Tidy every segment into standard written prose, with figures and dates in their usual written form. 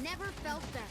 Never felt better.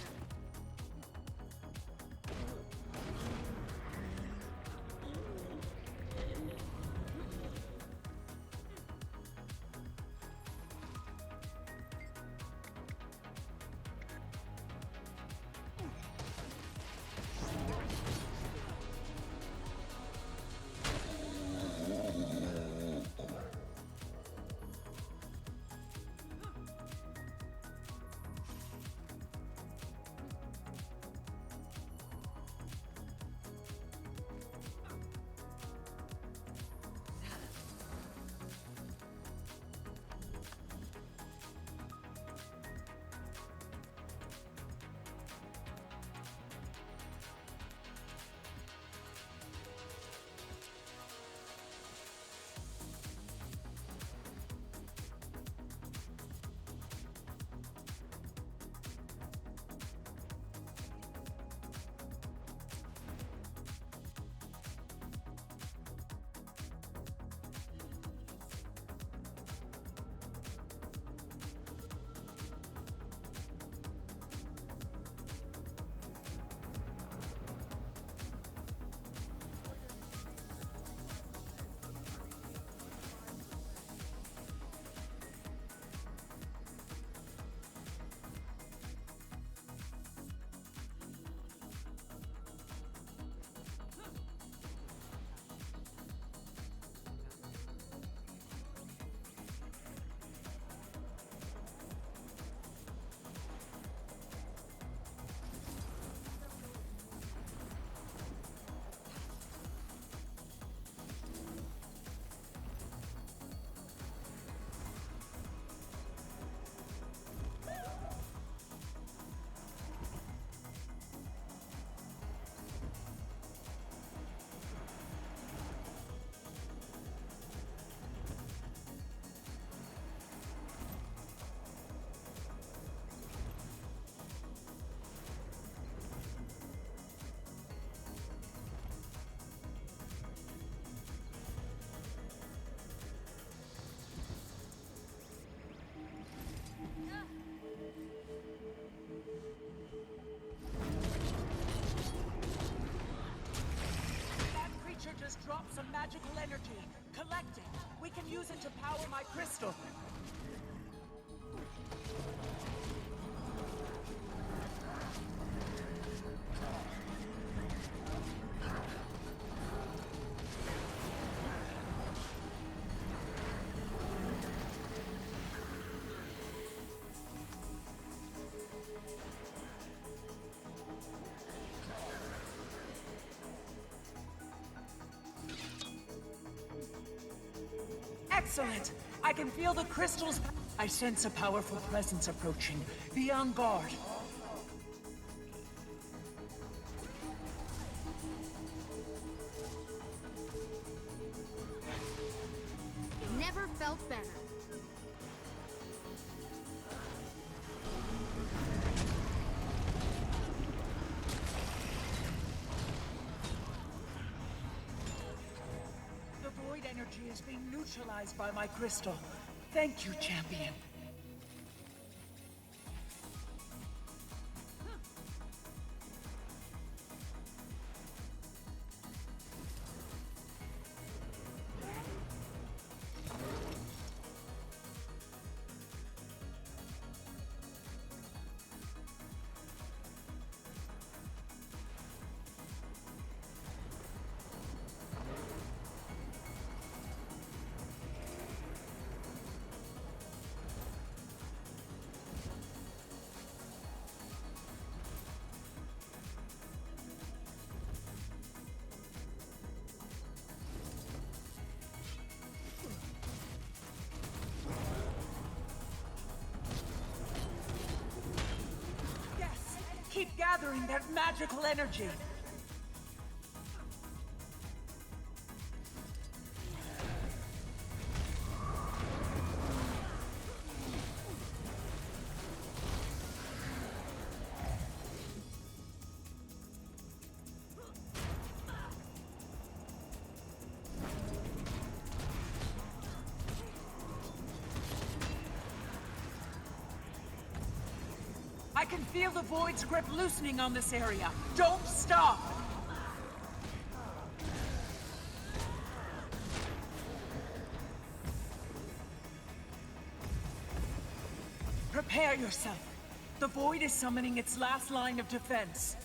Just drop some magical energy. Collect it. We can use it to power my crystal. Excellent! I can feel the crystals. I sense a powerful presence approaching. Be on guard. Never felt better. The void energy is being neutralized by my crystal. Thank you, champion. Keep gathering that magical energy. I can feel the void's grip loosening on this area. Don't stop! Prepare yourself. The void is summoning its last line of defense.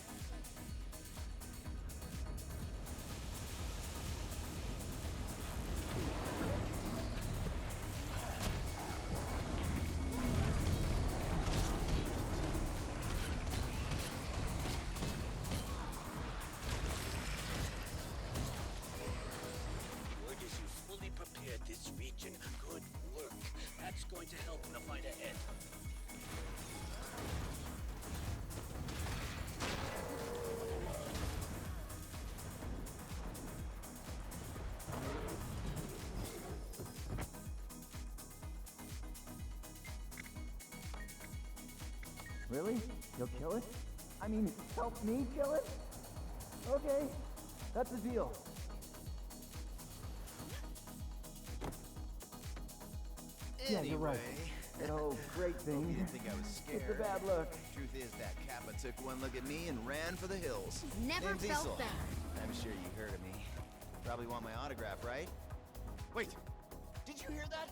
This region. Good work. That's going to help in the fight ahead. Really? You'll kill it? I mean, help me kill it? Okay, that's the deal. Yeah, you're right. That whole great thing. You didn't think I was scared. It's a bad look. Truth is, that Kappa took one look at me and ran for the hills. Never Name's felt Diesel. better. I'm sure you heard of me. Probably want my autograph, right? Wait, did you hear that?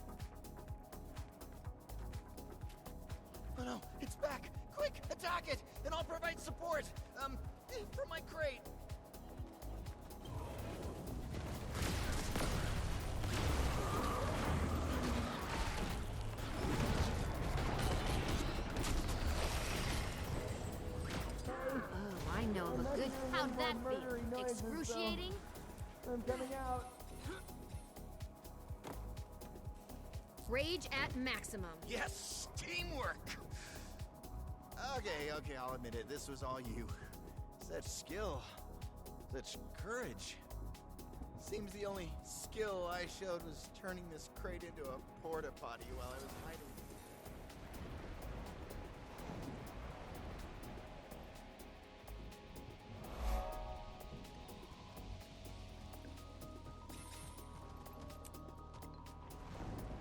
Oh no, it's back! Quick, attack it, and I'll provide support. From my crate. Oh, I know the good. How'd that feel? Excruciating? I'm coming out. Rage at maximum. Yes, teamwork! Okay, I'll admit it. This was all you. Such skill. Such courage. Seems the only skill I showed was turning this crate into a porta potty while I was hiding.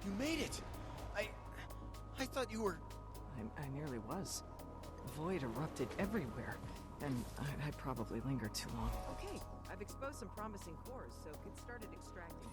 You made it! I thought you were... I nearly was. The void erupted everywhere, and I probably lingered too long. Okay, I've exposed some promising cores, so get started extracting.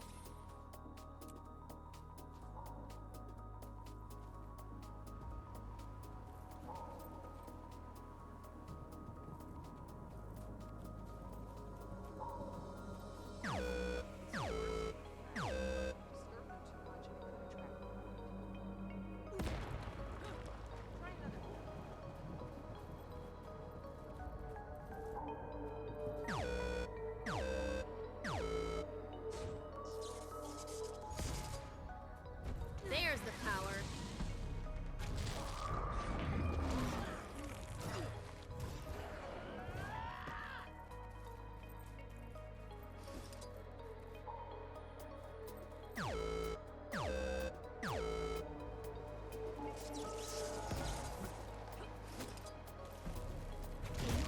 There's the power.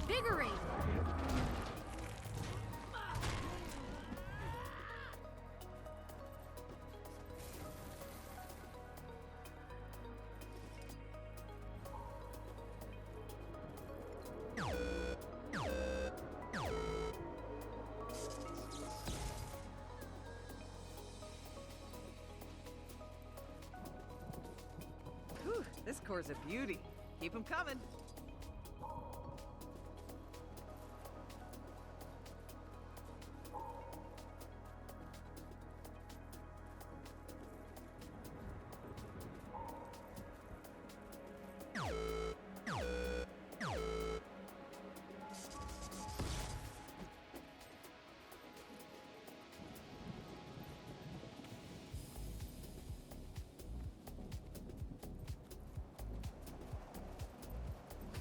Invigorate. Whew, this core's a beauty. Keep them coming.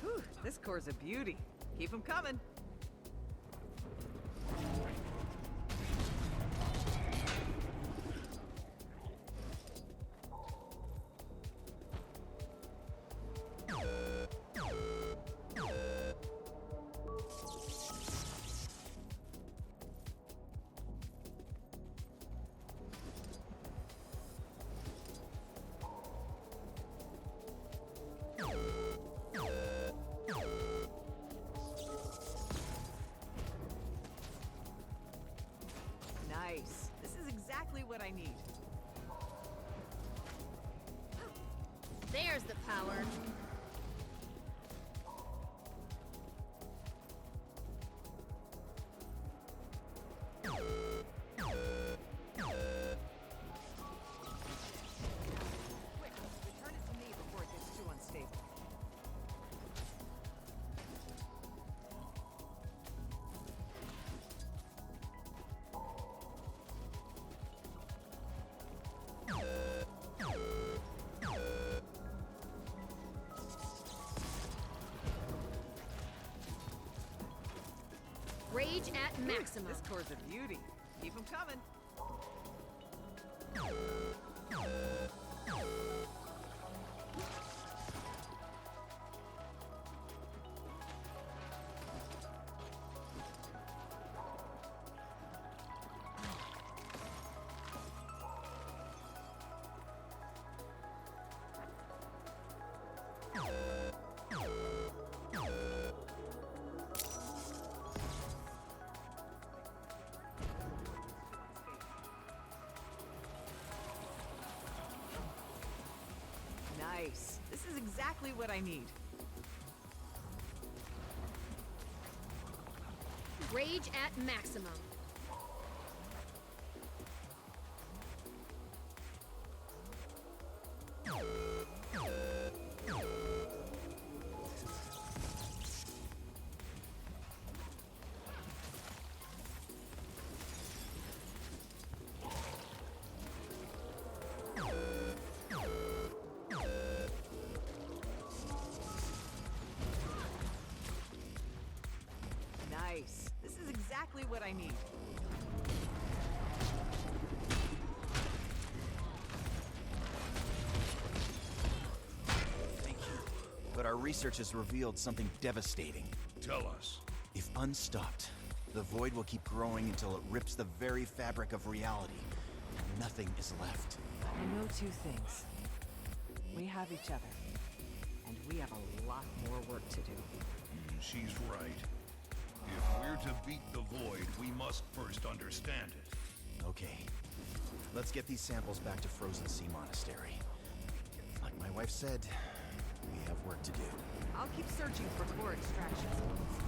Whew, this core's a beauty. Keep them coming. exactly what I need. There's the power. Quick, return it to me before it gets too unstable. Rage at maximum. This core's a beauty. Keep them coming. Nice. This is exactly what I need. Rage at maximum. Nice. This is exactly what I need. Thank you. But our research has revealed something devastating. Tell us. If unstopped, the void will keep growing until it rips the very fabric of reality. Nothing is left. I know two things. We have each other. And we have a lot more work to do. She's right. If we're to beat the void, we must first understand it. Okay. Let's get these samples back to Frozen Sea Monastery. Like my wife said, we have work to do. I'll keep searching for core extraction spots.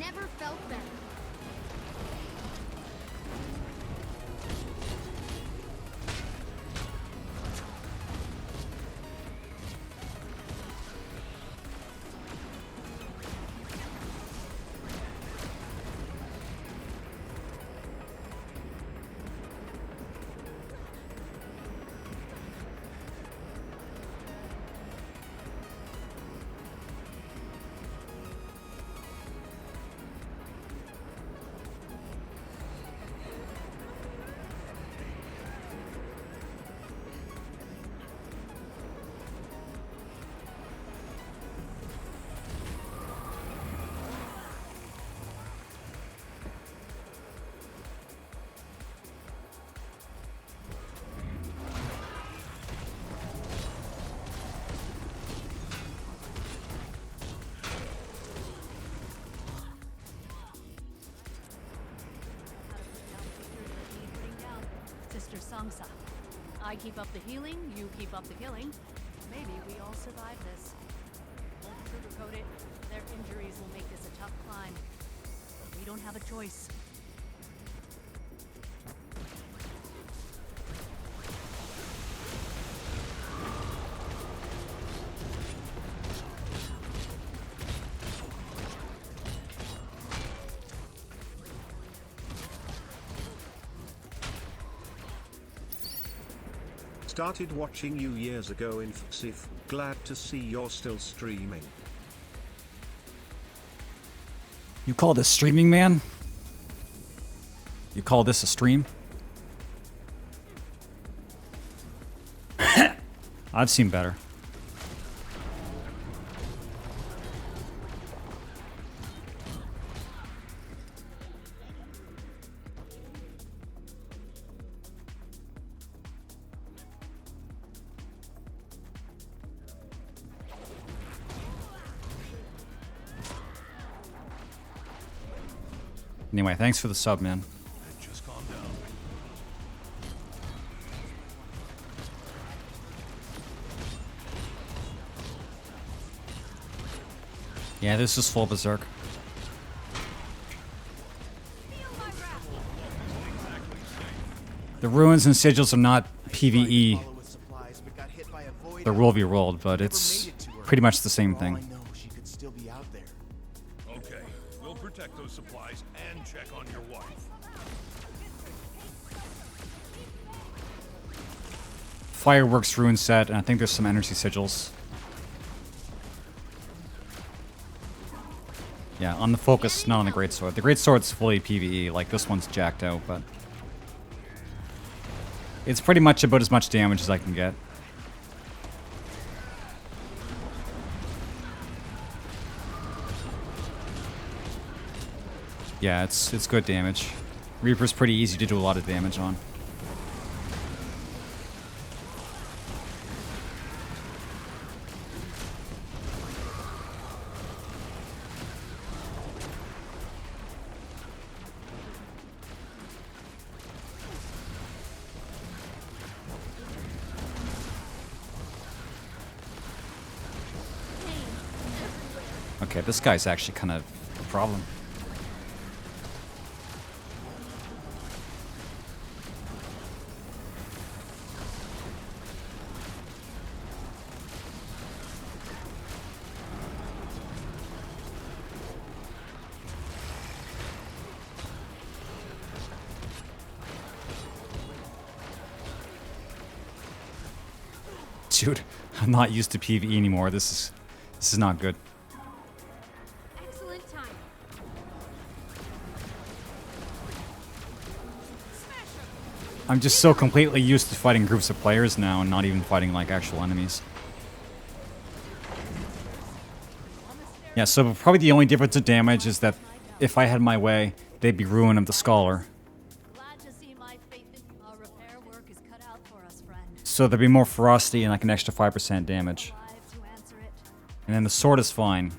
never felt better. Sister Sangsa. I keep up the healing, you keep up the killing. Maybe we all survive this. Won't sugarcoat it. Their injuries will make this a tough climb. But we don't have a choice. Started watching you years ago in FSIF, glad to see you're still streaming. You call this streaming, man? You call this a stream? I've seen better. Anyway, thanks for the sub, man. Just calm down. Yeah, this is full berserk. The ruins and sigils are not PvE. They're rule v rolled, but it's pretty much the same thing. Okay, we'll protect those supplies and check on your wife. Fireworks rune set, and I think there's some energy sigils. Yeah, on the focus, not on the greatsword. The greatsword's fully PvE, like this one's jacked out, but it's pretty much about as much damage as I can get. Yeah, it's good damage. Reaper's pretty easy to do a lot of damage on. Okay, this guy's actually kind of a problem. Dude, I'm not used to PvE anymore. This is not good. Excellent time. I'm just so completely used to fighting groups of players now and not even fighting like actual enemies. Yeah, so probably the only difference of damage is that if I had my way, they'd be Ruin of the Scholar. Glad to see my faith in our repair work is cut out for us, friend. So there'd be more ferocity and like an extra 5% damage. Alive to answer it. And then the sword is fine.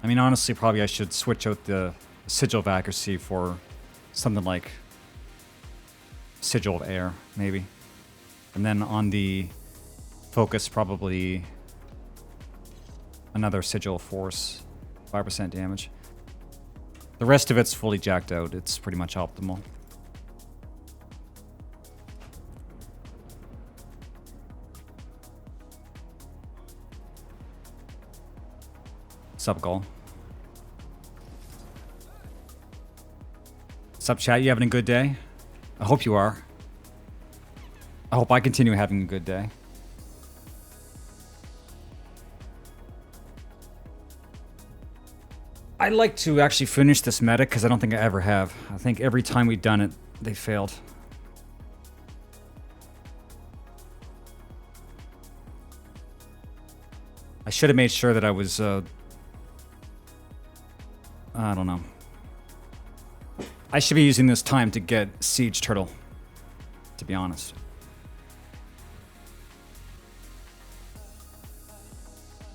I mean, honestly, probably I should switch out the Sigil of Accuracy for something like Sigil of Air, maybe. And then on the focus, probably another Sigil of Force, 5% damage. The rest of it's fully jacked out. It's pretty much optimal. Sup, Gol? Sup, chat? You having a good day? I hope you are. I hope I continue having a good day. I'd like to actually finish this meta because I don't think I ever have. I think every time we've done it, they failed. I should have made sure that I was, I don't know. I should be using this time to get Siege Turtle, to be honest.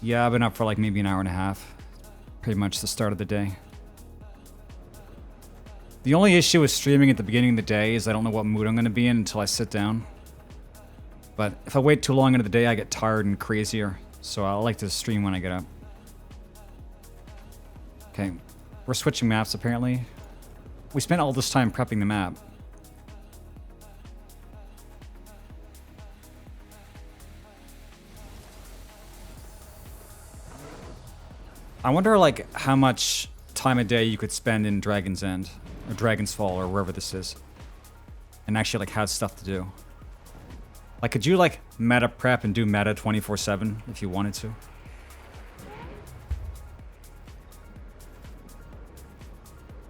Yeah, I've been up for like maybe an hour and a half. Pretty much the start of the day. The only issue with streaming at the beginning of the day is I don't know what mood I'm going to be in until I sit down. But if I wait too long into the day, I get tired and crazier. So I like to stream when I get up. Okay, we're switching maps apparently. We spent all this time prepping the map. I wonder, like, how much time a day you could spend in Dragon's End, or Dragon's Fall, or wherever this is, and actually, like, have stuff to do. Like, could you, like, meta prep and do meta 24/7 if you wanted to?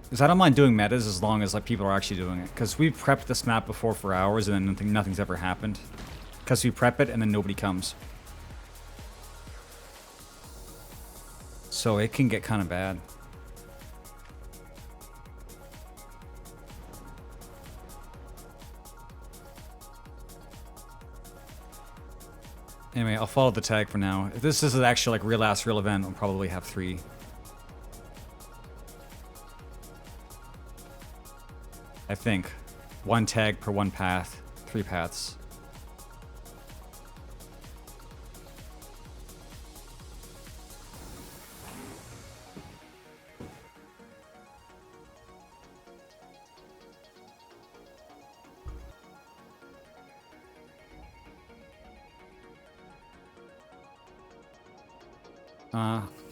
Because I don't mind doing metas as long as, like, people are actually doing it. Because we've prepped this map before for hours, and then nothing's ever happened. Because we prep it, and then nobody comes. So it can get kind of bad. Anyway, I'll follow the tag for now. If this is actually like real event, I'll probably have 3. I think. 1 tag per 1 path. 3 paths.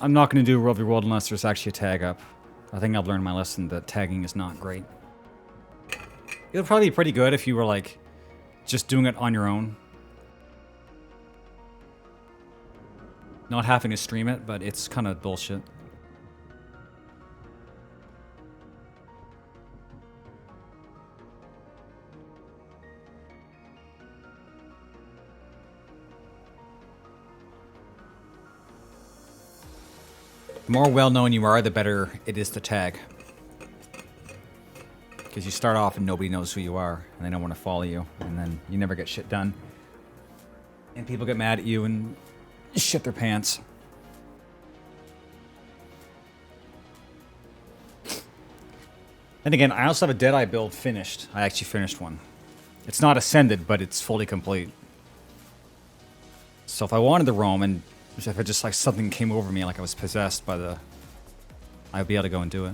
I'm not going to do World v World unless there's actually a tag up. I think I've learned my lesson that tagging is not great. It would probably be pretty good if you were, like, just doing it on your own. Not having to stream it, but it's kind of bullshit. The more well-known you are, the better it is to tag. Because you start off and nobody knows who you are, and they don't want to follow you, and then you never get shit done. And people get mad at you and shit their pants. And again, I also have a Deadeye build finished. I actually finished one. It's not ascended, but it's fully complete. So if I wanted to roam and if it just like something came over me like I was possessed by the... I'd be able to go and do it.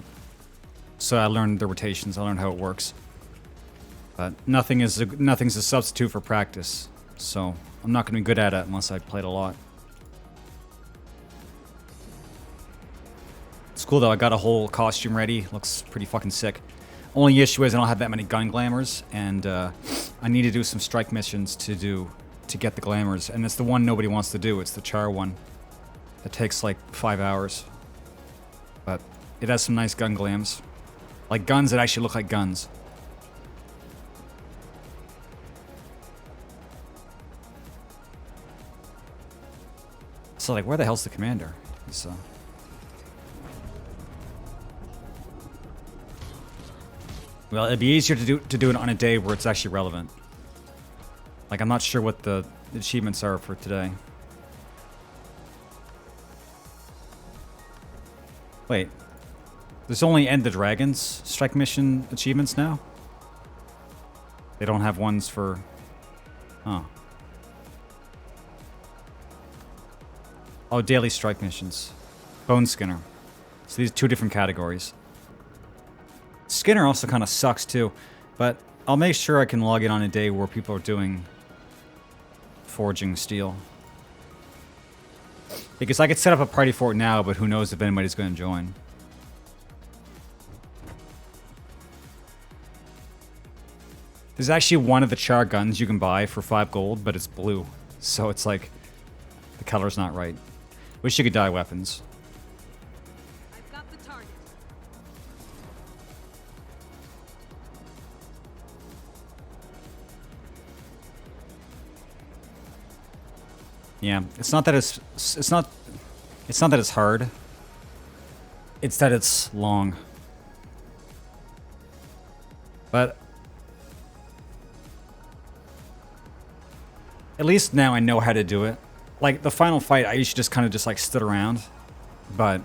So I learned the rotations, I learned how it works. But nothing's a substitute for practice. So I'm not going to be good at it unless I played a lot. It's cool though, I got a whole costume ready. Looks pretty fucking sick. Only issue is I don't have that many gun glamours, and I need to do some strike missions to get the glamours, and it's the one nobody wants to do. It's the char one. It takes like 5 hours. But it has some nice gun glams. Like guns that actually look like guns. So like, where the hell's the commander? He's, well, it'd be easier to do it on a day where it's actually relevant. Like, I'm not sure what the achievements are for today. Wait. There's only End the Dragons strike mission achievements now? They don't have ones for... Oh. Oh, daily strike missions. Bone Skinner. So these are 2 different categories. Skinner also kind of sucks too, but I'll make sure I can log in on a day where people are doing forging steel. Because I could set up a party for it now, but who knows if anybody's going to join. There's actually one of the char guns you can buy for 5 gold, but it's blue. So it's like, the color's not right. Wish you could dye weapons. I've got the target. Yeah, it's not that it's not that it's hard. It's that it's long. But at least now I know how to do it. Like the final fight, I used to just kind of just like stood around, but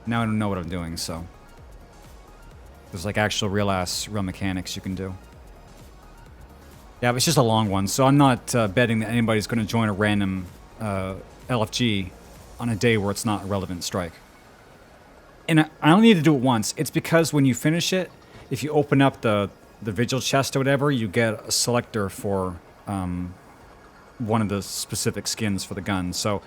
now I don't know what I'm doing. So there's like actual real mechanics you can do. Yeah, but it's just a long one, so I'm not betting that anybody's going to join a random LFG on a day where it's not a relevant strike. And I only need to do it once. It's because when you finish it, if you open up the vigil chest or whatever, you get a selector for one of the specific skins for the gun. So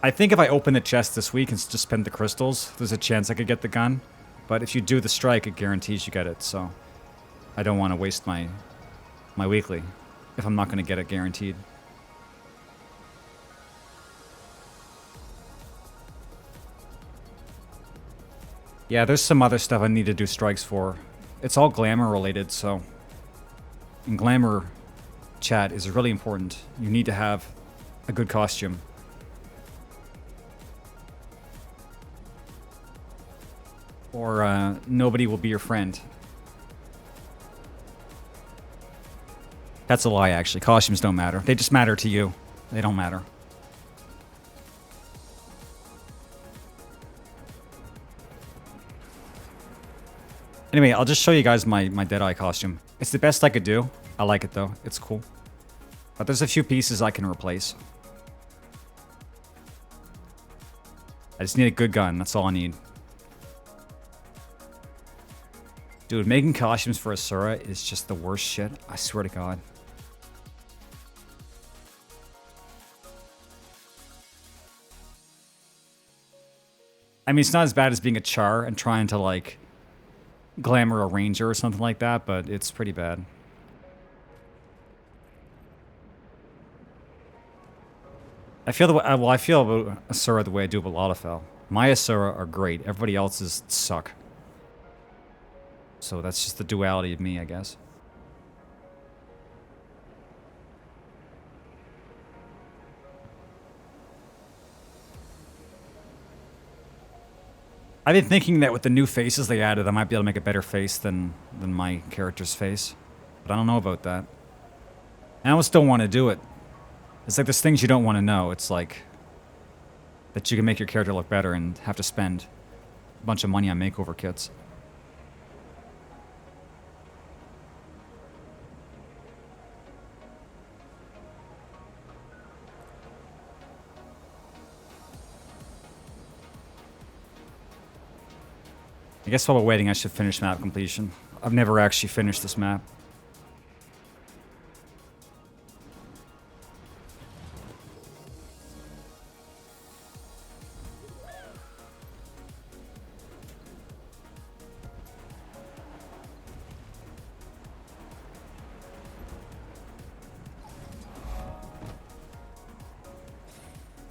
I think if I open the chest this week and just spend the crystals, there's a chance I could get the gun. But if you do the strike, it guarantees you get it. So I don't want to waste my weekly if I'm not going to get it guaranteed. Yeah, there's some other stuff I need to do strikes for. It's all glamour related, so... And glamour, chat, is really important. You need to have a good costume. Or nobody will be your friend. That's a lie, actually. Costumes don't matter. They just matter to you. They don't matter. Anyway, I'll just show you guys my Deadeye costume. It's the best I could do. I like it, though. It's cool. But there's a few pieces I can replace. I just need a good gun. That's all I need. Dude, making costumes for Asura is just the worst shit. I swear to God. I mean, it's not as bad as being a char and trying to, like, glamour a ranger or something like that, but it's pretty bad. I feel I feel about Asura the way I do about Lalafell. My Asura are great. Everybody else's suck. So that's just the duality of me, I guess. I've been thinking that with the new faces they added, I might be able to make a better face than my character's face. But I don't know about that. I almost don't want to do it. It's like there's things you don't want to know. It's like that you can make your character look better and have to spend a bunch of money on makeover kits. I guess while we're waiting, I should finish map completion. I've never actually finished this map.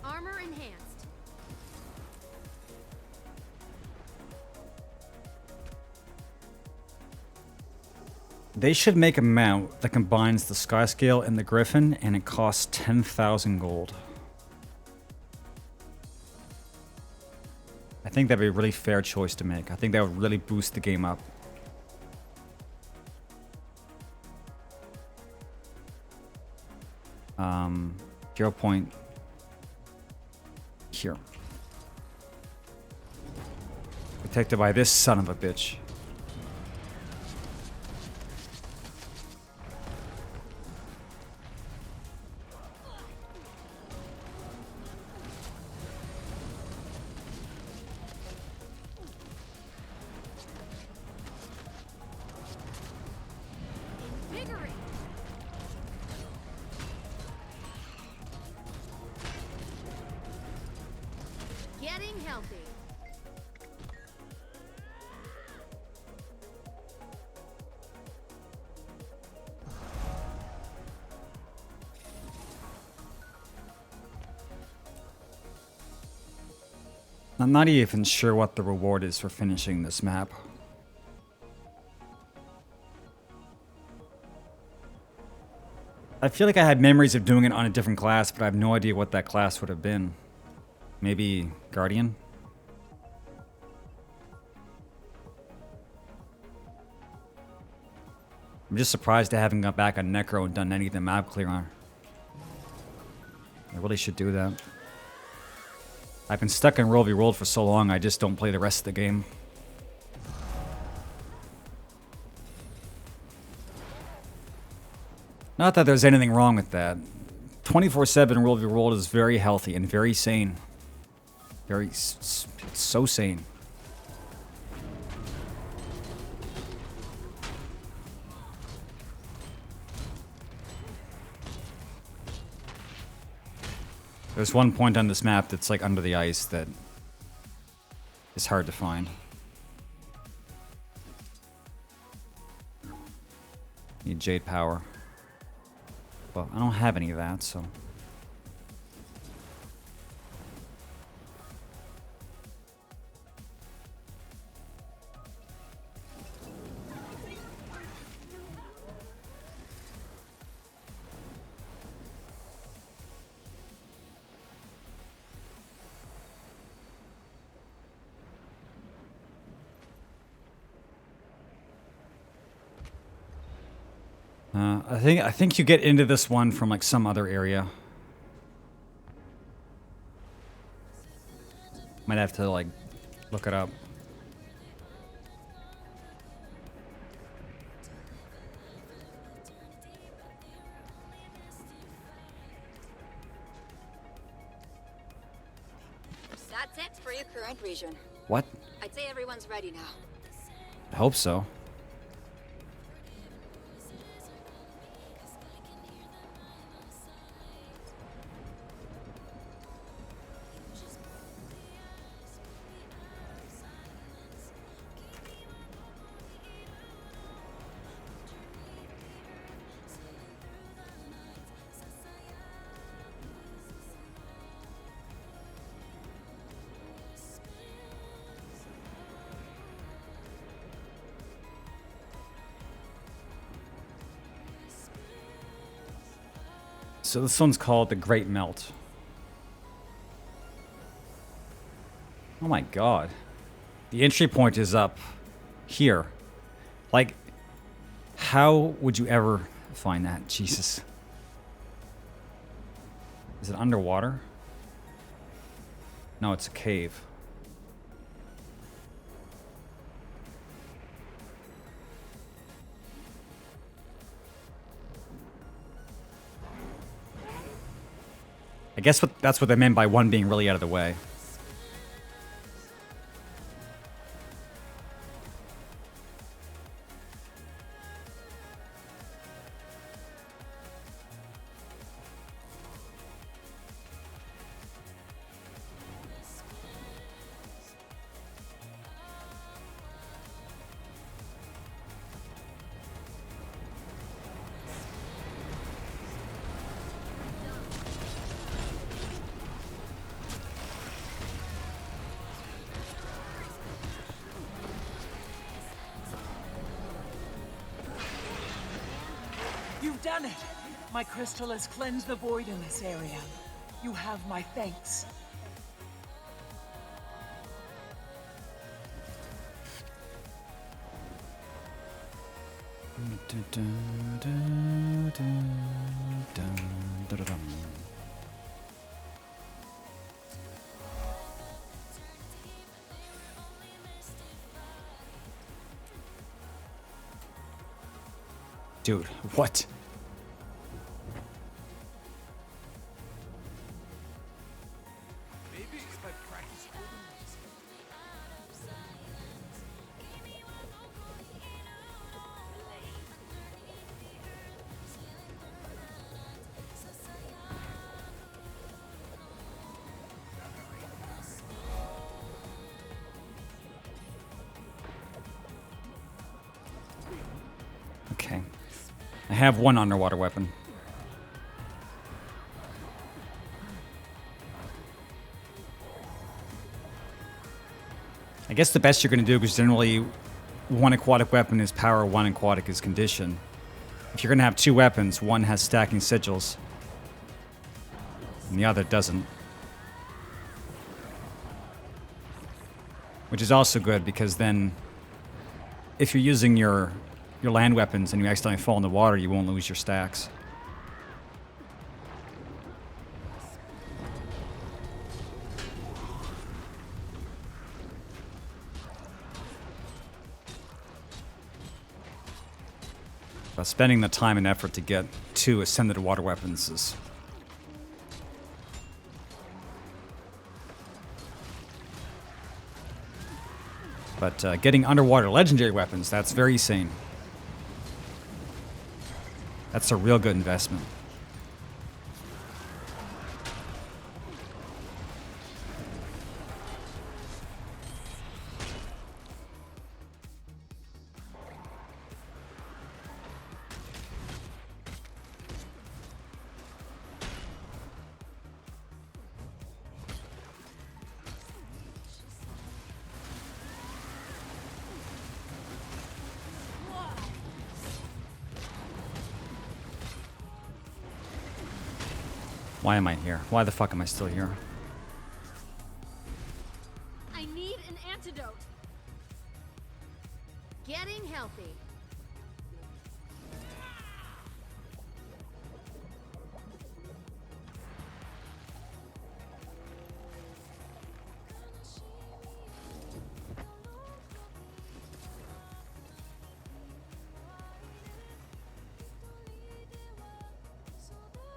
Armor enhanced. They should make a mount that combines the Skyscale and the Griffin, and it costs 10,000 gold. I think that'd be a really fair choice to make. I think that would really boost the game up. Hero point here. Protected by this son of a bitch. getting healthy. I'm not even sure what the reward is for finishing this map. I feel like I had memories of doing it on a different class, but I have no idea what that class would have been. Maybe Guardian? I'm just surprised I haven't got back on Necro and done any of the map clear on. I really should do that. I've been stuck in World v World for so long, I just don't play the rest of the game. Not that there's anything wrong with that. 24/7 World v World is very healthy and very sane. So sane. There's one point on this map that's like under the ice that is hard to find. Need Jade Power. Well, I don't have any of that, so... I think you get into this one from like some other area. Might have to like look it up. That's it for your current region. What? I'd say everyone's ready now. I hope so. So this one's called The Great Melt. Oh my god. The entry point is up here. Like, how would you ever find that? Jesus. Is it underwater? No, it's a cave. I guess that's what they meant by one being really out of the way. You've done it! My crystal has cleansed the void in this area. You have my thanks. Dude, what? Maybe if I practice have one underwater weapon. I guess the best you're going to do, because generally one aquatic weapon is power, one aquatic is condition. If you're going to have two weapons, one has stacking sigils, and the other doesn't. Which is also good, because then if you're using your land weapons and you accidentally fall in the water, you won't lose your stacks. But spending the time and effort to get two ascended water weapons is... But getting underwater legendary weapons, that's very sane. That's a real good investment. Why am I here? Why the fuck am I still here? I need an antidote. Getting healthy.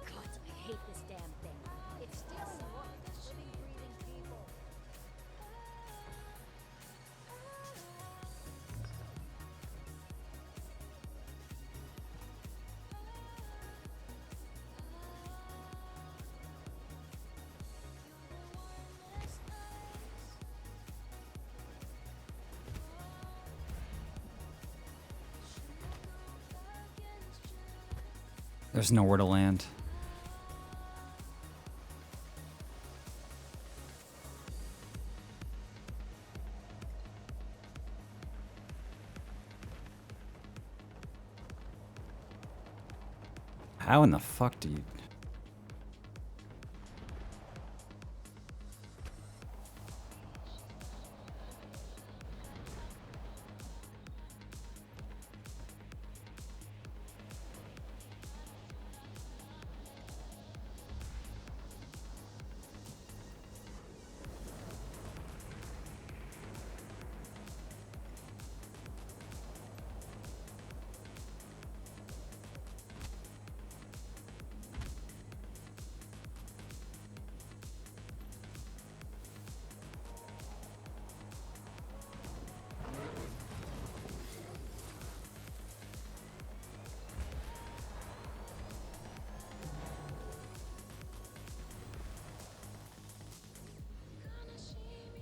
God, I hate this damn thing. It's still living, breathing people. There's nowhere to land. How in the fuck do you...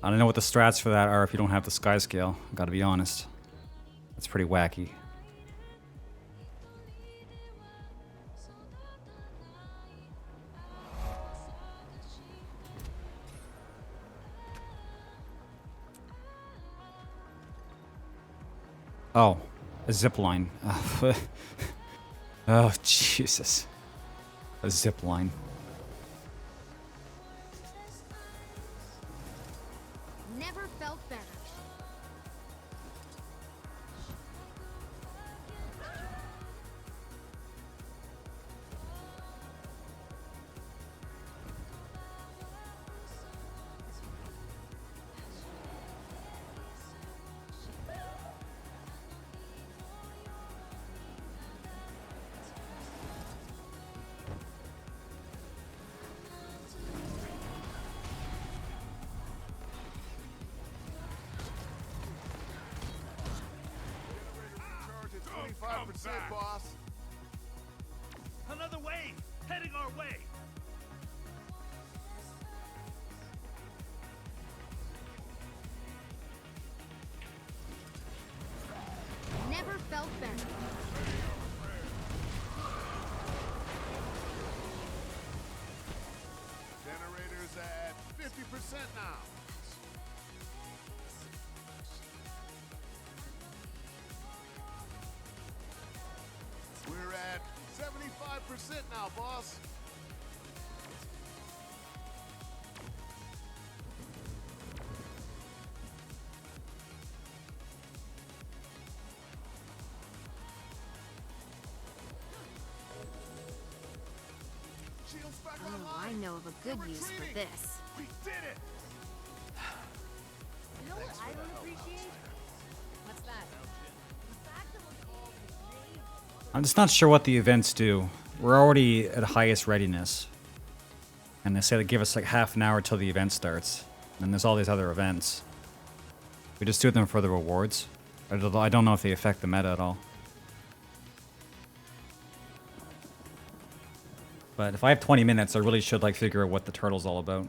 I don't know what the strats for that are if you don't have the sky scale. Gotta be honest. That's pretty wacky. Oh, a zip line. Oh, Jesus. A zip line. Never felt better. Charge at 25%, boss. Another wave! Heading our way! Never felt better. 50% now. We're at 75% now, boss. Shields back Oh, online. I know of a good use for Retreating. this. We did it. You know what I don't appreciate? What's that? I'm just not sure what the events do. We're already at highest readiness. And they say they give us like half an hour till the event starts. And there's all these other events. We just do them for the rewards. I don't know if they affect the meta at all. But if I have 20 minutes, I really should like figure out what the turtle's all about.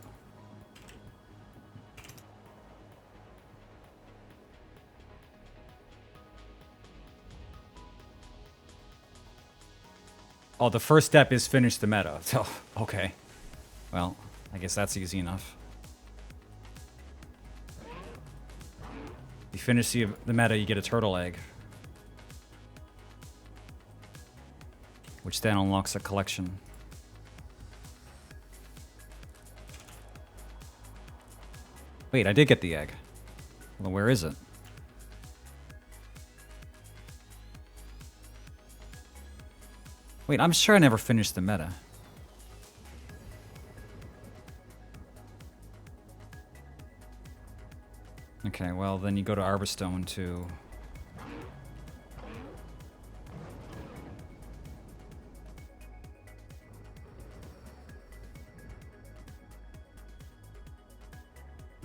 Oh, the first step is finish the meta. So, okay. Well, I guess that's easy enough. You finish the meta, you get a turtle egg. Which then unlocks a collection. Wait, I did get the egg. Well, where is it? Wait, I'm sure I never finished the meta. Okay, well then you go to Arborstone to...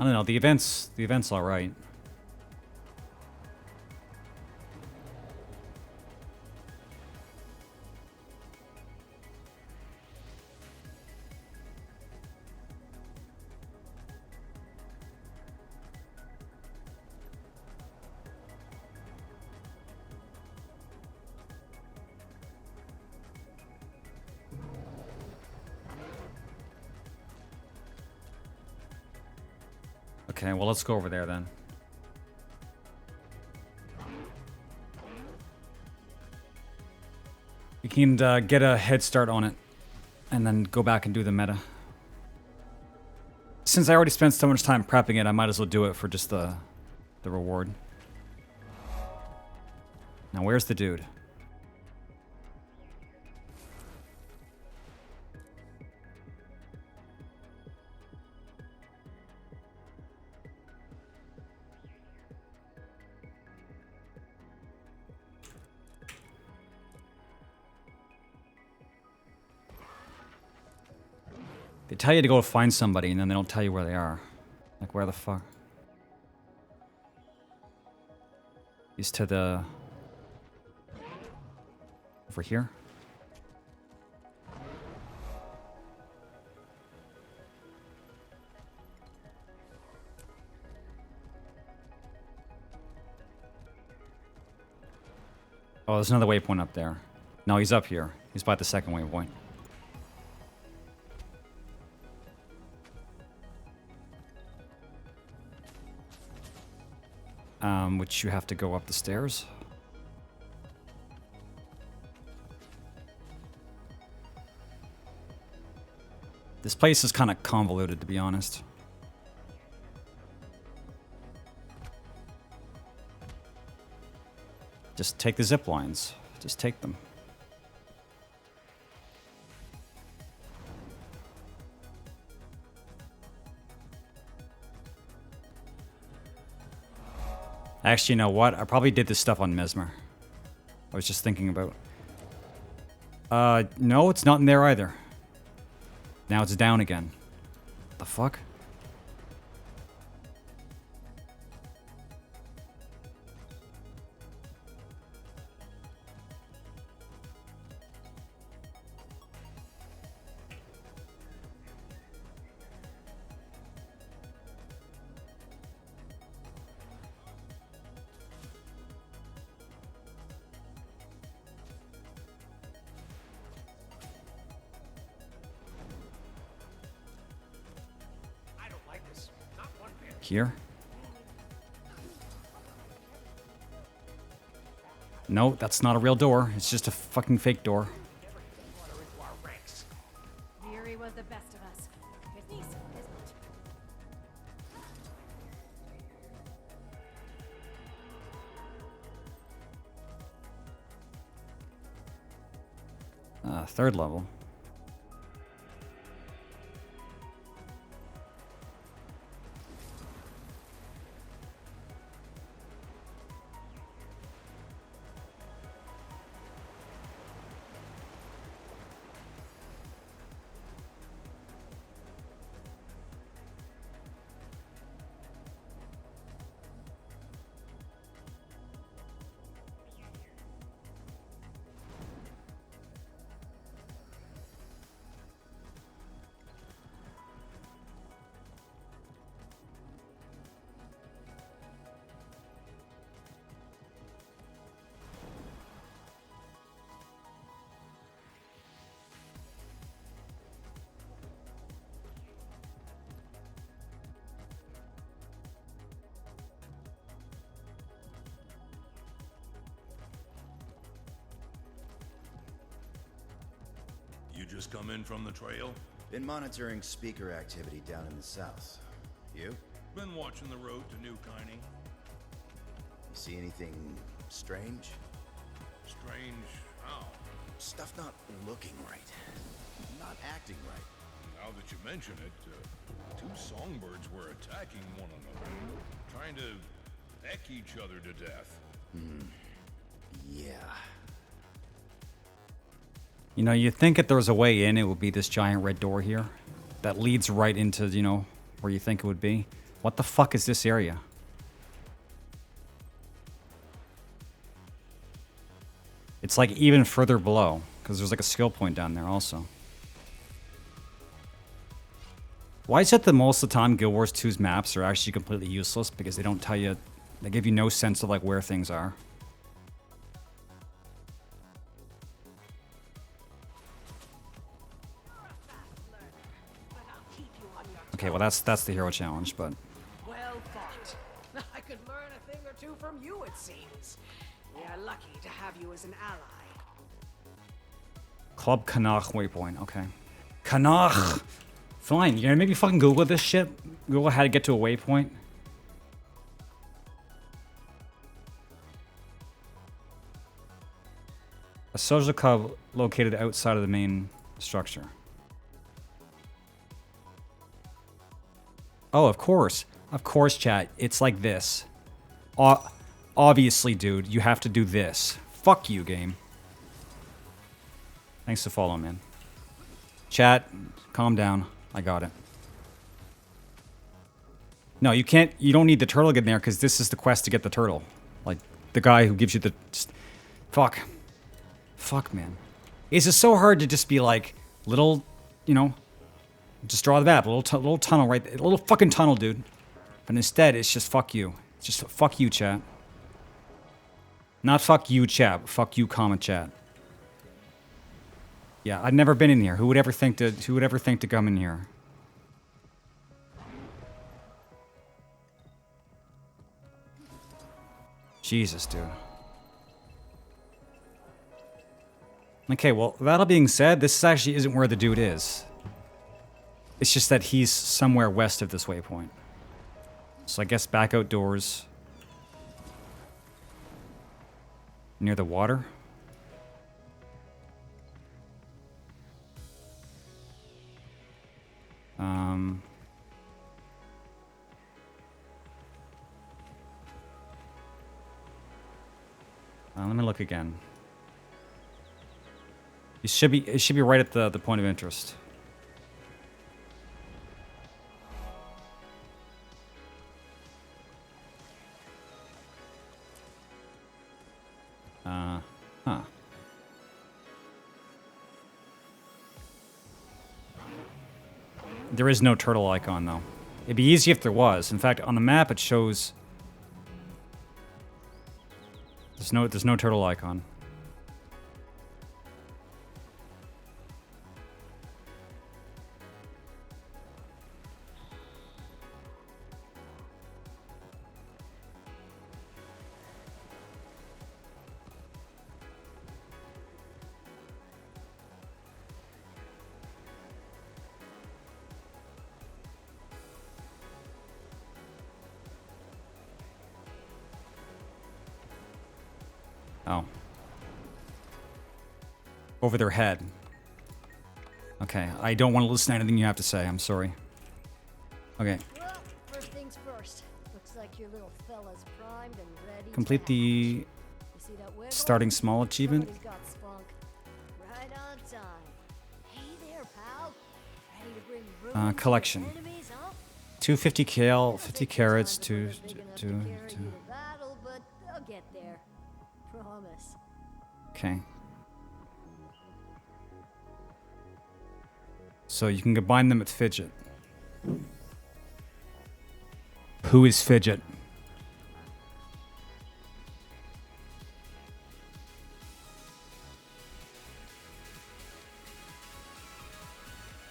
I don't know, the event's alright. Okay, well let's go over there then. We can get a head start on it, and then go back and do the meta. Since I already spent so much time prepping it, I might as well do it for just the reward. Now where's the dude? They tell you to go find somebody, and then they don't tell you where they are. Like, where the fuck? He's to the... over here? Oh, there's another waypoint up there. No, he's up here. He's by the second waypoint. Which you have to go up the stairs. This place is kind of convoluted, to be honest. Just take the zip lines. Just take them. Actually, you know what? I probably did this stuff on Mesmer. I was just thinking about... no, it's not in there either. Now it's down again. The fuck? Here? No, that's not a real door. It's just a fucking fake door. Fury was the best of us. His niece isn't. Third level. You just come in from the trail? Been monitoring speaker activity down in the south. You? Been watching the road to New Kiney. You see anything strange? Strange how? Stuff not looking right. Not acting right. Now that you mention it, two songbirds were attacking one another. Trying to peck each other to death. Yeah. You know, you'd think if there was a way in, it would be this giant red door here that leads right into, you know, where you think it would be. What the fuck is this area? It's like even further below, because there's like a skill point down there also. Why is it that most of the time Guild Wars 2's maps are actually completely useless because they don't tell you, they give you no sense of like where things are? Okay, well that's the hero challenge, but Well thought. I could learn a thing or two from you, it seems. We are lucky to have you as an ally. Club Kanach waypoint, okay. Kanach! Fine, you're gonna make me fucking Google this shit? Google how to get to a waypoint? A social club located outside of the main structure. Oh, of course. Of course, chat. It's like this. Obviously, dude, you have to do this. Fuck you, game. Thanks for following, man. Chat, calm down. I got it. No, you can't. You don't need the turtle to get in there because this is the quest to get the turtle. Like, the guy who gives you the... Fuck. Fuck, man. It's just so hard to just be like, little, you know... Just draw the map, a little tunnel right there. A little fucking tunnel, dude. But instead, it's just fuck you. It's just fuck you, chat. Not fuck you, chat, but fuck you, comment chat. Yeah, I've never been in here. Who would ever think to come in here? Jesus, dude. Okay, well, that all being said, this actually isn't where the dude is. It's just that he's somewhere west of this waypoint. So I guess back outdoors. Near the water. Let me look again. It should be right at the point of interest. Huh. There is no turtle icon, though. It'd be easy if there was. In fact, on the map it shows... There's no turtle icon. Oh. Over their head. Okay, I don't want to listen to anything you have to say. I'm sorry. Okay. Well, first things first. Looks like your little fella's primed and ready. Complete the You see that wiggle? starting small achievement. Somebody's got spunk. Right on time. Hey there, pal. Ready to bring ruin to Collection. your enemies, huh? 250 kale, 50 carrots, to two. battle, but they'll get there. Promise. Okay. So you can combine them with Fidget. Who is Fidget?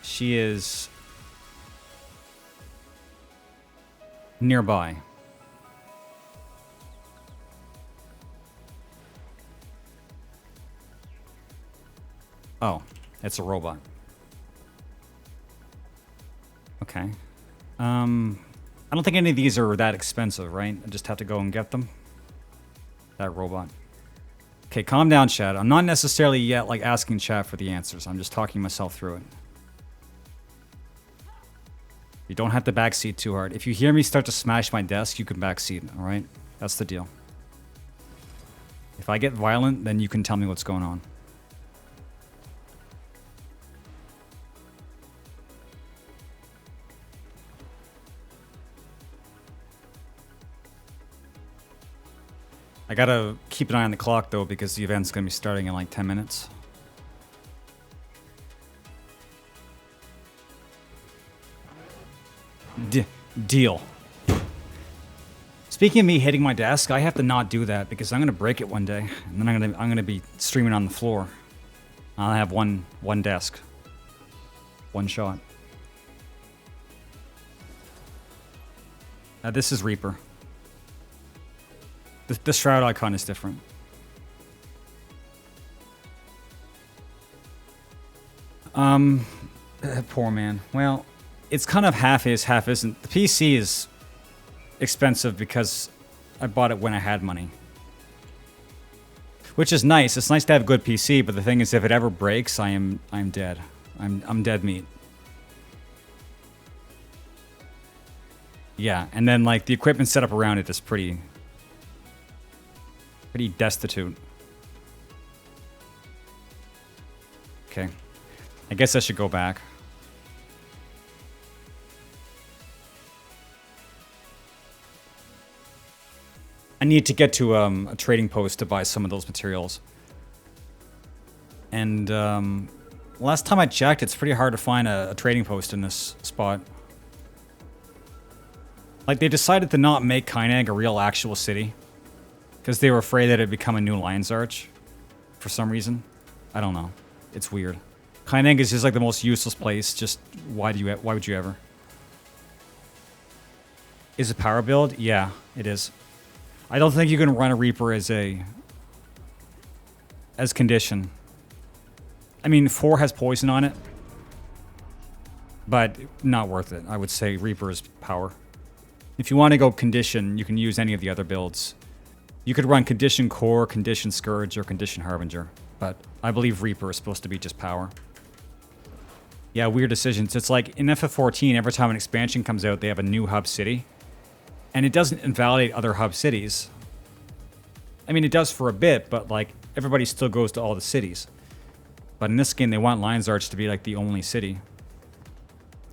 She is nearby. Oh, it's a robot. Okay. I don't think any of these are that expensive, right? I just have to go and get them. That robot. Okay, calm down, chat. I'm not necessarily yet like asking chat for the answers. I'm just talking myself through it. You don't have to backseat too hard. If you hear me start to smash my desk, you can backseat, all right? That's the deal. If I get violent, then you can tell me what's going on. I gotta keep an eye on the clock though, because the event's gonna be starting in like 10 minutes. Deal. Speaking of me hitting my desk, I have to not do that because I'm gonna break it one day, and then I'm gonna be streaming on the floor. I'll have one desk, one shot. This is Reaper. The shroud icon is different. Poor man. Well, it's kind of half is, half isn't. The PC is expensive because I bought it when I had money. Which is nice. It's nice to have a good PC, but the thing is, if it ever breaks, I'm dead. I'm dead meat. Yeah, and then like the equipment set up around it is pretty destitute. Okay. I guess I should go back. I need to get to a trading post to buy some of those materials. And last time I checked, it's pretty hard to find a trading post in this spot. Like, they decided to not make Kainag a real actual city. Because they were afraid that it'd become a new Lion's Arch. For some reason. I don't know. It's weird. Kainag is just like the most useless place. Just, why would you ever? Is it power build? Yeah, it is. I don't think you can run a Reaper as condition. I mean, 4 has poison on it. But not worth it. I would say Reaper is power. If you want to go condition, you can use any of the other builds. You could run Condition Core, Condition Scourge, or Condition Harbinger, but I believe Reaper is supposed to be just power. Yeah, weird decisions. It's like in FF14, every time an expansion comes out, they have a new hub city, and it doesn't invalidate other hub cities. I mean, it does for a bit, but like everybody still goes to all the cities. But in this game, they want Lion's Arch to be like the only city.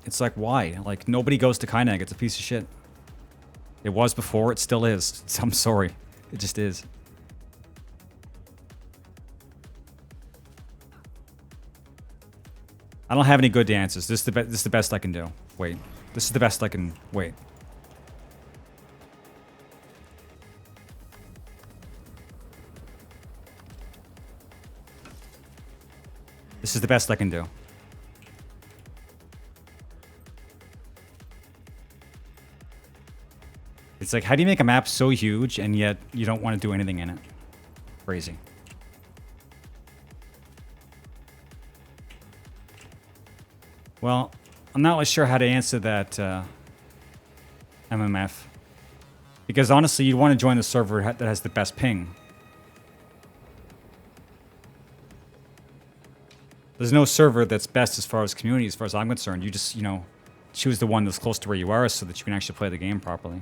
It's like, why? Like, nobody goes to Kainag. It's a piece of shit. It was before, it still is. I'm sorry. It just is. I don't have any good answers. This is the best I can do. Wait. This is the best I can... Wait. This is the best I can do. It's like, how do you make a map so huge and yet you don't want to do anything in it? Crazy. Well, I'm not really sure how to answer that MMF. Because honestly, you'd want to join the server that has the best ping. There's no server that's best as far as community, as far as I'm concerned. You just, you know, choose the one that's close to where you are so that you can actually play the game properly.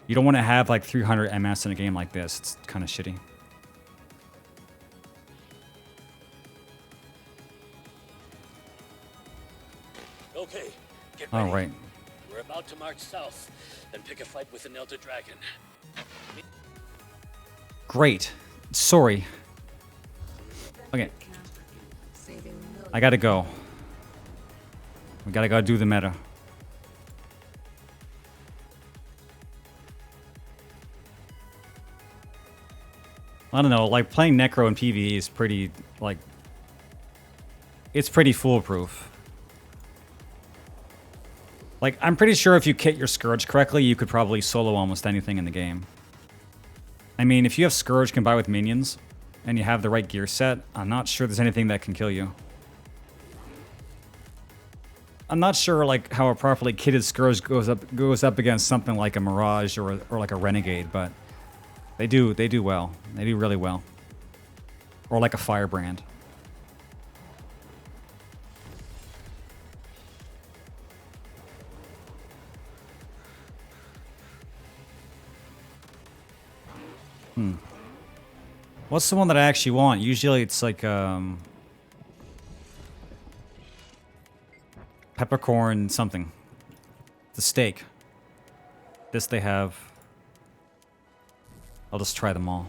You don't want to have like 300 MS in a game like this. It's kind of shitty. Okay, get ready. All right. We're about to march south, then pick a fight with an Elder Dragon. Great. Sorry. Okay. I gotta go. We gotta go do the meta. I don't know, like playing Necro in PvE is pretty, like, it's pretty foolproof. Like, I'm pretty sure if you kit your Scourge correctly, you could probably solo almost anything in the game. I mean, if you have Scourge combined with minions, and you have the right gear set, I'm not sure there's anything that can kill you. I'm not sure, like, how a properly kitted Scourge goes up against something like a Mirage or like a Renegade, but they do well. They do really well. Or like a Firebrand. What's the one that I actually want? Usually it's like, peppercorn something. The steak. This they have. I'll just try them all.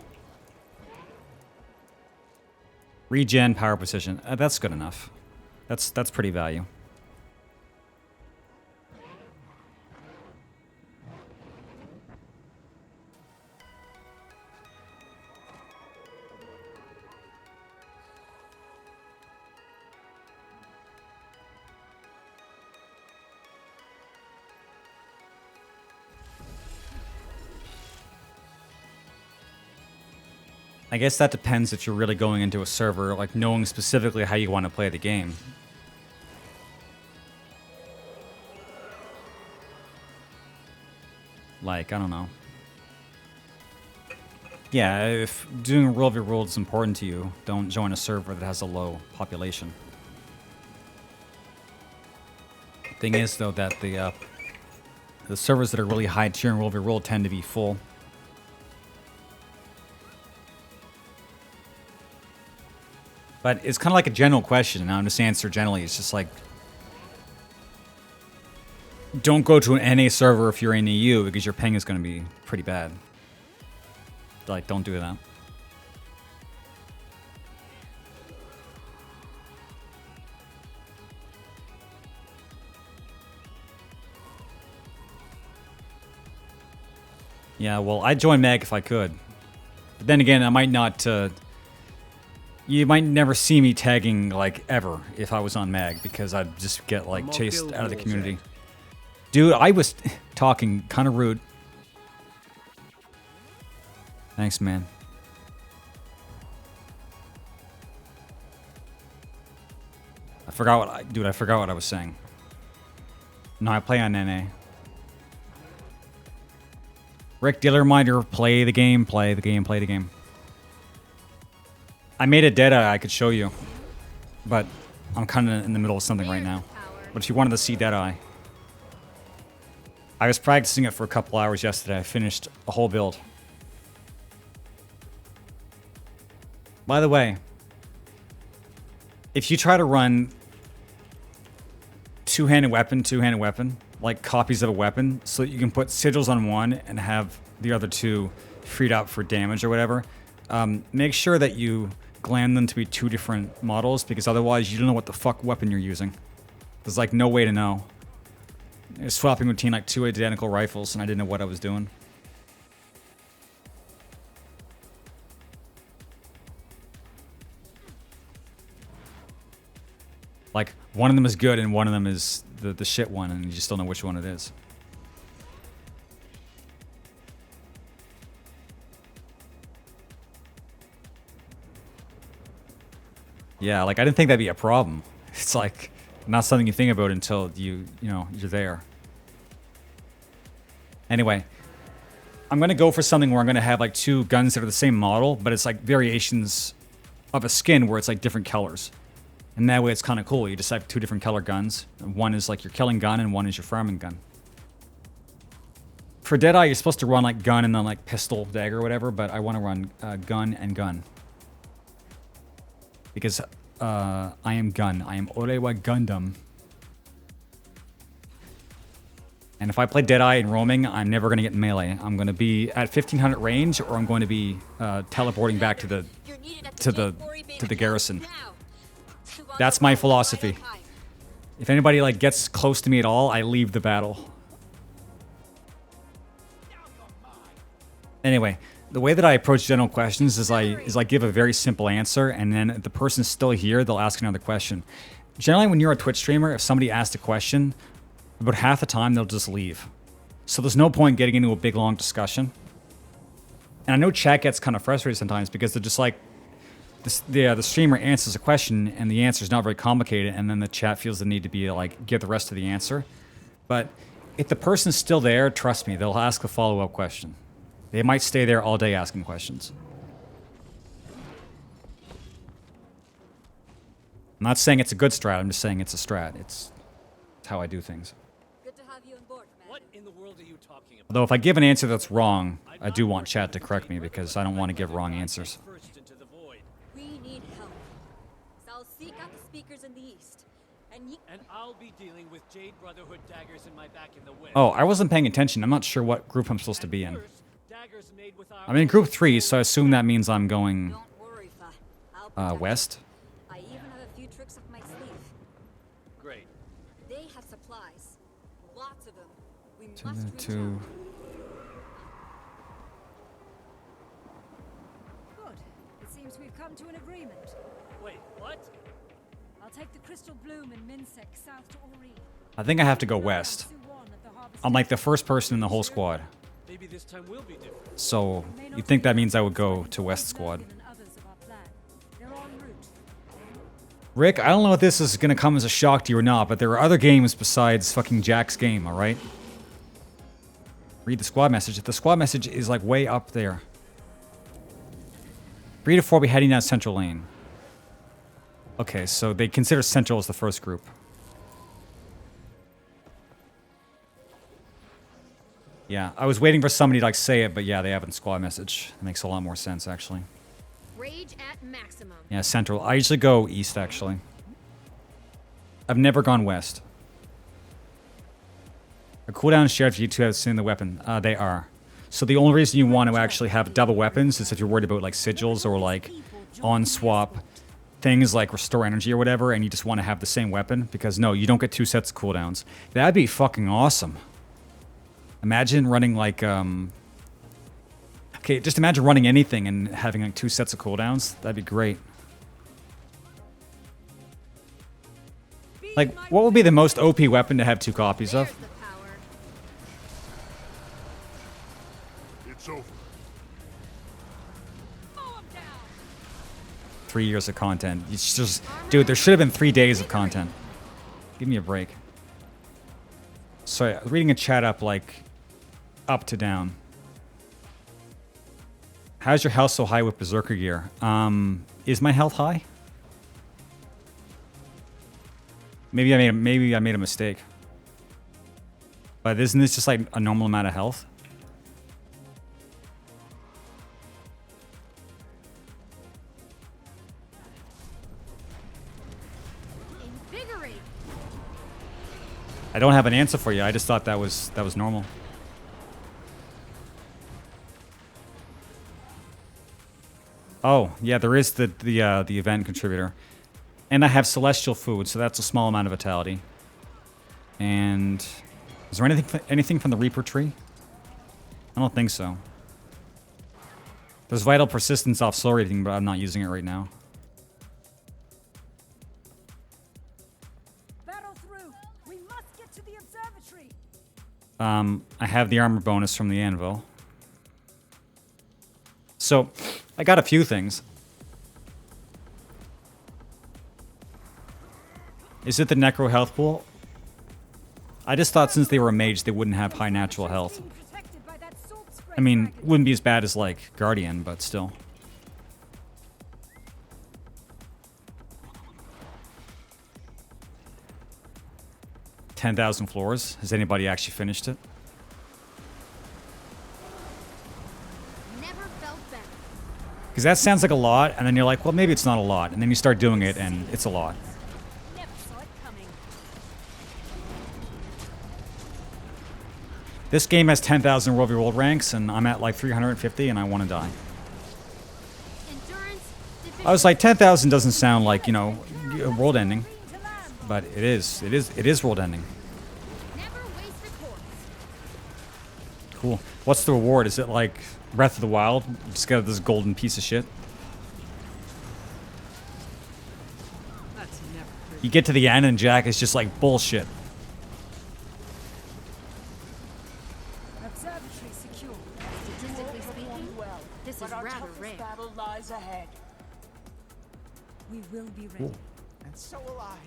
Regen, power, precision. That's good enough. That's pretty value. I guess that depends if you're really going into a server, like knowing specifically how you want to play the game. Like, I don't know. Yeah, if doing World v. World is important to you, don't join a server that has a low population. Thing is, though, that the servers that are really high tier in World v. World tend to be full. But it's kind of like a general question, and I'll just answer generally. It's just like, don't go to an NA server if you're in EU, because your ping is going to be pretty bad. Like, don't do that. Yeah, well, I'd join Meg if I could. But then again, I might not... you might never see me tagging, like, ever if I was on Mag, because I'd just get, like, chased out of the community. Dude, I was talking kind of rude. Thanks, man. I forgot what I was saying. No, I play on NA. Rick, dealer reminder, play the game, play the game, play the game. I made a Deadeye I could show you, but I'm kind of in the middle of something right now. But if you wanted to see Deadeye, I was practicing it for a couple hours yesterday. I finished a whole build. By the way, if you try to run two-handed weapon, like copies of a weapon, so that you can put sigils on one and have the other two freed up for damage or whatever, make sure that you glam them to be two different models, because otherwise you don't know what the fuck weapon you're using. There's like no way to know. I was swapping between like two identical rifles and I didn't know what I was doing. Like, one of them is good and one of them is the shit one, and you just don't know which one it is. Yeah, like, I didn't think that'd be a problem. It's like, not something you think about until you're there. Anyway, I'm gonna go for something where I'm gonna have like two guns that are the same model, but it's like variations of a skin where it's like different colors. And that way it's kind of cool. You just have 2 different color guns. One is like your killing gun and one is your farming gun. For Deadeye, you're supposed to run like gun and then like pistol, dagger, or whatever, but I want to run gun and gun. Because I am gun. I am Orewa Gundam. And if I play Deadeye in roaming, I'm never going to get melee. I'm going to be at 1500 range, or I'm going to be teleporting back to the garrison. That's my philosophy. If anybody like gets close to me at all, I leave the battle. Anyway, the way that I approach general questions is I give a very simple answer, and then if the person's still here, they'll ask another question. Generally, when you're a Twitch streamer, if somebody asks a question, about half the time they'll just leave. So there's no point getting into a big long discussion. And I know chat gets kind of frustrated sometimes because they're just like, the streamer answers a question and the answer is not very complicated, and then the chat feels the need to be like give the rest of the answer. But if the person's still there, trust me, they'll ask a follow-up question. They might stay there all day asking questions. I'm not saying it's a good strat, I'm just saying it's a strat. It's how I do things. Good to have you on board, man. What in the world are you talking about? Although if I give an answer that's wrong, I do want chat to correct me because I don't want to give wrong answers. We need help. So I'll seek out the speakers in the east. And I'll be dealing with Jade Brotherhood daggers in my back in the west. Oh, I wasn't paying attention. I'm not sure what group I'm supposed to be in. I'm in group 3, so I assume that means I'm going west. I even have a few tricks up my sleeve. Great. They have supplies. Lots of them. We To must the reach two. Good. It seems we've come to an agreement. Wait, what? I'll take the Crystal Bloom and Minsec south to Ori. I think I have to go west. I'm like the first person in the whole squad. Maybe this time will be different. So you'd think that means I would go to West Squad. Rick, I don't know if this is going to come as a shock to you or not, but there are other games besides fucking Jack's game, alright? Read the squad message. The squad message is like way up there. 3 to 4 will be heading down Central Lane. Okay, so they consider Central as the first group. Yeah, I was waiting for somebody to like say it, but yeah, they have it in squad message. It makes a lot more sense, actually. Rage at maximum. Yeah, Central. I usually go east, actually. I've never gone west. A cooldown shared for you to have seen the weapon. They are. So the only reason you want to actually have double weapons is if you're worried about like sigils or like on-swap things like restore energy or whatever, and you just want to have the same weapon. Because no, you don't get 2 sets of cooldowns. That'd be fucking awesome. Imagine running like, okay, just imagine running anything and having like 2 sets of cooldowns. That'd be great. Like, what would be the most OP weapon to have 2 copies of? It's over. 3 years of content. It's just, dude, there should have been 3 days of content. Give me a break. Sorry, I was reading a chat up like up to down. How's your health so high with Berserker gear? Is my health high? Maybe I made a mistake. But isn't this just like a normal amount of health? Invigorate. I don't have an answer for you. I just thought that was normal. Oh, yeah, there is the event contributor. And I have celestial food, so that's a small amount of vitality. And is there anything from the Reaper tree? I don't think so. There's vital persistence off slow rating, but I'm not using it right now. Battle through. We must get to the observatory. I have the armor bonus from the anvil. So, I got a few things. Is it the Necro health pool? I just thought since they were a mage, they wouldn't have high natural health. I mean, wouldn't be as bad as, like, Guardian, but still. 10,000 floors. Has anybody actually finished it? Never felt better. Because that sounds like a lot, and then you're like, well, maybe it's not a lot. And then you start doing it, and it's a lot. Never saw it coming. This game has 10,000 World v. World ranks, and I'm at like 350, and I want to die. I was like, 10,000 doesn't sound like, you know, a world ending. But it is. It is world ending. Cool. What's the reward? Is it like Breath of the Wild? You just got this golden piece of shit. You get to the end and Jack is just like bullshit. Observatory secure. Statistically speaking, this is rather rare. Battle lies ahead. We will be ready. Cool. And so will I.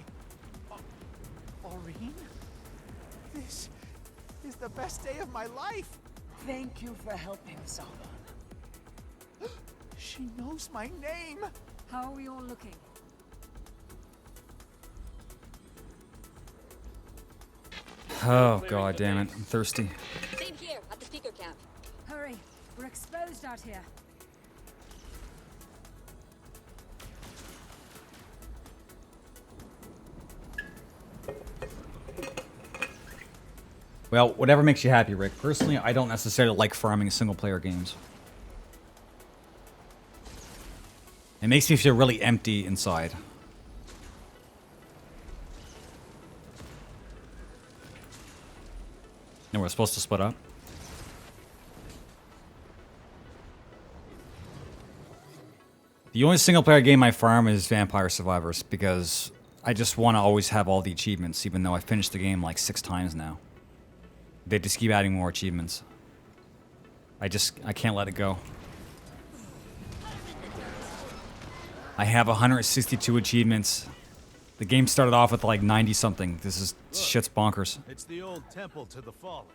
Aurene? This is the best day of my life. Thank you for helping, Zalban. She knows my name. How are we all looking? Oh, god damn it. I'm thirsty. Same here, at the speaker camp. Hurry, we're exposed out here. Well, whatever makes you happy, Rick. Personally, I don't necessarily like farming single-player games. It makes me feel really empty inside. And we're supposed to split up? The only single-player game I farm is Vampire Survivors, because I just want to always have all the achievements, even though I finished the game like 6 times now. They just keep adding more achievements. I can't let it go. I have 162 achievements. The game started off with like 90 something. This shit's bonkers. It's the old temple to the fallen.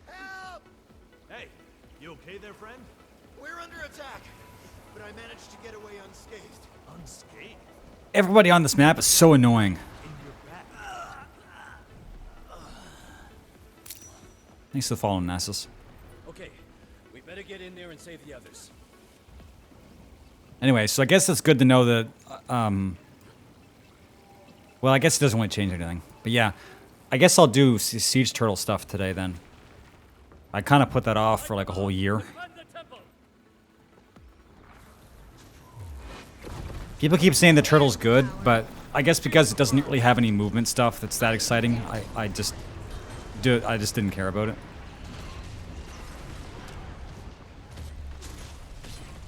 Help! Hey, you okay there, friend? We're under attack, but I managed to get away unscathed. Unscathed? Everybody on this map is so annoying. Thanks for following, Nasus. Okay, we better get in there and save the others. Anyway, so I guess it's good to know that, well, I guess it doesn't really change anything. But yeah, I guess I'll do Siege Turtle stuff today then. I kind of put that off for like a whole year. People keep saying the turtle's good, but I guess because it doesn't really have any movement stuff that's that exciting, I just didn't care about it.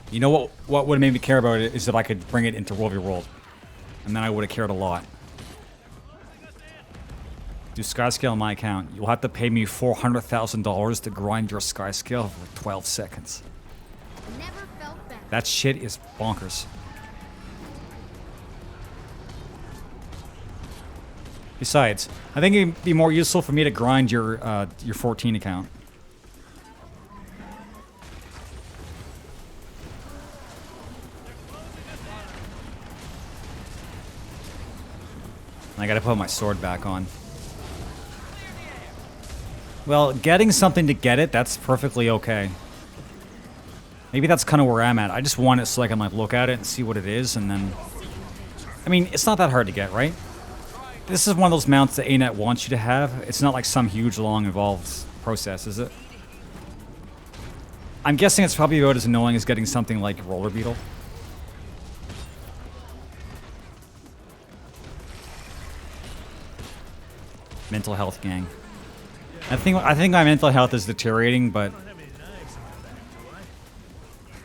You know what would have made me care about it is if I could bring it into World v. World. And then I would have cared a lot. Do Skyscale on my account. You'll have to pay me $400,000 to grind your Skyscale for 12 seconds. Never felt better. That shit is bonkers. Besides, I think it'd be more useful for me to grind your 14 account. I gotta put my sword back on. Well, getting something to get it, that's perfectly okay. Maybe that's kind of where I'm at. I just want it so I can like look at it and see what it is, and then... I mean, it's not that hard to get, right? This is one of those mounts that ANET wants you to have. It's not like some huge, long, involved process, is it? I'm guessing it's probably about as annoying as getting something like Roller Beetle. Mental health gang. I think my mental health is deteriorating, but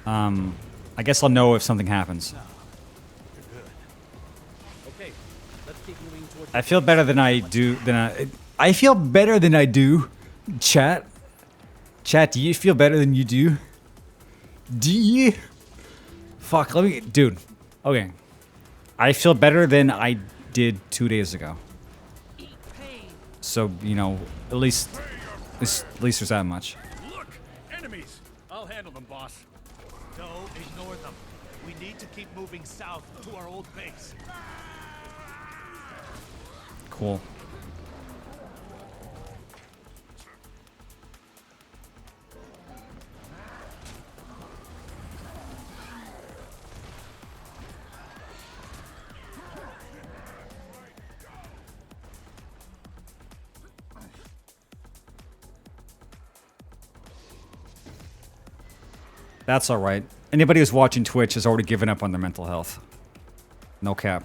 I guess I'll know if something happens. I feel better than I do. I feel better than I do. Chat, do you feel better than you do? Do you? Fuck, dude. Okay, I feel better than I did 2 days ago. So, you know, at least there's that much. Look! Enemies! I'll handle them, boss. No, ignore them. We need to keep moving south to our old base. Cool. That's alright. Anybody who's watching Twitch has already given up on their mental health. No cap.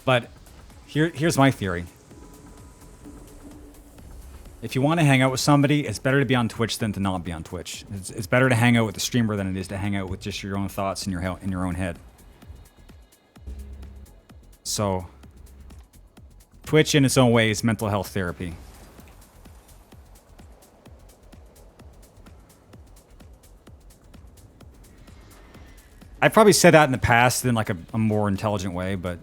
But here's my theory. If you want to hang out with somebody, it's better to be on Twitch than to not be on Twitch. It's better to hang out with the streamer than it is to hang out with just your own thoughts in your own head. So, Twitch in its own way is mental health therapy. I've probably said that in the past in like a more intelligent way, but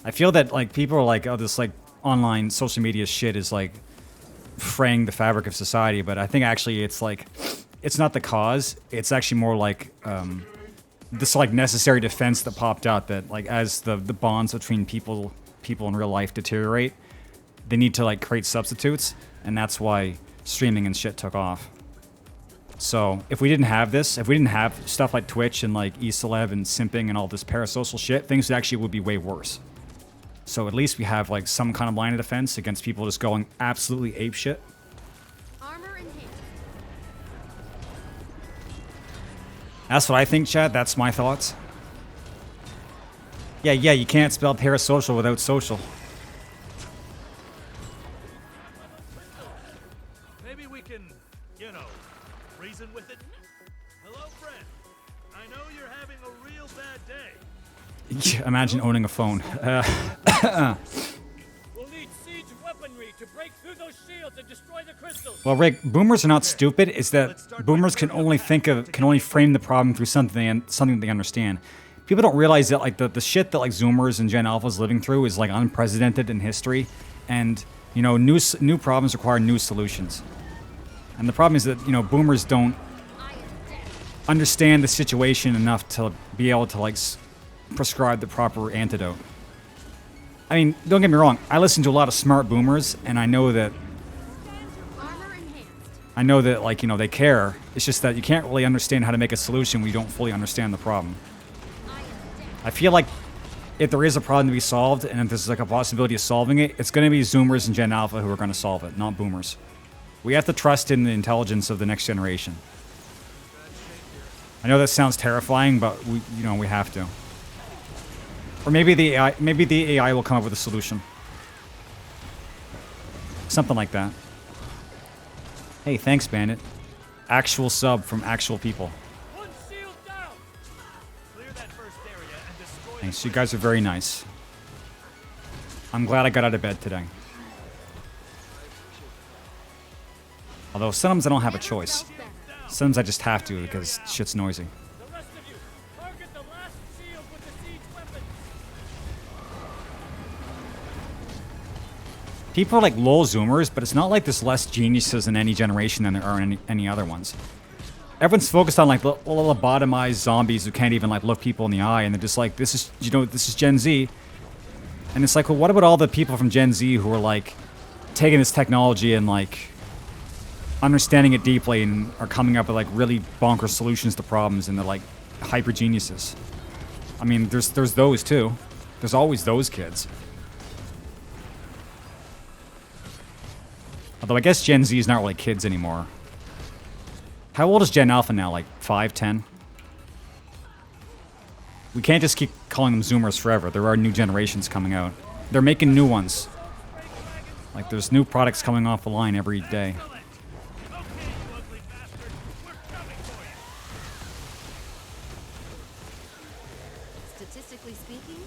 I feel that like people are like, oh, this like online social media shit is like fraying the fabric of society, but I think actually it's like, it's not the cause. It's actually more like this like necessary defense that popped out that like as the bonds between people in real life deteriorate, they need to like create substitutes, and that's why streaming and shit took off. So if we didn't have this, if we didn't have stuff like Twitch and like eCeleb and simping and all this parasocial shit, things actually would be way worse. So at least we have like some kind of line of defense against people just going absolutely apeshit. Armor in hand. That's what I think, Chad. That's my thoughts. Yeah, you can't spell parasocial without social. Maybe we can, you know, reason with it. Hello, friend. I know you're having a real bad day. Imagine owning a phone. We'll need siege weaponry to break through those shields and destroy the crystals. Well, Rick, boomers are not stupid. It's that boomers can only frame the problem through something they understand. People don't realize that like the shit that like Zoomers and Gen Alpha's living through is like unprecedented in history, and you know new problems require new solutions. And the problem is that you know boomers don't understand the situation enough to be able to like prescribe the proper antidote. I mean, don't get me wrong. I listen to a lot of smart boomers, and I know that like you know they care. It's just that you can't really understand how to make a solution when you don't fully understand the problem. I feel like if there is a problem to be solved, and if there's like a possibility of solving it, it's going to be Zoomers and Gen Alpha who are going to solve it, not Boomers. We have to trust in the intelligence of the next generation. I know that sounds terrifying, but we have to. Or maybe the AI will come up with a solution. Something like that. Hey, thanks, Bandit. Actual sub from actual people. Thanks, you guys are very nice. I'm glad I got out of bed today. Although sometimes I don't have a choice. Sometimes I just have to because shit's noisy. People are like lol Zoomers, but it's not like there's less geniuses in any generation than there are in any other ones. Everyone's focused on like the lobotomized zombies who can't even like look people in the eye, and they're just like, this is Gen Z. And it's like, well, what about all the people from Gen Z who are like taking this technology and like understanding it deeply and are coming up with like really bonkers solutions to problems, and they're like hyper geniuses. I mean, there's those too. There's always those kids. Although I guess Gen Z is not really kids anymore. How old is Gen Alpha now? Like 5, 10? We can't just keep calling them Zoomers forever. There are new generations coming out. They're making new ones. Like there's new products coming off the line every day. Statistically speaking,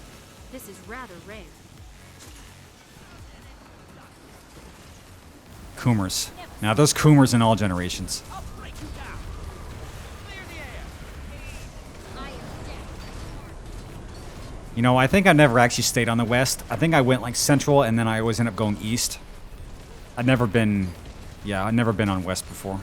this is rather rare. Coomers. Now those Coomers in all generations. You know, I think I never actually stayed on the west. I think I went like central, and then I always end up going east. I'd never been on west before.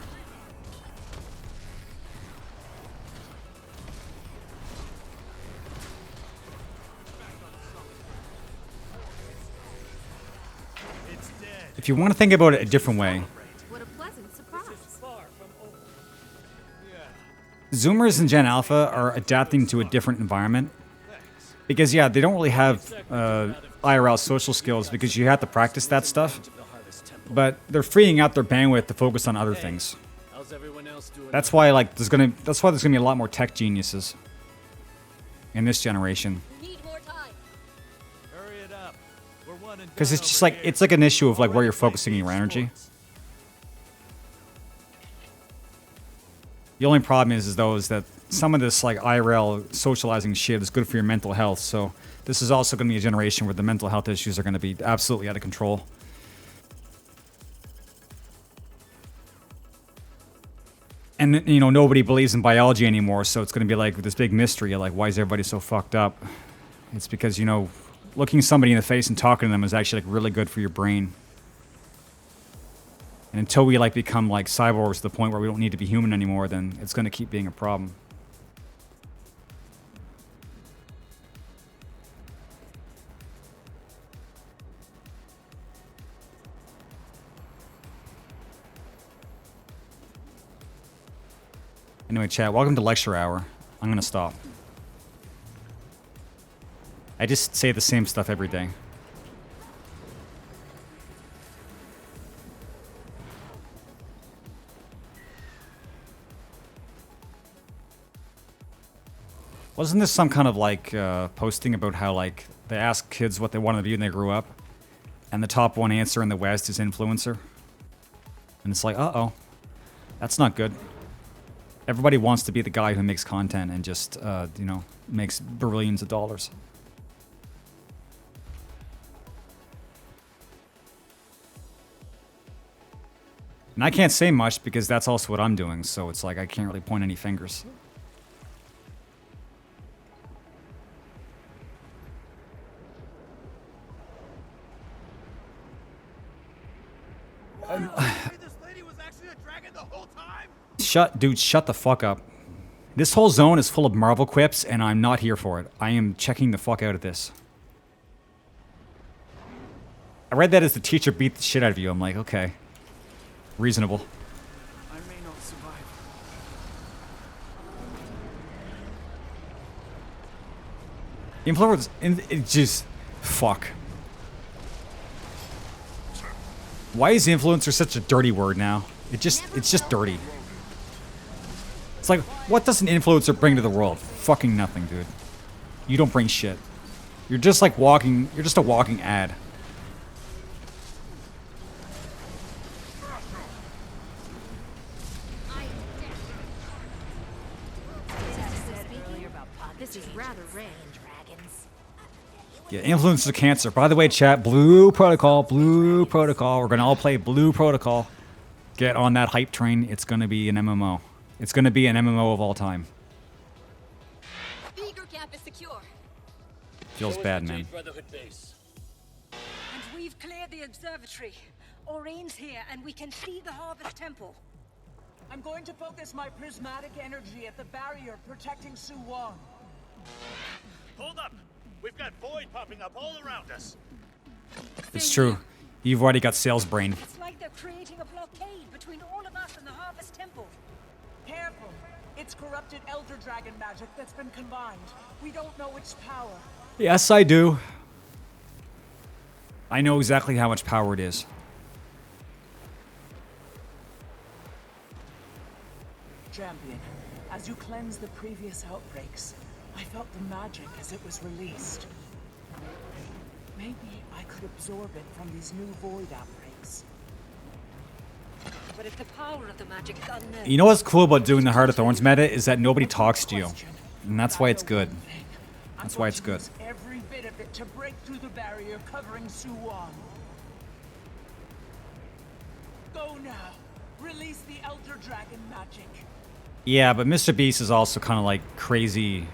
If you want to think about it a different way, What a pleasant surprise. Zoomers and Gen Alpha are adapting to a different environment. Because, yeah, they don't really have IRL social skills because you have to practice that stuff. But they're freeing out their bandwidth to focus on other things. That's why, like, there's gonna be a lot more tech geniuses in this generation. Because it's just like, it's like an issue of like where you're focusing your energy. The only problem is that some of this like IRL socializing shit is good for your mental health. So this is also going to be a generation where the mental health issues are going to be absolutely out of control. And, you know, nobody believes in biology anymore, so it's going to be like this big mystery, like, why is everybody so fucked up? It's because, you know, looking somebody in the face and talking to them is actually, like, really good for your brain. And until we, like, become, like, cyborgs to the point where we don't need to be human anymore, then it's going to keep being a problem. Anyway, chat, welcome to lecture hour. I'm gonna stop. I just say the same stuff every day. Wasn't this some kind of like posting about how like they ask kids what they wanted to be when they grew up, and the top one answer in the West is influencer? And it's like, uh-oh, that's not good. Everybody wants to be the guy who makes content and just, you know, makes billions of dollars. And I can't say much because that's also what I'm doing, so it's like I can't really point any fingers. Shut the fuck up. This whole zone is full of Marvel quips, and I'm not here for it. I am checking the fuck out of this. I read that as the teacher beat the shit out of you. I'm like, okay. Reasonable. I may not survive. Influence, it just, fuck. Why is influencer such a dirty word now? It's just dirty. It's like, what does an influencer bring to the world? Fucking nothing, dude. You don't bring shit. You're just like walking, you're just a walking ad. This is rather rare. Yeah, influencers are cancer. By the way, chat, Blue Protocol. We're gonna all play Blue Protocol. Get on that hype train. It's gonna be an MMO. It's gonna be an MMO of all time. Beaker camp is secure. Feels bad, man. And we've cleared the observatory. Orion's here, and we can see the Harvest Temple. I'm going to focus my prismatic energy at the barrier protecting Su Wong. Hold up! We've got void popping up all around us. It's true. You've already got sales brain. It's like they're creating a blockade between all of us and the Harvest Temple. Careful. It's corrupted Elder Dragon magic that's been combined. We don't know its power. Yes, I do. I know exactly how much power it is. Champion, as you cleanse the previous outbreaks, I felt the magic as it was released. Maybe I could absorb it from these new void outbreaks. But if the power of the magic is unknown... You know what's cool about doing the Heart of Thorns meta is that nobody talks to you. And that's why it's good. That's why it's good. Every bit of it to break through the barrier covering Su Wong. Go now. Release the Elder Dragon magic. Yeah, but Mr. Beast is also kind of like crazy,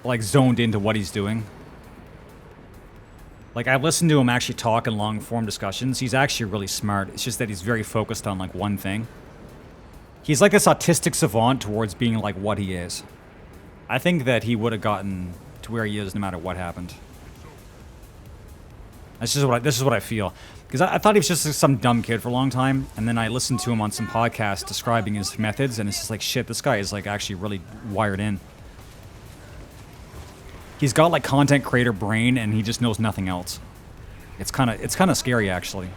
like zoned into what he's doing. Like, I've listened to him actually talk in long-form discussions. He's actually really smart. It's just that he's very focused on, like, one thing. He's like this autistic savant towards being, like, what he is. I think that he would have gotten to where he is no matter what happened. This is what I feel. Because I thought he was just some dumb kid for a long time, and then I listened to him on some podcast describing his methods, and it's just like, shit, this guy is like actually really wired in. He's got like content creator brain, and he just knows nothing else. It's kind of scary actually.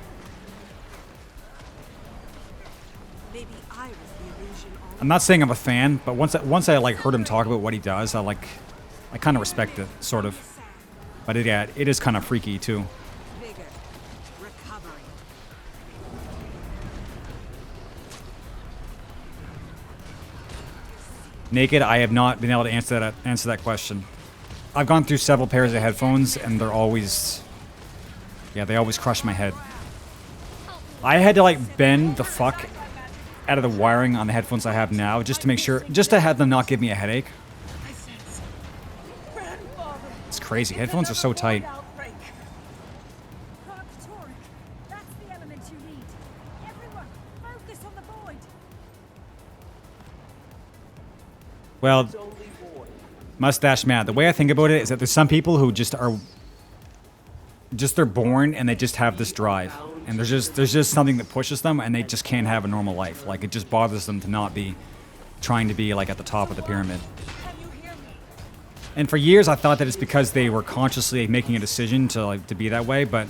I'm not saying I'm a fan, but once I like heard him talk about what he does, I kind of respect it, sort of. But yeah, it is kind of freaky too. Naked, I have not been able to answer that question. I've gone through several pairs of headphones, and they're always, yeah, they always crush my head. I had to like bend the fuck out of the wiring on the headphones I have now just to make sure, just to have them not give me a headache. It's crazy. Headphones are so tight. Well, Mustache Matt, the way I think about it is that there's some people who just are, they're born and they just have this drive. And there's just something that pushes them and they just can't have a normal life. Like, it just bothers them to not be trying to be like at the top of the pyramid. And for years I thought that it's because they were consciously making a decision to be that way, but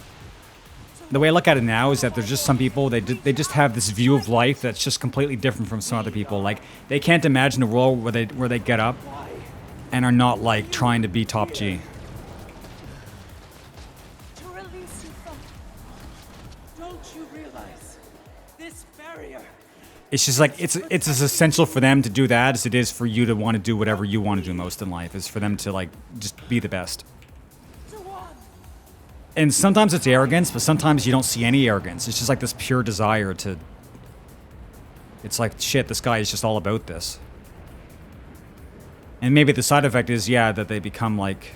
the way I look at it now is that there's just some people, they just have this view of life that's just completely different from some other people. Like, they can't imagine a world where they get up and are not like trying to be top G. It's just like, it's as essential for them to do that as it is for you to want to do whatever you want to do most in life, is for them to like just be the best. And sometimes it's arrogance, but sometimes you don't see any arrogance. It's just like this pure desire to, it's like, shit, this guy is just all about this. And maybe the side effect is, yeah, that they become like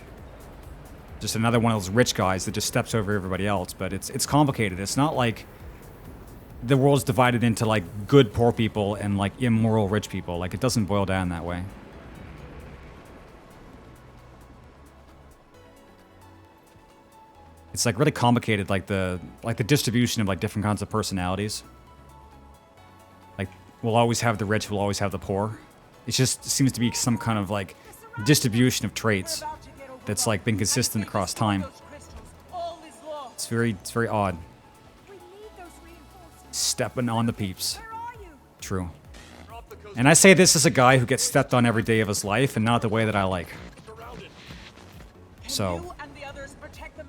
just another one of those rich guys that just steps over everybody else. But it's complicated. It's not like the world's divided into like good poor people and like immoral rich people. Like, it doesn't boil down that way. It's like really complicated, like the distribution of like different kinds of personalities. Like, we'll always have the rich, we'll always have the poor. It just seems to be some kind of like distribution of traits that's like been consistent across time. It's very odd. Stepping on the peeps. True. And I say this as a guy who gets stepped on every day of his life, and not the way that I like. So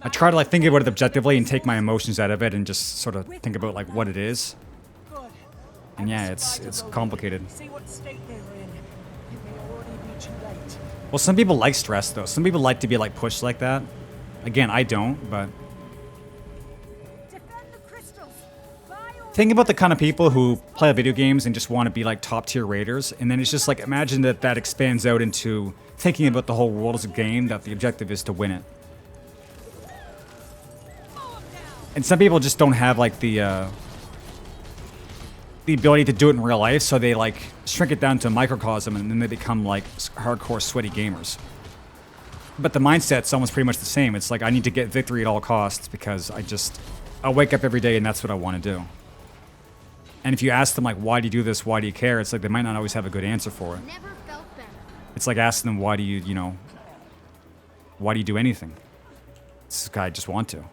I try to like think about it objectively and take my emotions out of it and just sort of think about like what it is. And yeah, it's complicated. Well, some people like stress though. Some people like to be like pushed like that. Again, I don't, but think about the kind of people who play video games and just want to be like top tier raiders, and then it's just like, imagine that expands out into thinking about the whole world as a game, that the objective is to win it. And some people just don't have like the ability to do it in real life, so they like shrink it down to a microcosm, and then they become like hardcore sweaty gamers. But the mindset's almost pretty much the same. It's like, I need to get victory at all costs because I wake up every day and that's what I want to do. And if you ask them like, why do you do this? Why do you care? It's like they might not always have a good answer for it. Never felt better. It's like asking them, why do you do anything? This guy, I just want to.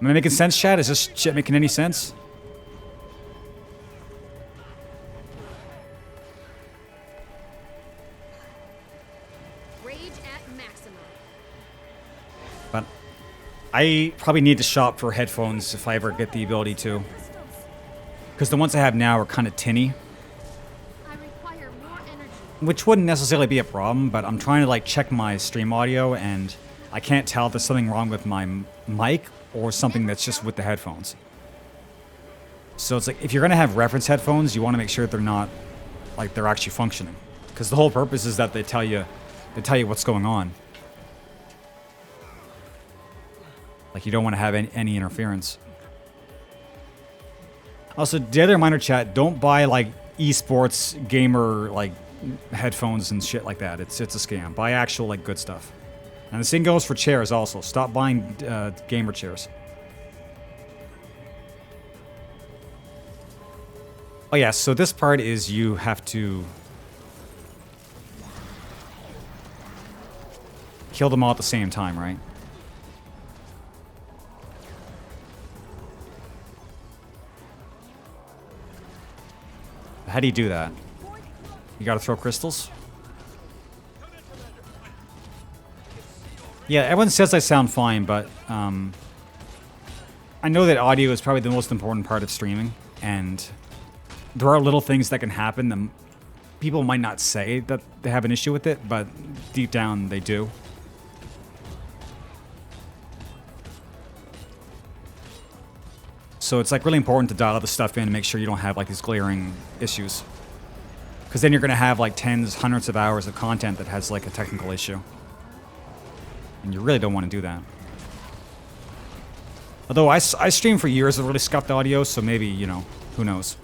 Am I making sense, chat? Is this shit making any sense? Rage at maximum. But I probably need to shop for headphones if I ever get the ability to. Because the ones I have now are kind of tinny. I require more energy. Which wouldn't necessarily be a problem, but I'm trying to like check my stream audio and I can't tell if there's something wrong with my mic or something that's just with the headphones. So it's like, if you're going to have reference headphones, you want to make sure they're not, like, they're actually functioning. Because the whole purpose is that they tell you what's going on. Like, you don't want to have any interference. Also, the other minor chat, don't buy like esports gamer like headphones and shit like that. It's a scam. Buy actual like good stuff. And the same goes for chairs also. Stop buying gamer chairs. Oh yeah, so this part is you have to kill them all at the same time, right? How do you do that? You gotta throw crystals? Yeah, everyone says I sound fine, but I know that audio is probably the most important part of streaming, and there are little things that can happen that people might not say that they have an issue with it, but deep down they do. So it's like really important to dial this stuff in and make sure you don't have like these glaring issues. Because then you're going to have like tens, hundreds of hours of content that has like a technical issue. And you really don't want to do that. Although I streamed for years with really scuffed audio, so maybe, you know, who knows.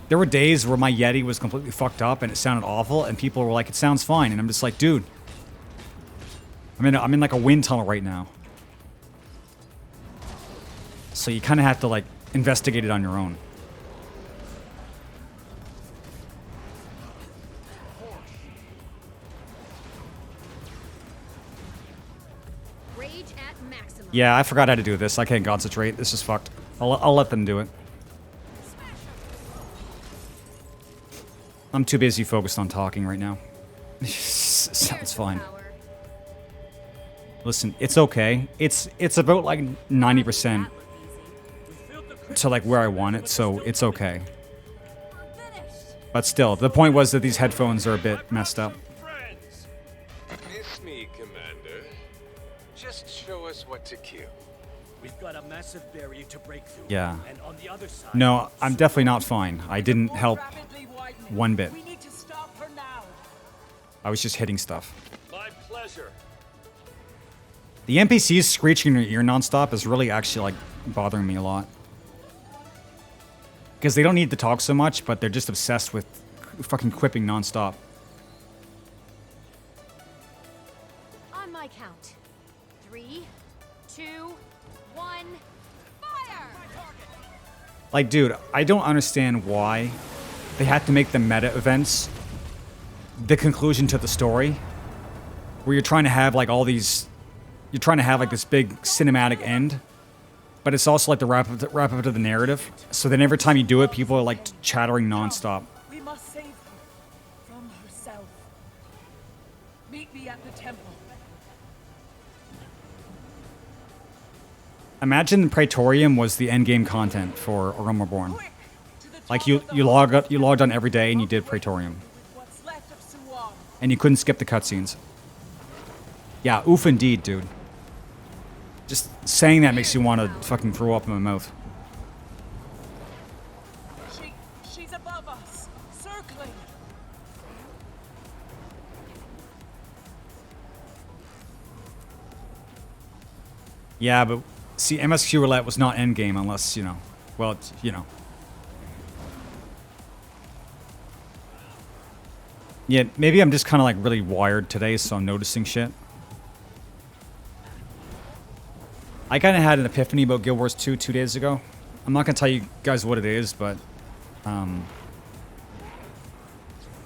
There were days where my Yeti was completely fucked up and it sounded awful, and people were like, it sounds fine. And I'm just like, dude, I'm in like a wind tunnel right now. So you kind of have to like investigate it on your own. Rage at maximum. Yeah, I forgot how to do this. I can't concentrate. This is fucked. I'll let them do it. I'm too busy focused on talking right now. Sounds fine. Listen, it's okay. It's about like 90% to like where I want it, so it's okay. But still, the point was that these headphones are a bit messed up. It's me, Commander. Just show us what to kill. We've got a massive barrier to break through. Yeah. And on the other side, No, I'm definitely not fine. I didn't help one bit. We need to stop her now. I was just hitting stuff. My pleasure. The NPCs screeching in your ear nonstop is really actually like bothering me a lot. Because they don't need to talk so much, but they're just obsessed with fucking quipping nonstop. On my count. 3, 2, 1, fire! Like, dude, I don't understand why they had to make the meta events the conclusion to the story. Where you're trying to have like all these... You're trying to have like this big cinematic end. But it's also like the wrap up to the narrative. So then every time you do it, people are like chattering nonstop. We must save her from herself. Meet me at the temple. Imagine the Praetorium was the endgame content for A Realm Reborn. Like you logged on every day and you did Praetorium. And you couldn't skip the cutscenes. Yeah, oof indeed, dude. Just saying that makes you want to fucking throw up in my mouth. She's above us, circling. Yeah, but see, MSQ Roulette was not endgame unless, you know, well, it's, you know. Yeah, maybe I'm just kind of like really wired today, so I'm noticing shit. I kind of had an epiphany about Guild Wars 2 2 days ago. I'm not going to tell you guys what it is, but I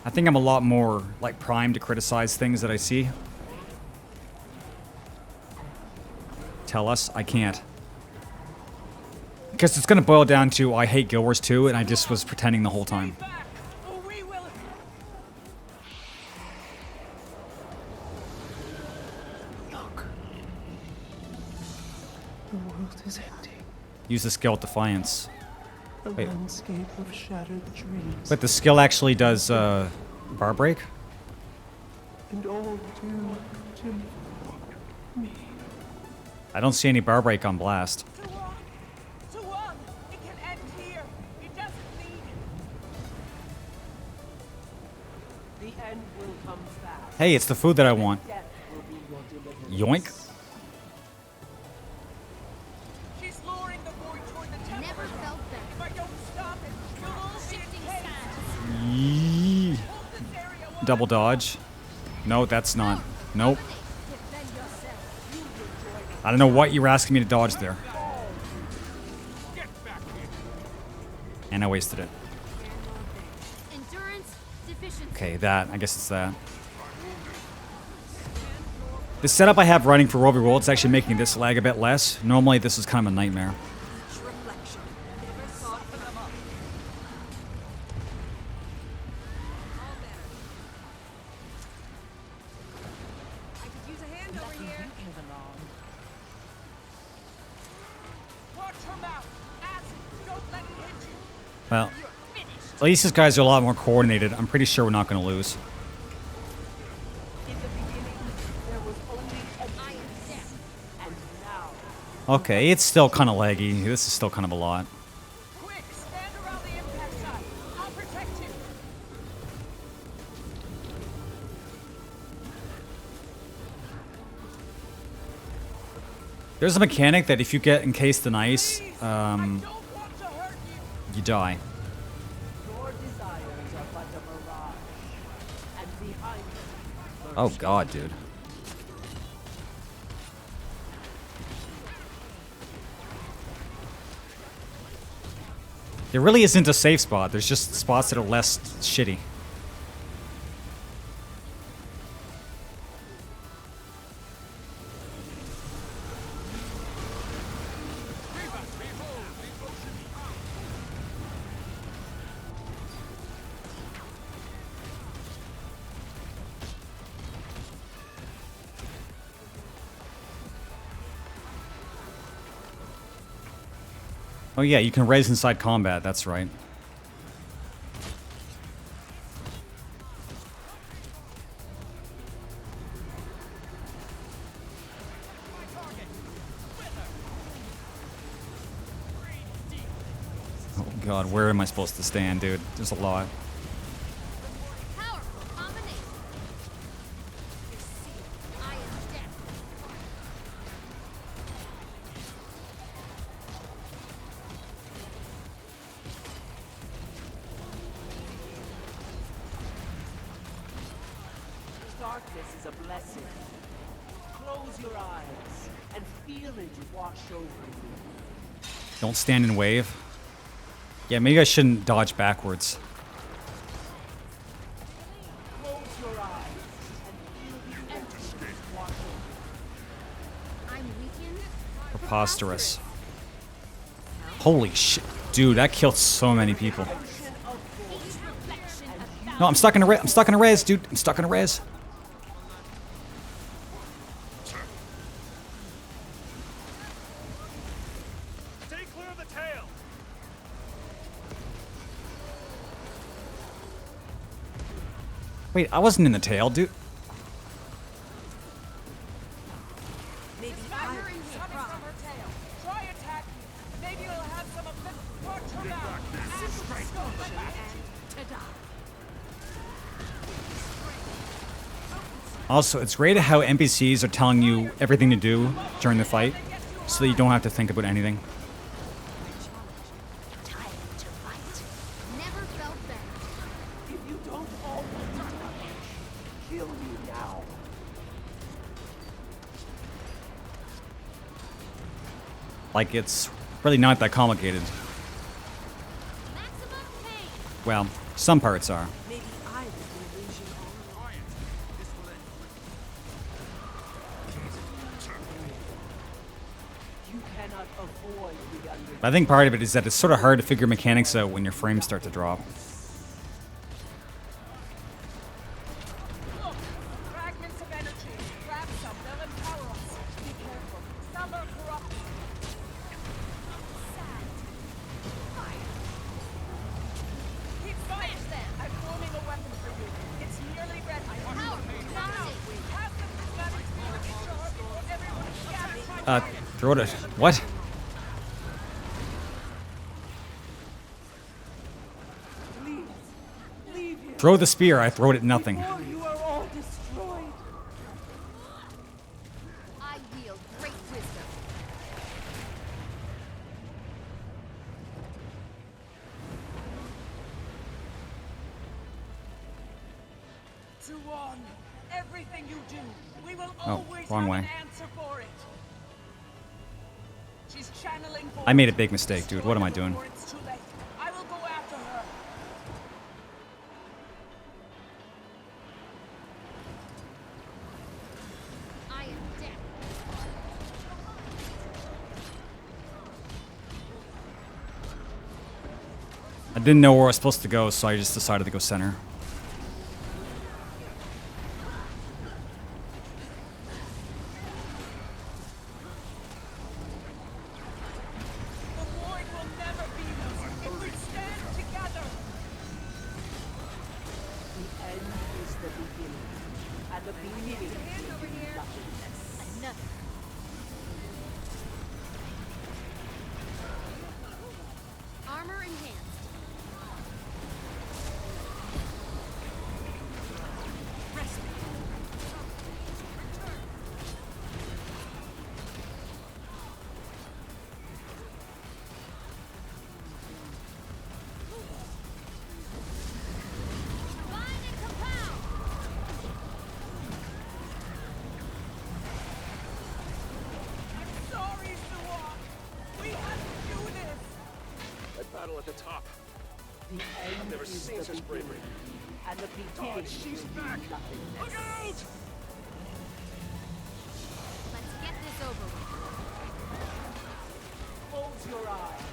think I'm a lot more like primed to criticize things that I see. Tell us, I can't. Because it's going to boil down to I hate Guild Wars 2 and I just was pretending the whole time. The world is empty. Use the skill at Defiance. A Wait. landscape of shattered dreams. But the skill actually does bar break? And all due to me. I don't see any bar break on Blast. Tuan, it can end here. It doesn't need it. The end will come fast. Hey, it's the food that I want. Death will be your deliverance. Yoink. She's luring the boy toward the temple. Never felt better. If I don't stop it, you'll all be Shifting encased. Yee. Double dodge. No, that's not. Nope. I don't know what you were asking me to dodge there. And I wasted it. Endurance deficiency. Okay, that. I guess it's that. The setup I have running for Roll Roll, it's actually making this lag a bit less. Normally, this is kind of a nightmare. Well, at least these guys are a lot more coordinated. I'm pretty sure we're not going to lose. Okay, it's still kind of laggy. This is still kind of a lot. There's a mechanic that if you get encased in ice, you die. Oh god, dude. There really isn't a safe spot. There's just spots that are less shitty. Oh yeah, you can raise inside combat, that's right. Oh god, where am I supposed to stand, dude? There's a lot. Darkness is a blessing. Close your eyes and feel it wash over you. Don't stand and wave. Yeah, maybe I shouldn't dodge backwards. Close your eyes and feel the emptiness wash over you. I'm weakened. Preposterous. Holy shit. Dude, that killed so many people. No, I'm stuck in a res. I'm stuck in a res, dude. I'm stuck in a res. Wait, I wasn't in the tail, dude. Maybe I will from her tail. Try attack me. Maybe you'll have some of the watch her Also, it's great how NPCs are telling you everything to do during the fight, so that you don't have to think about anything. Like, it's really not that complicated. Well, some parts are. Maybe I was the illusion all along. You cannot avoid the underground. I think part of it is that it's sort of hard to figure mechanics out when your frames start to drop. Look, fragments of energy. Grab some, they'll empower us. Be careful. Some are corrupt. Keep fighting them. I'm forming a weapon for you. It's nearly ready. Have the prismatic spirit charge before everyone scatters. Throw it. What? Throw the spear. I throw it at nothing. You are all destroyed. I wield great wisdom. To one everything you do. We will Oh, always wrong have way. an answer for it. She's channeling I made a void. big mistake, dude. What am I doing? Before it's too late. I will go after her. I am dead. I didn't know where I was supposed to go, so I just decided to go center. The void will never beat us if we stand together. The end is the beginning. And the beginning is nothingness. Another. Armor enhanced. Combine and compound. I'm sorry, Suwa. We have to do this. That battle at the top. The end I've never is seen the such bravery. beginning. And the beginning God, she's back. nothingness. Look out! Let's get this over with. Close your eyes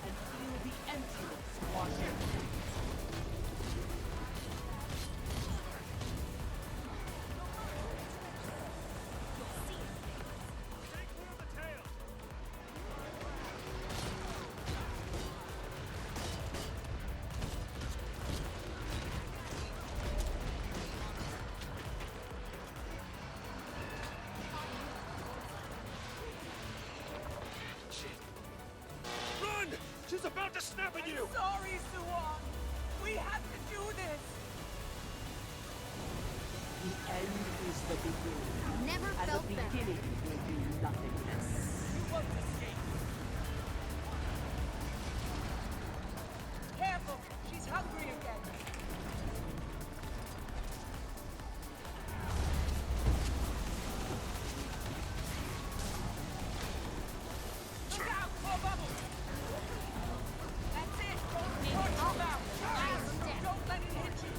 and feel the emptiness wash over you. Run! She's about to snap at you! Sorry, Suwa. We have to do this. The end is the beginning. Never And felt the better. beginning will be nothingness. You won't escape. Careful. She's hungry again. Look out! More bubbles. That's it. Don't touch her mouth. Don't let it hit you.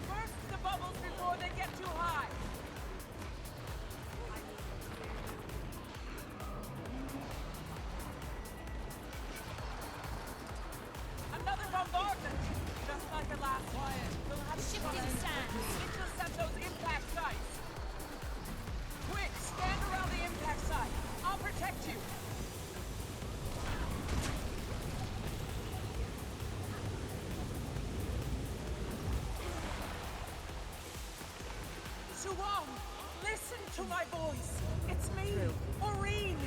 Burst the bubbles before they get too high. Another bombardment! Just like the last one. We'll have shifting sand. Intercept those impact sites. Quick, stand around the impact site. I'll protect you. Suwon, listen to my voice. It's me, Maureen.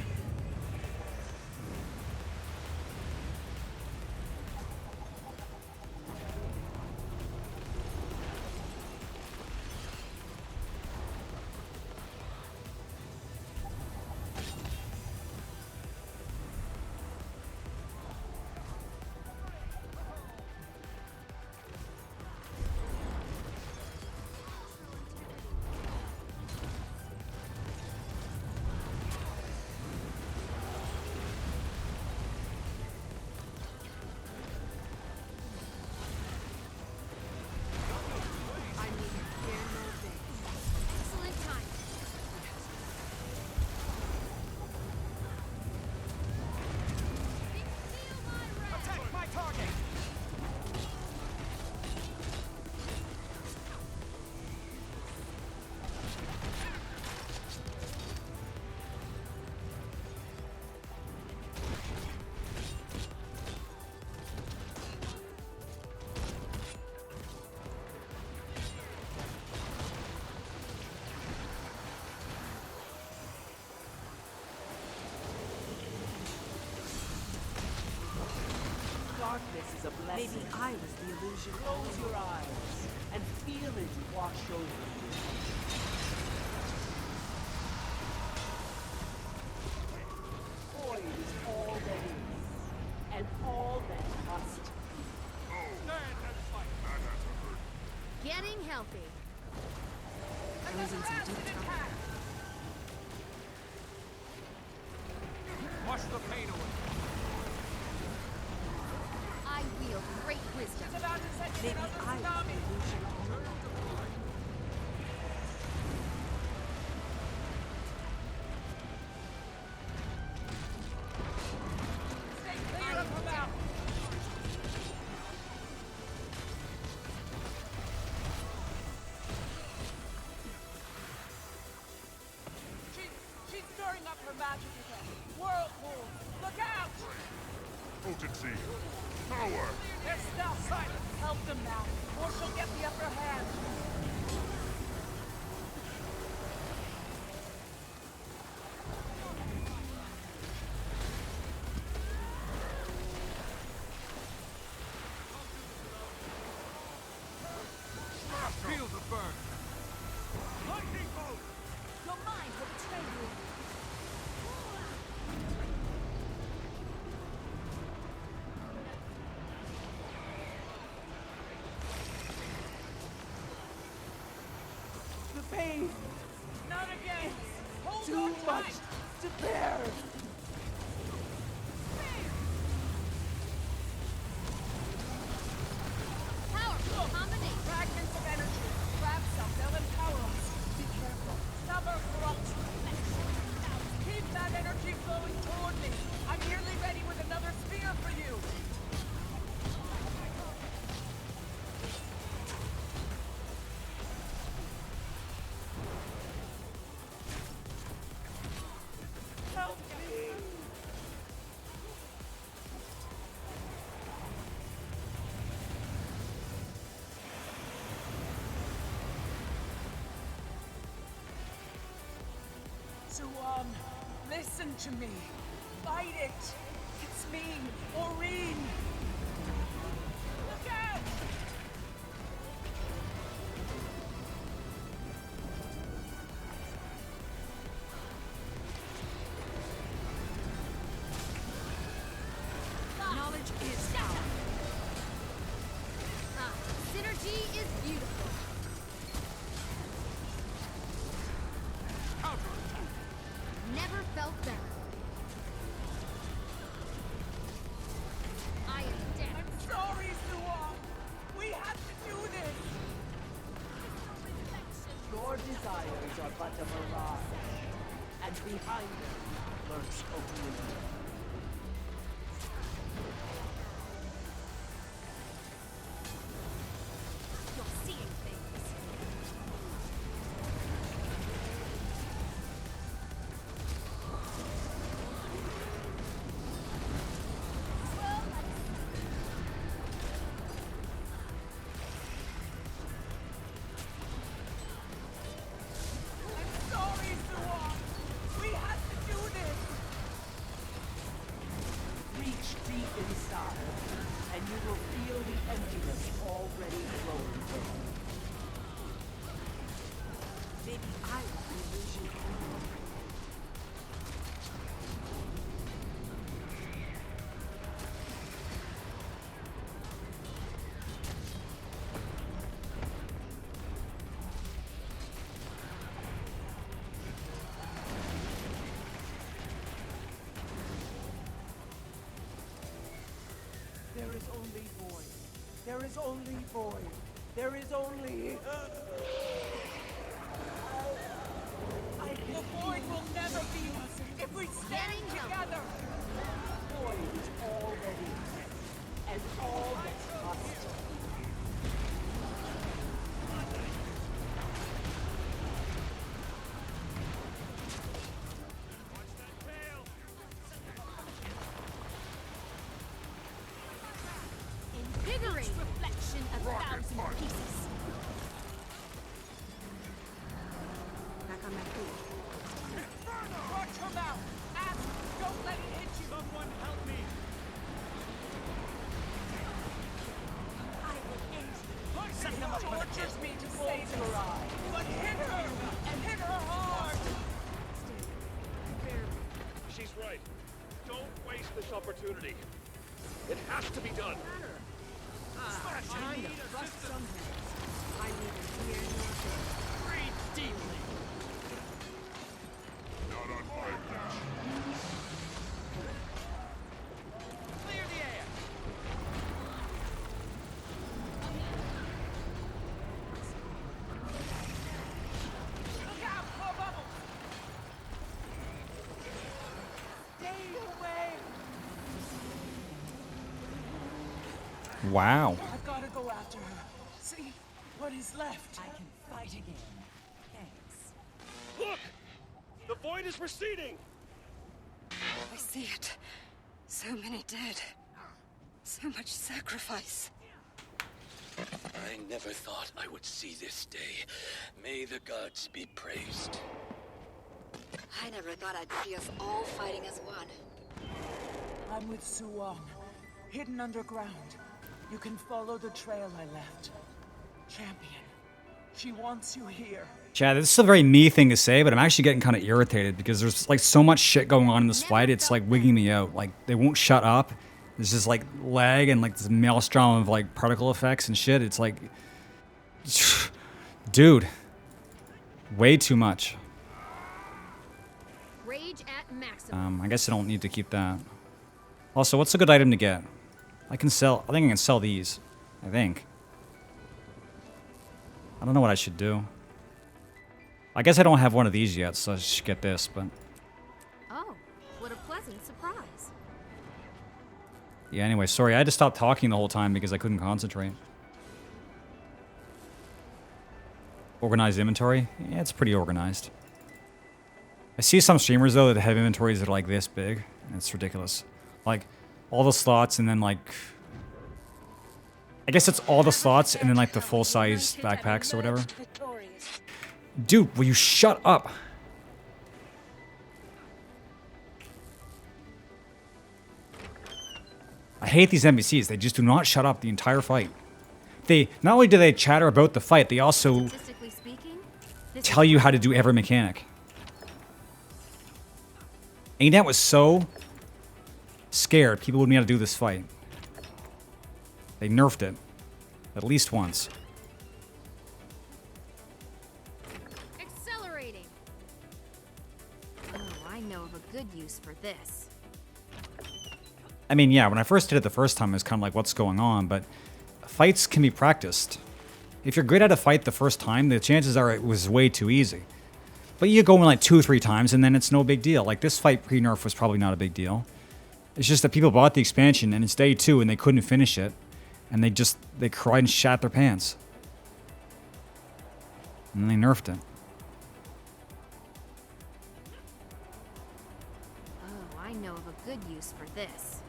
Excellent time. Attack my target! Darkness is a blessing. Maybe I was the illusion. Close your eyes and feel it wash over you. Void is all that is. healthy. I was in some deep trouble. Wash the pain away. I wield great wisdom. Maybe I will be illusion. She's stirring up her magic again. Whirlpool! Look out! Potency. Power. They're still silent. Help them now, or she'll get the upper hand. Feel the burn. Lightning bolt! Your mind will betray you. The pain! Not again! Hold Too on much tight! to bear! Powerful combination. Fragments of energy. Grab some, they'll empower us. Be careful. Stubborn corrupt. Keep that energy flowing toward me. I'm nearly ready with another spear for you. Help me! Suan, listen to me. Fight it. It's me, Maureen. Look out! Knowledge is power. Synergy is beautiful. Never felt better. I am dead. I'm sorry, Suan. We had to do this. Your desires are but a mirage, and behind them lurks oblivion. You're seeing things. I'm sorry, Suan. We had to do this. Reach deep inside, and you will feel the emptiness already flowing from you. Maybe I will be illusion. There is only void. There is only void. There is only... The void will never be us if we stand together. Void is already here, and all that must Invigorating reflection of a thousand pieces. Back on my feet. Watch her mouth. Ask, don't let it hit you. Someone help me. I will end you. Something tortures me to say this, but hit her and hit her hard. She's right. Don't waste this opportunity. It has to be done. I need assistance. I Breathe deeply. Clear the air. Look out, more bubbles. Stay away. Wow. I've got to go after her. See what is left. I can fight again. Thanks. Look! The void is receding! I see it. So many dead. So much sacrifice. I never thought I would see this day. May the gods be praised. I never thought I'd see us all fighting as one. I'm with Suwon, hidden underground. You can follow the trail I left. Champion, she wants you here. Chad, this is a very me thing to say, but I'm actually getting kind of irritated because there's like so much shit going on in this fight. It's like wigging me out. Like they won't shut up. There's just like lag and like this maelstrom of like particle effects and shit. It's like, dude, way too much. Rage at maximum. I guess I don't need to keep that. Also, what's a good item to get? I think I can sell these. I think. I don't know what I should do. I guess I don't have one of these yet, so I should get this, but... Oh, what a pleasant surprise. Yeah, anyway, sorry, I had to stop talking the whole time because I couldn't concentrate. Organized inventory? Yeah, it's pretty organized. I see some streamers, though, that have inventories that are like this big, and it's ridiculous. Like, all the slots and then, like... I guess it's all the slots and then, like, the full-size backpacks or whatever. Dude, will you shut up? I hate these NPCs. They just do not shut up the entire fight. They not only do they chatter about the fight, they also tell you how to do every mechanic. Anet was so scared people wouldn't be able to do this fight. They nerfed it at least once. Accelerating. Oh, I know of a good use for this. I mean, yeah, when I first did it the first time, it was kind of like, what's going on? But fights can be practiced. If you're good at a fight the first time, the chances are it was way too easy. But you go in like 2 or 3 times, and then it's no big deal. Like, this fight pre-nerf was probably not a big deal. It's just that people bought the expansion, and it's day 2, and they couldn't finish it. And they cried and shat their pants. And then they nerfed it. Oh, I know of a good use for this.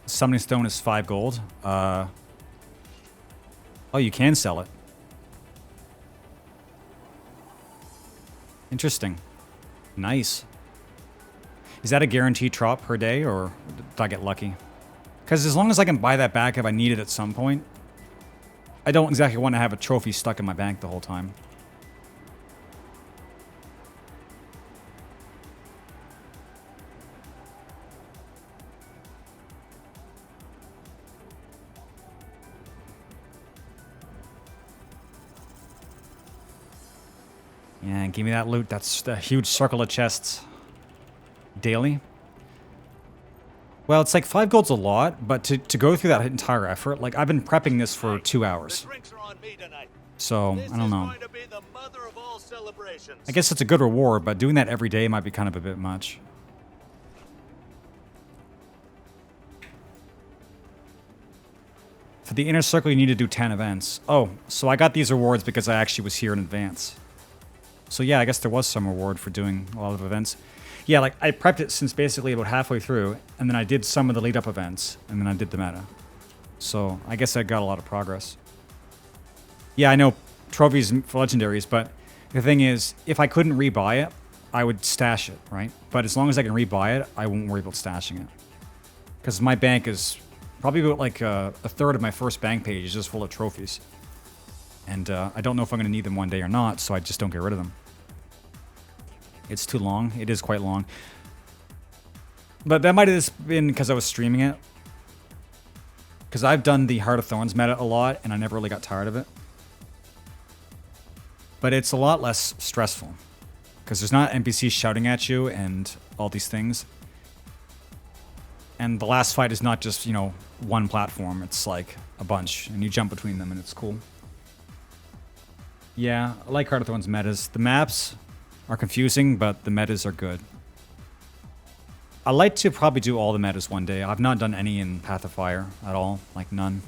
Summoning stone is 5 gold. Oh, you can sell it. Interesting. Nice. Is that a guaranteed drop per day, or did I get lucky? Because as long as I can buy that back if I need it at some point, I don't exactly want to have a trophy stuck in my bank the whole time. Yeah, give me that loot. That's a huge circle of chests. Daily? Well, it's like 5 gold's a lot, but to go through that entire effort, like I've been prepping this for 2 hours. So, I don't know. I guess it's a good reward, but doing that every day might be kind of a bit much. For the inner circle, you need to do 10 events. Oh, so I got these rewards because I actually was here in advance. So yeah, I guess there was some reward for doing a lot of events. Yeah, like, I prepped it since basically about halfway through, and then I did some of the lead-up events, and then I did the meta. So, I guess I got a lot of progress. Yeah, I know trophies for legendaries, but the thing is, if I couldn't rebuy it, I would stash it, right? But as long as I can rebuy it, I won't worry about stashing it. Because my bank is probably about, like, a third of my first bank page is just full of trophies. And I don't know if I'm going to need them one day or not, so I just don't get rid of them. It's too long. It is quite long. But that might have just been because I was streaming it. Because I've done the Heart of Thorns meta a lot, and I never really got tired of it. but it's a lot less stressful because there's not NPCs shouting at you and all these things. And the last fight is not just, you know, one platform. It's like a bunch, and you jump between them, and it's cool. Yeah, I like Heart of Throne's metas. The maps are confusing, but the metas are good. I'd like to probably do all the metas one day. I've not done any in Path of Fire at all, like none.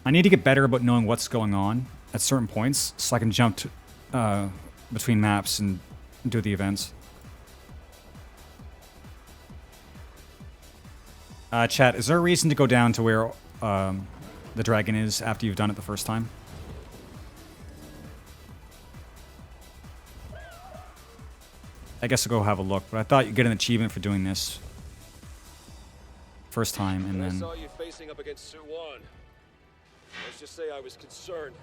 I need to get better about knowing what's going on at certain points so I can jump to, between maps and do the events. Chat, is there a reason to go down to where the dragon is after you've done it the first time? I guess I'll go have a look, but I thought you'd get an achievement for doing this first time, and then... I saw you facing up against Suwon. Let's just say I was concerned.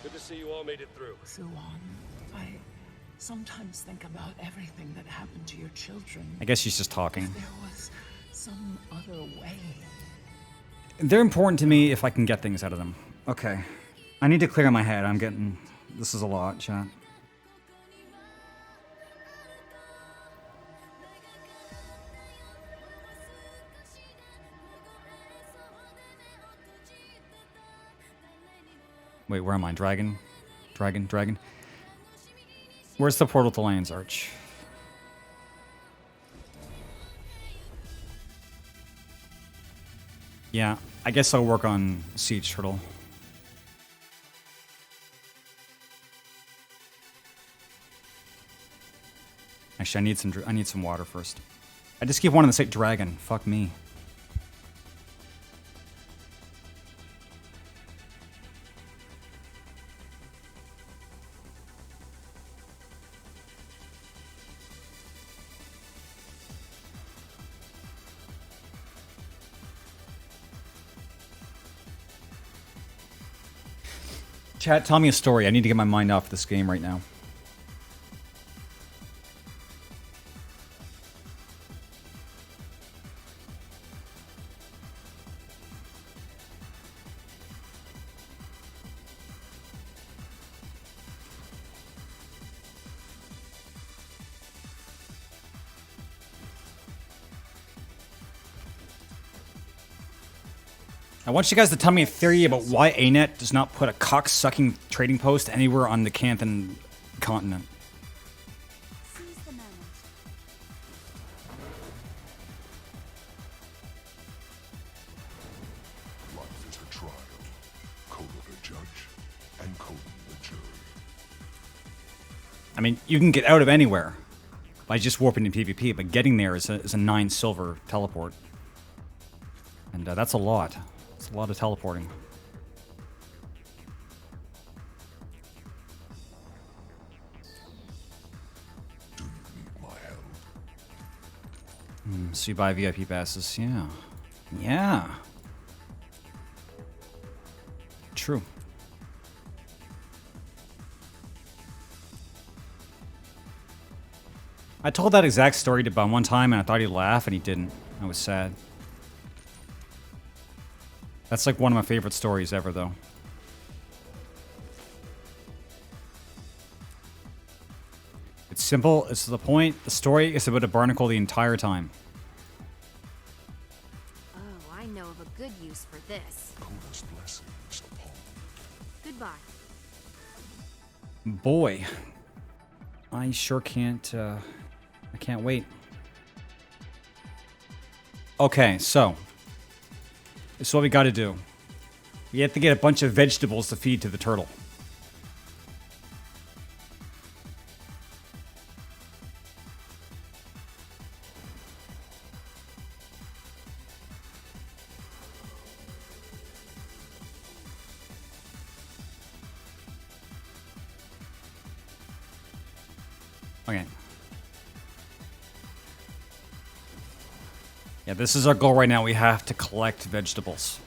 Good to see you all made it through. Suwon, I sometimes think about everything that happened to your children. I guess she's just talking. If there was some other way. They're important to me if I can get things out of them. Okay. I need to clear my head. I'm getting... This is a lot, chat. Wait, where am I? Dragon? Dragon? Dragon? Where's the portal to Lion's Arch? Yeah, I guess I'll work on Siege Turtle. Actually, I need some water first. I just keep wanting to say dragon. Fuck me. Chat, tell me a story. I need to get my mind off this game right now. I want you guys to tell me a theory about why ANET does not put a cock-sucking trading post anywhere on the Canthan continent. Life is a trial. Coda the judge and Coda the jury. I mean, you can get out of anywhere by just warping in PvP, but getting there is a 9 silver teleport. And that's a lot. It's a lot of teleporting. Do you need my help? So you buy VIP passes, yeah. Yeah. True. I told that exact story to Bum one time and I thought he'd laugh and he didn't. I was sad. That's like one of my favorite stories ever, though. It's simple, it's to the point. The story is about a barnacle the entire time. Oh, I know of a good use for this. Coda's blessings upon you. Goodbye. Boy. I sure can't, I can't wait. Okay, so... This is what we gotta do. We have to get a bunch of vegetables to feed to the turtle. Okay. Yeah, this is our goal right now. We have to collect vegetables.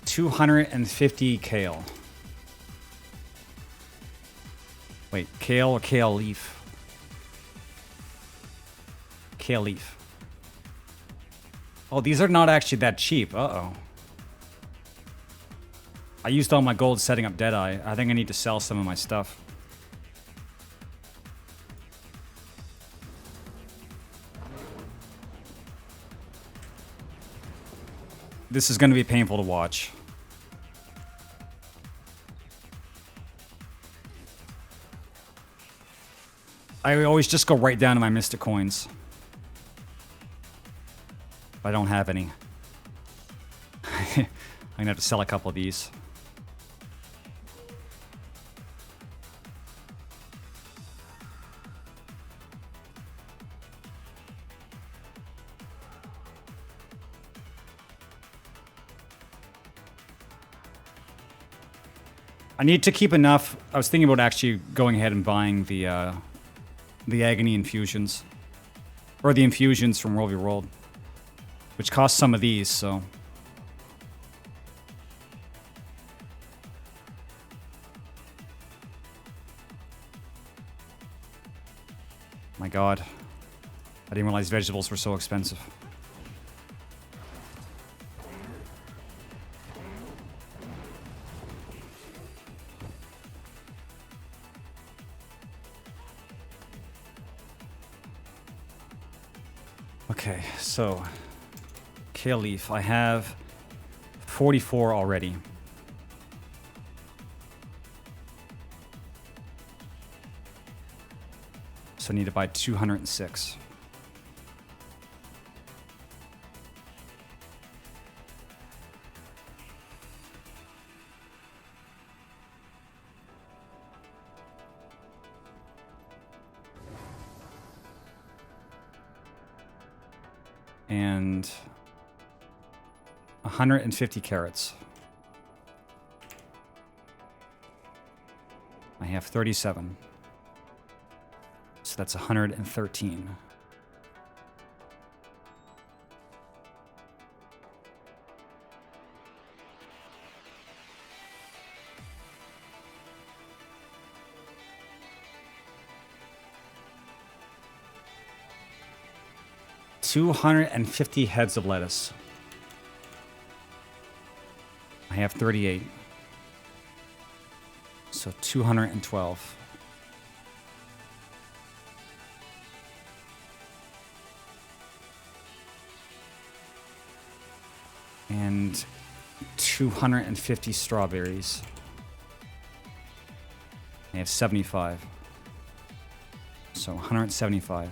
$250 kale. Wait, kale or kale leaf? Kale leaf. Oh, these are not actually that cheap. Uh-oh. I used all my gold setting up Deadeye. I think I need to sell some of my stuff. This is going to be painful to watch. I always just go right down to my Mystic Coins. I don't have any. I'm gonna have to sell a couple of these. I need to keep enough. I was thinking about actually going ahead and buying the Agony infusions. Or the infusions from World v. World. Which cost some of these, so... My god. I didn't realize vegetables were so expensive. Okay, so... Kale leaf. I have 44 already. So I need to buy 206. And 150 carrots. I have 37. So that's 113. $250 heads of lettuce. I have 38. So 212. And 250 strawberries. I have 75. So 175.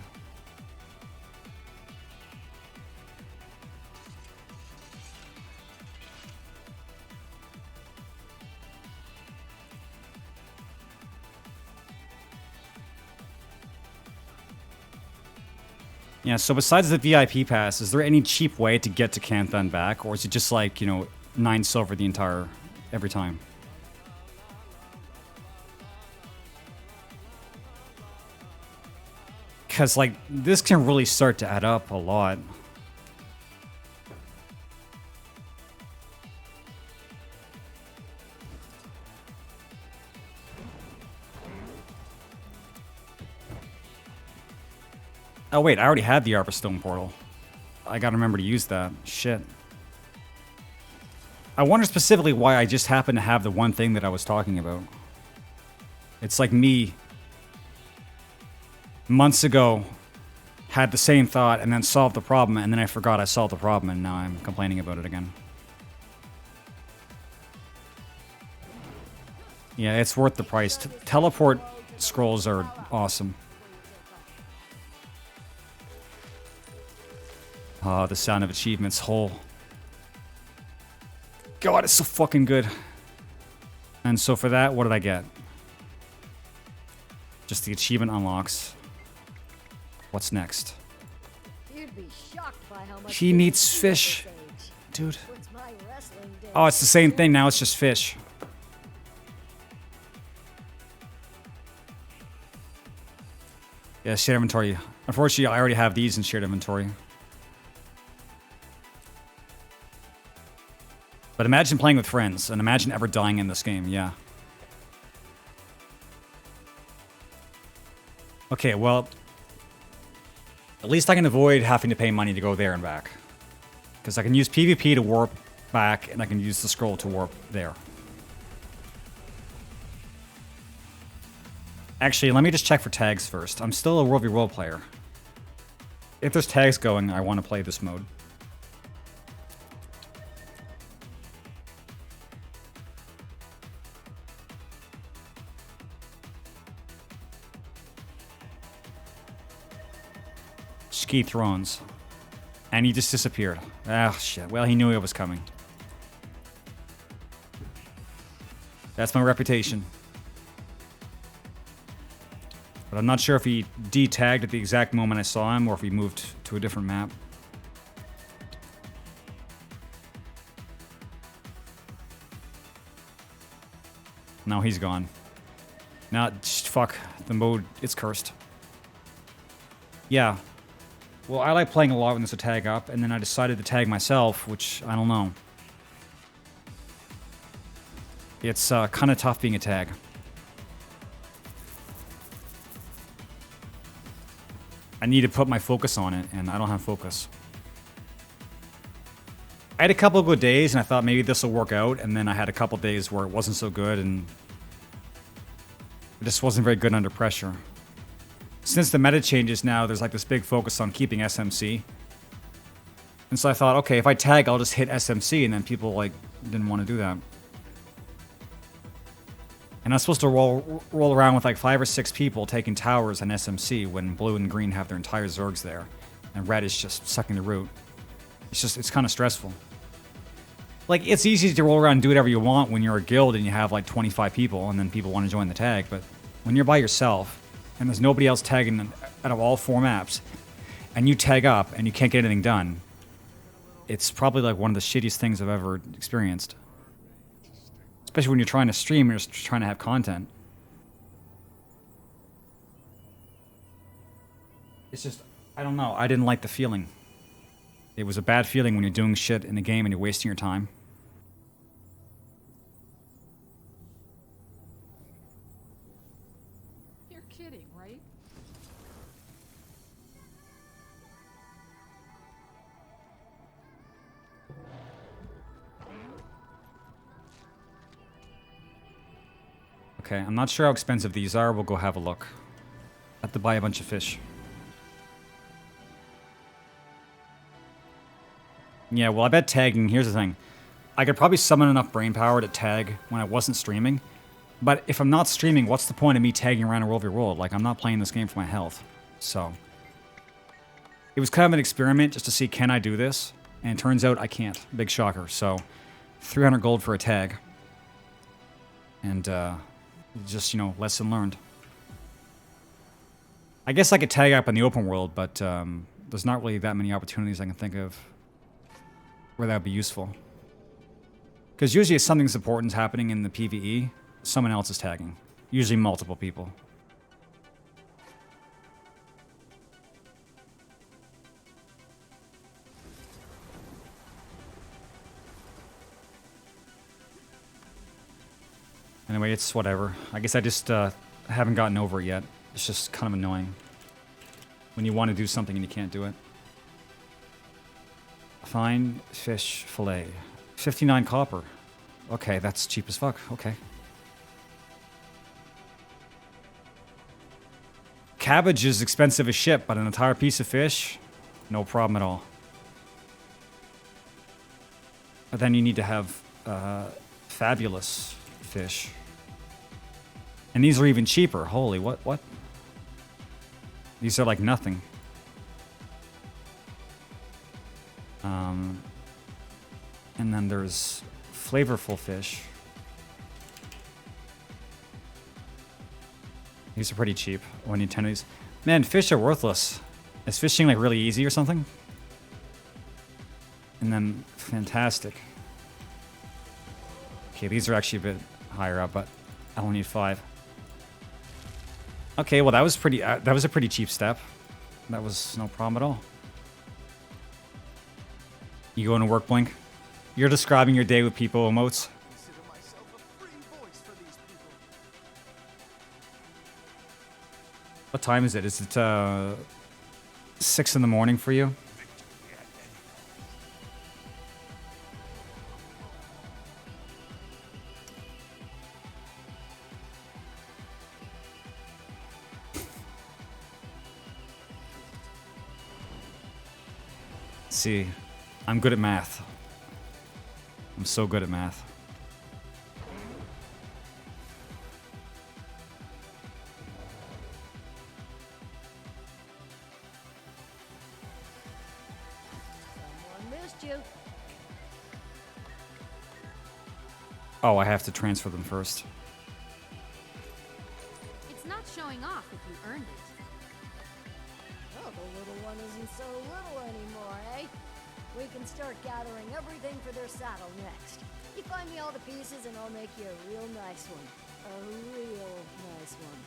Yeah, so besides the VIP pass, is there any cheap way to get to Cantha and back? Or is it just like, you know, 9 silver the entire, every time? Because, like, this can really start to add up a lot. Oh wait, I already had the Arborstone portal. I gotta remember to use that. Shit. I wonder specifically why I just happened to have the one thing that I was talking about. It's like me, months ago, had the same thought and then solved the problem, and then I forgot I solved the problem, and now I'm complaining about it again. Yeah, it's worth the price. Teleport scrolls are awesome. Oh, the sound of achievements whole. God, it's so fucking good. And so for that, what did I get? Just the achievement unlocks. What's next? You'd be shocked by how much He needs fish. Dude. Oh, it's the same thing. Now it's just fish. Yeah, shared inventory. Unfortunately, I already have these in shared inventory. But imagine playing with friends, and imagine ever dying in this game, yeah. Okay, well... At least I can avoid having to pay money to go there and back. Because I can use PvP to warp back, and I can use the scroll to warp there. Actually, let me just check for tags first. I'm still a World v World player. If there's tags going, I want to play this mode. Ski Thrones. And he just disappeared. Ah, shit. Well, he knew it was coming. That's my reputation. But I'm not sure if he de-tagged at the exact moment I saw him or if he moved to a different map. No, he's gone. Nah, fuck. The mode, it's cursed. Yeah. Well, I like playing a lot when there's a tag up, and then I decided to tag myself, which, I don't know. It's kind of tough being a tag. I need to put my focus on it, and I don't have focus. I had a couple of good days, and I thought maybe this will work out, and then I had a couple of days where it wasn't so good, and it just wasn't very good under pressure. Since the meta changes now, there's like this big focus on keeping SMC. And so I thought, okay, if I tag, I'll just hit SMC, and then people like didn't want to do that. And I'm supposed to roll around with like 5 or 6 people taking towers and SMC when blue and green have their entire Zergs there. And red is just sucking the root. It's kind of stressful. Like, it's easy to roll around and do whatever you want when you're a guild and you have like 25 people and then people want to join the tag. But when you're by yourself and there's nobody else tagging out of all 4 maps and you tag up and you can't get anything done, it's probably like one of the shittiest things I've ever experienced. Especially when you're trying to stream and you're just trying to have content. It's just, I don't know. I didn't like the feeling. It was a bad feeling when you're doing shit in the game and you're wasting your time. You're kidding, right? Okay, I'm not sure how expensive these are. We'll go have a look. I have to buy a bunch of fish. Yeah, well, I bet tagging, here's the thing. I could probably summon enough brain power to tag when I wasn't streaming. But if I'm not streaming, what's the point of me tagging around a World v World? Like, I'm not playing this game for my health. So, it was kind of an experiment just to see, can I do this? And it turns out I can't. Big shocker. So, 300 gold for a tag. And, just, you know, lesson learned. I guess I could tag up in the open world, but there's not really that many opportunities I can think of where that would be useful. Because usually if something's important happening in the PvE, someone else is tagging. Usually multiple people. Anyway, it's whatever. I guess I just haven't gotten over it yet. It's just kind of annoying when you want to do something and you can't do it. Fine fish fillet. 59 copper. Okay, that's cheap as fuck. Okay. Cabbage is expensive as shit, but an entire piece of fish, no problem at all. But then you need to have fabulous fish. And these are even cheaper. Holy, what? These are like nothing. And then there's flavorful fish. These are pretty cheap. When you 10 of these. Man, fish are worthless. Is fishing like really easy or something? And then fantastic. Okay, these are actually a bit higher up, but I only need 5. Okay, well that was pretty. That was a pretty cheap step. That was no problem at all. You going to work, Blink? You're describing your day with people emotes. What time is it? Is it 6 in the morning for you. See, I'm good at math. I'm so good at math. Someone missed you. Oh, I have to transfer them first. It's not showing off if you earned it. Oh, the little one isn't so little anymore, eh? We can start gathering everything for their saddle next. You find me all the pieces and I'll make you a real nice one. A real nice one.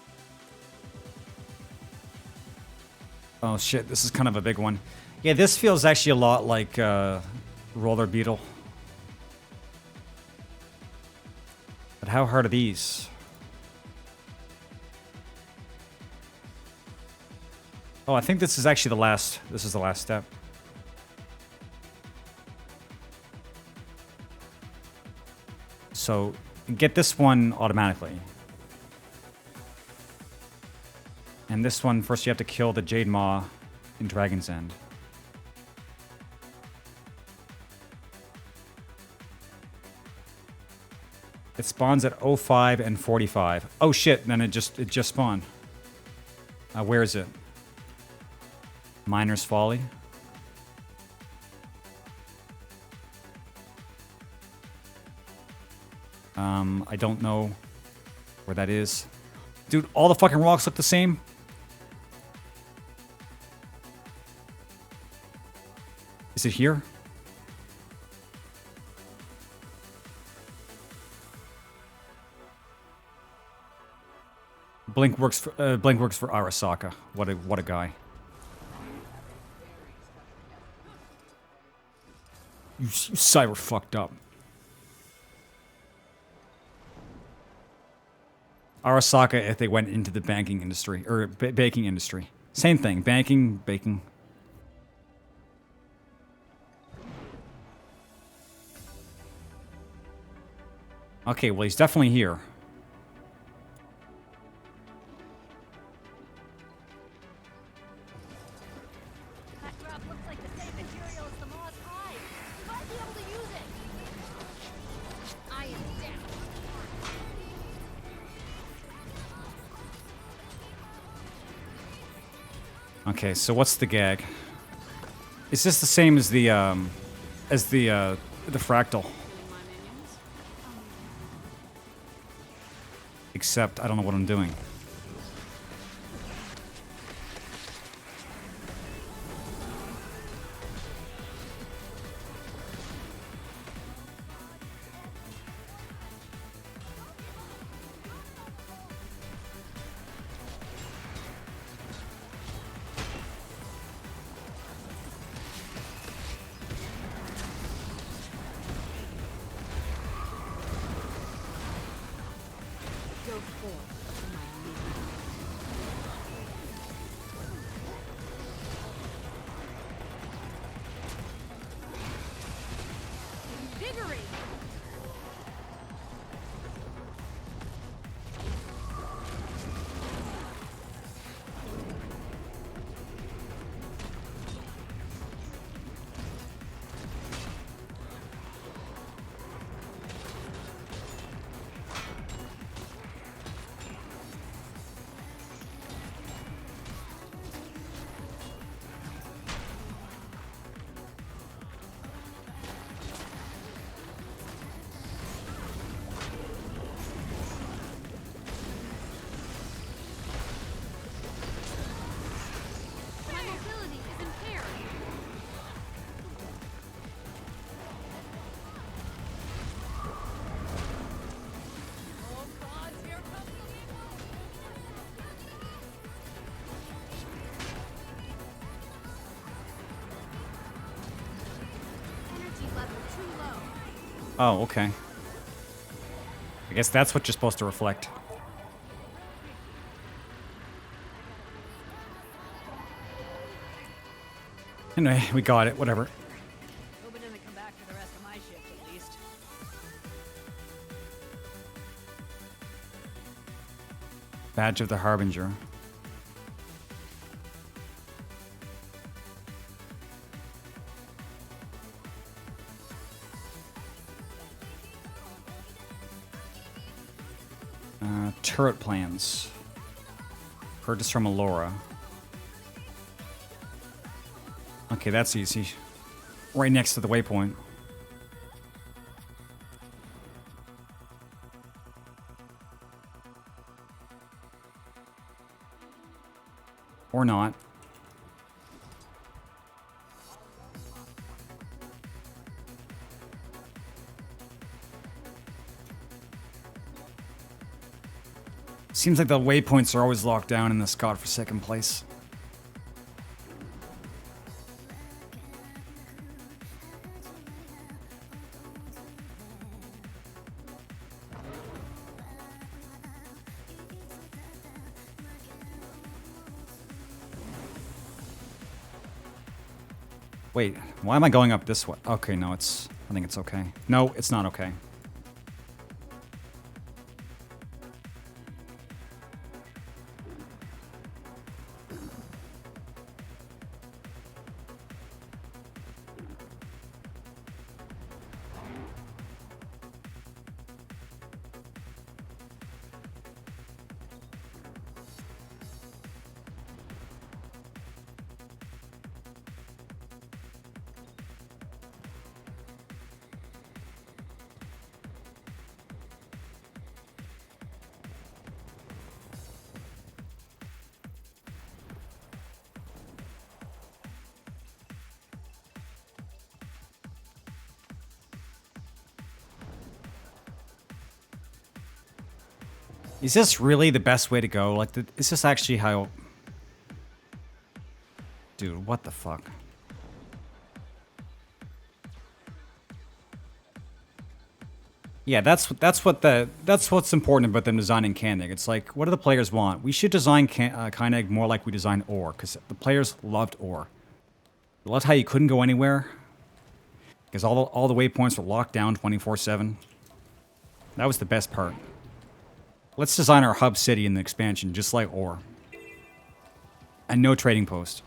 Oh shit, this is kind of a big one. Yeah, this feels actually a lot like Roller Beetle. But how hard are these? Oh, I think this is actually the last. This is the last step. So, get this one automatically. And this one, first you have to kill the Jade Maw in Dragon's End. It spawns at 05 and 45. Oh shit, then it just spawned. Where is it? Miner's Folly. I don't know where that is. Dude, all the fucking rocks look the same. Is it here? Blink works for Arasaka. What a guy. You cyber fucked up. Arasaka if they went into the banking industry or baking industry. Same thing, banking, baking. Okay, well he's definitely here. Okay, so what's the gag? Is this the same as the fractal? Except I don't know what I'm doing. Oh, okay. I guess that's what you're supposed to reflect. Anyway, we got it. Whatever. Hope it doesn't come back for the rest of my shift, at least. Badge of the Harbinger. Turret plans. Purchase from Alora. Okay, that's easy. Right next to the waypoint. Or not. Seems like the waypoints are always locked down in this godforsaken place. Wait, why am I going up this way? Okay, no, it's... I think it's okay. No, it's not okay. Is this really the best way to go? Like, is this actually how... Dude, what the fuck? Yeah, that's what's important about them designing Koenig. It's like, what do the players want? We should design Koenig more like we design Ore, because the players loved Ore. They loved how you couldn't go anywhere, because all the waypoints were locked down 24/7. That was the best part. Let's design our hub city in the expansion, just like Ore. And no trading post.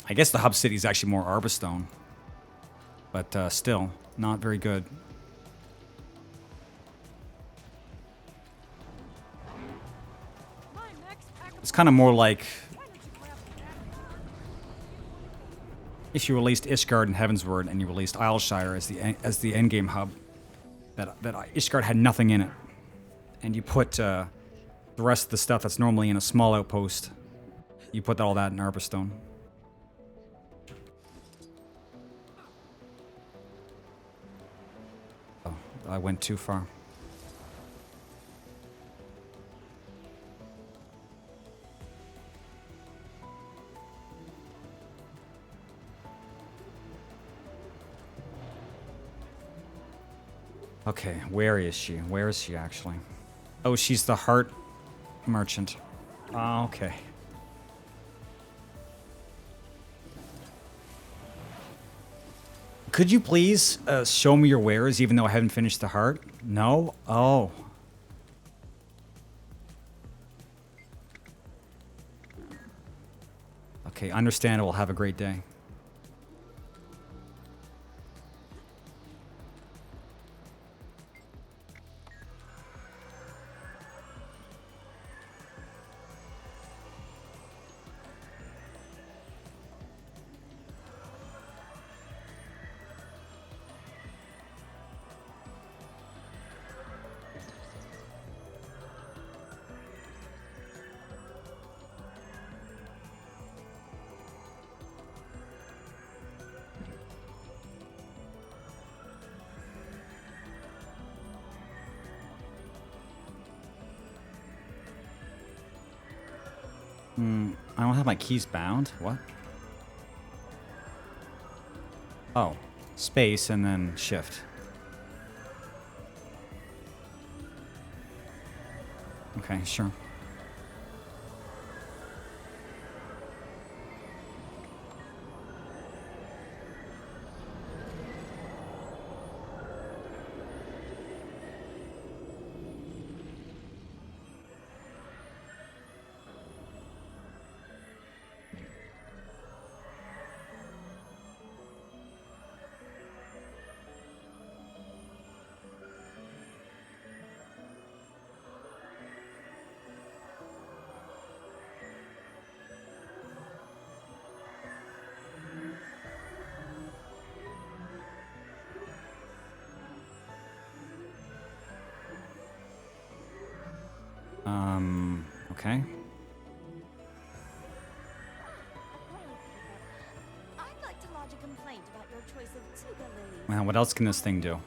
I guess the hub city is actually more Arbostone. But still, not very good. It's kind of more like... if you released Ishgard and Heavensward and you released Isleshire as the endgame hub, that Ishgard had nothing in it, and you put the rest of the stuff that's normally in a small outpost, you put all that in Arbostone. Oh, I went too far. Okay, where is she? Where is she actually? Oh, she's the heart merchant. Oh, okay. Could you please show me your wares even though I haven't finished the heart? No? Oh. Okay, understandable. Have a great day. I don't have my keys bound. What? Oh. Space and then shift. Okay, sure. Okay. I'd like to lodge a complaint about your choice of tuba lilies. Well, what else can this thing do?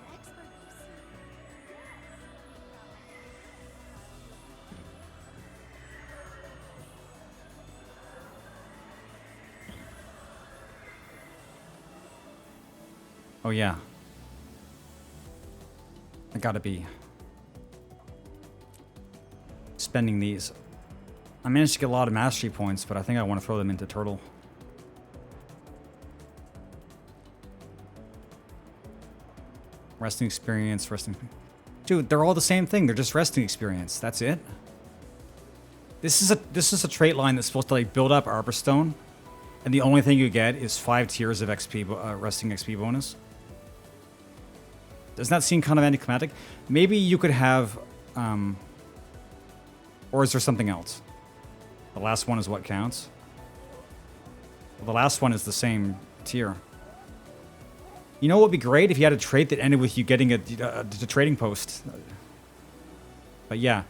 Oh yeah. I gotta be spending these. I managed to get a lot of mastery points, but I think I want to throw them into Turtle. Resting experience, resting... Dude, they're all the same thing. They're just resting experience. That's it. This is a trait line that's supposed to like build up Arborstone, and the only thing you get is 5 tiers of XP, resting XP bonus. Doesn't that seem kind of anticlimactic? Maybe you could have, or is there something else? The last one is what counts? Well, the last one is the same tier. You know what would be great if you had a trait that ended with you getting a trading post. But yeah,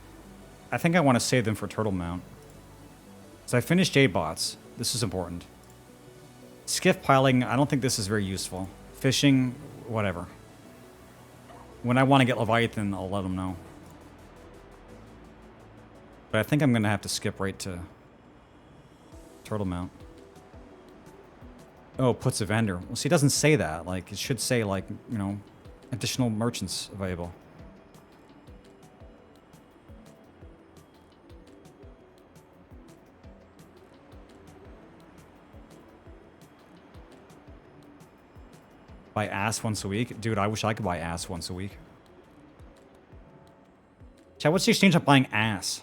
I think I want to save them for Turtle Mount. So I finished Jade Bots. This is important. Skiff piling, I don't think this is very useful. Fishing, whatever. When I want to get Leviathan, I'll let them know. But I think I'm going to have to skip right to Turtle Mount. Oh, puts a vendor. Well, see, it doesn't say that. Like, it should say, like, you know, additional merchants available. Buy ass once a week? Dude, I wish I could buy ass once a week. Chat, what's the exchange of buying ass?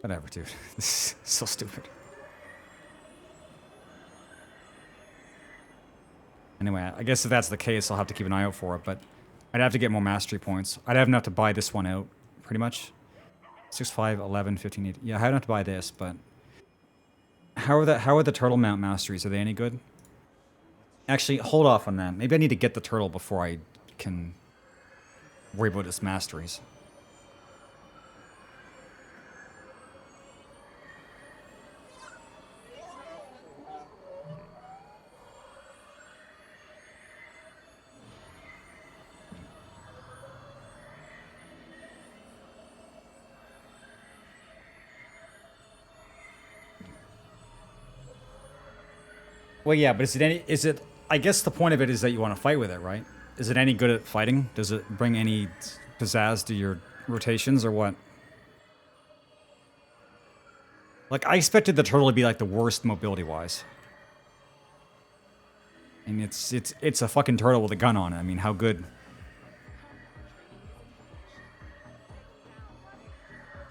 Whatever, dude. This is so stupid. Anyway, I guess if that's the case, I'll have to keep an eye out for it, but I'd have to get more mastery points. I'd have enough to buy this one out, pretty much. 6, 5, 11, 15, 18. Yeah, I have enough to buy this, but... How are the Turtle Mount masteries? Are they any good? Actually, hold off on that. Maybe I need to get the turtle before I can worry about its masteries. Well, yeah, but is it, I guess the point of it is that you want to fight with it, right? Is it any good at fighting? Does it bring any pizzazz to your rotations or what? Like, I expected the turtle to be like the worst mobility-wise. I mean, it's a fucking turtle with a gun on it. I mean, how good?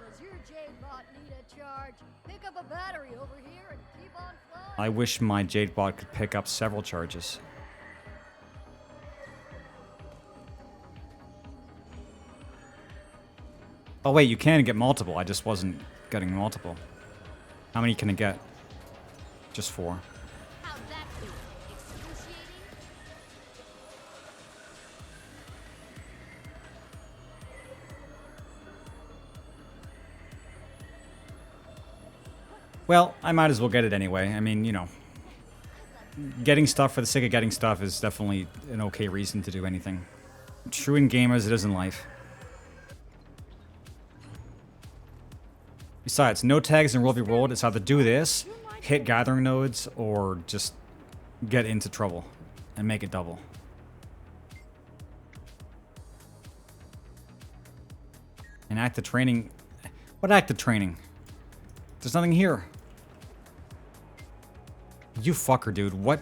Does your Jade bot need a charge? Pick up a battery over here and keep on flying. I wish my Jade bot could pick up several charges. Oh wait, you can get multiple. I just wasn't getting multiple. How many can it get? Just 4. How'd that feel? Excruciating? Well, I might as well get it anyway. I mean, you know, getting stuff for the sake of getting stuff is definitely an okay reason to do anything. True in game as it is in life. Besides, no tags in World v World. It's either do this, hit gathering nodes, or just get into trouble and make it double. And active training. What active training? There's nothing here. You fucker, dude. What?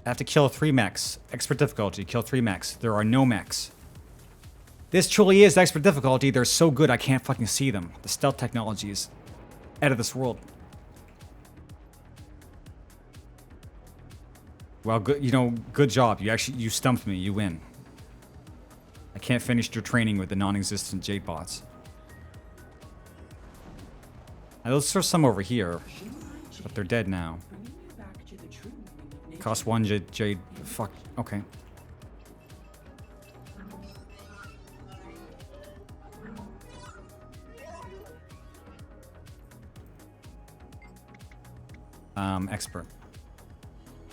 I have to kill 3 mechs. Expert difficulty. Kill 3 mechs. There are no mechs. This truly is expert difficulty. They're so good I can't fucking see them. The stealth technology is out of this world. Well, good. You know, good job. You stumped me. You win. I can't finish your training with the non-existent Jade bots. Now, those are some over here, but they're dead now. Cost 1 jade. Fuck. Okay. Expert.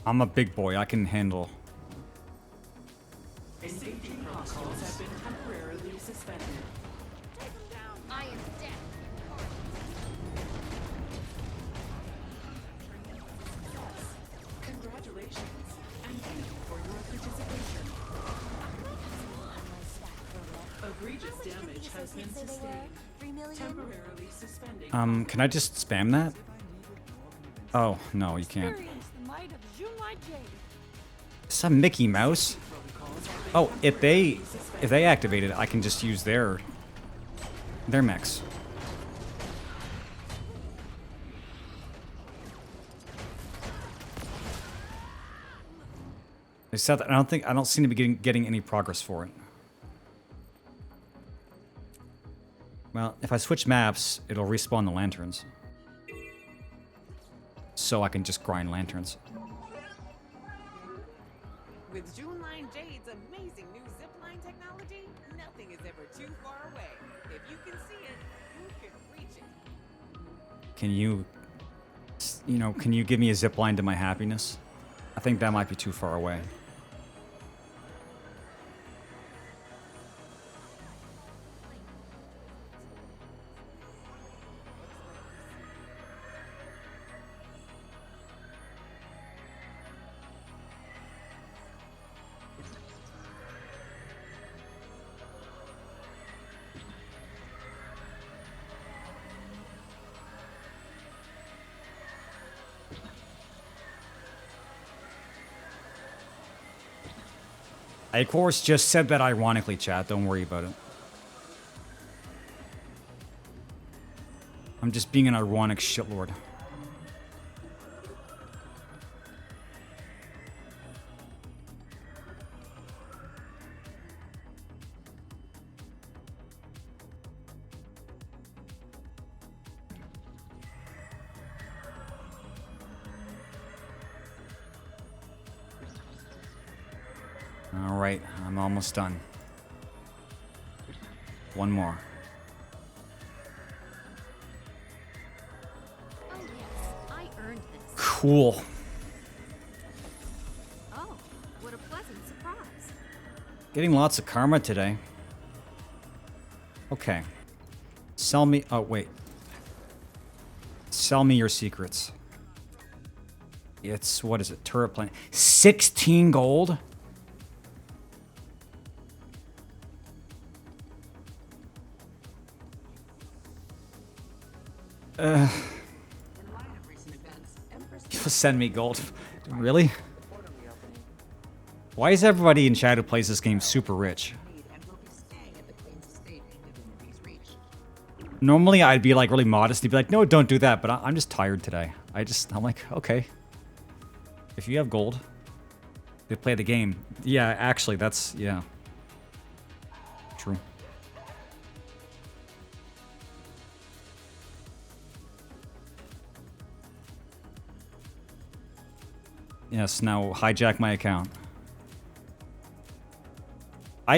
I'm a big boy. I can handle. Safety protocols have been temporarily suspended. I am dead. Congratulations, and thank you for your participation. Egregious damage has been sustained. Temporarily suspending. Can I just spam that? Oh, no, you can't. It's a Mickey Mouse. Oh, if they activate it, I can just use their mechs. They said that I don't seem to be getting any progress for it. Well, if I switch maps, it'll respawn the lanterns. So I can just grind lanterns. With Juneline Jade's amazing new zipline technology, nothing is ever too far away. If you can see it, you can reach it. Can you give me a zipline to my happiness? I think that might be too far away. I, of course, just said that ironically, chat. Don't worry about it. I'm just being an ironic shitlord. Alright, I'm almost done. One more. Oh yes, I earned this. Cool. Oh, what a pleasant surprise. Getting lots of karma today. Okay. Sell me... Oh, wait. Sell me your secrets. It's... What is it? Turret plane. 16 gold? You'll send me gold. Really? Why is everybody in chat who plays this game super rich? Normally I'd be like really modest. He'd be like, no, don't do that. But I'm just tired today. I'm like, okay. If you have gold, they play the game. Yeah, actually, that's, yeah. True. Yes, now hijack my account. I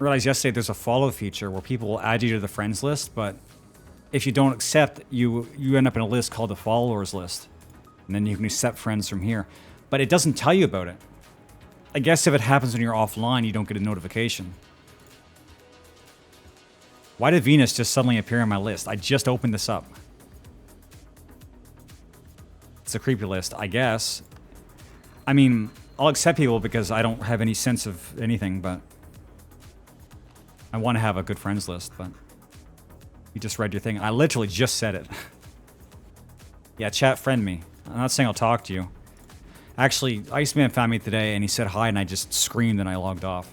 realized yesterday there's a follow feature where people will add you to the friends list, but if you don't accept, you end up in a list called the followers list. And then you can accept friends from here. But it doesn't tell you about it. I guess if it happens when you're offline, you don't get a notification. Why did Venus just suddenly appear on my list? I just opened this up. It's a creepy list, I guess. I mean, I'll accept people because I don't have any sense of anything, but I want to have a good friends list, but you just read your thing. I literally just said it. Yeah, chat friend me. I'm not saying I'll talk to you. Actually, Iceman found me today and he said hi and I just screamed and I logged off.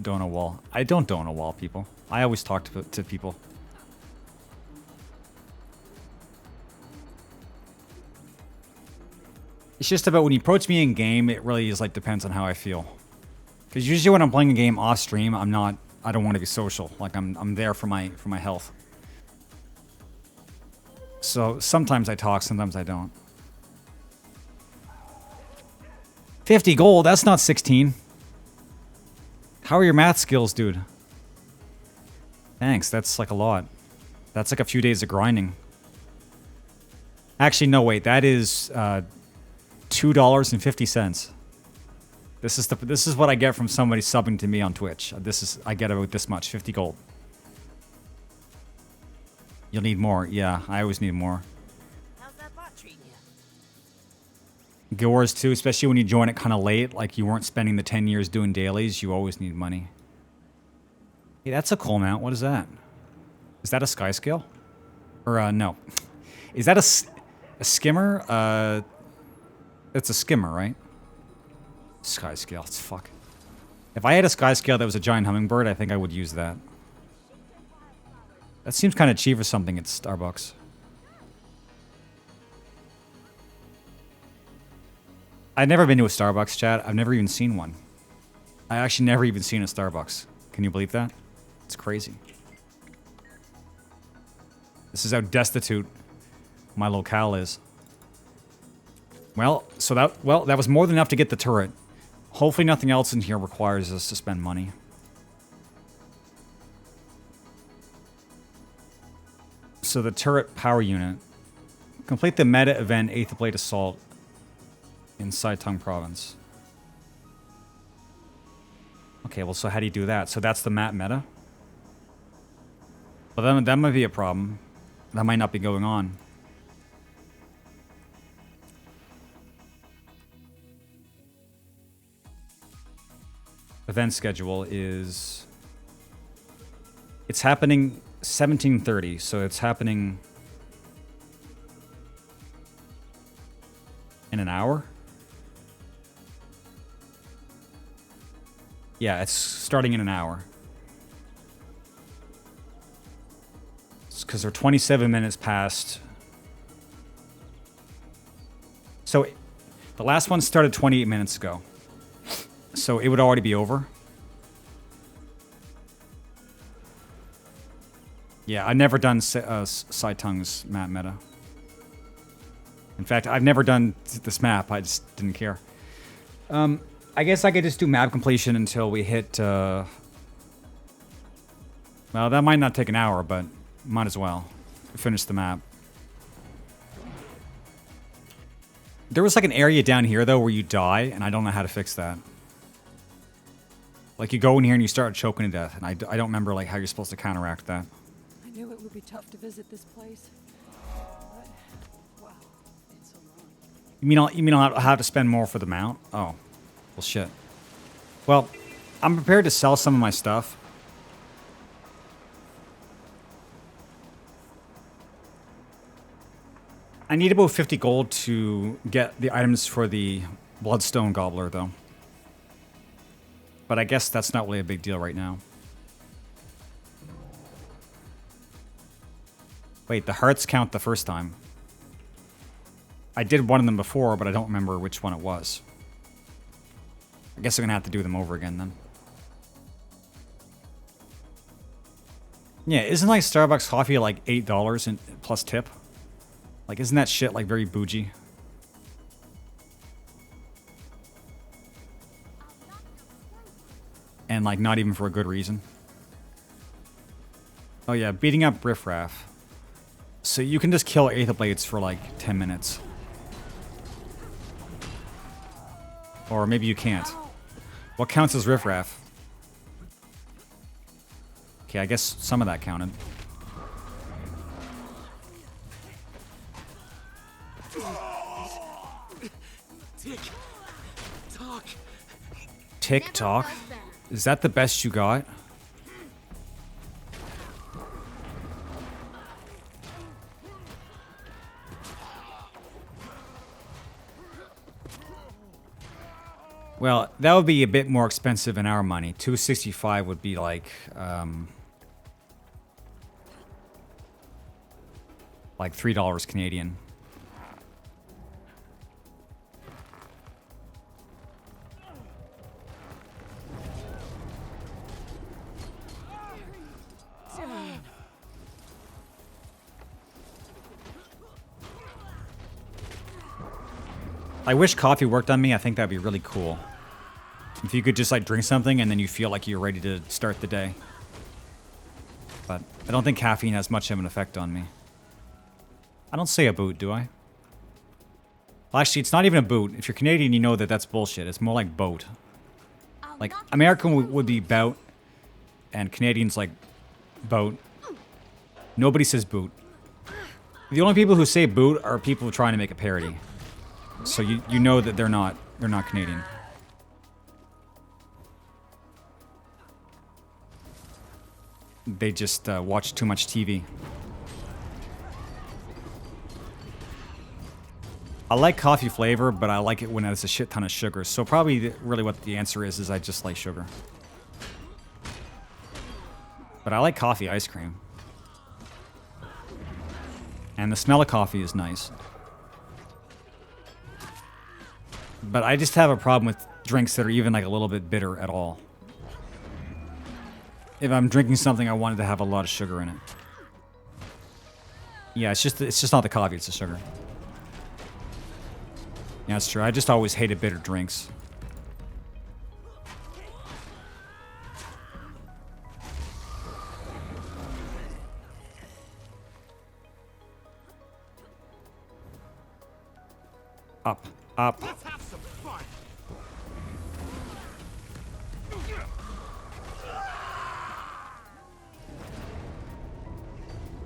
Don't a wall. I don't a wall, people. I always talk to people. It's just about when you approach me in game, it really is like depends on how I feel. Because usually when I'm playing a game off stream, I don't want to be social. Like I'm there for my health. So sometimes I talk, sometimes I don't. 50 gold, that's not 16. How are your math skills, dude? Thanks, that's like a lot. That's like a few days of grinding. Actually, no, wait, that is $2.50. This is what I get from somebody subbing to me on Twitch. I get about this much, 50 gold. You'll need more. Yeah, I always need more. How's that bot treating you? Gores too, especially when you join it kind of late, like you weren't spending the 10 years doing dailies, you always need money. Hey, that's a cool mount. What is that? Is that a sky scale? Or, no. Is that a skimmer? It's a skimmer, right? Sky scale, it's fuck. If I had a sky scale that was a giant hummingbird, I think I would use that. That seems kind of cheap for something at Starbucks. I've never been to a Starbucks, chat. I've never even seen one. I actually never even seen a Starbucks. Can you believe that? It's crazy. This is how destitute my locale is. Well, that was more than enough to get the turret. Hopefully nothing else in here requires us to spend money. So the turret power unit. Complete the meta event 8th Blade Assault in Saitung Province. Okay, well, so how do you do that? So that's the map meta? Well, then that might be a problem. That might not be going on. Event schedule is... It's happening 17:30, so it's happening in an hour? Yeah, it's starting in an hour. It's because they're 27 minutes past. So the last one started 28 minutes ago. So it would already be over. Yeah, I've never done Saitung's map meta. In fact, I've never done this map. I just didn't care. I guess I could just do map completion until we hit... Well, that might not take an hour, but might as well. Finish the map. There was like an area down here, though, where you die, and I don't know how to fix that. Like, you go in here and you start choking to death, and I don't remember like how you're supposed to counteract that. I knew it would be tough to visit this place. But, wow, it's so long. You mean I'll have to spend more for the mount? Oh. Well, shit. Well, I'm prepared to sell some of my stuff. I need about 50 gold to get the items for the Bloodstone Gobbler, though. But I guess that's not really a big deal right now. Wait, the hearts count the first time. I did one of them before, but I don't remember which one it was. I guess I'm gonna have to do them over again then. Yeah, isn't like Starbucks coffee like $8 and plus tip? Like, isn't that shit like very bougie? And like not even for a good reason. Oh yeah, beating up riffraff. So you can just kill Aether Blades for like 10 minutes. Or maybe you can't. What counts as riffraff? Okay, I guess some of that counted. Tick-tock. Tick-tock? Is that the best you got? Well, that would be a bit more expensive in our money. 265 would be like $3 Canadian. I wish coffee worked on me. I think that'd be really cool. If you could just like drink something and then you feel like you're ready to start the day. But I don't think caffeine has much of an effect on me. I don't say a boot, do I? Well, actually, it's not even a boot. If you're Canadian, you know that that's bullshit. It's more like boat. Like, American would be bout, and Canadians like boat. Nobody says boot. The only people who say boot are people trying to make a parody. So you know that they're not Canadian. They just watch too much TV. I like coffee flavor, but I like it when it has a shit ton of sugar. So probably really what the answer is I just like sugar. But I like coffee ice cream. And the smell of coffee is nice. But I just have a problem with drinks that are even like a little bit bitter at all. If I'm drinking something, I want it to have a lot of sugar in it. Yeah, it's just not the coffee, it's the sugar. Yeah, that's true. I just always hated bitter drinks. Up, up. Let's have some fun.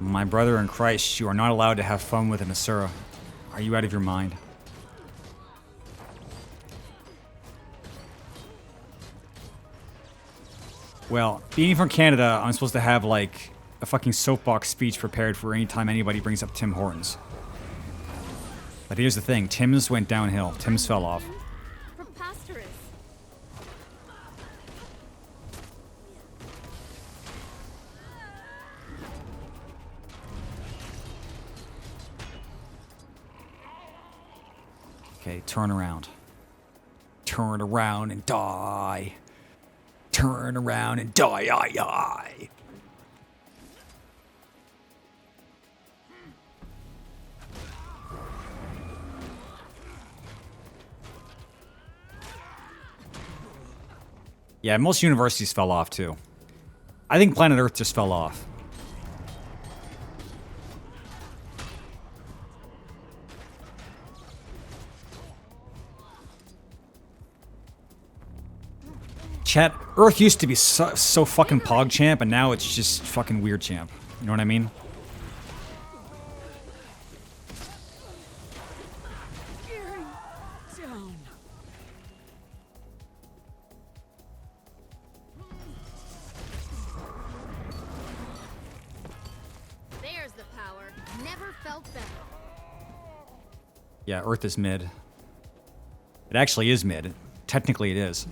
My brother in Christ, you are not allowed to have fun with an Asura. Are you out of your mind? Well, being from Canada, I'm supposed to have, like, a fucking soapbox speech prepared for any time anybody brings up Tim Hortons. But here's the thing, Tim's went downhill. Tim's fell off. Preposterous. Okay, turn around. Turn around and die. Turn around and die, die. Yeah, most universities fell off too. I think planet Earth just fell off. Chat, Earth used to be so fucking pog champ, and now it's just fucking weird champ. You know what I mean? There's the power. Never felt better. Yeah, Earth is mid. It actually is mid. Technically it is.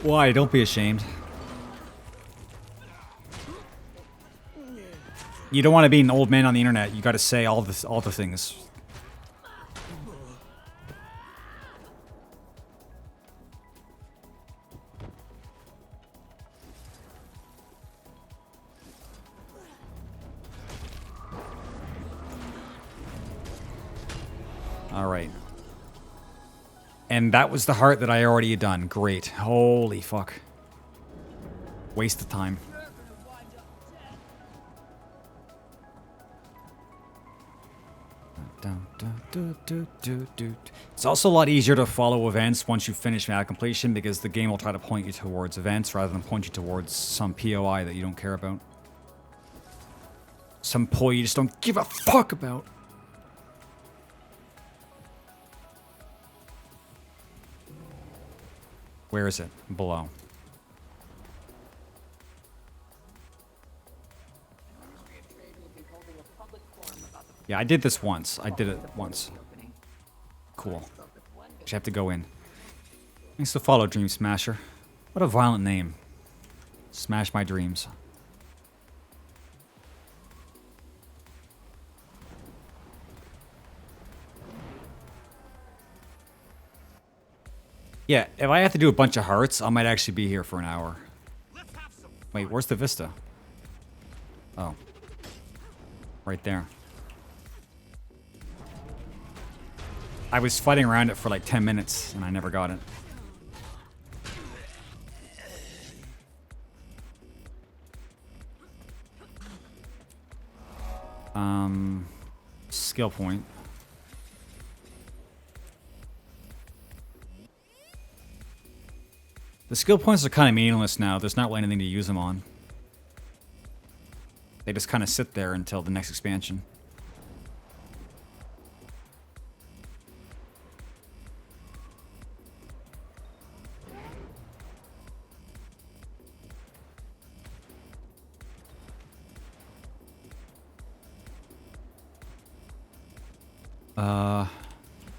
Why? Don't be ashamed. You don't want to be an old man on the internet. You got to say all the things. All right. And that was the heart that I already had done. Great. Holy fuck. Waste of time. It's also a lot easier to follow events once you finish map completion because the game will try to point you towards events rather than point you towards some POI that you don't care about. Some POI you just don't give a fuck about. Where is it? Below. Yeah, I did this once. I did it once. Cool. Just have to go in. Thanks to follow, Dream Smasher. What a violent name. Smash my dreams. Yeah, if I have to do a bunch of hearts, I might actually be here for an hour. Wait, where's the vista? Oh. Right there. I was fighting around it for like 10 minutes, and I never got it. Skill point. The skill points are kind of meaningless now. There's not really anything to use them on. They just kind of sit there until the next expansion.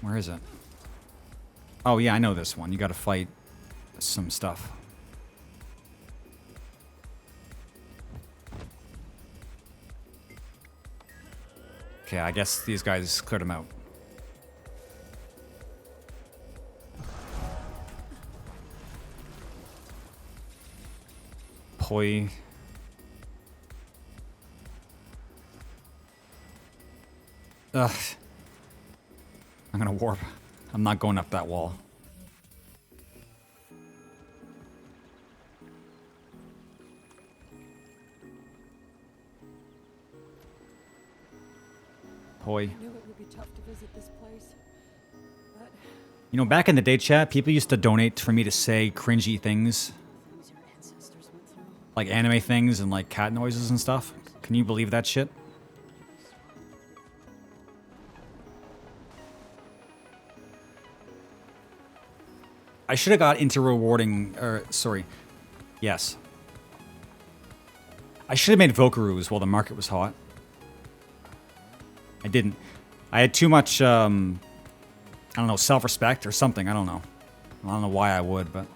Where is it? Oh yeah, I know this one. You gotta fight some stuff. Okay, I guess these guys cleared them out. Poi. Ugh. I'm gonna warp. I'm not going up that wall. Poi. I knew it would be tough to visit this place, but You know, back in the day, chat, people used to donate for me to say cringy things. Like anime things and like cat noises and stuff. Can you believe that shit? I should have got into rewarding, yes. I should have made Vokaroos while the market was hot. I didn't. I had too much, I don't know, self-respect or something. I don't know. I don't know why I would, but...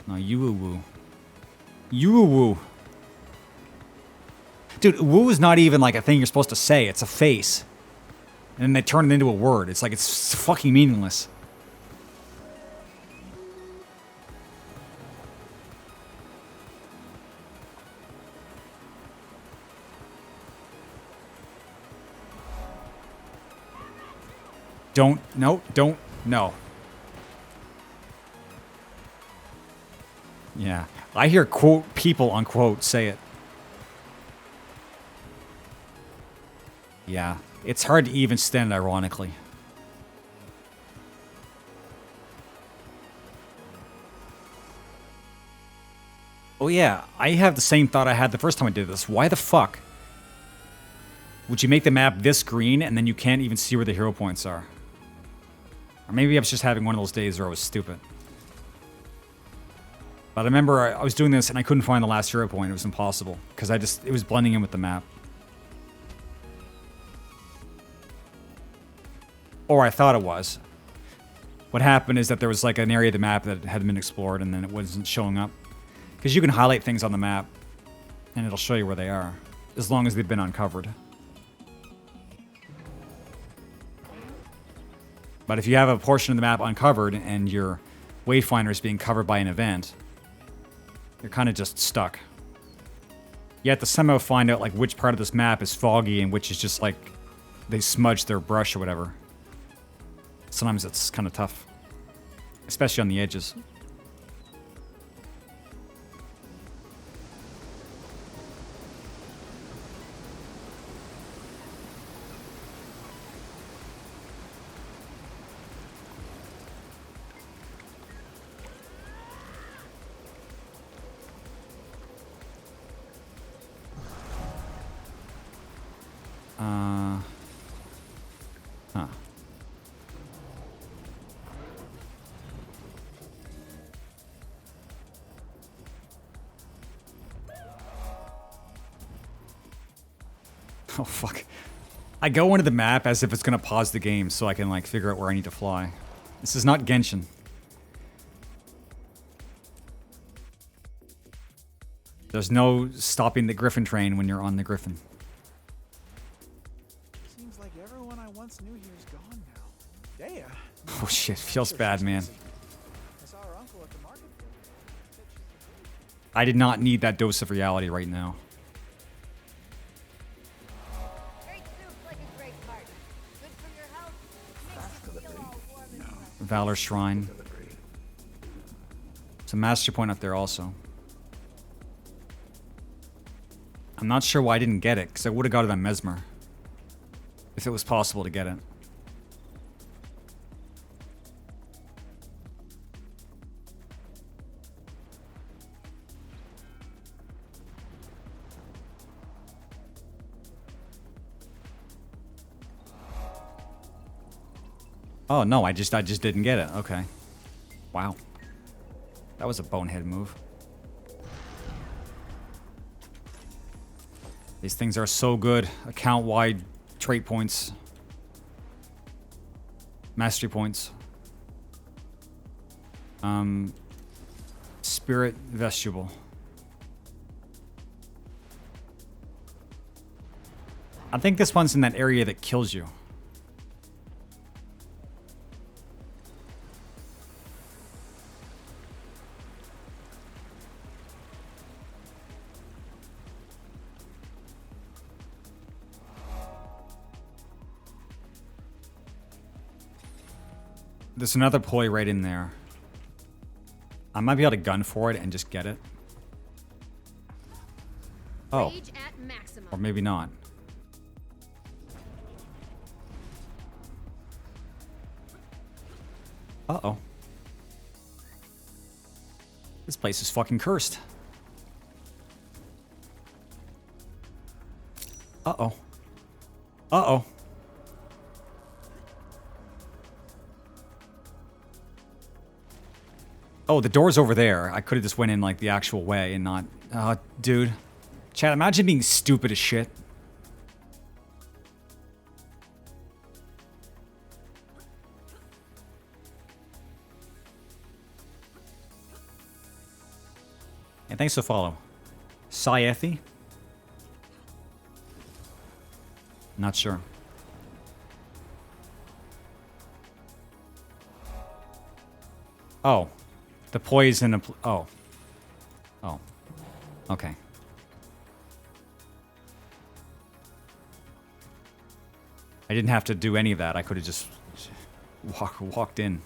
No, you-woo-woo. You-woo-woo. Dude, woo is not even like a thing you're supposed to say. It's a face. And then they turn it into a word. It's like, it's fucking meaningless. Don't, no. Yeah. I hear quote people unquote say it. Yeah. It's hard to even stand ironically. Oh yeah, I have the same thought I had the first time I did this. Why the fuck would you make the map this green and then you can't even see where the hero points are? Or maybe I was just having one of those days where I was stupid. But I remember I was doing this and I couldn't find the last hero point. It was impossible. Because it was blending in with the map. Or I thought it was. What happened is that there was like an area of the map that hadn't been explored and then it wasn't showing up. Because you can highlight things on the map and it'll show you where they are. As long as they've been uncovered. But if you have a portion of the map uncovered and your wayfinder is being covered by an event, you're kind of just stuck. You have to somehow find out like which part of this map is foggy and which is just like they smudged their brush or whatever. Sometimes it's kind of tough, especially on the edges. Huh. Oh, fuck. I go into the map as if it's going to pause the game so I can, like, figure out where I need to fly. This is not Genshin. There's no stopping the Griffin train when you're on the Griffin. Seems like everyone I once knew here is gone now. Damn. Oh shit, feels bad, man. I did not need that dose of reality right now. Valor Shrine. It's a master point up there also. I'm not sure why I didn't get it, because I would have got it on Mesmer. If it was possible to get it. Oh no, I just didn't get it. Okay. Wow. That was a bonehead move. These things are so good. Account-wide trait points. Mastery points. Spirit Vestibule. I think this one's in that area that kills you. There's another ploy right in there. I might be able to gun for it and just get it. Oh. Or maybe not. Uh-oh. This place is fucking cursed. Uh-oh. Uh-oh. Oh, the door's over there. I could have just went in like the actual way and not... dude. Chat, imagine being stupid as shit. And thanks for the follow. Syethi? Not sure. Oh. The poison... Oh. Oh. Okay. I didn't have to do any of that. I could have just walked in.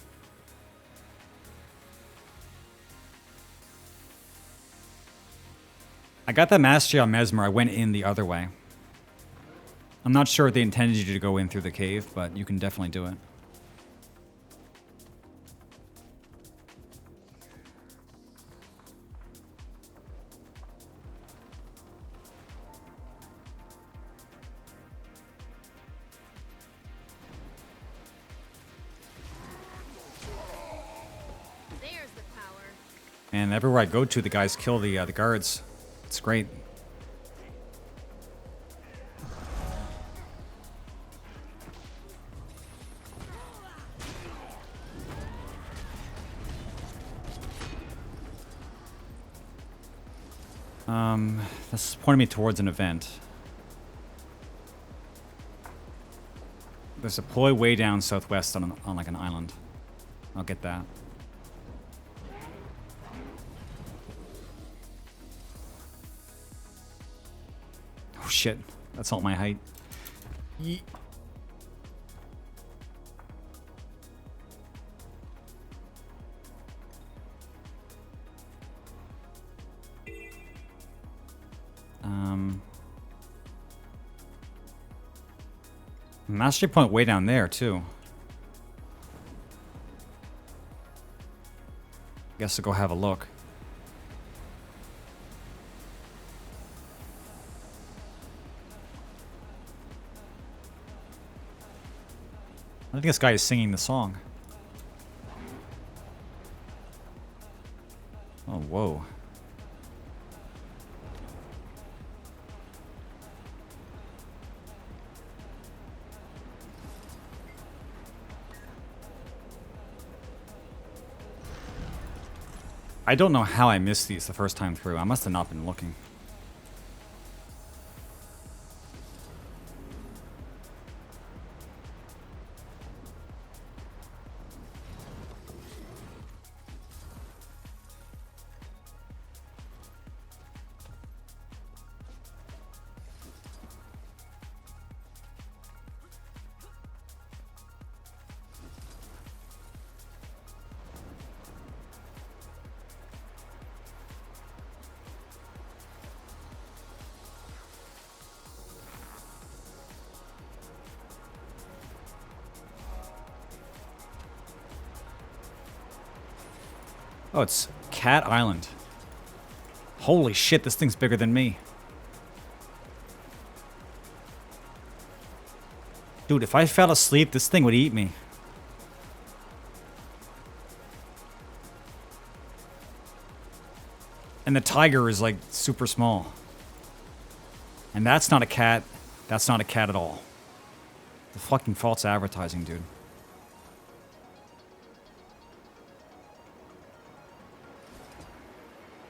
I got that mastery on Mesmer. I went in the other way. I'm not sure if they intended you to go in through the cave, but you can definitely do it. And everywhere I go to, the guys kill the guards. It's great. This is pointing me towards an event. There's a ploy way down southwest on like an island. I'll get that. Oh shit, that's all my height. Yeet. Mastery point way down there too. Guess I'll go have a look. I think this guy is singing the song. Oh, whoa. I don't know how I missed these the first time through. I must have not been looking. Oh, it's Cat Island. Holy shit, this thing's bigger than me. Dude, if I fell asleep, this thing would eat me. And the tiger is like super small. And that's not a cat. That's not a cat at all. The fucking false advertising, dude.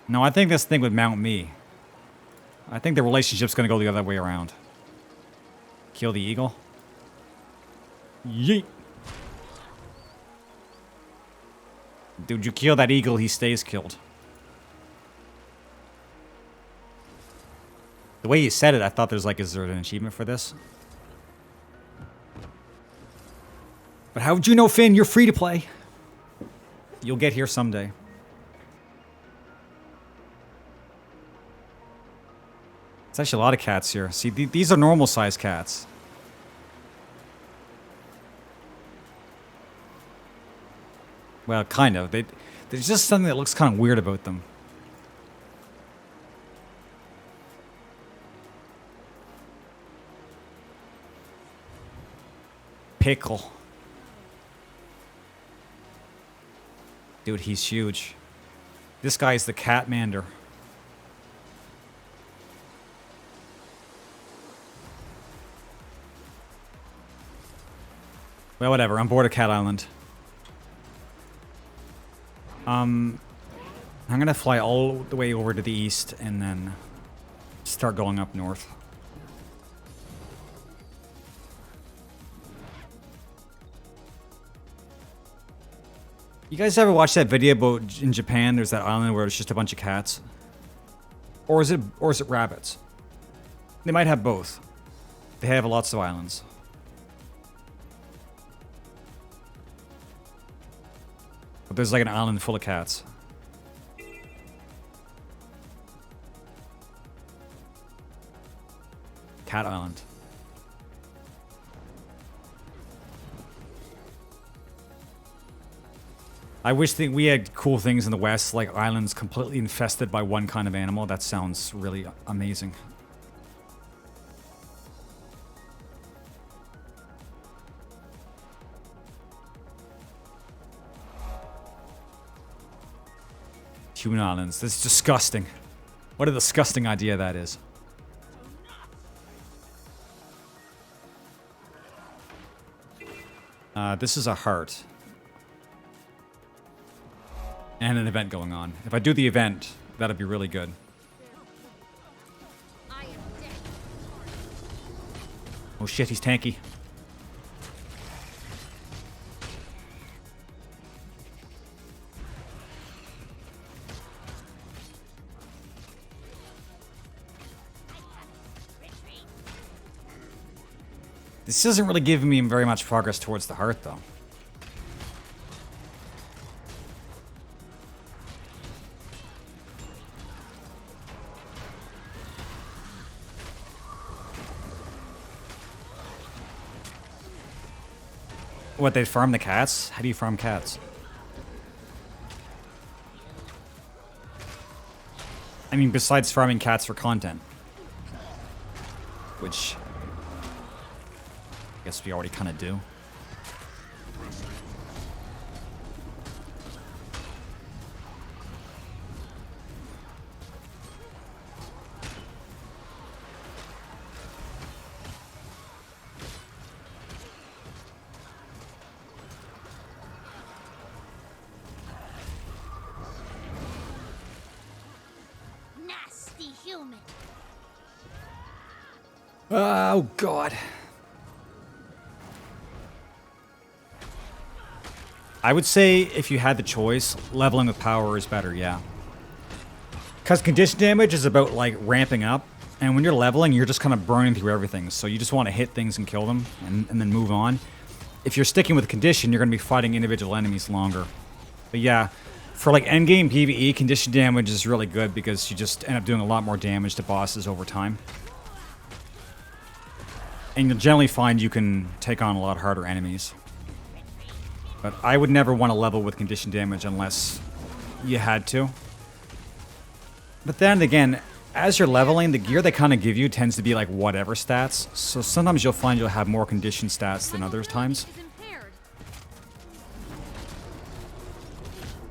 No, I think this thing would mount me. I think the relationship's gonna go the other way around. Kill the eagle. Yeet. Dude, you kill that eagle, he stays killed. The way you said it, I thought there's like, is there an achievement for this? But how would you know, Finn? You're free to play. You'll get here someday. There's actually a lot of cats here. See, these are normal sized cats. Well, kind of. There's just something that looks kind of weird about them. Pickle. Dude, he's huge. This guy is the Catmander. Well, whatever. I'm bored of Cat Island. I'm gonna fly all the way over to the east and then start going up north. You guys ever watch that video about in Japan? There's that island where it's just a bunch of cats, or is it rabbits? They might have both. They have lots of islands. But there's like an island full of cats. Cat Island. I wish that we had cool things in the West, like islands completely infested by one kind of animal. That sounds really amazing. Human islands. This is disgusting. What a disgusting idea that is. This is a heart. And an event going on. If I do the event, that'd be really good. Oh shit, he's tanky. This isn't really giving me very much progress towards the heart, though. What, they farm the cats? How do you farm cats? I mean, besides farming cats for content. Which I guess we already kind of do. Nasty human. Oh, God. I would say if you had the choice, leveling with power is better, yeah. Because condition damage is about, like, ramping up. And when you're leveling, you're just kind of burning through everything. So you just want to hit things and kill them and then move on. If you're sticking with condition, you're going to be fighting individual enemies longer. But yeah, for, like, endgame PvE, condition damage is really good because you just end up doing a lot more damage to bosses over time. And you'll generally find you can take on a lot harder enemies. But I would never want to level with condition damage unless you had to. But then again, as you're leveling, the gear they kind of give you tends to be like whatever stats. So sometimes you'll find you'll have more condition stats than other times.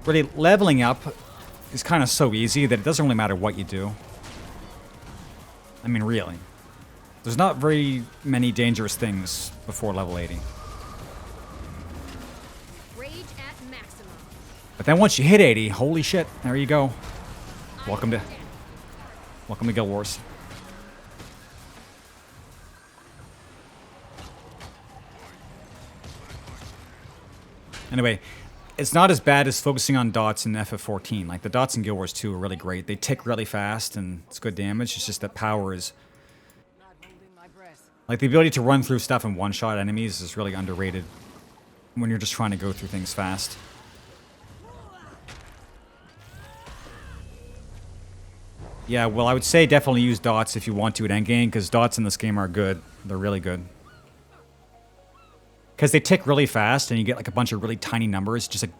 Really, leveling up is kind of so easy that it doesn't really matter what you do. I mean, really. There's not very many dangerous things before level 80. Rage at maximum. But then once you hit 80, holy shit, there you go. Welcome to Guild Wars. Anyway, it's not as bad as focusing on dots in FF14. Like, the dots in Guild Wars 2 are really great. They tick really fast, and it's good damage. It's just that power is... Like, the ability to run through stuff and one-shot enemies is really underrated when you're just trying to go through things fast. Yeah, well, I would say definitely use dots if you want to at endgame, because dots in this game are good. They're really good. Because they tick really fast, and you get like a bunch of really tiny numbers, just like...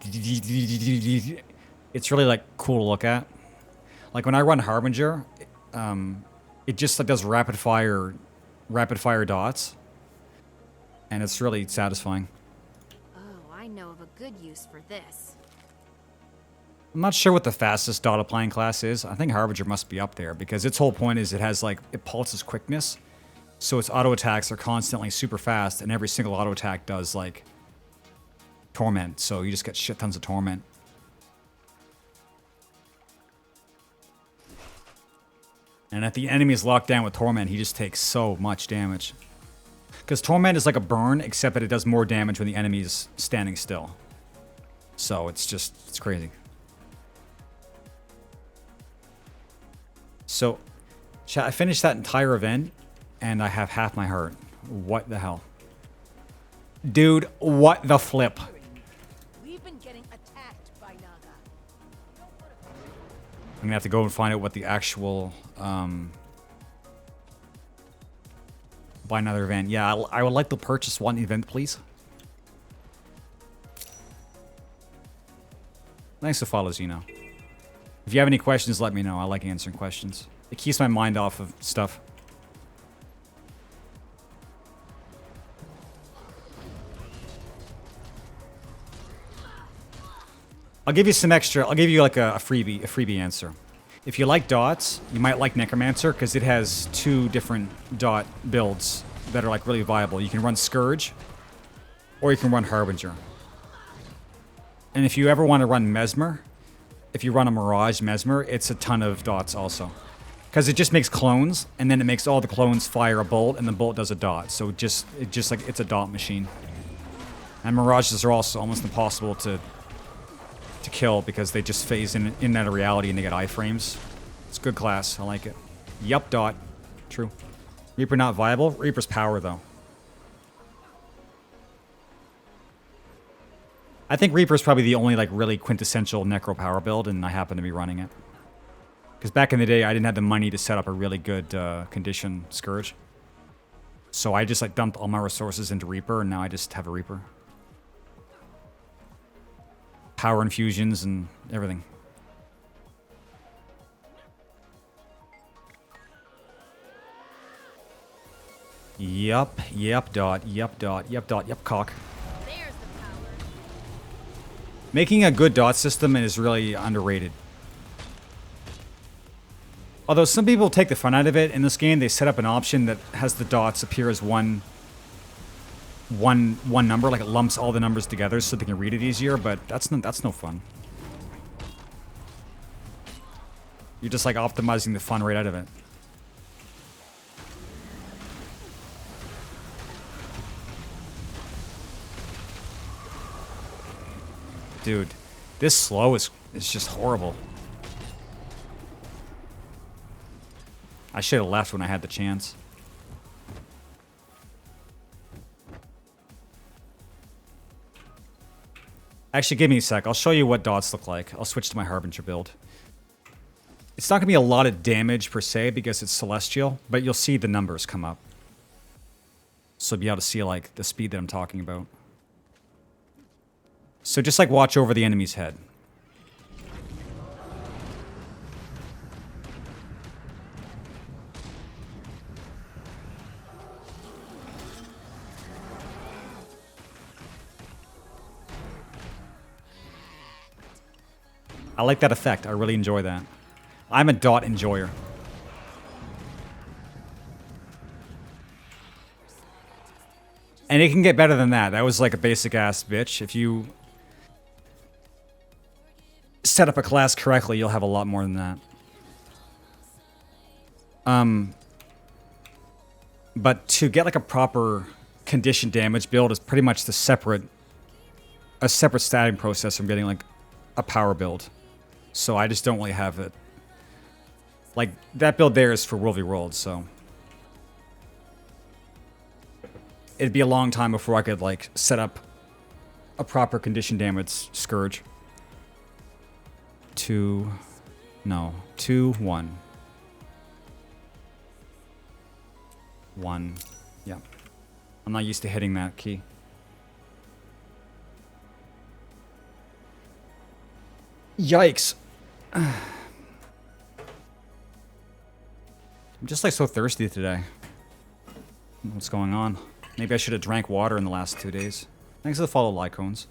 It's really like cool to look at. Like when I run Harbinger, it just like does rapid fire dots. And it's really satisfying. Oh, I know of a good use for this. I'm not sure what the fastest dot applying class is. I think Harbinger must be up there, because its whole point is it has like, it pulses quickness. So its auto attacks are constantly super fast, and every single auto attack does like torment. So you just get shit tons of torment. And if the enemy is locked down with torment, he just takes so much damage. Because torment is like a burn, except that it does more damage when the enemy is standing still. So it's crazy. So, chat, I finished that entire event, and I have half my heart. What the hell? Dude, what the flip? We've been getting attacked by Naga. I'm gonna have to go and find out what the actual, buy another event. Yeah, I would like to purchase one event, please. Thanks to follow, Zeno. If you have any questions, let me know. I like answering questions. It keeps my mind off of stuff. I'll give you some extra. I'll give you like a freebie answer. If you like dots, you might like Necromancer because it has 2 different dot builds that are like really viable. You can run Scourge, or you can run Harbinger. And if you ever want to run Mesmer, if you run a Mirage Mesmer, it's a ton of dots also. Because it just makes clones, and then it makes all the clones fire a bolt, and the bolt does a dot. So it just like, it's a dot machine. And Mirages are also almost impossible to kill because they just phase in and out of reality and they get iframes. It's good class. I like it. Yup, dot. True. Reaper not viable. Reaper's power, though. I think Reaper's probably the only like really quintessential Necro power build, and I happen to be running it. Because back in the day, I didn't have the money to set up a really good condition Scourge. So I just like dumped all my resources into Reaper, and now I just have a Reaper. Power infusions and everything. Yup, dot, yup, cock. Making a good dot system is really underrated. Although some people take the fun out of it, in this game they set up an option that has the dots appear as one number, like it lumps all the numbers together so they can read it easier, but that's no fun. You're just like optimizing the fun right out of it. Dude, this slow is just horrible. I should have left when I had the chance. Actually, give me a sec. I'll show you what dots look like. I'll switch to my Harbinger build. It's not going to be a lot of damage per se because it's Celestial, but you'll see the numbers come up. So you'll be able to see like the speed that I'm talking about. So just like watch over the enemy's head. I like that effect. I really enjoy that. I'm a dot enjoyer. And it can get better than that. That was like a basic ass bitch. If you set up a class correctly, you'll have a lot more than that. But to get like a proper condition damage build is pretty much a separate statting process from getting like a power build. So I just don't really have it. Like that build there is for World v World, so it'd be a long time before I could like set up a proper condition damage scourge. 2, 1. 1. Yeah. I'm not used to hitting that key. Yikes. I'm just like so thirsty today. What's going on? Maybe I should have drank water in the last 2 days. Thanks for the follow, Lycones.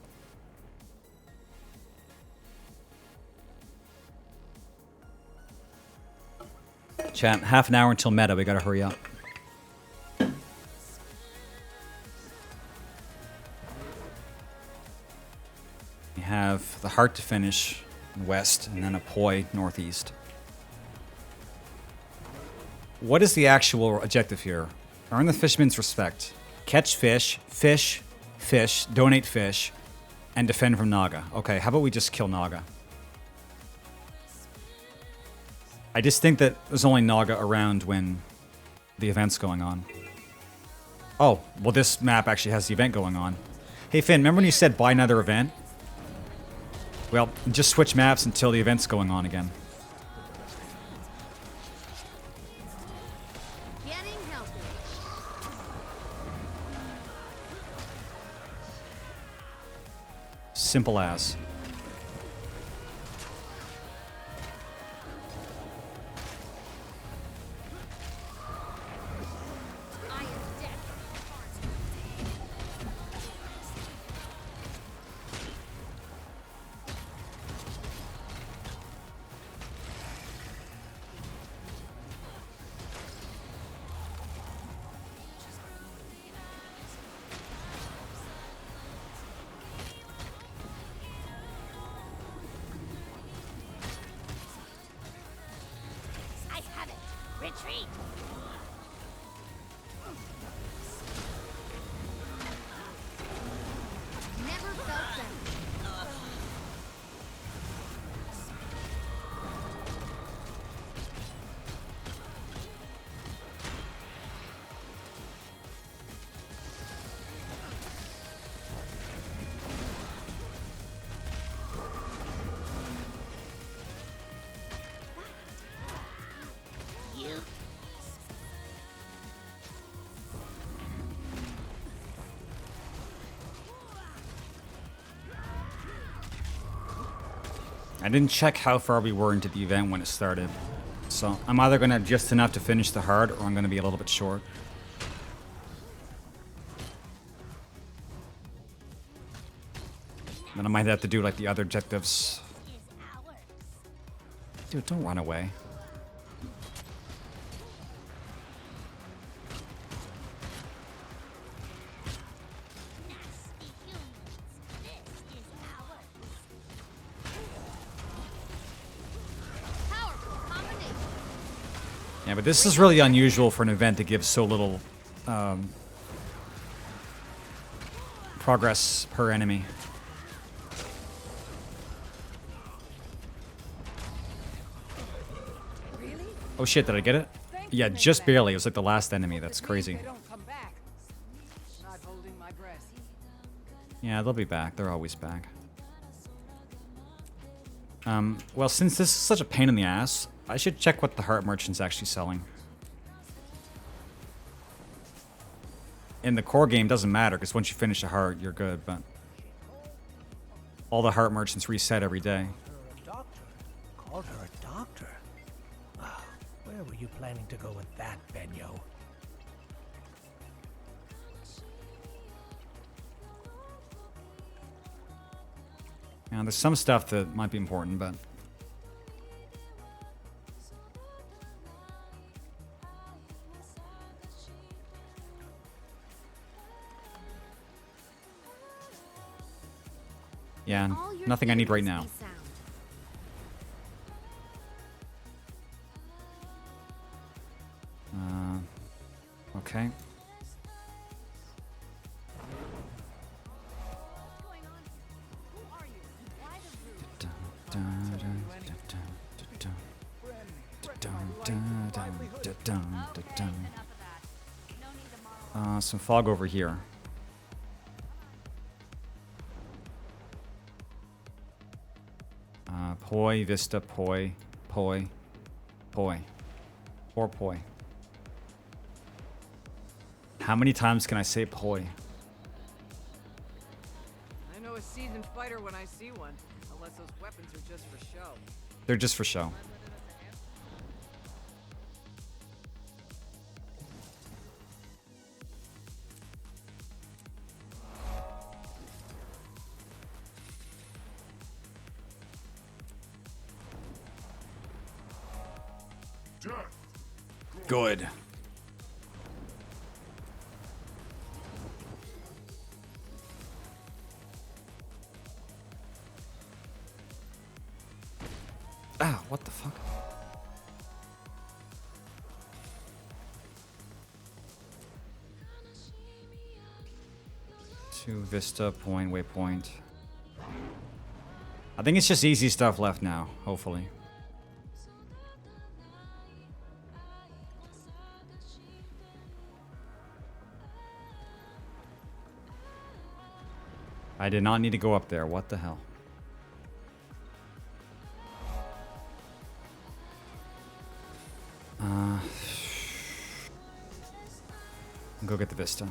Chat, half an hour until meta. We gotta hurry up. We have the heart to finish west, and then a poi northeast. What is the actual objective here? Earn the fisherman's respect. Catch fish, fish, fish, donate fish, and defend from Naga. Okay, how about we just kill Naga? I just think that there's only Naga around when the event's going on. Oh, well this map actually has the event going on. Hey Finn, remember when you said buy another event? Well, just switch maps until the event's going on again. Getting healthy. Simple as. I have it. Retreat. Never felt better. You. I didn't check how far we were into the event when it started. So I'm either going to have just enough to finish the hard, or I'm going to be a little bit short. Then I might have to do like the other objectives. Dude, don't run away. Yeah, but this is really unusual for an event to give so little progress per enemy. Oh shit, did I get it? Yeah, just barely. It was like the last enemy. That's crazy. Yeah, they'll be back. They're always back. Well, since this is such a pain in the ass, I should check what the heart merchant's actually selling. In the core game, doesn't matter, because once you finish a heart, you're good, but all the heart merchants reset every day. Doctor? Called her a doctor? Ah, where were you planning to go with that, Benyo? Now, there's some stuff that might be important, but Yeah, All your nothing I need right theories now. be sound. Okay. Some fog over here. Poi, Vista, Poi, Poi, Poi. Or Poi. How many times can I say Poi? I know a seasoned fighter when I see one, unless those weapons are just for show. They're just for show. Good. Ah, what the fuck? To Vista, point, waypoint. I think it's just easy stuff left now, hopefully. I did not need to go up there. What the hell? Go get the Vista.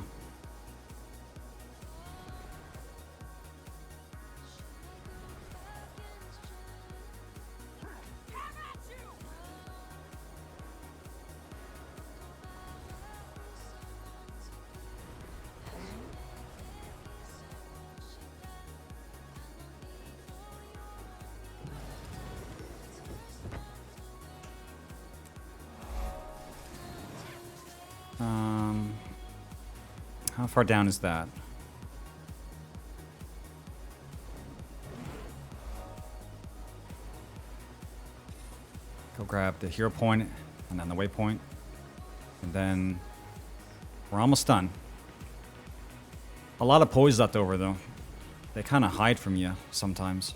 How far down is that? Go grab the hero point and then the waypoint. And then we're almost done. A lot of poise left over though. They kind of hide from you sometimes.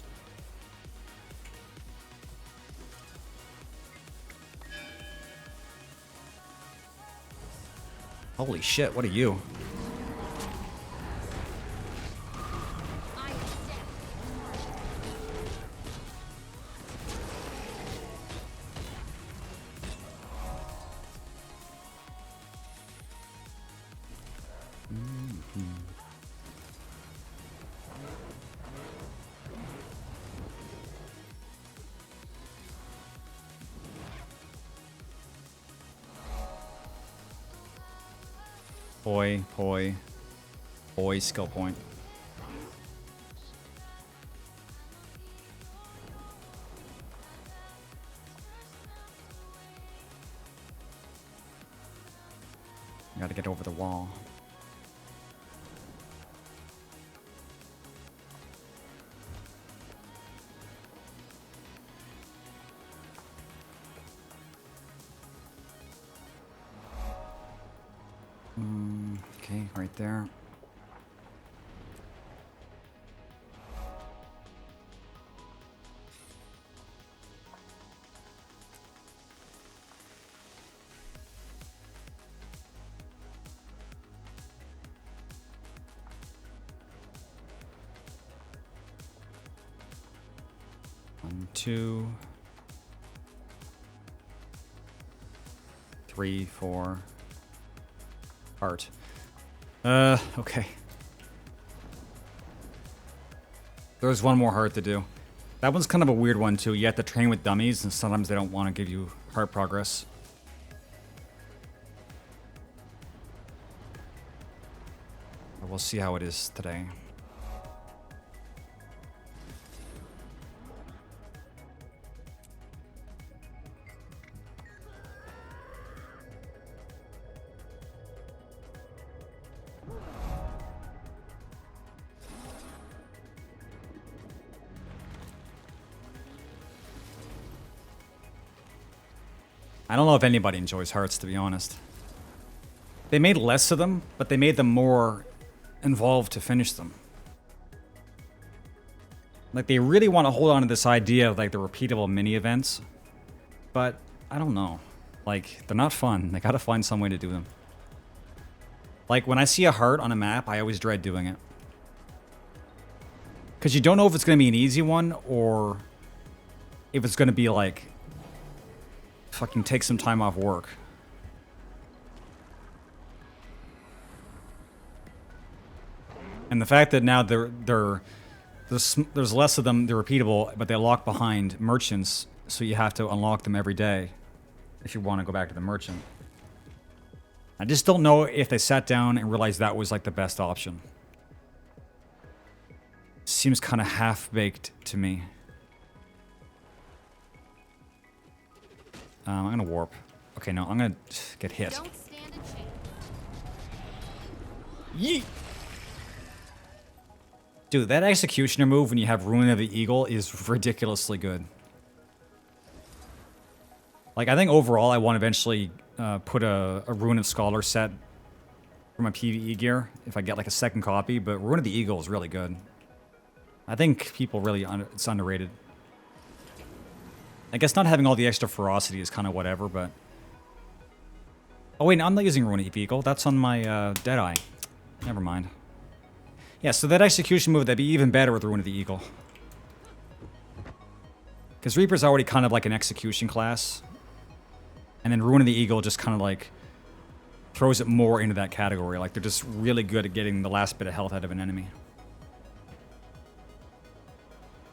Holy shit, what are you? Poi, skill point. Gotta get over the wall. Okay, right there. One, 2, 3, 4. Heart. Okay. There's one more heart to do. That one's kind of a weird one too. You have to train with dummies and sometimes they don't want to give you heart progress. But we'll see how it is today. I don't know if anybody enjoys hearts, to be honest. They made less of them, but they made them more involved to finish them. Like, they really want to hold on to this idea of, like, the repeatable mini-events. But, I don't know. Like, they're not fun. They gotta find some way to do them. Like, when I see a heart on a map, I always dread doing it. Because you don't know if it's going to be an easy one, or if it's going to be, like, fucking take some time off work. And the fact that now there's less of them, they're repeatable, but they lock behind merchants, so you have to unlock them every day if you want to go back to the merchant. I just don't know if they sat down and realized that was like the best option. Seems kind of half-baked to me. I'm gonna warp. Okay, no, I'm gonna get hit. Don't stand a chance. Yeet! Dude, that executioner move when you have Ruin of the Eagle is ridiculously good. Like, I think overall I want to eventually put a Ruin of Scholar set for my PvE gear if I get like a second copy, but Ruin of the Eagle is really good. I think people really, it's underrated. I guess not having all the extra ferocity is kind of whatever, but... Oh wait, no, I'm not using Ruin of the Eagle, that's on my Deadeye. Never mind. Yeah, so that execution move, that'd be even better with Ruin of the Eagle. Because Reaper's already kind of like an execution class. And then Ruin of the Eagle just kind of like throws it more into that category. Like, they're just really good at getting the last bit of health out of an enemy.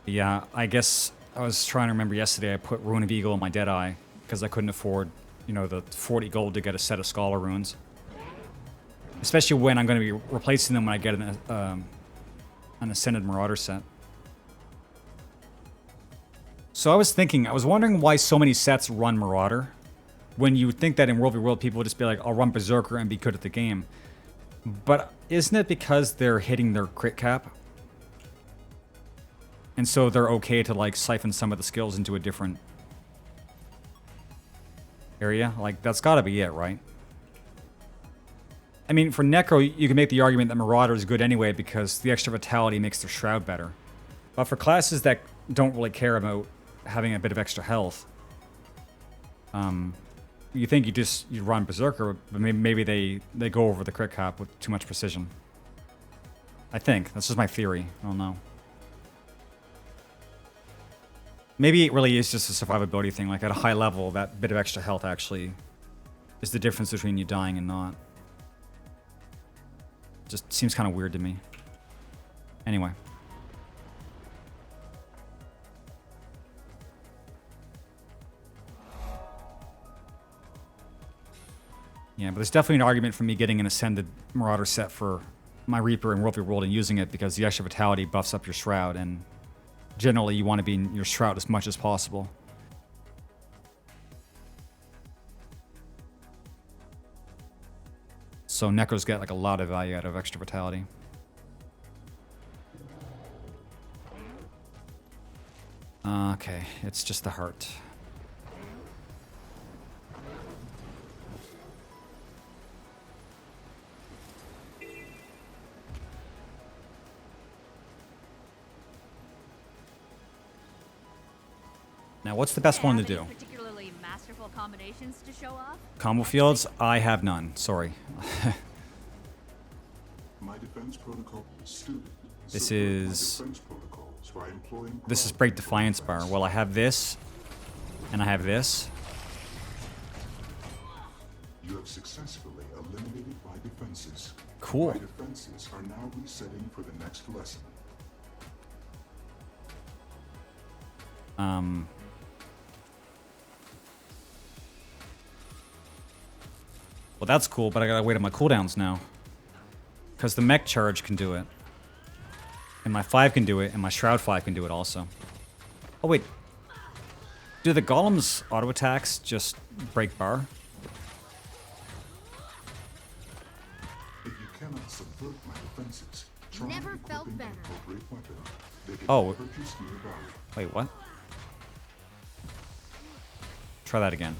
Yeah, I guess I was trying to remember yesterday I put Ruin of Eagle in my Deadeye because I couldn't afford, you know, the 40 gold to get a set of Scholar Runes. Especially when I'm going to be replacing them when I get an Ascended Marauder set. So I was wondering why so many sets run Marauder. When you would think that in World v. World people would just be like, I'll run Berserker and be good at the game. But isn't it because they're hitting their crit cap? And so they're okay to like siphon some of the skills into a different area? Like, that's gotta be it, right? I mean, for Necro, you can make the argument that Marauder is good anyway because the extra vitality makes their Shroud better. But for classes that don't really care about having a bit of extra health, you think you run Berserker, but maybe they go over the crit cap with too much precision. I think. That's just my theory. I don't know. Maybe it really is just a survivability thing. Like, at a high level, that bit of extra health actually is the difference between you dying and not. Just seems kind of weird to me. Anyway. Yeah, but there's definitely an argument for me getting an Ascended Marauder set for my Reaper in World v. World and using it because the extra vitality buffs up your Shroud, and generally you want to be in your Shroud as much as possible. So Necros get like a lot of value out of extra vitality. Okay, it's just the heart. Now, what's the best one to do? Particularly masterful combinations to show off? Combo fields? I have none. Sorry. My defense protocol student. This is Break Defiance Bar. Well, I have this, and I have this. You have successfully eliminated my defenses. Cool. My defenses are now resetting for the next lesson. Well, that's cool, but I gotta wait on my cooldowns now. Because the mech charge can do it. And my 5 can do it, and my Shroud 5 can do it also. Oh, wait. Do the Golem's auto attacks just break bar? If you cannot subvert my defenses, try Never felt better. weapon. They can Oh. purchase nearby. Wait, what? Try that again.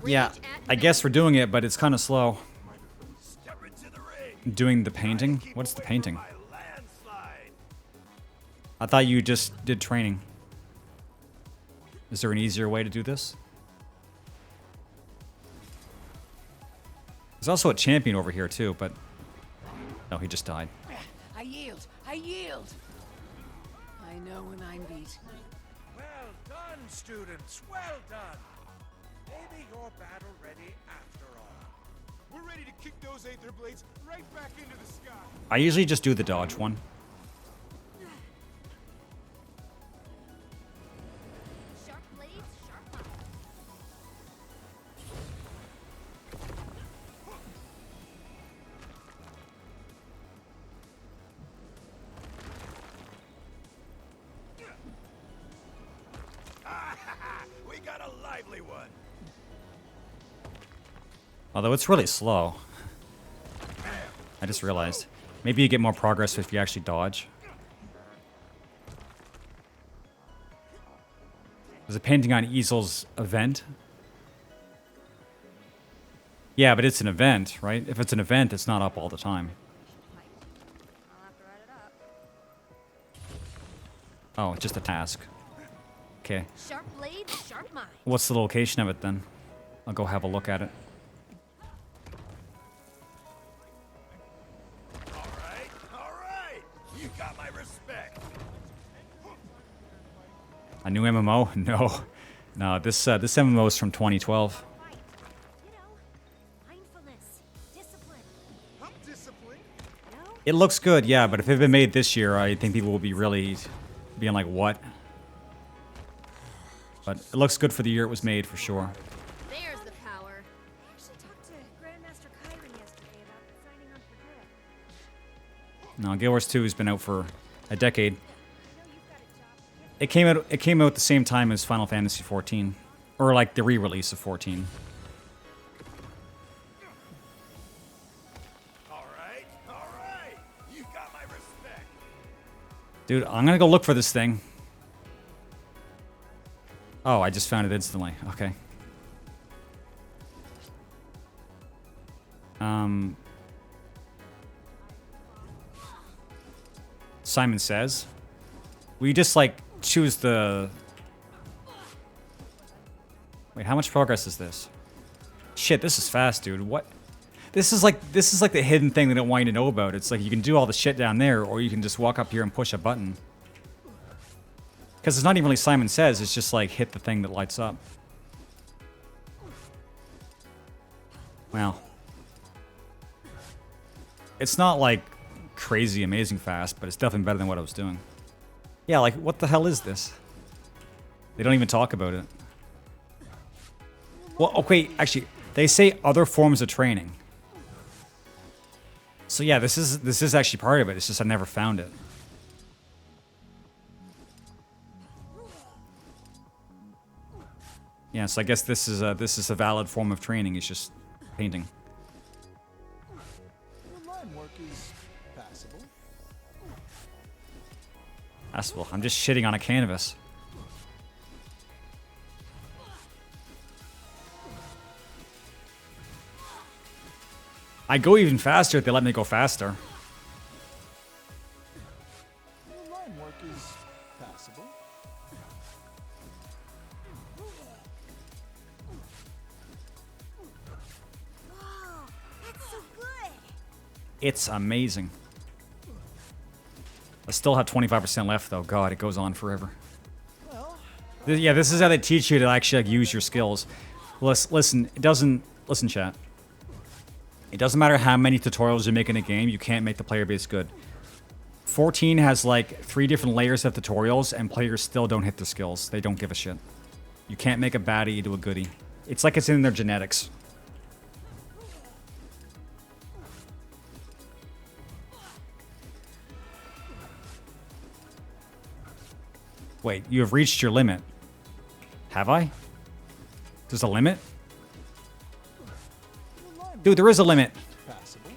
Yeah, I guess we're doing it, but it's kind of slow. Doing the painting? What's the painting? I thought you just did training. Is there an easier way to do this? There's also a champion over here too, but... No, he just died. I yield. I yield. I know when I'm beat. Well done, students. Well done. Maybe you're battle ready after all. We're ready to kick those Aether Blades right back into the sky. I usually just do the dodge one. Sharp blades, sharp minds. We got a lively one. Although it's really slow. I just realized. Maybe you get more progress if you actually dodge. There's a painting on Easel's event. Yeah, but it's an event, right? If it's an event, it's not up all the time. Oh, just a task. Okay. Sharp blades, sharp minds. What's the location of it then? I'll go have a look at it. All right. You got my respect. A new MMO? No. No, this MMO is from 2012. I'm disciplined. It looks good, yeah, but if it had been made this year, I think people would be really being like, what? But it looks good for the year it was made, for sure. There's the power. I actually talked to Grandmaster Kyron yesterday about signing on for good. No, Guild Wars 2 has been out for a decade. It came out at the same time as Final Fantasy 14. Or like the re-release of 14. All right. You got my respect. Dude, I'm gonna go look for this thing. Oh, I just found it instantly. Okay. Simon Says. Will you just, like, choose the... Wait, how much progress is this? Shit, this is fast, dude. What? This is like the hidden thing they don't want you to know about. It's like you can do all the shit down there, or you can just walk up here and push a button. Because it's not even really Simon Says, it's just like hit the thing that lights up. Well. It's not like crazy amazing fast, but it's definitely better than what I was doing. Yeah, like what the hell is this? They don't even talk about it. Well, okay, actually, they say other forms of training. So yeah, this is actually part of it, it's just I never found it. Yeah, so I guess this is a valid form of training. It's just painting. The line work is passable. Passable. I'm just shitting on a canvas. I go even faster if they let me go faster. The line work is passable. Wow, that's so good. It's amazing. I still have 25% left though. God, it goes on forever. Yeah, this is how they teach you to actually like, use your skills. Listen, listen, chat. It doesn't matter how many tutorials you make in a game, you can't make the player base good. 14 has like 3 different layers of tutorials, and players still don't hit their skills. They don't give a shit. You can't make a baddie into a goodie. It's like it's in their genetics. Wait, you have reached your limit. Have I? There's a limit? Dude, there is a limit. Passable.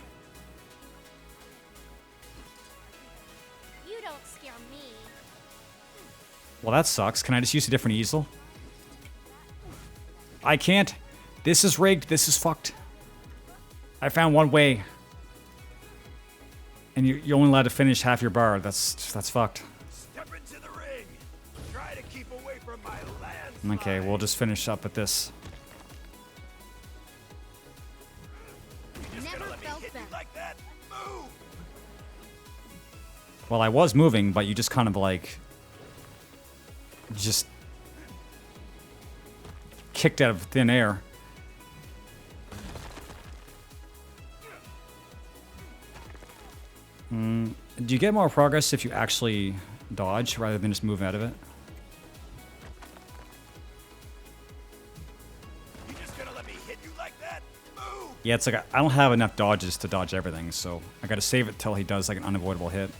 You don't scare me. Well, that sucks. Can I just use a different easel? I can't. This is rigged. This is fucked. I found one way. And you're only allowed to finish half your bar. That's fucked. Step into the ring. Try to keep away from my land. Okay, we'll just finish up at this. Never felt better. Like that. Move. Well, I was moving, but you just kind of like... just... kicked out of thin air. Do you get more progress if you actually dodge rather than just move out of it? You just gonna let me hit you like that? Move. Yeah, it's like I don't have enough dodges to dodge everything, so I gotta save it till he does like an unavoidable hit.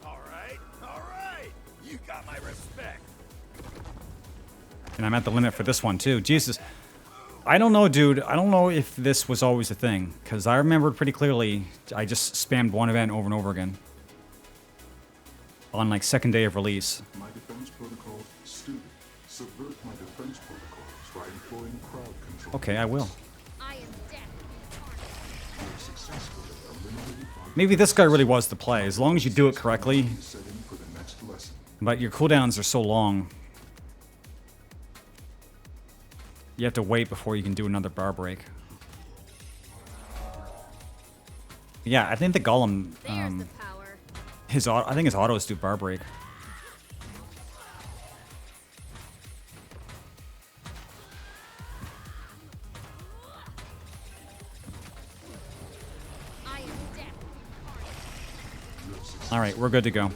All right. You got my respect. And I'm at the limit for this one too. Jesus. I don't know, dude. I don't know if this was always a thing, because I remember pretty clearly I just spammed one event over and over again. On like second day of release. My defense protocol, student. Subvert my defense protocols by employing crowd control. Okay, I will. I am dead. You've successfully eliminated Maybe this guy really was the play, as long as you do it correctly. setting for the next lesson. But your cooldowns are so long. You have to wait before you can do another bar break. Yeah, I think the golem, I think his autos do bar break. All right, we're good to go.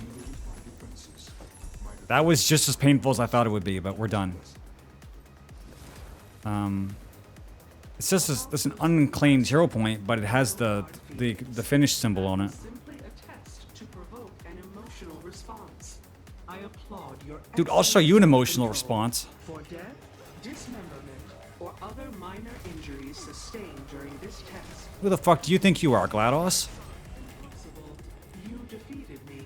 That was just as painful as I thought it would be, but we're done. It says there's an unclaimed hero point, but it has the finish symbol on it. Simply a test to provoke an emotional response. I applaud your Dude, I'll show you an emotional response. for death, dismemberment, or other minor injuries sustained during this test. Who the fuck do you think you are, GLaDOS? Possible, you defeated me.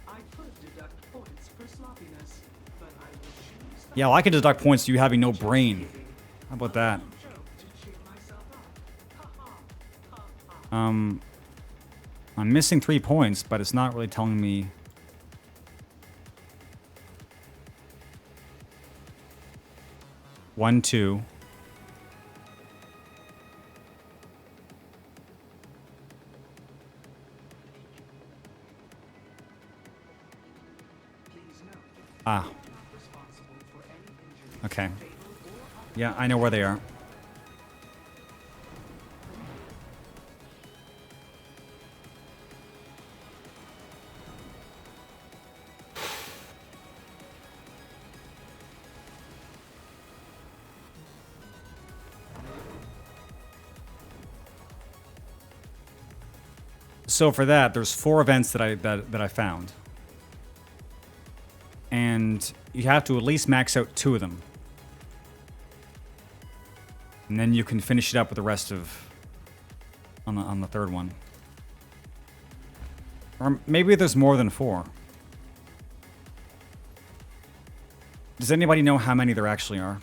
I could deduct points for sloppiness, but I will choose Yeah, well, I can deduct points to you having no brain. How about that? I'm missing 3 points, but it's not really telling me. One, two. Ah. Okay. Yeah, I know where they are. So for that, there's 4 events that I found. And you have to at least max out 2 of them. And then you can finish it up with the rest of on the third one. Or maybe there's more than 4. Does anybody know how many there actually are?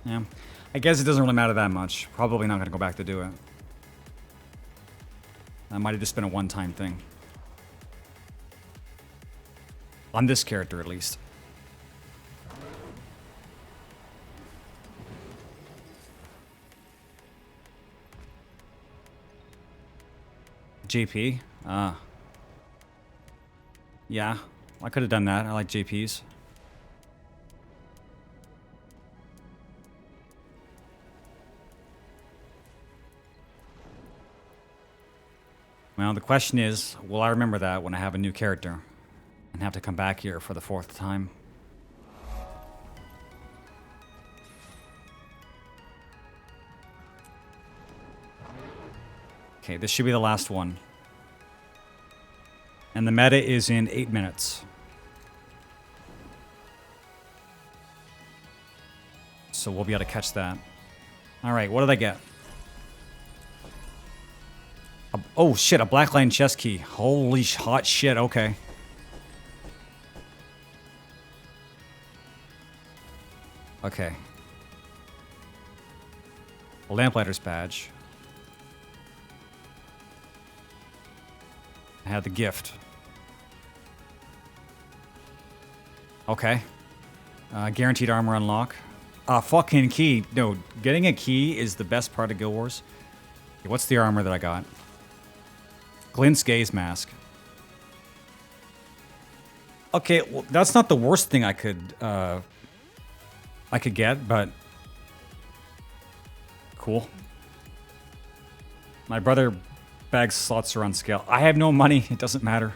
Yeah, I guess it doesn't really matter that much. Probably not going to go back to do it. That might have just been a one-time thing. On this character, at least. JP? Yeah, I could have done that. I like JPs. Well, the question is, will I remember that when I have a new character and have to come back here for the 4th time? Okay, this should be the last one. And the meta is in 8 minutes. So we'll be able to catch that. Alright, what did I get? Oh shit, a black line chest key. Holy hot shit, okay. Okay. A lamplighter's badge. I had the gift. Okay. Guaranteed armor unlock. Fucking key. No, getting a key is the best part of Guild Wars. Okay, what's the armor that I got? Glint's gaze mask. Okay, well, that's not the worst thing I could get, but cool. My brother bags slots are on scale. I have no money. It doesn't matter.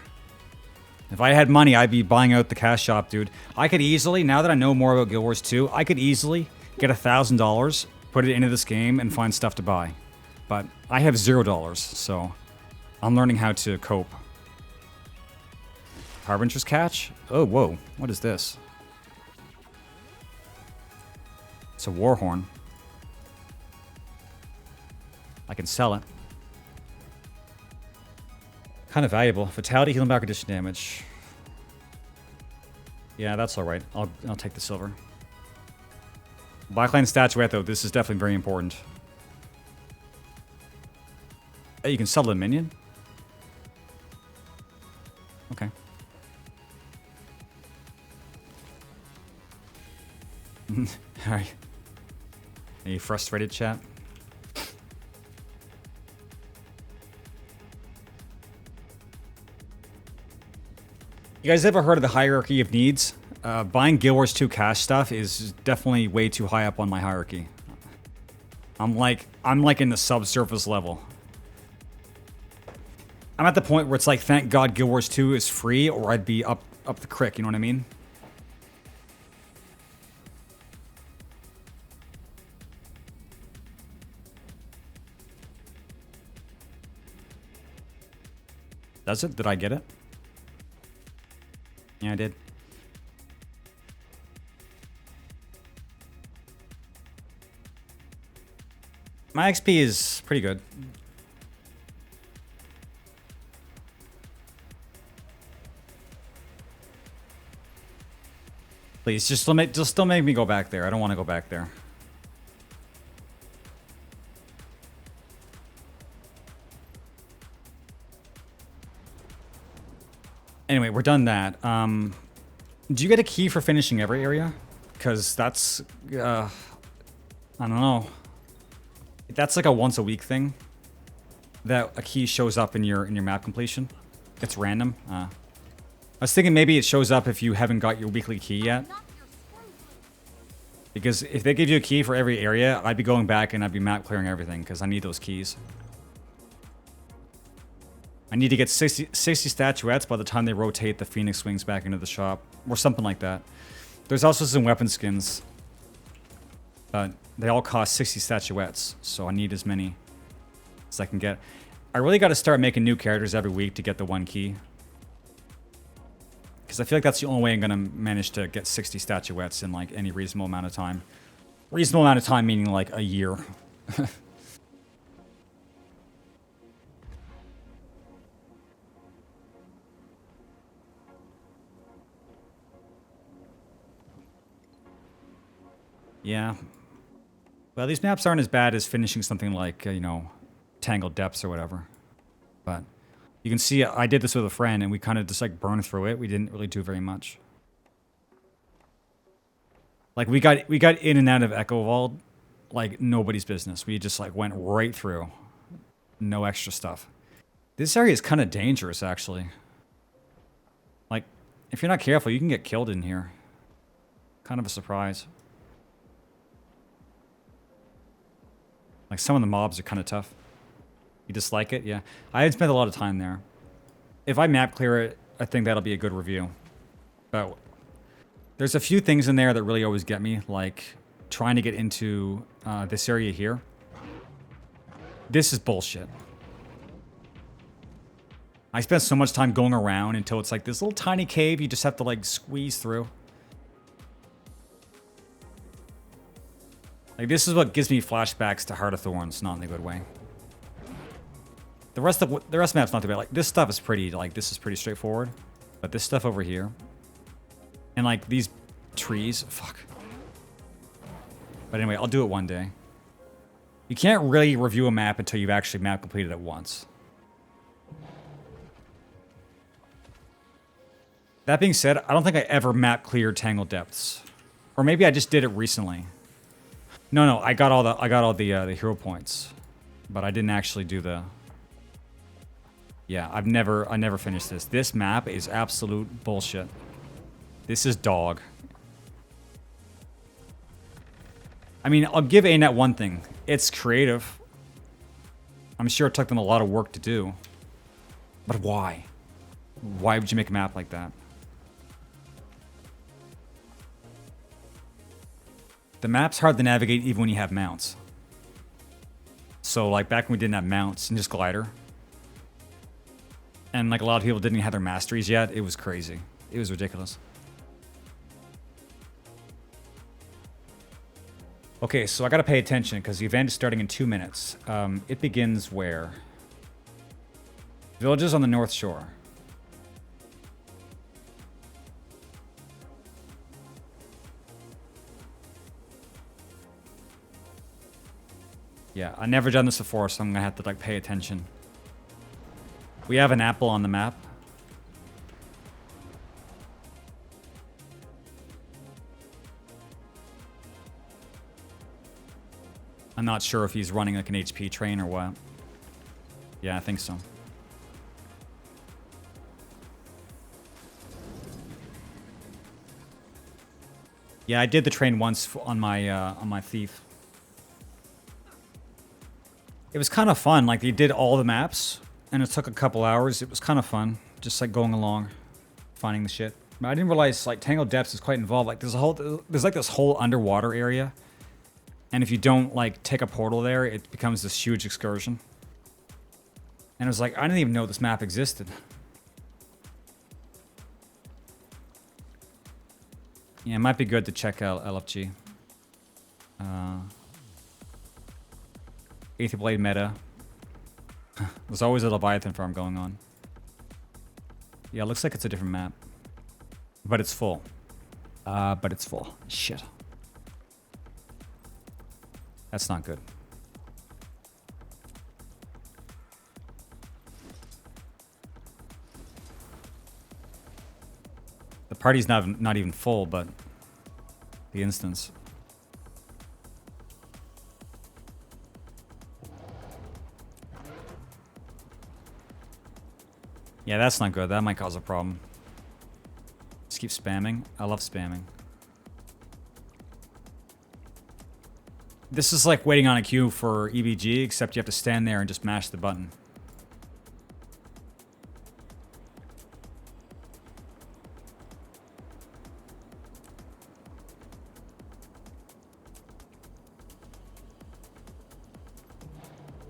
If I had money, I'd be buying out the cash shop, dude. I could easily, now that I know more about Guild Wars 2, I could easily get $1,000, put it into this game, and find stuff to buy. But I have $0, so I'm learning how to cope. Harbinger's Catch? Oh, whoa. What is this? It's a war horn. I can sell it. Kind of valuable. Vitality, healing back, addition damage. Yeah, that's alright. I'll take the silver. Blackline statuette, though. This is definitely very important. Hey, you can sell the minion? Okay. Alright. Are you frustrated, chat? You guys ever heard of the hierarchy of needs? Buying Guild Wars 2 cash stuff is definitely way too high up on my hierarchy. I'm like in the subsurface level. I'm at the point where it's like, thank God Guild Wars 2 is free, or I'd be up the crick, you know what I mean? Does it? Did I get it? Yeah, I did. My XP is pretty good. Please, just don't make me go back there. I don't want to go back there. Anyway, we're done that. Do you get a key for finishing every area? Because that's, I don't know. That's like a once a week thing. That a key shows up in your map completion. It's random. I was thinking maybe it shows up if you haven't got your weekly key yet. Because if they give you a key for every area, I'd be going back and I'd be map clearing everything because I need those keys. I need to get 60 statuettes by the time they rotate the Phoenix Wings back into the shop. Or something like that. There's also some weapon skins. But they all cost 60 statuettes. So I need as many as I can get. I really got to start making new characters every week to get the one key. Because I feel like that's the only way I'm going to manage to get 60 statuettes in like any reasonable amount of time. Reasonable amount of time meaning like a year. Yeah. Well, these maps aren't as bad as finishing something like, you know, Tangled Depths or whatever. But you can see I did this with a friend and we kind of just like burned through it. We didn't really do very much. Like we got in and out of Echo Vault like nobody's business. We just like went right through. No extra stuff. This area is kind of dangerous actually. Like if you're not careful, you can get killed in here. Kind of a surprise. Like, some of the mobs are kind of tough. You dislike it? Yeah. I had spent a lot of time there. If I map clear it, I think that'll be a good review. But there's a few things in there that really always get me, like trying to get into this area here. This is bullshit. I spent so much time going around until it's like this little tiny cave you just have to like squeeze through. Like this is what gives me flashbacks to Heart of Thorns, not in a good way. The rest of the map's not too bad. Like this stuff is pretty, like this is pretty straightforward. But this stuff over here and like these trees, fuck. But anyway, I'll do it one day. You can't really review a map until you've actually map completed it once. That being said, I don't think I ever map cleared Tangled Depths. Or maybe I just did it recently. No, I got all the hero points. But I didn't actually do the... Yeah, I never finished this. This map is absolute bullshit. This is dog. I mean, I'll give ANET one thing. It's creative. I'm sure it took them a lot of work to do. But why? Why would you make a map like that? The map's hard to navigate even when you have mounts. So, like, back when we didn't have mounts and just glider. And, like, a lot of people didn't even have their masteries yet. It was crazy. It was ridiculous. Okay, so I gotta pay attention because the event is starting in 2 minutes. It begins where? Villages on the North Shore. Yeah, I've never done this before, so I'm gonna have to like pay attention. We have an apple on the map. I'm not sure if he's running like an HP train or what. Yeah, I think so. Yeah, I did the train once on my thief. It was kind of fun. Like, they did all the maps, and it took a couple hours. It was kind of fun, just like going along, finding the shit. But I didn't realize like Tangled Depths is quite involved. Like, there's like this whole underwater area, and if you don't like take a portal there, it becomes this huge excursion. And it was like, I didn't even know this map existed. Yeah, it might be good to check out LFG. Aether Blade meta. There's always a Leviathan farm going on. Yeah, it looks like it's a different map. But it's full. Shit. That's not good. The party's not even full, but the instance. Yeah, that's not good. That might cause a problem. Just keep spamming. I love spamming. This is like waiting on a queue for EBG, except you have to stand there and just mash the button.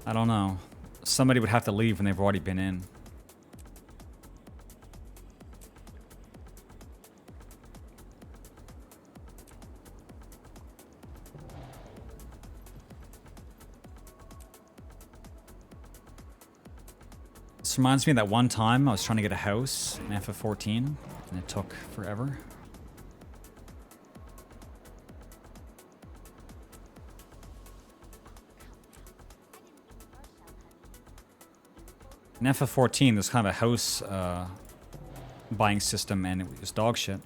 I don't know. Somebody would have to leave when they've already been in. This reminds me of that one time I was trying to get a house in FF14, and it took forever. In FF14, there's kind of a house buying system, and it was dog shit.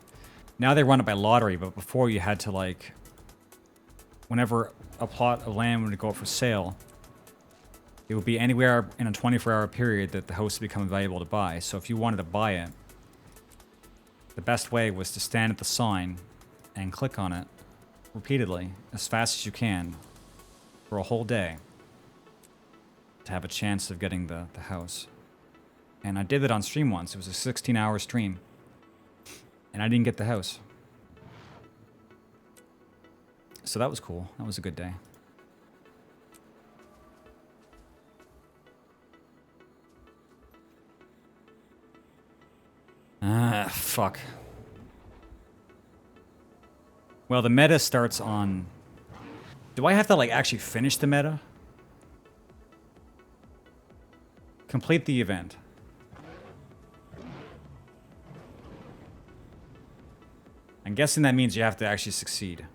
Now they run it by lottery, but before you had to, like, whenever a plot of land would go up for sale, it would be anywhere in a 24-hour period that the house would become valuable to buy. So if you wanted to buy it, the best way was to stand at the sign and click on it repeatedly, as fast as you can, for a whole day, to have a chance of getting the house. And I did it on stream once. It was a 16-hour stream. And I didn't get the house. So that was cool. That was a good day. Ah, fuck. Well, the meta starts on... Do I have to, like, actually finish the meta? Complete the event. I'm guessing that means you have to actually succeed.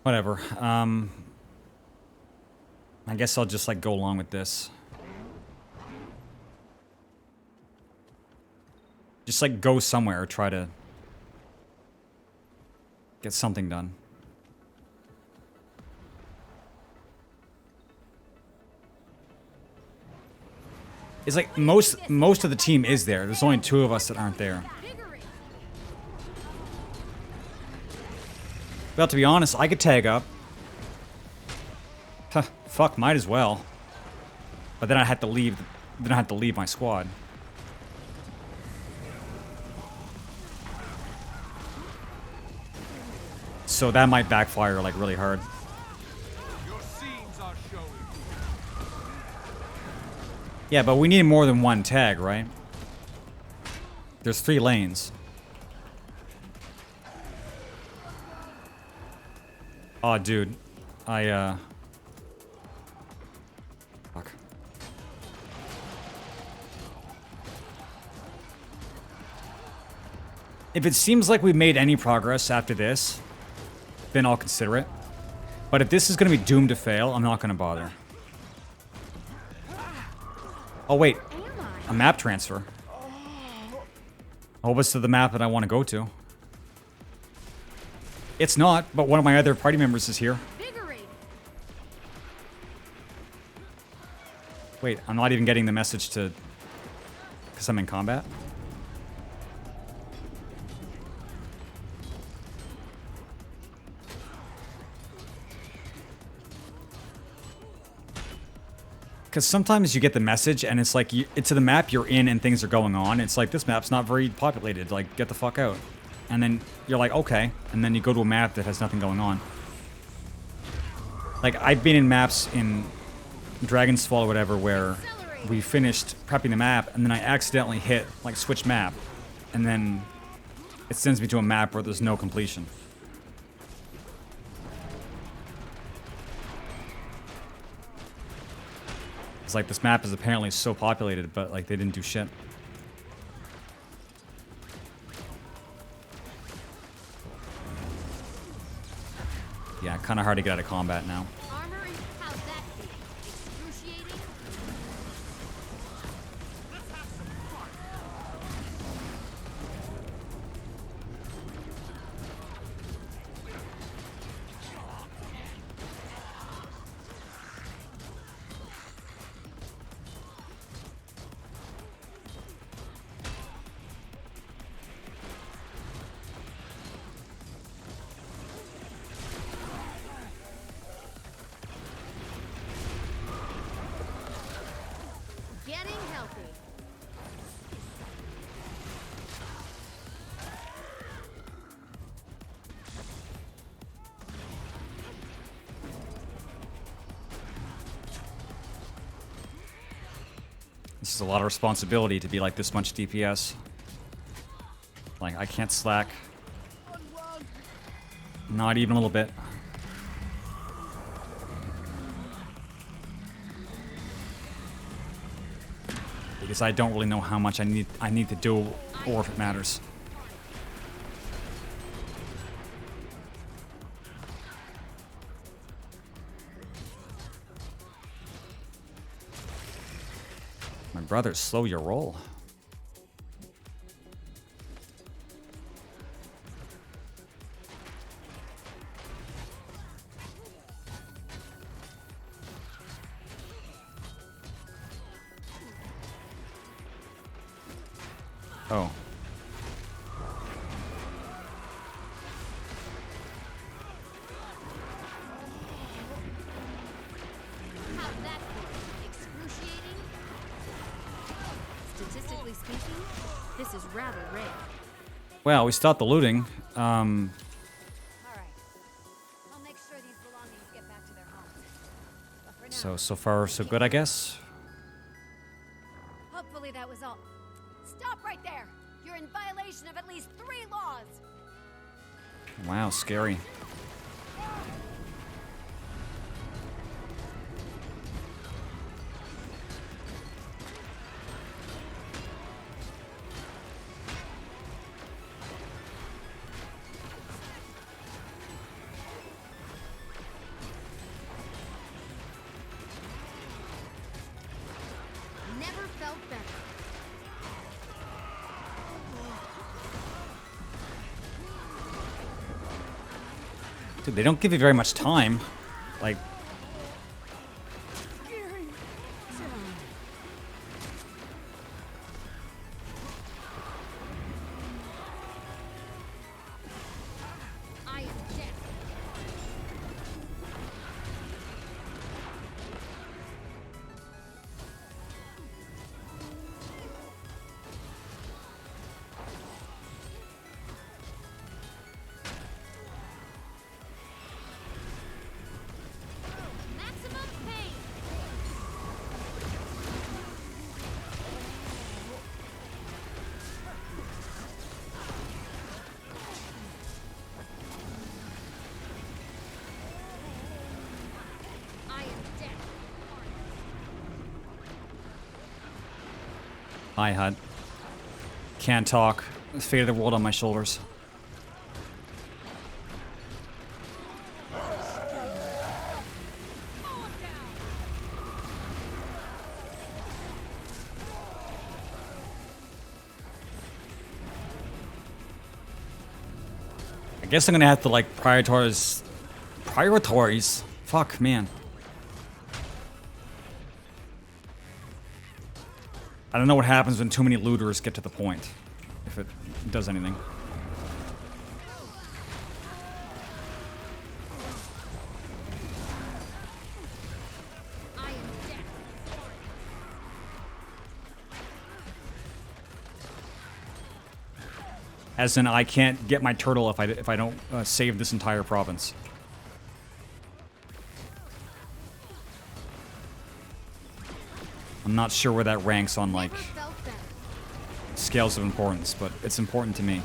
Whatever. I guess I'll just, like, go along with this. Just, like, go somewhere, try to get something done. It's like most of the team is there. There's only 2 of us that aren't there. Well, to be honest, I could tag up. Huh, fuck, might as well. But then I had to leave. Then I had to leave my squad. So that might backfire like really hard. Yeah, but we need more than 1 tag, right? There's 3 lanes. Oh, dude. Fuck. If it seems like we made any progress after this, then I'll consider it. But if this is going to be doomed to fail, I'm not going to bother. Oh, wait. A map transfer. I hope it's to the map that I want to go to. It's not, but one of my other party members is here. Wait, I'm not even getting the message to... Because I'm in combat? Because sometimes you get the message and it's like, it's to the map you're in and things are going on. It's like, this map's not very populated. Like, get the fuck out. And then you're like, okay. And then you go to a map that has nothing going on. Like, I've been in maps in Dragon's Fall or whatever where we finished prepping the map and then I accidentally hit, like, switch map. And then it sends me to a map where there's no completion. It's like, this map is apparently so populated, but, like, they didn't do shit. Yeah, kind of hard to get out of combat now. Getting healthy. This is a lot of responsibility to be like this much DPS. Like, I can't slack. Not even a little bit. Because I don't really know how much I need to do or if it matters. My brother, slow your roll. Oh. How'd that feel? Excruciating? Statistically speaking, this is rather rare. Well, we stopped the looting. All right. I'll make sure these belongings get back to their homes. But for now, So far, so good, I guess. hopefully that was all. Stop right there! You're in violation of at least 3 laws! Wow, scary. Never felt better. Dude, they don't give you very much time. Like, I am dead. Maximum pain. I am dead. hi, HUD. Can't talk. The fate of the world on my shoulders. I guess I'm gonna have to like prioritize. Fuck, man. I don't know what happens when too many looters get to the point. If it does anything. I am dead. As in, I can't get my turtle if I don't save this entire province. I'm not sure where that ranks on like Felt better. scales of importance, but it's important to me.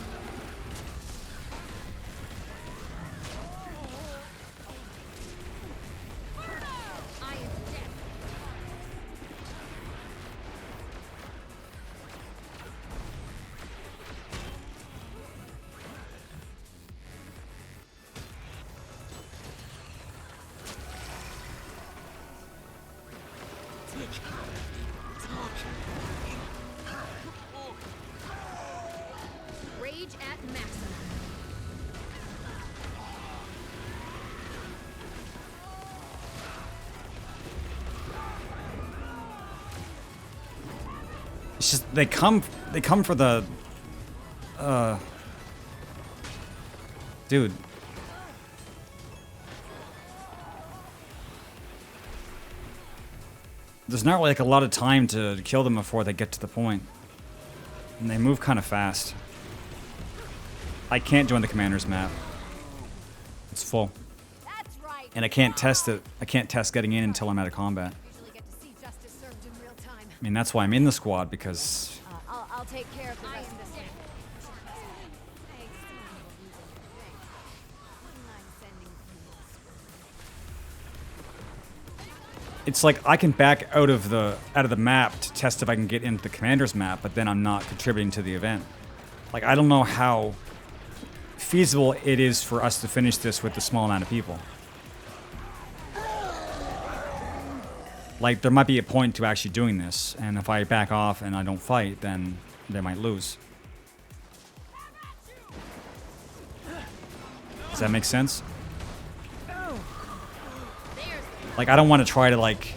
I am dead. Rage at maximum. It's just they come for the dude. There's not like a lot of time to kill them before they get to the point. And they move kind of fast. I can't join the commander's map. It's full. That's right. And I can't test it. I can't test getting in until I'm out of combat. Usually get to see justice served in real time. I mean, that's why I'm in the squad, because I'll take care of the rest of this one. it's like I can back out of the map to test if I can get into the commander's map, but then I'm not contributing to the event. Like, I don't know how feasible it is for us to finish this with the small amount of people. Like, there might be a point to actually doing this, and if I back off and I don't fight, then they might lose. Does that make sense? Like, I don't want to try to, like,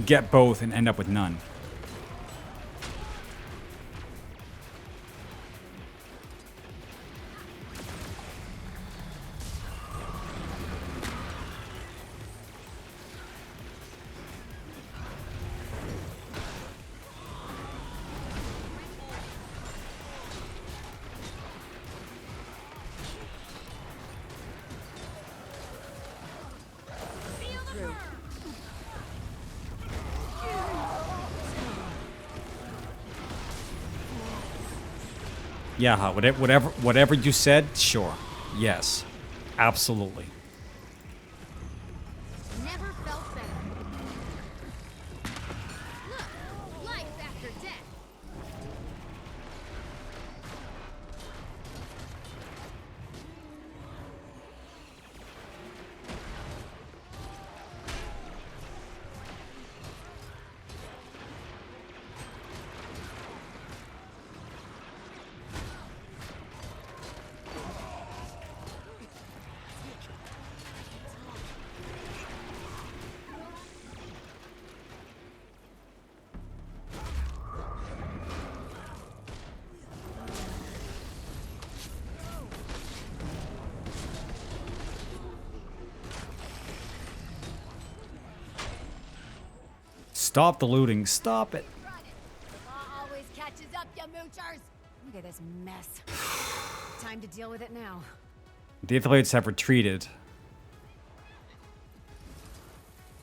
get both and end up with none. through. Yeah, whatever you said, sure. Yes. Absolutely. Never felt better. Look, life after death. Stop the looting. Stop it. Law always catches up, you moochers. Look at this mess. Time to deal with it now. The athletes have retreated.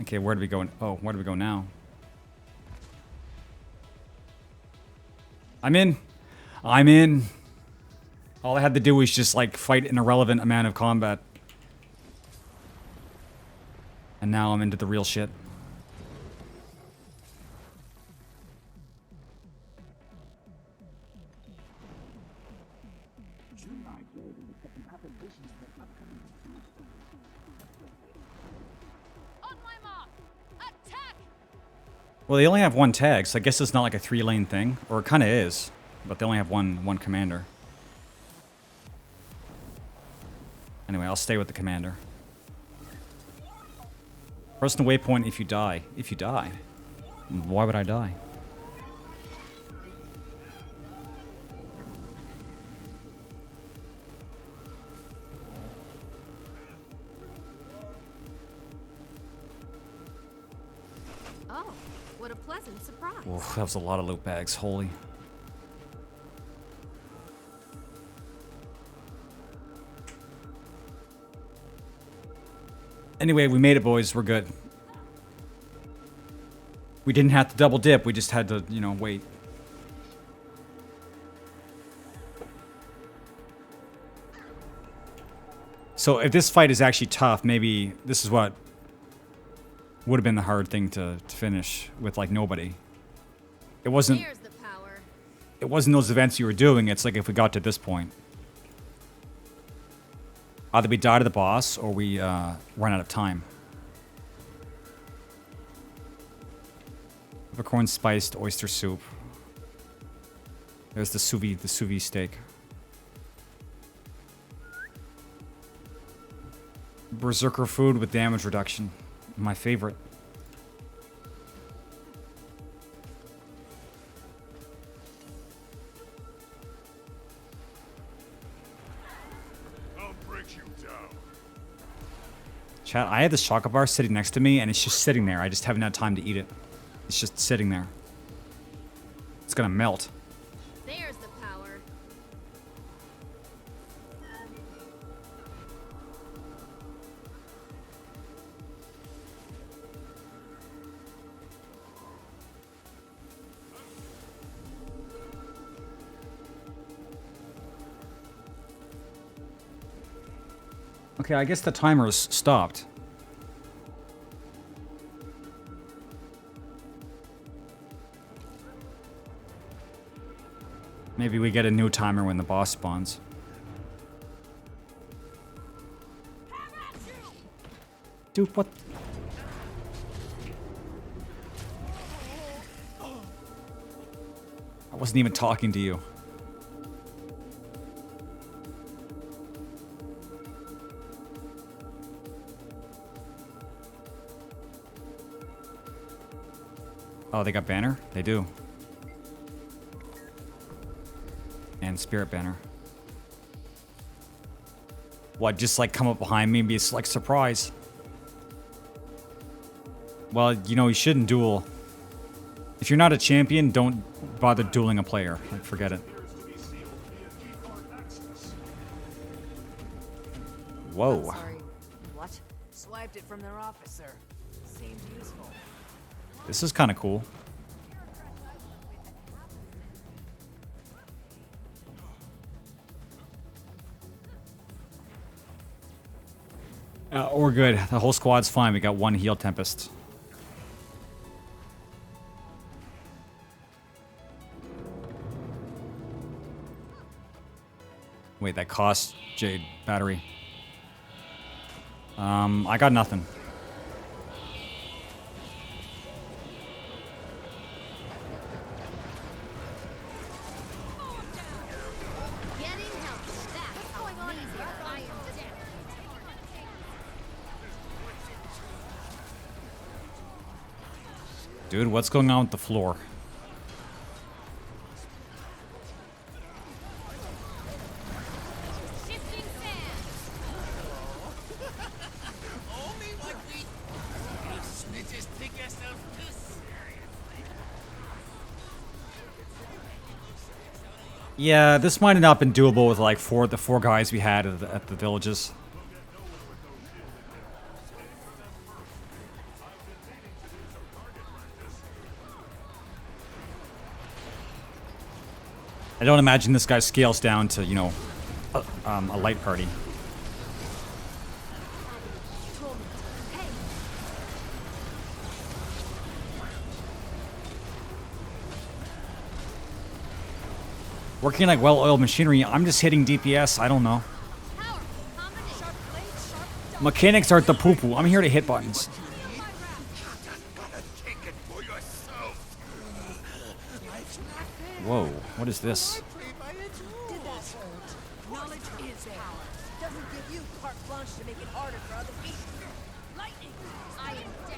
Okay, where do we go? Oh, where do we go now? I'm in. I'm in. All I had to do was just like fight an irrelevant amount of combat. And now I'm into the real shit. Well, they only have one tag, so I guess it's not like a 3-lane thing. Or it kind of is. But they only have one commander. Anyway, I'll stay with the commander. Personal waypoint if you die. If you die. Why would I die? Oh, what a pleasant surprise. Oof, that was a lot of loot bags. Holy. Anyway, we made it, boys. We're good. We didn't have to double dip. We just had to, you know, wait. So if this fight is actually tough, maybe this is what would have been the hard thing to finish with, like, nobody. It wasn't... Here's the power. It wasn't those events you were doing. It's like if we got to this point. Either we die to the boss, or we run out of time. Peppercorn spiced oyster soup. There's the sous vide steak. Berserker food with damage reduction. My favorite. I'll break you down. Chat, I had this chocolate bar sitting next to me, and it's just sitting there. I just haven't had time to eat it. It's just sitting there. It's gonna melt. There's the power. Okay, I guess the timer's stopped. Maybe we get a new timer when the boss spawns. Dude, what? I wasn't even talking to you. Oh, they got banner? They do. And spirit banner. What, just like come up behind me and be like, surprise? Well, you know, you shouldn't duel. If you're not a champion, don't bother dueling a player. Like, forget it. Whoa. Sorry. What? Swiped it from their officer. Seemed useful. This is kind of cool. We're good. The whole squad's fine. We got one heal Tempest. Wait, that cost Jade battery. I got nothing. Dude, what's going on with the floor? Yeah, this might have not been doable with like the four guys we had at the villages. I don't imagine this guy scales down to, you know, a light party. Working like well-oiled machinery, I'm just hitting DPS, I don't know. Mechanics aren't the poo-poo, I'm here to hit buttons. Whoa, what is this? Knowledge is power. Doesn't give you carte blanche to make it harder for other people. Lightning! I am dead.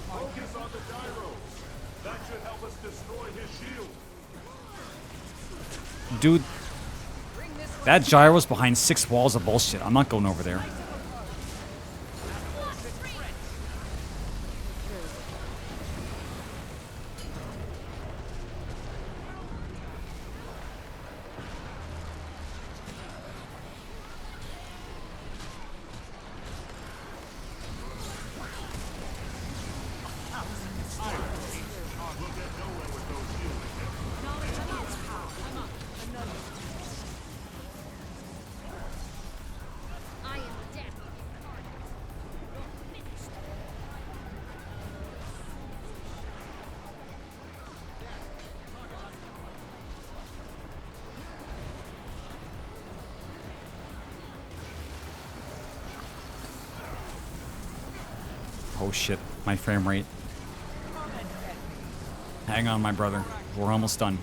Focus on the gyros. That should help us destroy his shield. Dude, that gyro's behind 6 walls of bullshit. I'm not going over there. Oh shit, my frame rate. Hang on, my brother. We're almost done.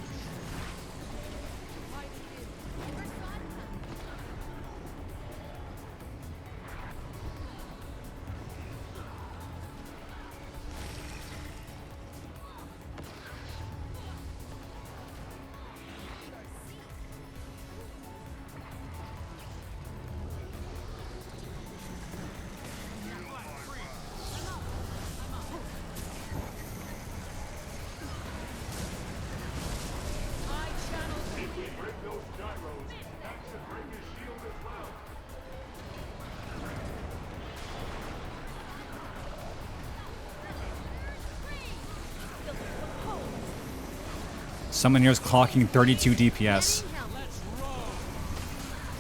Someone here's clocking 32 DPS.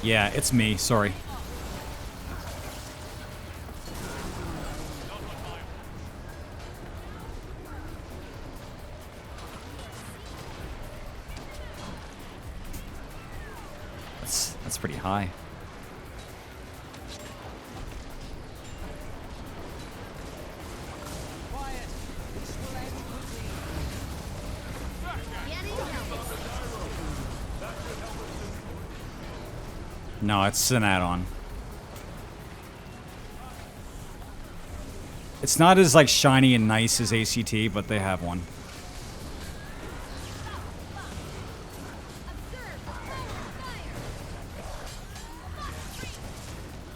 Yeah, it's me. Sorry. That's pretty high. No, it's an add-on. It's not as like shiny and nice as ACT, but they have one.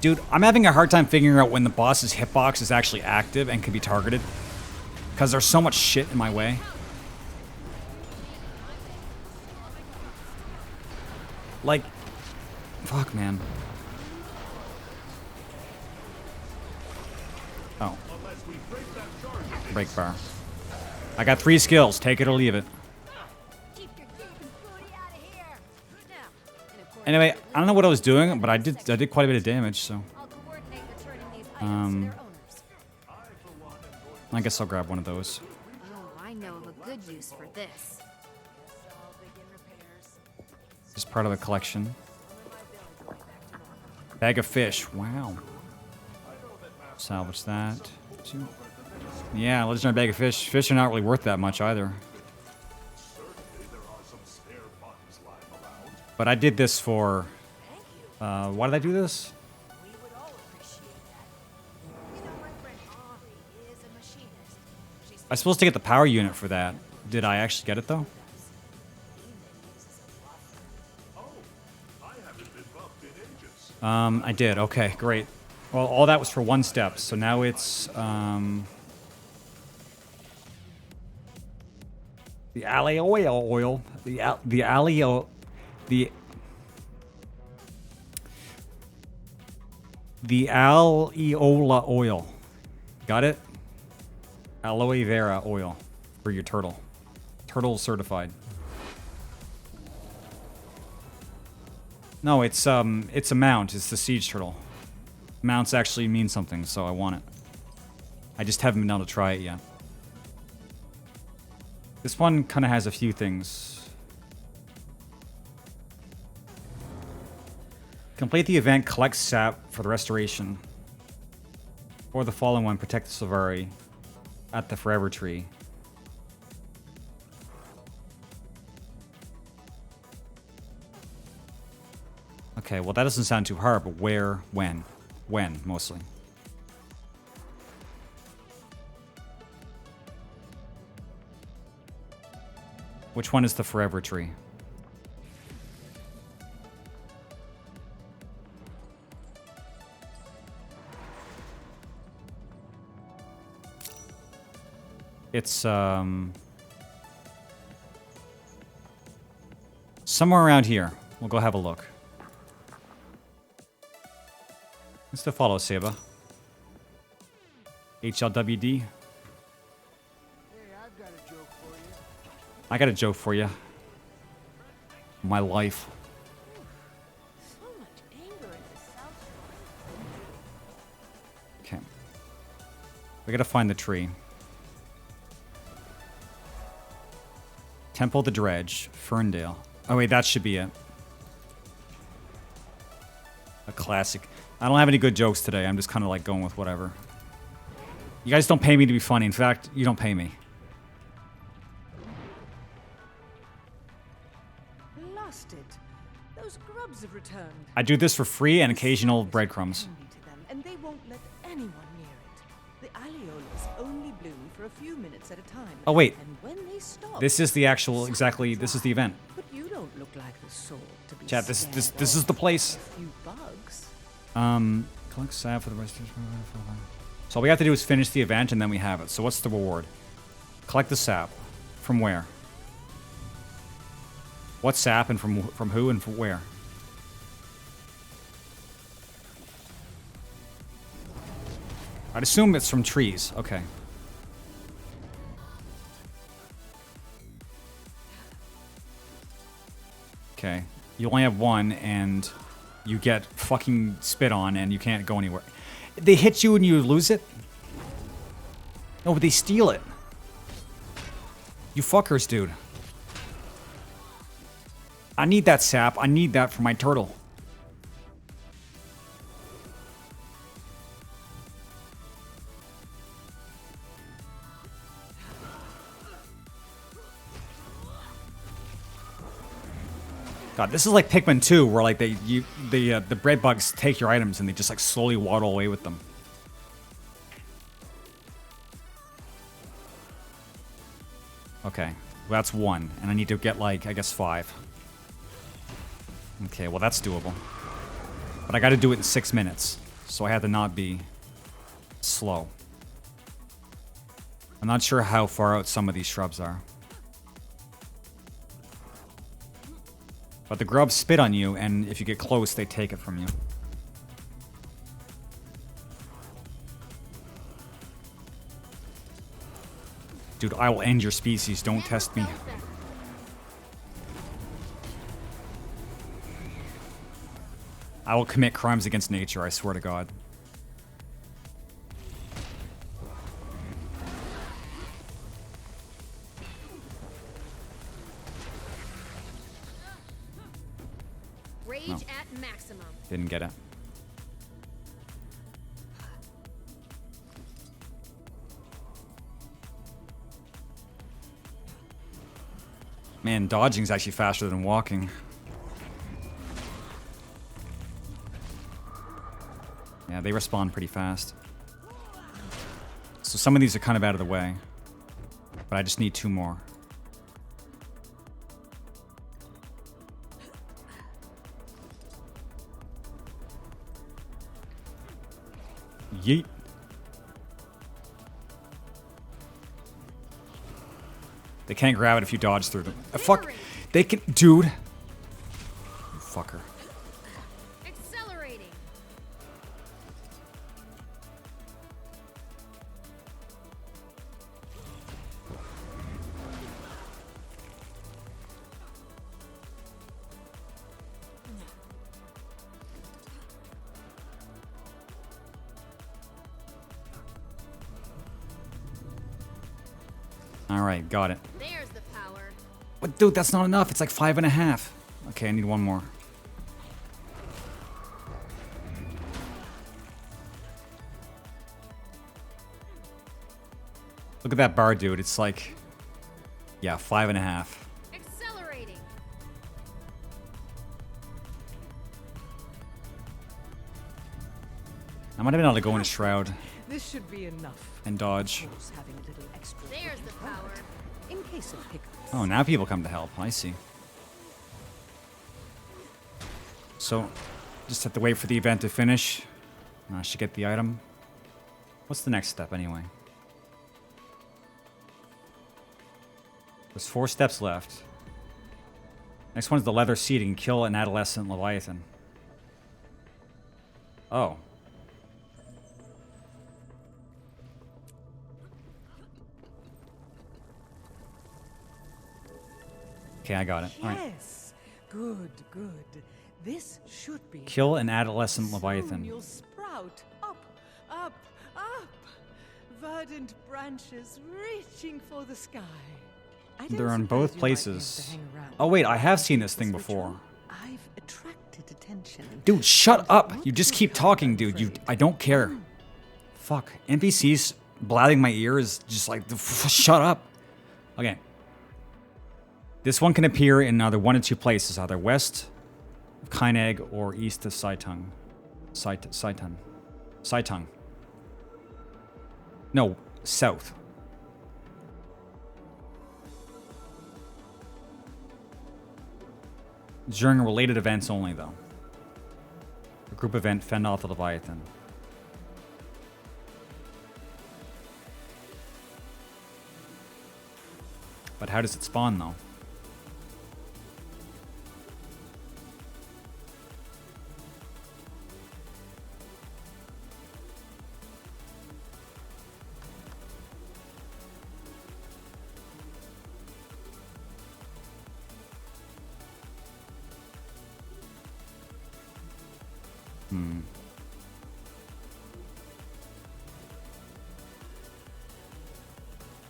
Dude, I'm having a hard time figuring out when the boss's hitbox is actually active and can be targeted. Because there's so much shit in my way. Like, fuck, man. Oh. Break bar. I got 3 skills. Take it or leave it. Anyway, I don't know what I was doing, but I did quite a bit of damage, so. I guess I'll grab one of those. Oh, I know of a good use for this. Just part of the collection. Bag of fish. Wow. Salvage that. 2. Yeah, legendary bag of fish. Fish are not really worth that much either. But I did this for... why did I do this? I was supposed to get the power unit for that. Did I actually get it, though? I did. Okay, great. Well, all that was for 1 step, so now it's... the aliola oil. The aliola oil. Got it? Aloe vera oil for your turtle. Turtle certified. No, it's a mount. It's the siege turtle. Mounts actually mean something, so I want it. I just haven't been able to try it yet. This one kind of has a few things. Complete the event, collect sap for the restoration. Or the fallen one, protect the Silvari at the Forever Tree. Okay, well that doesn't sound too hard, but where, when? When, mostly. Which one is the Forever Tree? It's, somewhere around here. We'll go have a look. Let's still follow Seba. HLWD. I got a joke for you. My life. Okay. We gotta find the tree. Temple the Dredge, Ferndale. Oh wait, that should be it. A classic. I don't have any good jokes today. I'm just kind of like going with whatever. You guys don't pay me to be funny. In fact, you don't pay me. Lost it. Those grubs have returned. I do this for free and occasional breadcrumbs. And they won't let anyone near it. The aliolas only bloom for a few minutes at a time. Oh wait. And when they stop, This is the actual exactly. This is the event. But you don't look like the sort to be Chat. This is the place. A few bugs. Collect sap for the rest of the... So all we have to do is finish the event and then we have it. So what's the reward? Collect the sap. From where? What sap and from who and from where? I'd assume it's from trees. Okay. Okay. You only have 1 and you get fucking spit on and you can't go anywhere. They hit you and you lose it? No, but they steal it. You fuckers, dude. I need that sap. I need that for my turtle. God, this is like Pikmin 2, where like the bread bugs take your items and they just like slowly waddle away with them. Okay, well, that's 1, and I need to get like I guess 5. Okay, well that's doable, but I got to do it in 6 minutes, so I had to not be slow. I'm not sure how far out some of these shrubs are. But the grubs spit on you, and if you get close, they take it from you. Dude, I will end your species. Don't test me. I will commit crimes against nature, I swear to God. Rage at maximum. Didn't get it. Man, dodging's actually faster than walking. Yeah, they respawn pretty fast. So some of these are kind of out of the way. But I just need 2 more. Yeet. They can't grab it if you dodge through them. Fuck. They can. Dude. You fucker. Accelerating. Alright, got it. There's the power. But dude, that's not enough. It's like 5.5. Okay, I need 1 more. Look at that bar, dude. It's like, yeah, 5.5. Accelerating. I might have been able to go in a shroud This should be enough. and dodge. Of course, having a little extra There's the power. in case of hiccups. Oh, now people come to help. I see. So, just have to wait for the event to finish. I should get the item. What's the next step, anyway? There's 4 steps left. Next one's the leather seating. Kill an adolescent Leviathan. Oh. Okay, I got it. All right. Yes. Good, good. This should be. Kill an adolescent Soon Leviathan. you'll sprout up, up, up. Verdant branches reaching for the sky. I don't They're on suppose both you might be able to places. hang around Oh wait, I while have I seen do this thing before. ritual. I've attracted attention. Dude, shut up! You just keep talking, dude. I don't care. Fuck. NPCs blathing my ear is just like, shut up. Okay. This one can appear in either 1 of 2 places, either west of Kaineg or east of Saitung. Saitung. No, south. During related events only, though. A group event, fend off the Leviathan. But how does it spawn, though?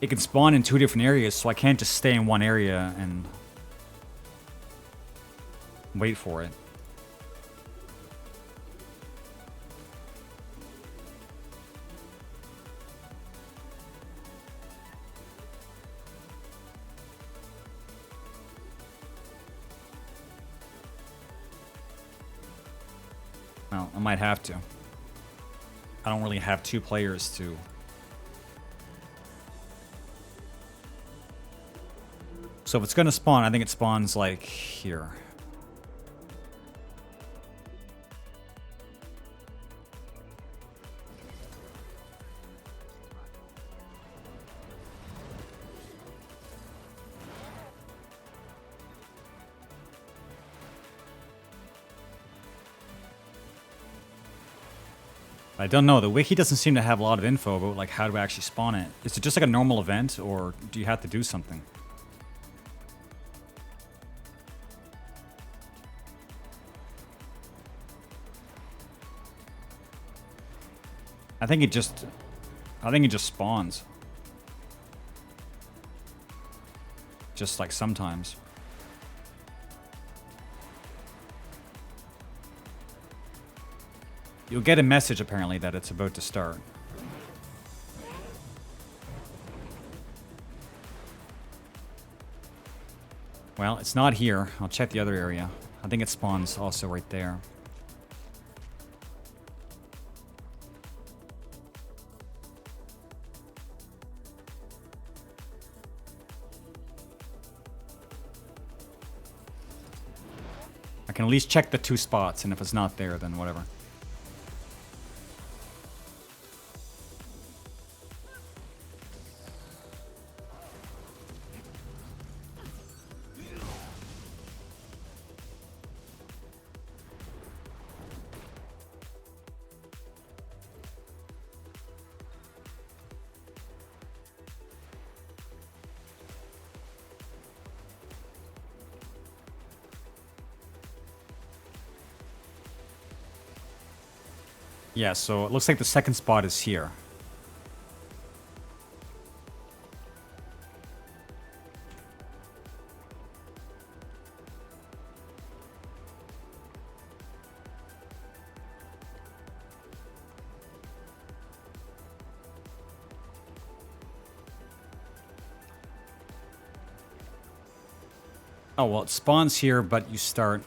It can spawn in 2 different areas, so I can't just stay in one area and wait for it. Well, I might have to. I don't really have 2 players to... So if it's gonna spawn, I think it spawns like here. I don't know. The wiki doesn't seem to have a lot of info about like how to actually spawn it. Is it just like a normal event, or do you have to do something? I think it just spawns. Just like sometimes. You'll get a message apparently that it's about to start. Well, it's not here. I'll check the other area. I think it spawns also right there. I can at least check the 2 spots, and if it's not there, then whatever. Yeah, so it looks like the second spot is here. Oh, well, it spawns here, but you start...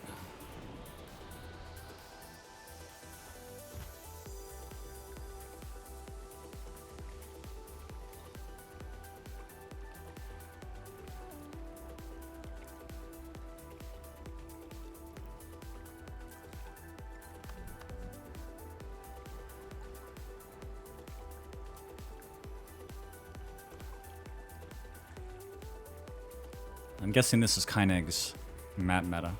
I'm guessing this is Kyneg's map meta.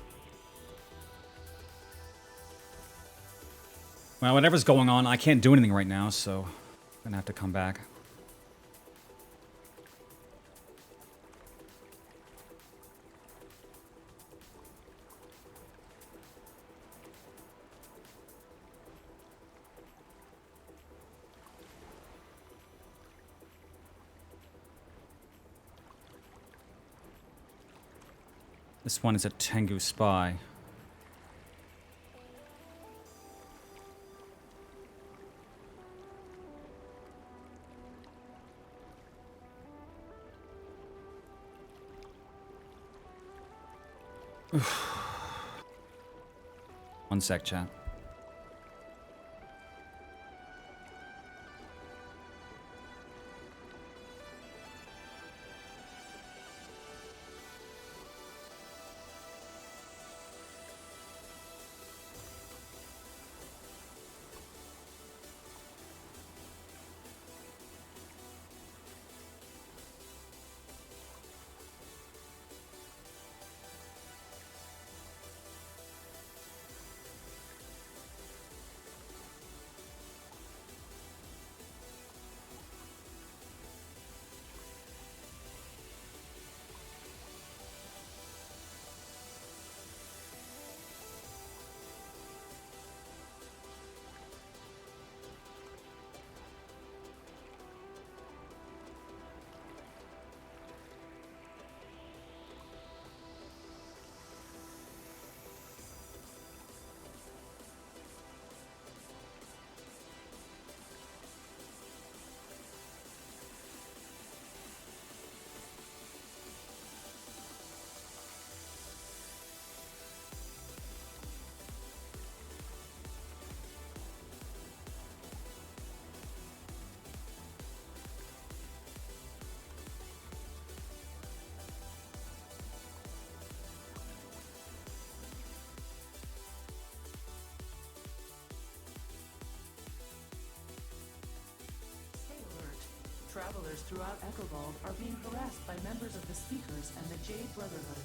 Well, whatever's going on, I can't do anything right now, so I'm gonna have to come back. This one is a Tengu spy. One sec, chat. Travelers throughout Echovald are being harassed by members of the Speakers and the Jade Brotherhood.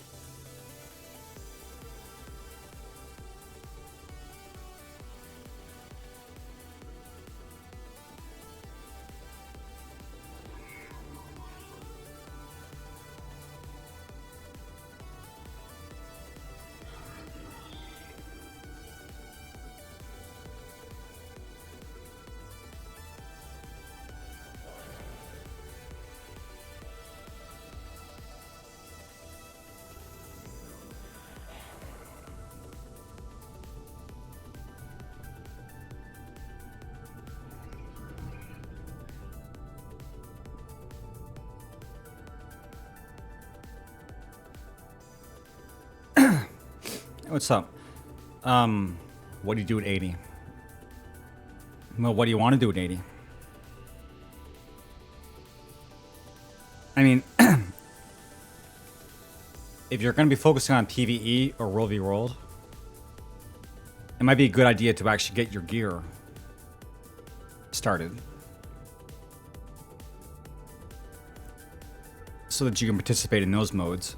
What's up? What do you do at 80? Well, what do you want to do at 80? I mean, if you're going to be focusing on PvE or World v World, it might be a good idea to actually get your gear started, so that you can participate in those modes.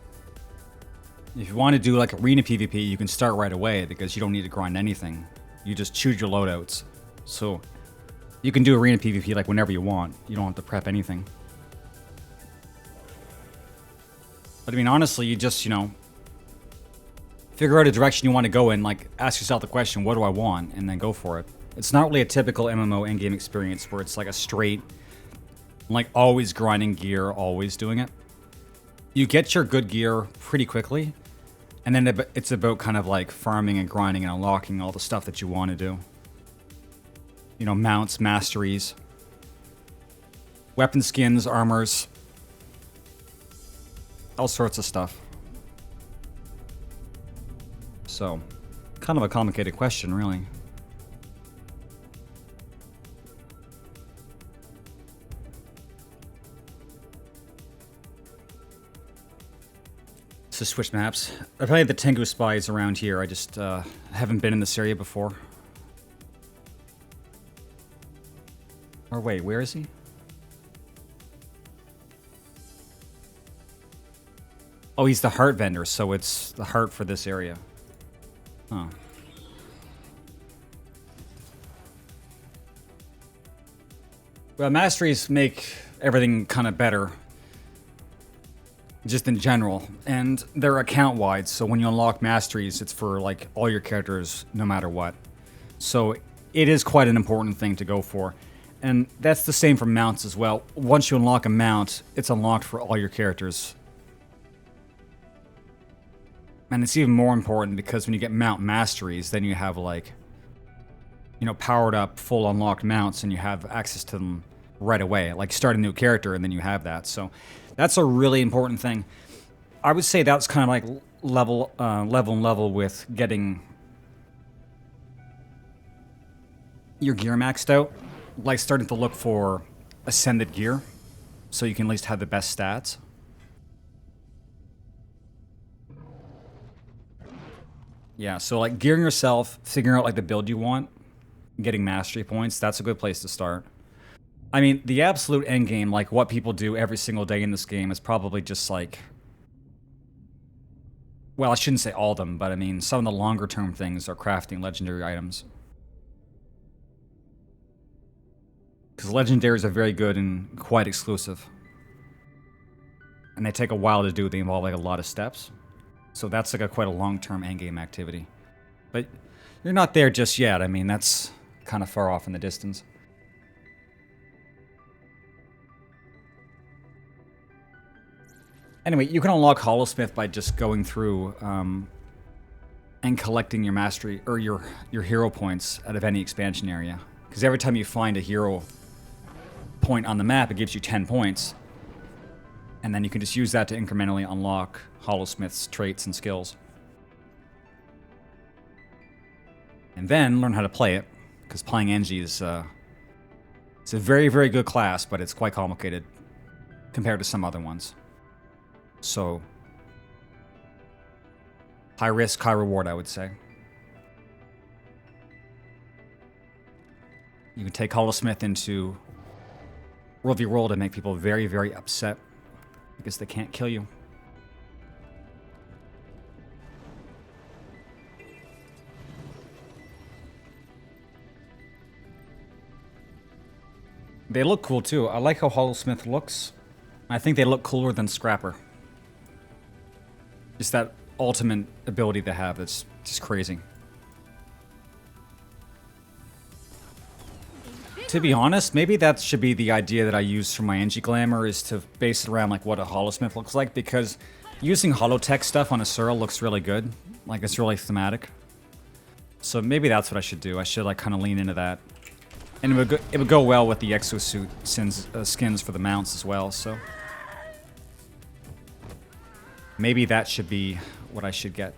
If you want to do like arena PvP, you can start right away because you don't need to grind anything. You just choose your loadouts. So you can do arena PvP like whenever you want. You don't have to prep anything. But I mean, honestly, you just, you know, figure out a direction you want to go in, like ask yourself the question, what do I want? And then go for it. It's not really a typical MMO endgame experience where it's like a straight, like always grinding gear, always doing it. You get your good gear pretty quickly, and then it's about kind of like farming and grinding and unlocking all the stuff that you want to do. You know, mounts, masteries, weapon skins, armors, all sorts of stuff. So, kind of a complicated question, really. So switch maps. I played the Tengu Spies around here. I just haven't been in this area before. Or wait, where is he? Oh, he's the heart vendor, so it's the heart for this area. Huh. Well, masteries make everything kind of better, just in general, and they're account-wide, so when you unlock masteries, it's for like all your characters, no matter what. So it is quite an important thing to go for, and that's the same for mounts as well. Once you unlock a mount, it's unlocked for all your characters. And it's even more important because when you get mount masteries, then you have like, you know, powered up, full unlocked mounts, and you have access to them right away. Like start a new character and then you have that. So that's a really important thing. I would say that's kind of like level with getting your gear maxed out. Like starting to look for ascended gear, so you can at least have the best stats. Yeah, so like gearing yourself, figuring out like the build you want, getting mastery points, that's a good place to start. I mean, the absolute end game, like what people do every single day in this game, is probably just like, well, I shouldn't say all of them, but I mean, some of the longer term things are crafting legendary items. Because legendaries are very good and quite exclusive. And they take a while to do, they involve like a lot of steps. So that's like quite a long-term endgame activity. But you're not there just yet. I mean, that's kind of far off in the distance. Anyway, you can unlock Hollowsmith by just going through and collecting your mastery or your hero points out of any expansion area. Because every time you find a hero point on the map, it gives you 10 points. And then you can just use that to incrementally unlock Hollowsmith's traits and skills. And then learn how to play it, because playing Engie is it's a very, very good class, but it's quite complicated compared to some other ones. So, high risk, high reward, I would say. You can take Hollowsmith into World v World and make people very, very upset because they can't kill you. They look cool too. I like how Hollowsmith looks. I think they look cooler than Scrapper. Just that ultimate ability they have that's just crazy. To be honest, maybe that should be the idea that I use for my Engie Glamour, is to base it around like what a Hollowsmith looks like, because using holotech stuff on a Searle looks really good. Like, it's really thematic. So maybe that's what I should do. I should like kind of lean into that. And it would go well with the exosuit skins for the mounts as well, so maybe that should be what I should get.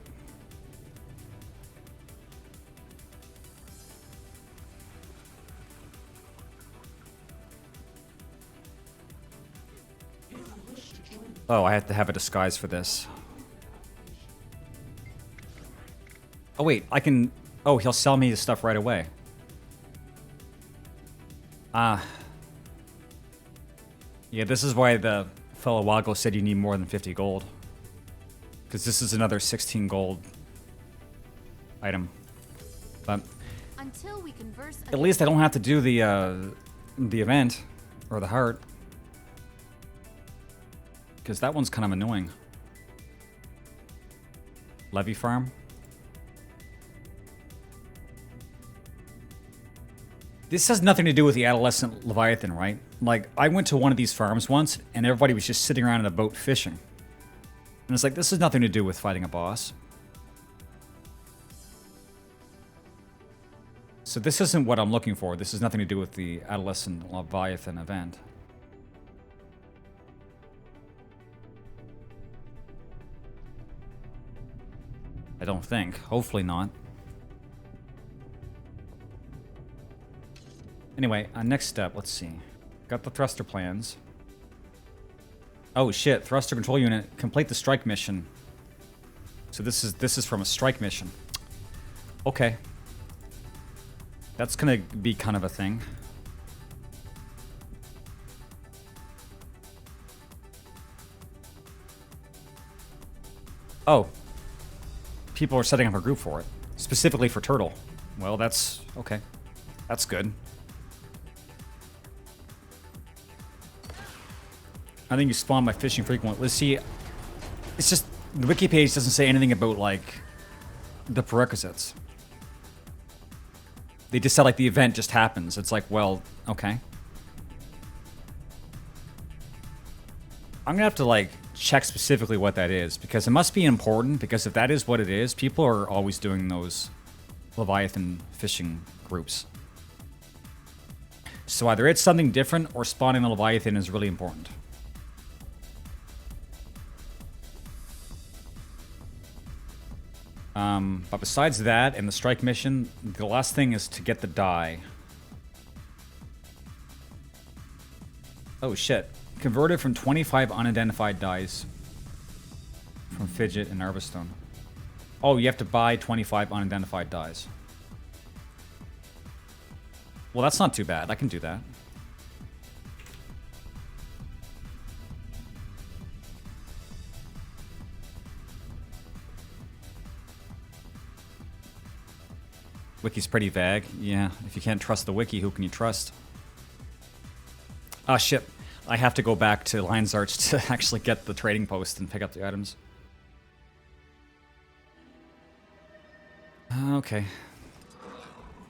Oh, I have to have a disguise for this. Oh wait, I can... Oh, he'll sell me the stuff right away. Yeah, this is why the fellow Wago said you need more than 50 gold. Because this is another 16 gold item. But Until we converse at least I don't have to do the event or the heart. Because that one's kind of annoying. Levy farm. This has nothing to do with the adolescent Leviathan, right? Like, I went to one of these farms once, and everybody was just sitting around in a boat fishing. And it's like, this has nothing to do with fighting a boss. So this isn't what I'm looking for. This has nothing to do with the adolescent Leviathan event. I don't think. Hopefully not. Anyway, next step, let's see. Got the thruster plans. Oh shit, thruster control unit, complete the strike mission. So this is from a strike mission. Okay. That's gonna be kind of a thing. Oh. People are setting up a group for it. Specifically for Turtle. Well, that's... okay. That's good. I think you spawn by fishing frequently. Let's see. It's just... the wiki page doesn't say anything about, like... the prerequisites. They just said, like, the event just happens. It's like, well, okay. I'm gonna have to, like, check specifically what that is. Because it must be important, because if that is what it is, people are always doing those Leviathan fishing groups. So either it's something different, or spawning the Leviathan is really important. But besides that, and the strike mission, the last thing is to get the die. Oh shit. Converted from 25 unidentified dies from Fidget and Nervostone. Oh, you have to buy 25 unidentified dies. Well, that's not too bad. I can do that. Wiki's pretty vague. Yeah, if you can't trust the wiki, who can you trust? Ah, shit. I have to go back to Lion's Arch to actually get the trading post and pick up the items. Okay.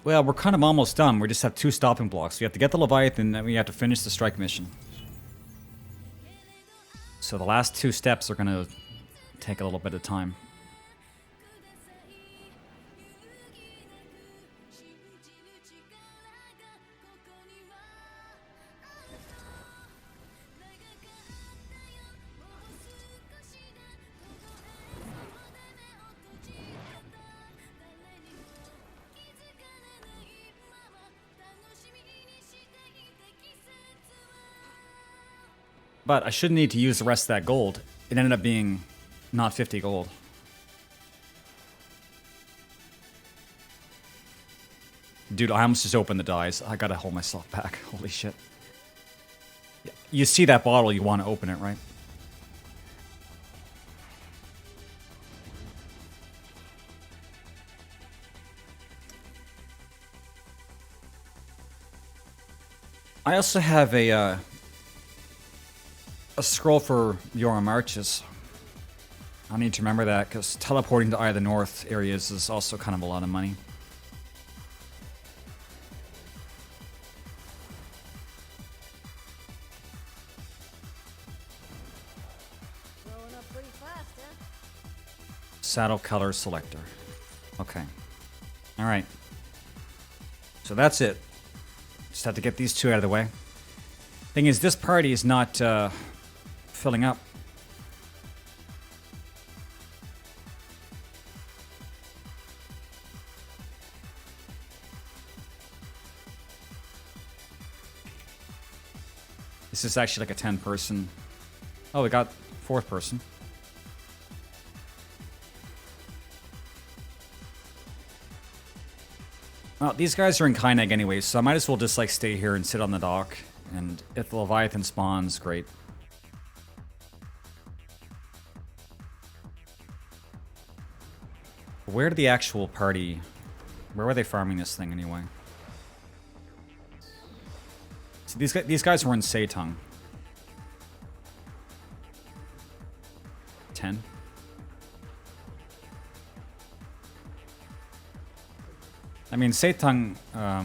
Well, we're kind of almost done. We just have 2 stopping blocks. We have to get the Leviathan, and then we have to finish the strike mission. So the last 2 steps are going to take a little bit of time. But I shouldn't need to use the rest of that gold. It ended up being not 50 gold. Dude, I almost just opened the dice. I gotta hold myself back. Holy shit. You see that bottle, you want to open it, right? I also have a scroll for Yoram Arches. I need to remember that, because teleporting to Eye of the North areas is also kind of a lot of money. Growing up pretty fast, huh? Saddle color selector. Okay. Alright. So that's it. Just have to get these 2 out of the way. Thing is, this party is not filling up. This is actually like a 10-person. Oh, we got Fourth person. Well, these guys are in Kyneg anyway, so I might as well just like stay here and sit on the dock. And if the Leviathan spawns, great. Where did the actual party... Where were they farming this thing anyway? So these guys were in Seitung. 10. I mean, Seitung... Oh,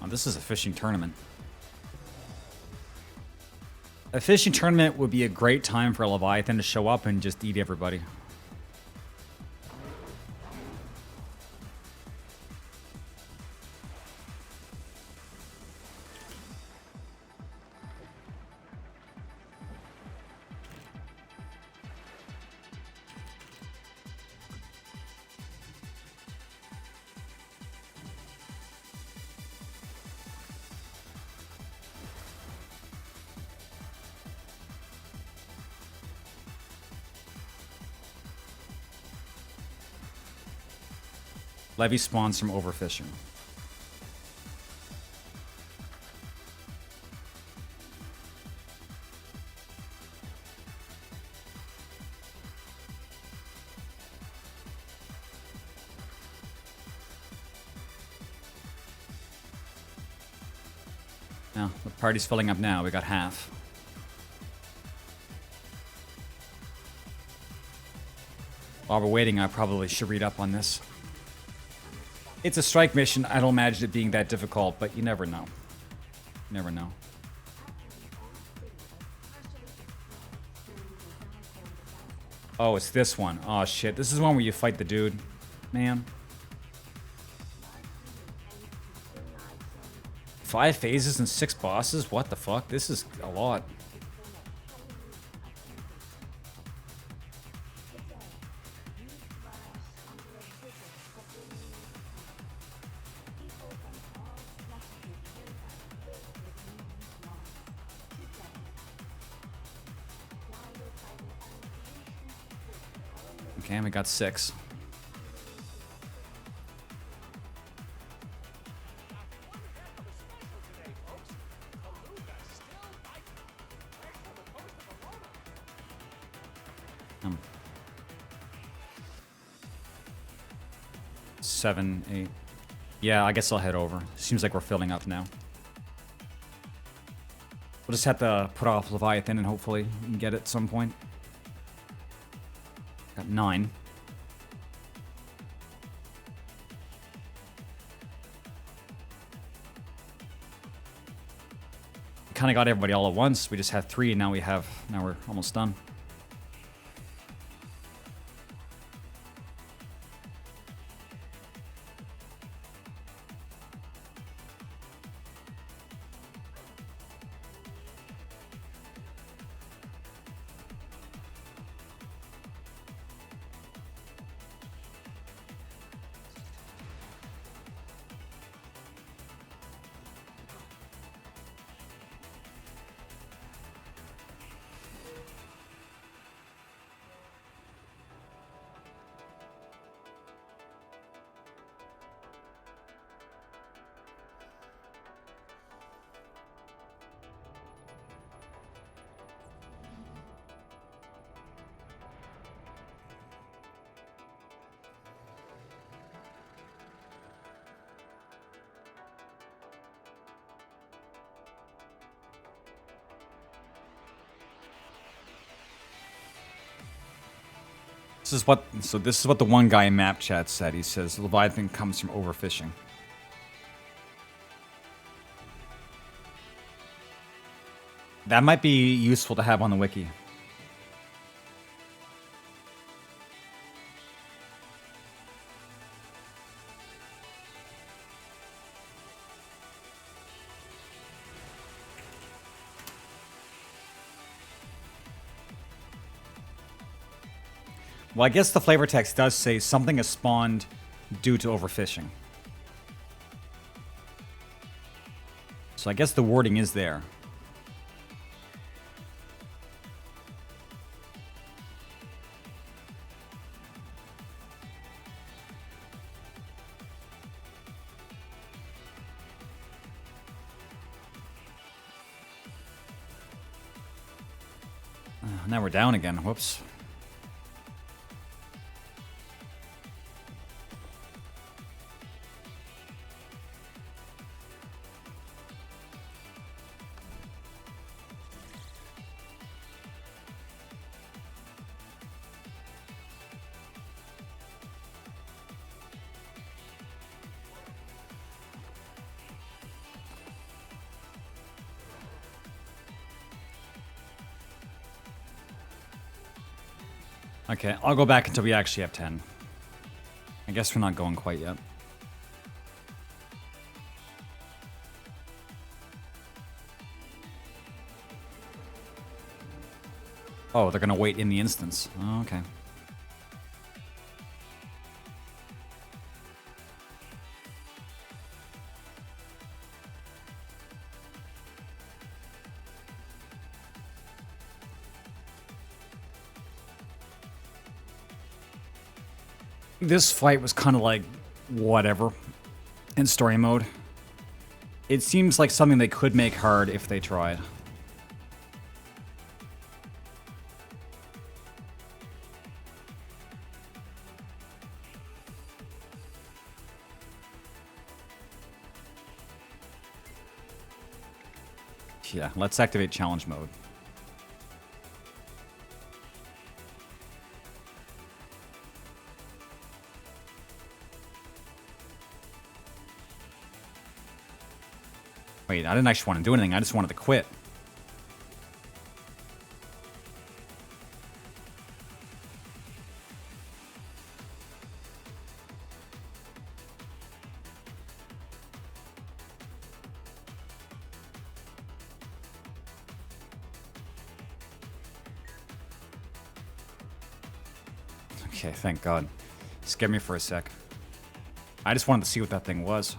this is a fishing tournament. A fishing tournament would be a great time for a Leviathan to show up and just eat everybody. Levy spawns from overfishing. Now, the party's filling up now. We got half. While we're waiting, I probably should read up on this. It's a strike mission. I don't imagine it being that difficult, but you never know. You never know. Oh, it's this one. Oh, shit. This is one where you fight the dude. Man. 5 phases and 6 bosses? What the fuck? This is a lot. Okay, we got 6. Seven, 8. Yeah, I guess I'll head over. Seems like we're filling up now. We'll just have to put off Leviathan and hopefully we can get it at some point. Got 9. Kind of got everybody all at once. We just had 3 and now we're almost done. This is what the one guy in map chat said. He says Leviathan comes from overfishing. That might be useful to have on the wiki. Well, I guess the flavor text does say something has spawned due to overfishing. So I guess the wording is there. Now we're down again. Whoops. Okay, I'll go back until we actually have 10. I guess we're not going quite yet. Oh, they're gonna wait in the instance. Oh, okay. This fight was kind of like whatever in story mode. It seems like something they could make hard if they tried. Yeah, let's activate challenge mode. Wait, I didn't actually want to do anything. I just wanted to quit. Okay, thank God. Scared me for a sec. I just wanted to see what that thing was.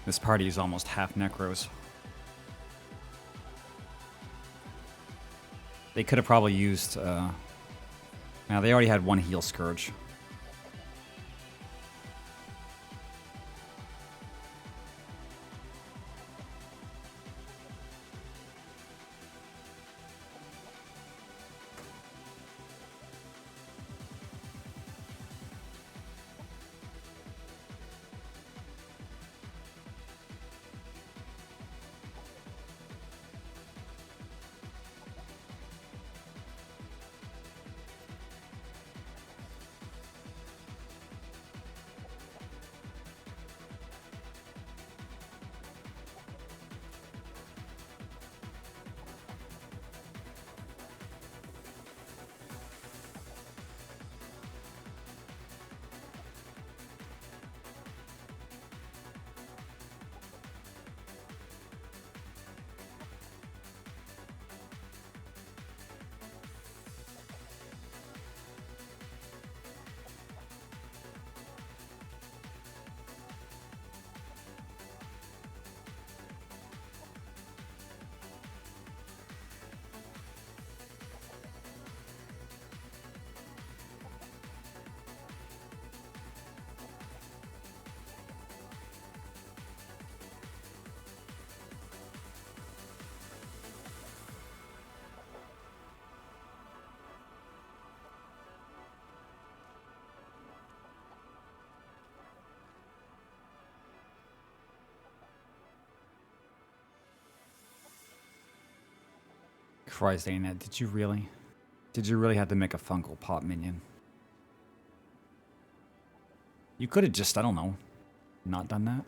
This party is almost half necros. They could have probably used... now, they already had one heal Scourge. Christ, Annette, did you really? Did you really have to make a Funko Pop minion? You could have just, I don't know, not done that.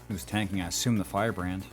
Who's tanking? I assume the firebrand.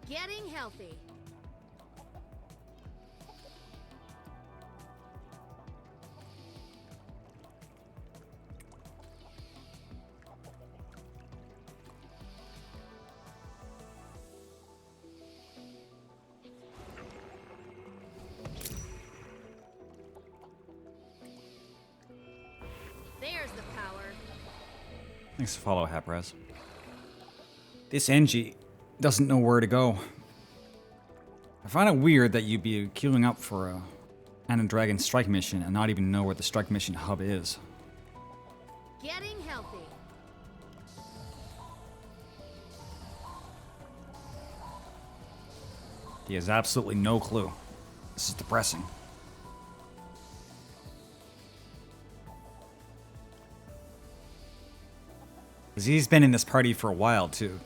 Getting healthy. There's the power. Thanks for follow, Haprez. This NG doesn't know where to go. I find it weird that you'd be queuing up for a Anna Dragon strike mission and not even know where the strike mission hub is. Getting healthy. He has absolutely no clue. This is depressing. Because he's been in this party for a while, too.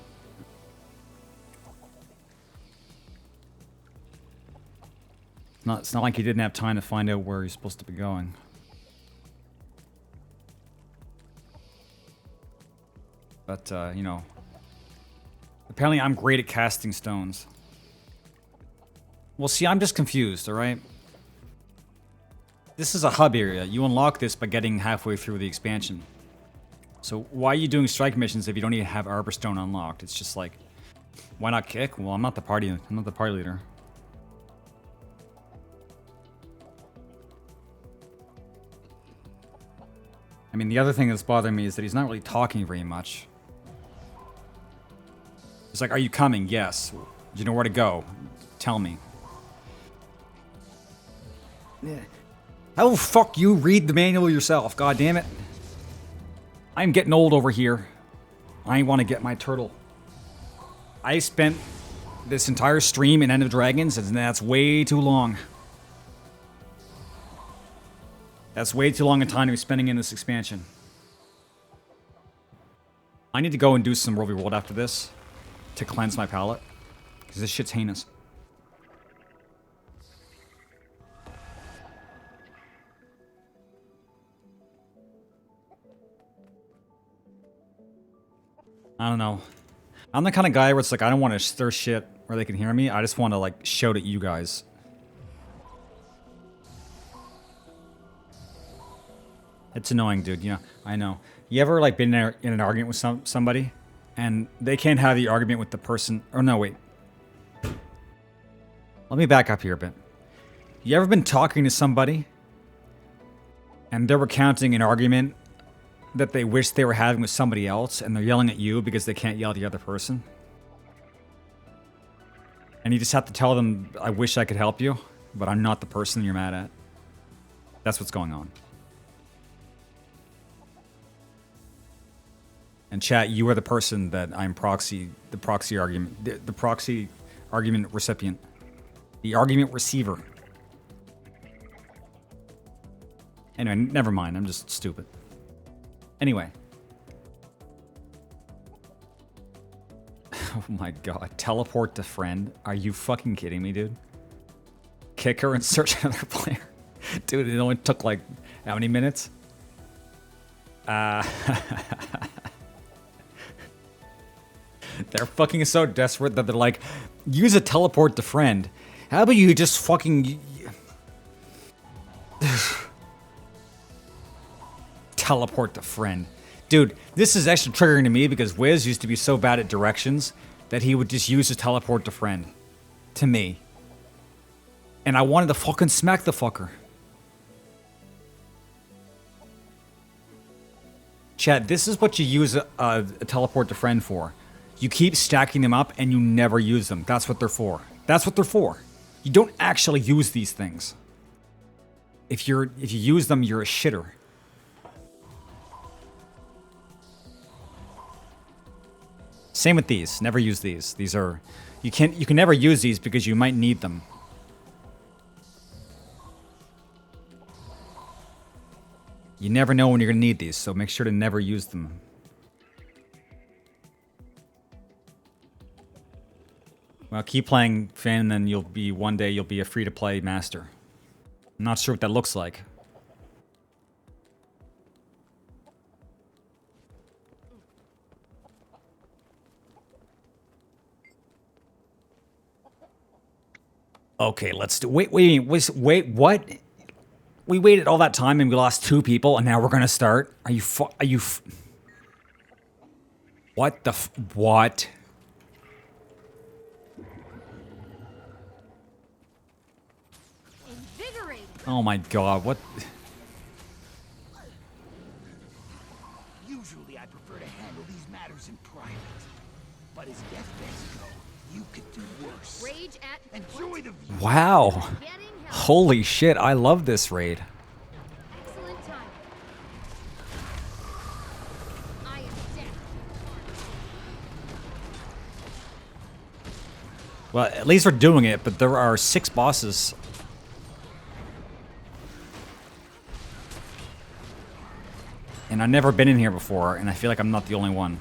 It's not like he didn't have time to find out where he's supposed to be going. But, you know, apparently I'm great at casting stones. Well, see, I'm just confused, alright? This is a hub area. You unlock this by getting halfway through the expansion. So why are you doing strike missions if you don't even have Arborstone unlocked? It's just like, why not kick? Well, I'm not the party leader. I mean, the other thing that's bothering me is that he's not really talking very much. It's like, are you coming? Yes. Do you know where to go? Tell me. Yeah. How the fuck you read the manual yourself? God damn it. I'm getting old over here. I want to get my turtle. I spent this entire stream in End of Dragons, and that's way too long. That's way too long a time to be spending in this expansion. I need to go and do some Rovie World after this to cleanse my palate, because this shit's heinous. I don't know. I'm the kind of guy where it's like, I don't want to stir shit where they can hear me. I just want to, like, shout at you guys. It's annoying, dude. You know, I know. You ever, like, been in an argument with somebody, and they can't have the argument with the person... Or no, wait. Let me back up here a bit. You ever been talking to somebody, and they're recounting an argument that they wish they were having with somebody else, and they're yelling at you because they can't yell at the other person? And you just have to tell them, I wish I could help you, but I'm not the person you're mad at. That's what's going on. And chat, you are the person that I'm the proxy argument recipient. The argument receiver. Anyway, never mind. I'm just stupid. Anyway. Oh my god. Teleport to friend? Are you fucking kidding me, dude? Kick her and search another player. Dude, it only took like, how many minutes? They're fucking so desperate that they're like, use a teleport to friend. How about you just fucking... teleport to friend. Dude, this is actually triggering to me because Wiz used to be so bad at directions that he would just use his teleport to friend. To me. And I wanted to fucking smack the fucker. Chat, this is what you use a teleport to friend for. You keep stacking them up and you never use them. That's what they're for. That's what they're for. You don't actually use these things. If you use them, you're a shitter. Same with these. Never use these. These are you can never use these because you might need them. You never know when you're gonna need these, so make sure to never use them. Well, keep playing, Finn, and then one day you'll be a free-to-play master. I'm not sure what that looks like. Okay, let's do. Wait, what? We waited all that time and we lost 2 people, and now we're gonna start. Are you? What the? What? Oh my god! What? Usually, I prefer to handle these matters in private, but as deathbeds go, you could do worse. Rage at Enjoy the view. Wow! Holy shit! I love this raid. Excellent time. I am dead. Well, at least we're doing it, but there are 6 bosses. And I've never been in here before, and I feel like I'm not the only one.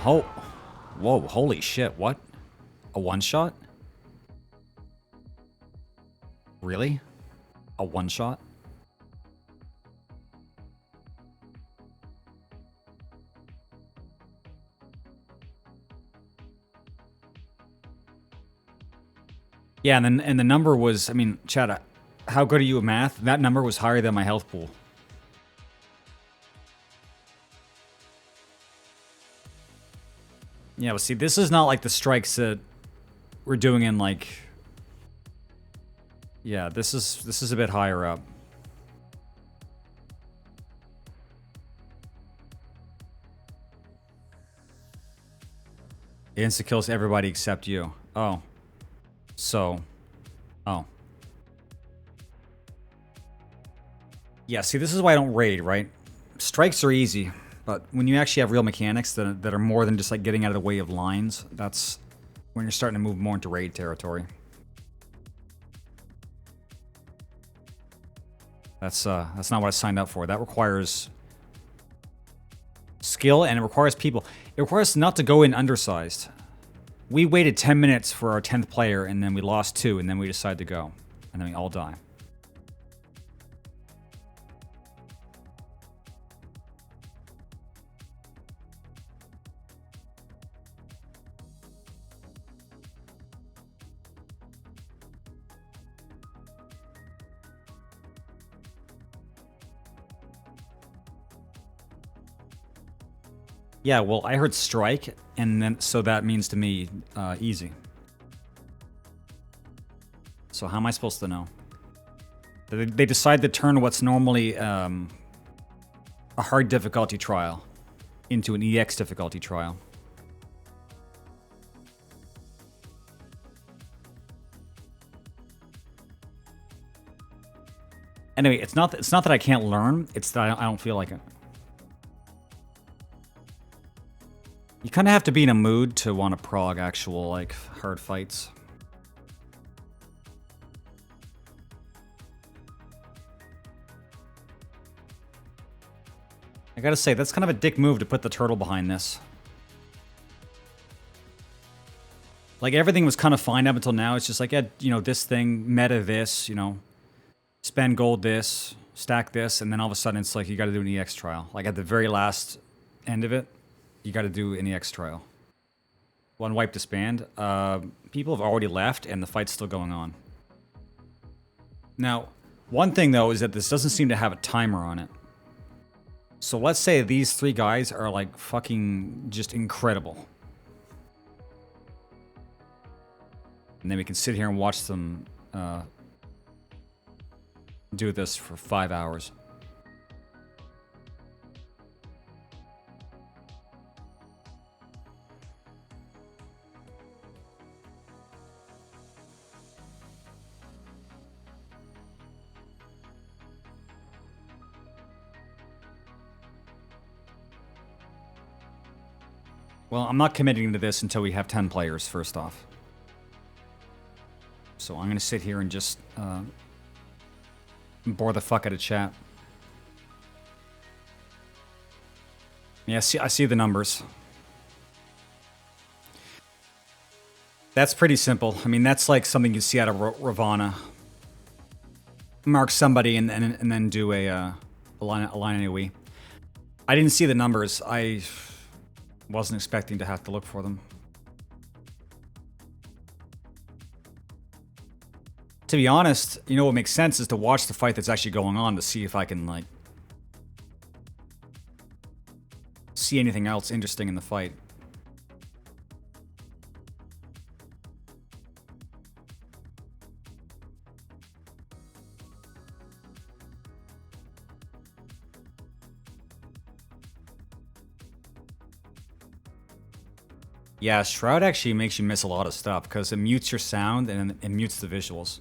Oh. Whoa, holy shit, what? A one-shot? Really? A one-shot? Yeah, and the number was, I mean, chat, how good are you at math? That number was higher than my health pool. Yeah, but see, this is not like the strikes that we're doing in, like... Yeah, this is a bit higher up. It insta-kills everybody except you. Oh. So, oh. Yeah, see, this is why I don't raid, right? Strikes are easy, but when you actually have real mechanics that are more than just like getting out of the way of lines, that's when you're starting to move more into raid territory. That's not what I signed up for. That requires skill and it requires people. It requires not to go in undersized. We waited 10 minutes for our 10th player, and then we lost 2, and then we decided to go. And then we all die. Yeah, well, I heard strike, and then so that means to me easy. So how am I supposed to know? They decide to turn what's normally a hard difficulty trial into an EX difficulty trial. Anyway, it's not that I can't learn. It's that I don't feel like it. You kind of have to be in a mood to want to prog actual like hard fights. I gotta say, that's kind of a dick move to put the turtle behind this. Like, everything was kind of fine up until now. It's just like, yeah, you know, this thing, meta this, you know, spend gold this, stack this, and then all of a sudden it's like you gotta do an EX trial. Like, at the very last end of it, you gotta do an EX trial. One wipe disband. People have already left, and the fight's still going on. Now, one thing, though, is that this doesn't seem to have a timer on it. So let's say these 3 guys are like fucking just incredible. And then we can sit here and watch them do this for 5 hours. Well, I'm not committing to this until we have 10 players, first off. So I'm going to sit here and just bore the fuck out of chat. Yeah, I see the numbers. That's pretty simple. I mean, that's like something you see out of Ravana. Mark somebody and then do a line AoE. I didn't see the numbers. I wasn't expecting to have to look for them. To be honest, you know what makes sense is to watch the fight that's actually going on to see if I can, like, see anything else interesting in the fight. Yeah, Shroud actually makes you miss a lot of stuff because it mutes your sound and it mutes the visuals.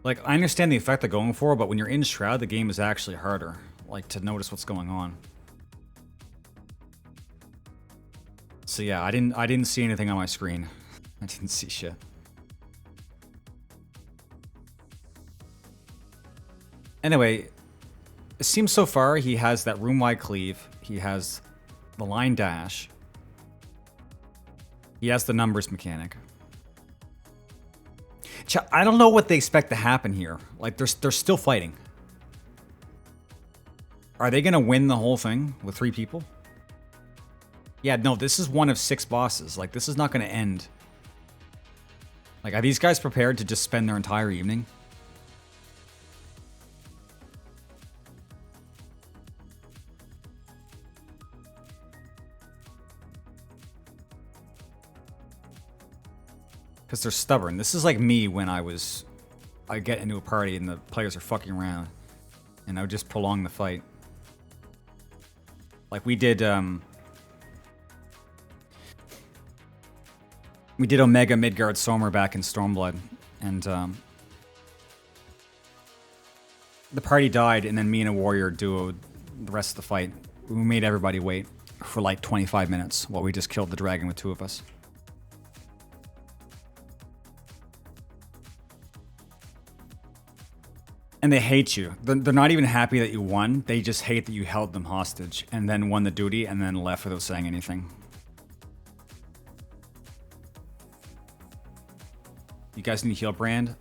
Like, I understand the effect they're going for, but when you're in Shroud, the game is actually harder, like, to notice what's going on. So yeah, I didn't see anything on my screen. I didn't see shit. Anyway, it seems so far he has that room-wide cleave. He has the line dash. He has the numbers mechanic. I don't know what they expect to happen here. Like, they're still fighting. Are they gonna win the whole thing with 3 people? Yeah, no, this is one of 6 bosses. Like, this is not gonna end. Like, are these guys prepared to just spend their entire evening? Because they're stubborn. This is like me when I get into a party and the players are fucking around. And I would just prolong the fight. Like we did Omega Midgard Sommer back in Stormblood. And the party died and then me and a warrior duoed the rest of the fight. We made everybody wait for like 25 minutes while we just killed the dragon with 2 of us. And they hate you. They're not even happy that you won. They just hate that you held them hostage and then won the duty and then left without saying anything. You guys need heal brand?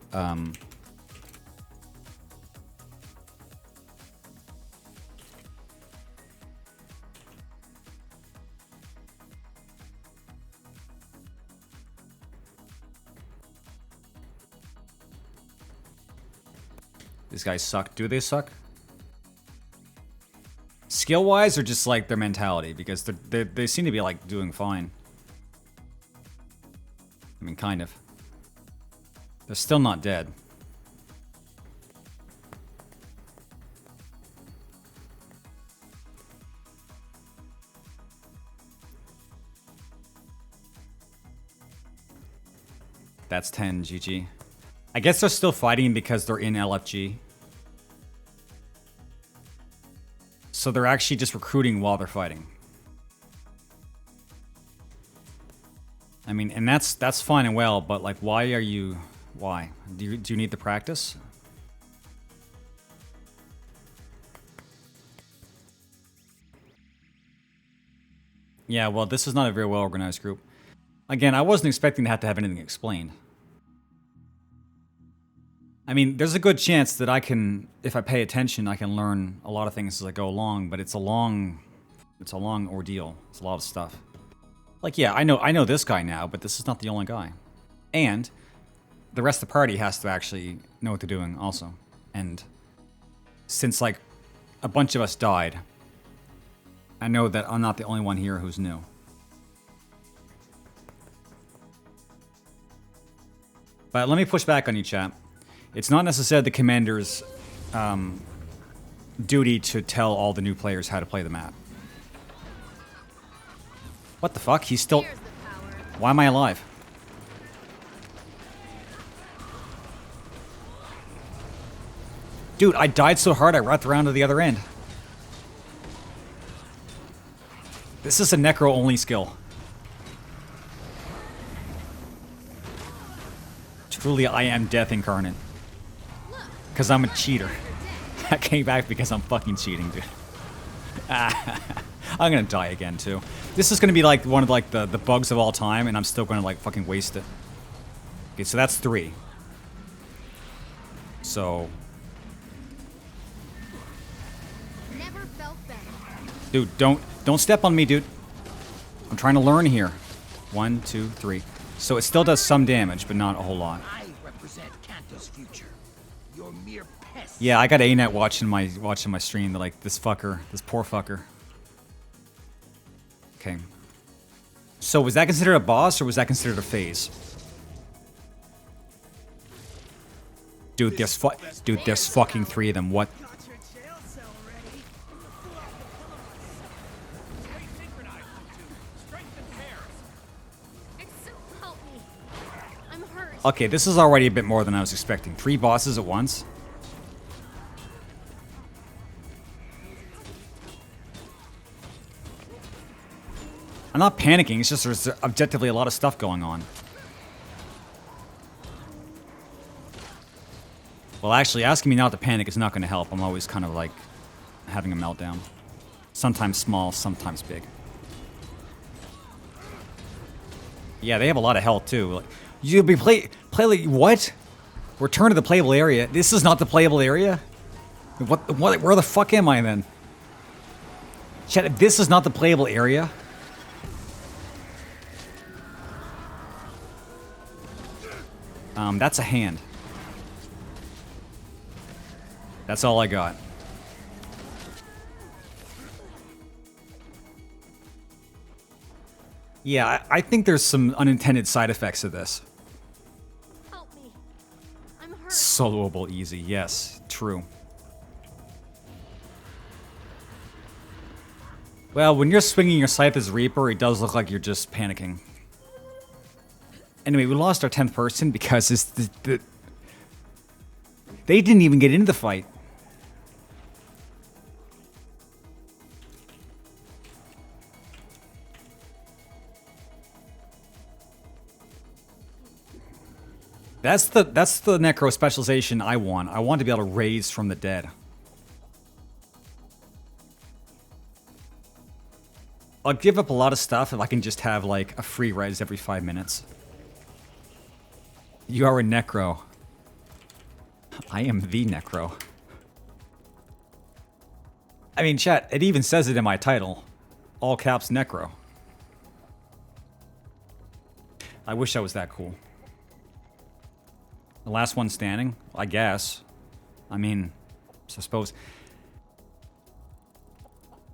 These guys suck. Do they suck? Skill-wise or just like their mentality? Because they seem to be like doing fine. I mean, kind of. They're still not dead. That's 10, GG. I guess they're still fighting because they're in LFG. So they're actually just recruiting while they're fighting. I mean, and that's fine and well, but like, why are you... Why? Do you need the practice? Yeah, well, this is not a very well organized group. Again, I wasn't expecting to have anything explained. I mean, there's a good chance that I can, if I pay attention, I can learn a lot of things as I go along, but it's a long ordeal. It's a lot of stuff. Like, yeah, I know this guy now, but this is not the only guy. And the rest of the party has to actually know what they're doing also. And since, like, a bunch of us died, I know that I'm not the only one here who's new. But let me push back on you, chat. It's not necessarily the commander's duty to tell all the new players how to play the map. What the fuck? He's still... Why am I alive? Dude, I died so hard I wrapped around to the other end. This is a necro-only skill. Truly, I am death incarnate. Because I'm a cheater. I came back because I'm fucking cheating, dude. I'm gonna die again, too. This is gonna be like one of like the bugs of all time, and I'm still gonna like fucking waste it. Okay, so that's 3. So... Never felt better. Dude, don't step on me, dude. I'm trying to learn here. 1, 2, 3. So it still does some damage, but not a whole lot. I represent Kanto's future. You're mere pests. Yeah, I got ANET watching my stream. They're like, this fucker, this poor fucker. Okay. So was that considered a boss, or was that considered a phase? Dude, there's fucking 3 of them. What? Okay, this is already a bit more than I was expecting. 3 bosses at once? I'm not panicking, it's just there's objectively a lot of stuff going on. Well, actually, asking me not to panic is not going to help. I'm always kind of like having a meltdown. Sometimes small, sometimes big. Yeah, they have a lot of health too. Like, you'll be play what? Return to the playable area. This is not the playable area? What where the fuck am I then? Chat, if this is not the playable area. That's a hand. That's all I got. Yeah, I think there's some unintended side effects of this. Help me. I'm hurt. Soloable easy, yes, true. Well, when you're swinging your scythe as Reaper, it does look like you're just panicking. Anyway, we lost our 10th person because it's they didn't even get into the fight. That's the necro specialization I want. I want to be able to raise from the dead. I'll give up a lot of stuff if I can just have like a free res every 5 minutes. You are a necro. I am the necro. I mean, chat, it even says it in my title. All caps necro. I wish I was that cool. The last one standing? I guess. I mean, I suppose.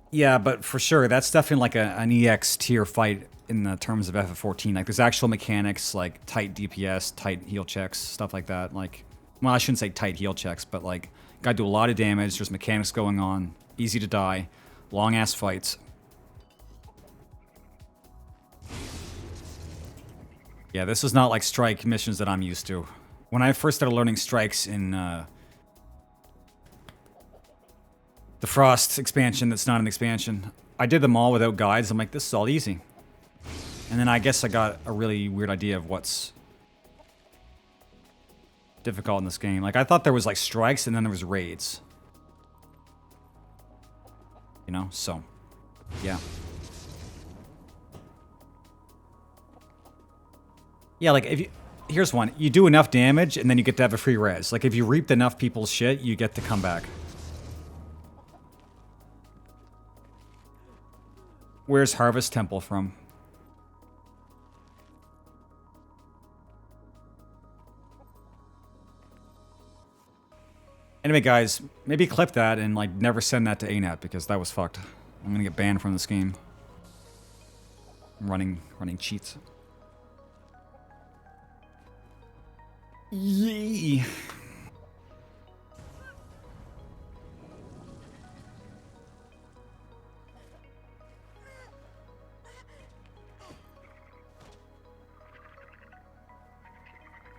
Yeah, but for sure, that's definitely like an EX tier fight in the terms of FF14. Like, there's actual mechanics, like tight DPS, tight heal checks, stuff like that. Like, well, I shouldn't say tight heal checks, but like, gotta do a lot of damage. There's mechanics going on. Easy to die. Long-ass fights. Yeah, this is not like strike missions that I'm used to, When I first started learning strikes in the Frost expansion that's not an expansion, I did them all without guides. I'm like, this is all easy. And then I guess I got a really weird idea of what's difficult in this game. Like, I thought there was, like, strikes and then there was raids. You know? So, yeah. Yeah, like, if you... Here's one. You do enough damage, and then you get to have a free res. Like, if you reaped enough people's shit, you get to come back. Where's Harvest Temple from? Anyway, guys, maybe clip that and, like, never send that to ANET, because that was fucked. I'm gonna get banned from this game. Running cheats. Yee.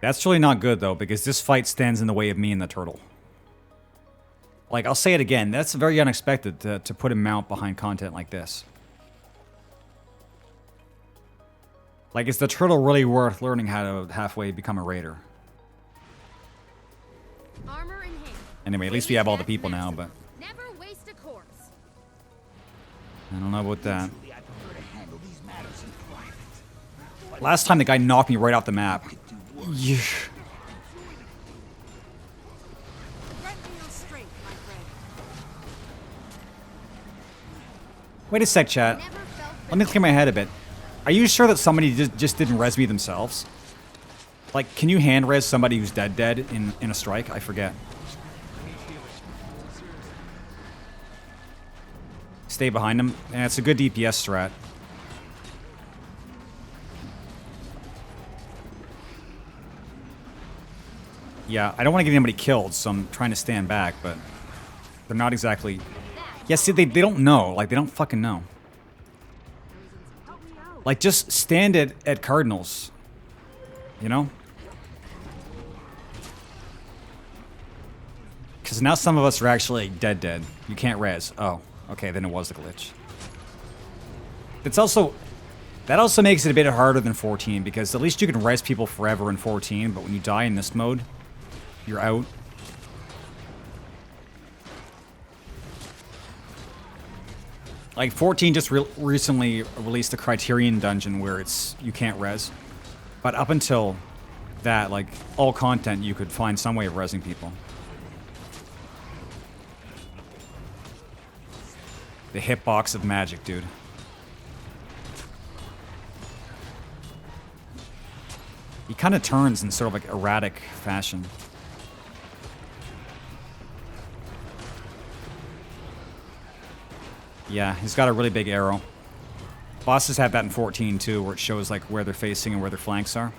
That's really not good, though, because this fight stands in the way of me and the turtle. Like, I'll say it again, that's very unexpected to put a mount behind content like this. Like, is the turtle really worth learning how to halfway become a raider? Armor in hand. Anyway, at least we have all the people now, but... Never waste a corpse. I don't know about that. Last time the guy knocked me right off the map. Yeah. Wait a sec, chat. Let me clear my head a bit. Are you sure that somebody just didn't res me themselves? Like, can you hand res somebody who's dead in a strike? I forget. Stay behind him. And it's a good DPS strat. Yeah, I don't want to get anybody killed, so I'm trying to stand back, but they're not exactly... Yeah, see, they don't know. Like, they don't fucking know. Like, just stand at Cardinals. You know? Because now some of us are actually dead. You can't res. Oh, okay, then it was a glitch. It's also... That also makes it a bit harder than 14, because at least you can res people forever in 14, but when you die in this mode, you're out. Like, 14 just recently released a Criterion dungeon where you can't res. But up until that, like, all content, you could find some way of resing people. The hitbox of magic, dude. He kind of turns in sort of like erratic fashion. Yeah, he's got a really big arrow. Bosses have that in 14 too, where it shows like where they're facing and where their flanks are.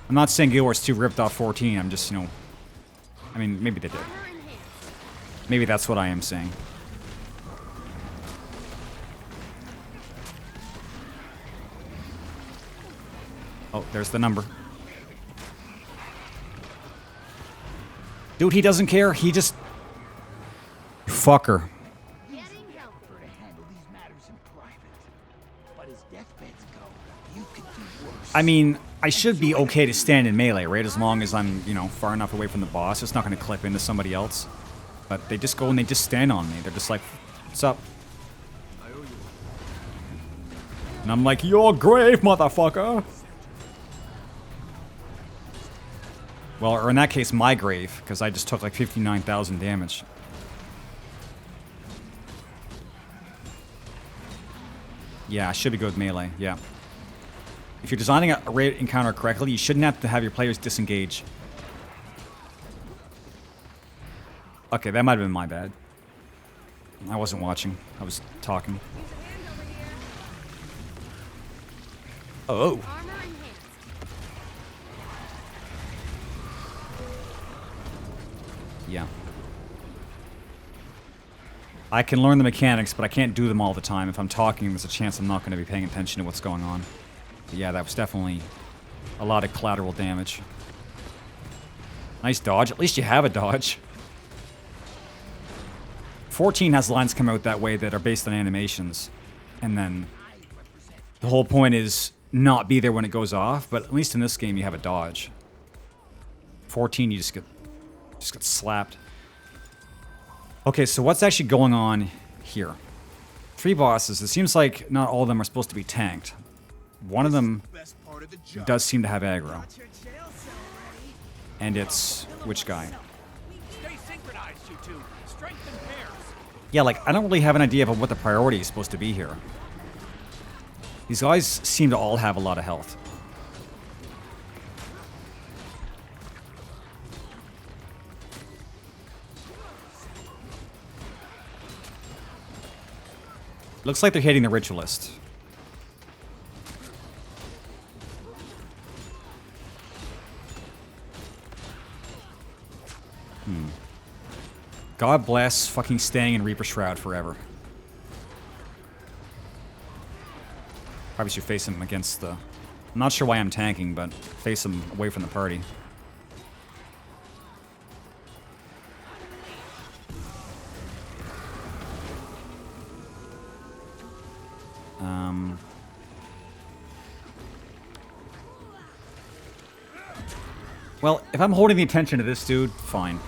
I'm not saying Guild Wars 2 ripped off 14, I'm just, you know... I mean, maybe they did. Maybe that's what I am saying. Oh, there's the number. Dude, he doesn't care. He just... Fucker. I mean, I should be okay to stand in melee, right? As long as I'm, you know, far enough away from the boss. It's not going to clip into somebody else. But they just go and they just stand on me. They're just like, what's up? And I'm like, your grave, motherfucker! Well, or in that case, my grave, because I just took like 59,000 damage. Yeah, I should be good with melee, yeah. If you're designing a raid encounter correctly, you shouldn't have to have your players disengage. Okay, that might have been my bad. I wasn't watching. I was talking. Oh. Yeah. I can learn the mechanics, but I can't do them all the time. If I'm talking, there's a chance I'm not going to be paying attention to what's going on. But yeah, that was definitely a lot of collateral damage. Nice dodge. At least you have a dodge. 14 has lines come out that way that are based on animations. And then the whole point is not be there when it goes off, but at least in this game you have a dodge. 14 you just get slapped. Okay, so what's actually going on here? 3 bosses. It seems like not all of them are supposed to be tanked. One of them does seem to have aggro. And it's which guy? Stay synchronized, you two. Strength in pairs. Yeah, like, I don't really have an idea of what the priority is supposed to be here. These guys seem to all have a lot of health. Looks like they're hitting the ritualist. God bless fucking staying in Reaper Shroud forever. Probably should face him against the... I'm not sure why I'm tanking, but face him away from the party. Well, if I'm holding the attention to this dude, fine.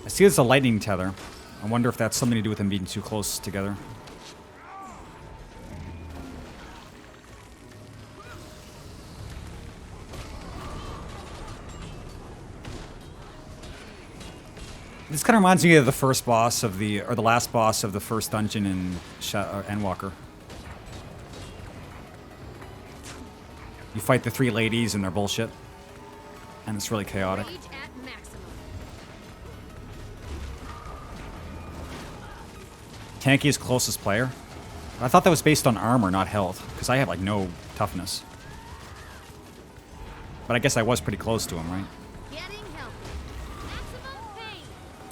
I see there's a lightning tether. I wonder if that's something to do with them being too close together. This kind of reminds me of the first boss of the, or the last boss of the first dungeon in Endwalker. You fight the 3 ladies and they're bullshit. And it's really chaotic. Tanky is closest player. I thought that was based on armor, not health, because I have like no toughness. But I guess I was pretty close to him, right?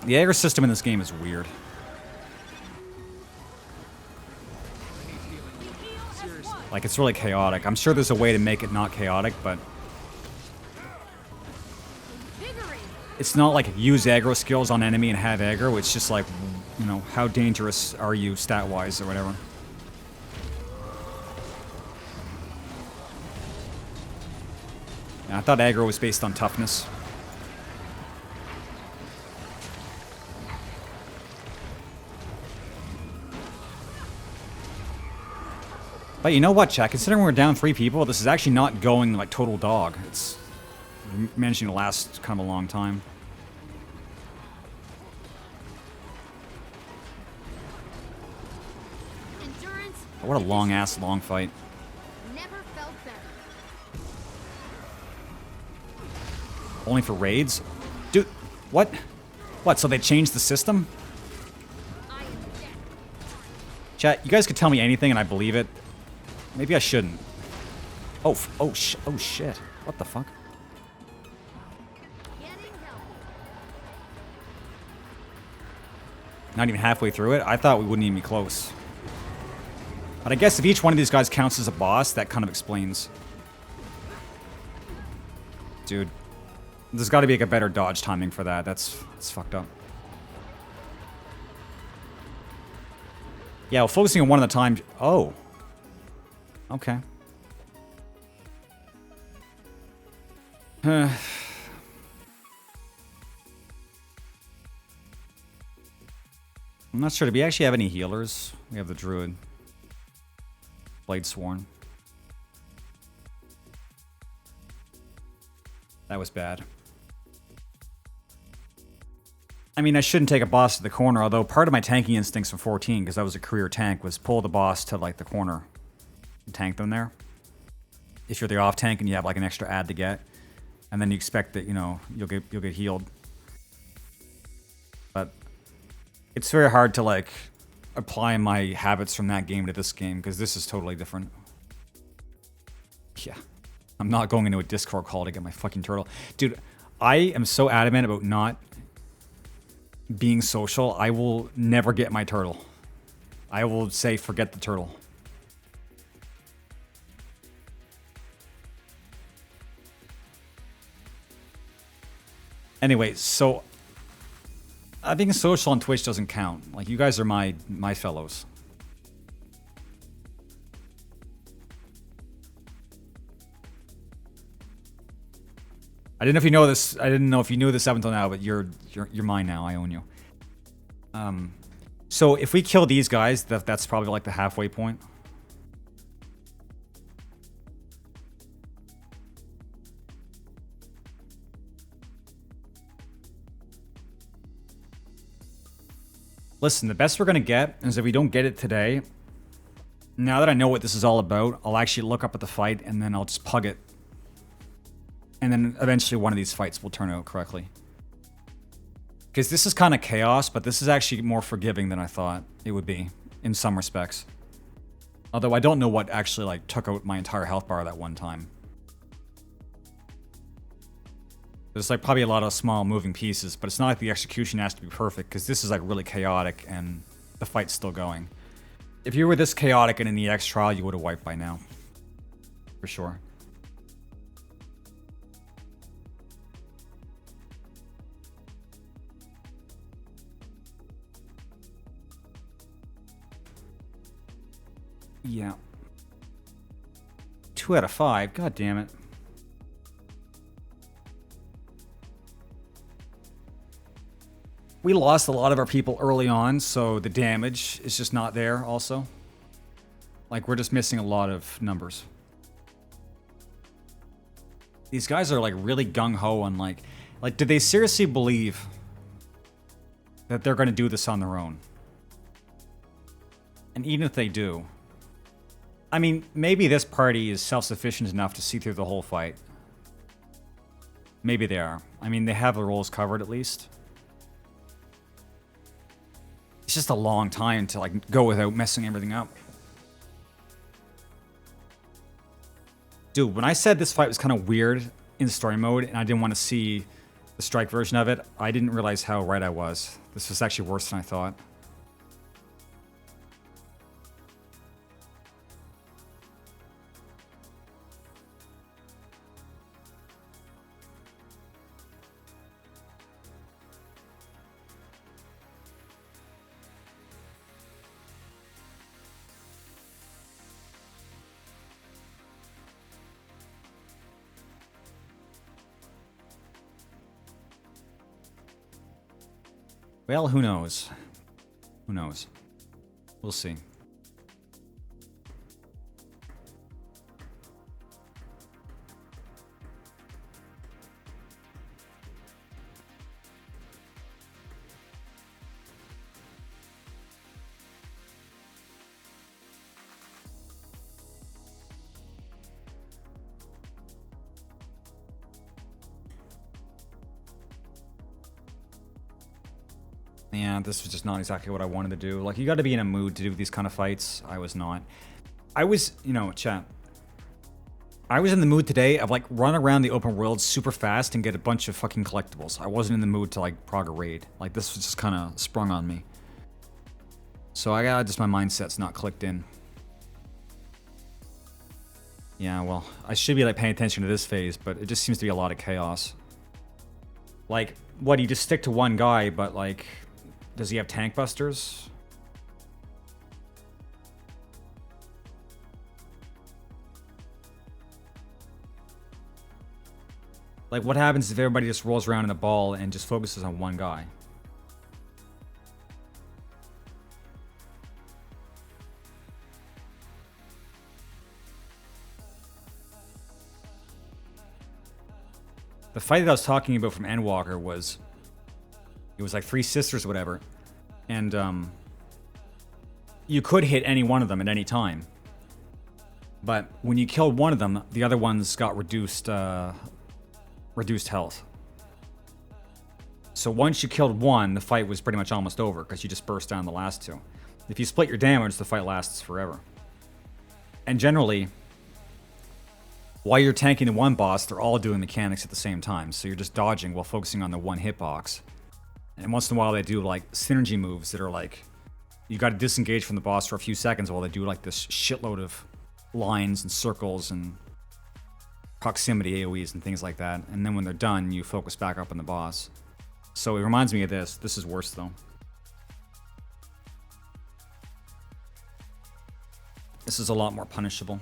The aggro system in this game is weird. Like, it's really chaotic. I'm sure there's a way to make it not chaotic, but... It's not like use aggro skills on enemy and have aggro. It's just like, you know, how dangerous are you stat-wise or whatever. And I thought aggro was based on toughness. But you know what, chat? Considering we're down 3 people, this is actually not going like total dog. It's managing to last kind of a long time. Oh, what a long fight. Never felt better. Only for raids? Dude, what? What, so they changed the system? Chat, you guys could tell me anything and I believe it. Maybe I shouldn't. Oh shit. What the fuck? Not even halfway through it? I thought we wouldn't even be close. But I guess if each one of these guys counts as a boss, that kind of explains. Dude. There's got to be like a better dodge timing for that. That's fucked up. Yeah, well, focusing on one at a time... Oh. Okay. I'm not sure. Do we actually have any healers? We have the druid. Blade Sworn. That was bad. I mean, I shouldn't take a boss to the corner, although part of my tanking instincts from 14, because I was a career tank, was pull the boss to, like, the corner and tank them there. If you're the off tank and you have, like, an extra ad to get, and then you expect that, you know, you'll get healed. But it's very hard to, like, apply my habits from that game to this game, because this is totally different. Yeah. I'm not going into a Discord call to get my fucking turtle. Dude, I am so adamant about not being social. I will never get my turtle. I will say forget the turtle. Anyway, so I think social on Twitch doesn't count. Like, you guys are my fellows. I didn't know if you know this. I didn't know if you knew this up until now, but you're mine now. I own you. So if we kill these guys, that's probably like the halfway point. Listen, the best we're gonna get is if we don't get it today. Now that I know what this is all about, I'll actually look up at the fight and then I'll just pug it. And then eventually one of these fights will turn out correctly. Because this is kind of chaos, but this is actually more forgiving than I thought it would be, in some respects. Although I don't know what actually like took out my entire health bar that one time. There's like probably a lot of small moving pieces, but it's not like the execution has to be perfect, because this is like really chaotic and the fight's still going. If you were this chaotic in an EX trial, you would have wiped by now. For sure. Yeah. 2 out of 5. God damn it. We lost a lot of our people early on, so the damage is just not there also. Like, we're just missing a lot of numbers. These guys are like really gung-ho on like, did they seriously believe that they're going to do this on their own? And even if they do, I mean, maybe this party is self-sufficient enough to see through the whole fight. Maybe they are. I mean, they have the roles covered at least. It's just a long time to like go without messing everything up. Dude, when I said this fight was kind of weird in story mode and I didn't want to see the strike version of it, I didn't realize how right I was. This was actually worse than I thought. Well, who knows? Who knows? We'll see. Yeah, this was just not exactly what I wanted to do. Like, you got to be in a mood to do these kind of fights. I was not. I was, you know, chat. I was in the mood today of, like, run around the open world super fast and get a bunch of fucking collectibles. I wasn't in the mood to, like, prog a raid. Like, this was just kind of sprung on me. So I got just my mindset's not clicked in. Yeah, well, I should be, like, paying attention to this phase, but it just seems to be a lot of chaos. Like, what, you just stick to one guy, but, like... Does he have tank busters? Like, what happens if everybody just rolls around in a ball and just focuses on one guy? The fight that I was talking about from Endwalker was... It was like 3 sisters or whatever. And, you could hit any one of them at any time. But when you killed one of them, the other ones got reduced health. So once you killed one, the fight was pretty much almost over, because you just burst down the last 2. If you split your damage, the fight lasts forever. And generally, while you're tanking the one boss, they're all doing mechanics at the same time. So you're just dodging while focusing on the one hitbox. And once in a while they do like synergy moves that are like, you got to disengage from the boss for a few seconds while they do like this shitload of lines and circles and proximity AoEs and things like that. And then when they're done, you focus back up on the boss. So it reminds me of this. This is worse, though. This is a lot more punishable.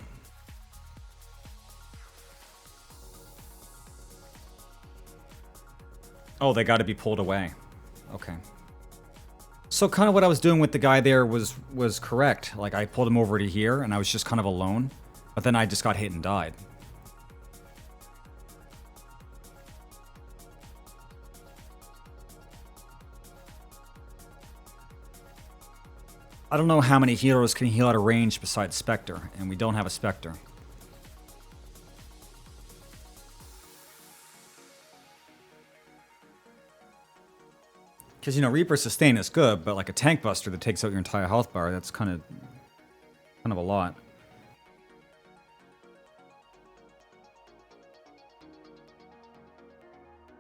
Oh, they got to be pulled away. Okay. So kind of what I was doing with the guy there was correct. Like, I pulled him over to here, and I was just kind of alone. But then I just got hit and died. I don't know how many healers can heal out of range besides Spectre, and we don't have a Spectre. Because, you know, Reaper Sustain is good, but like a Tank Buster that takes out your entire health bar, that's kind of a lot.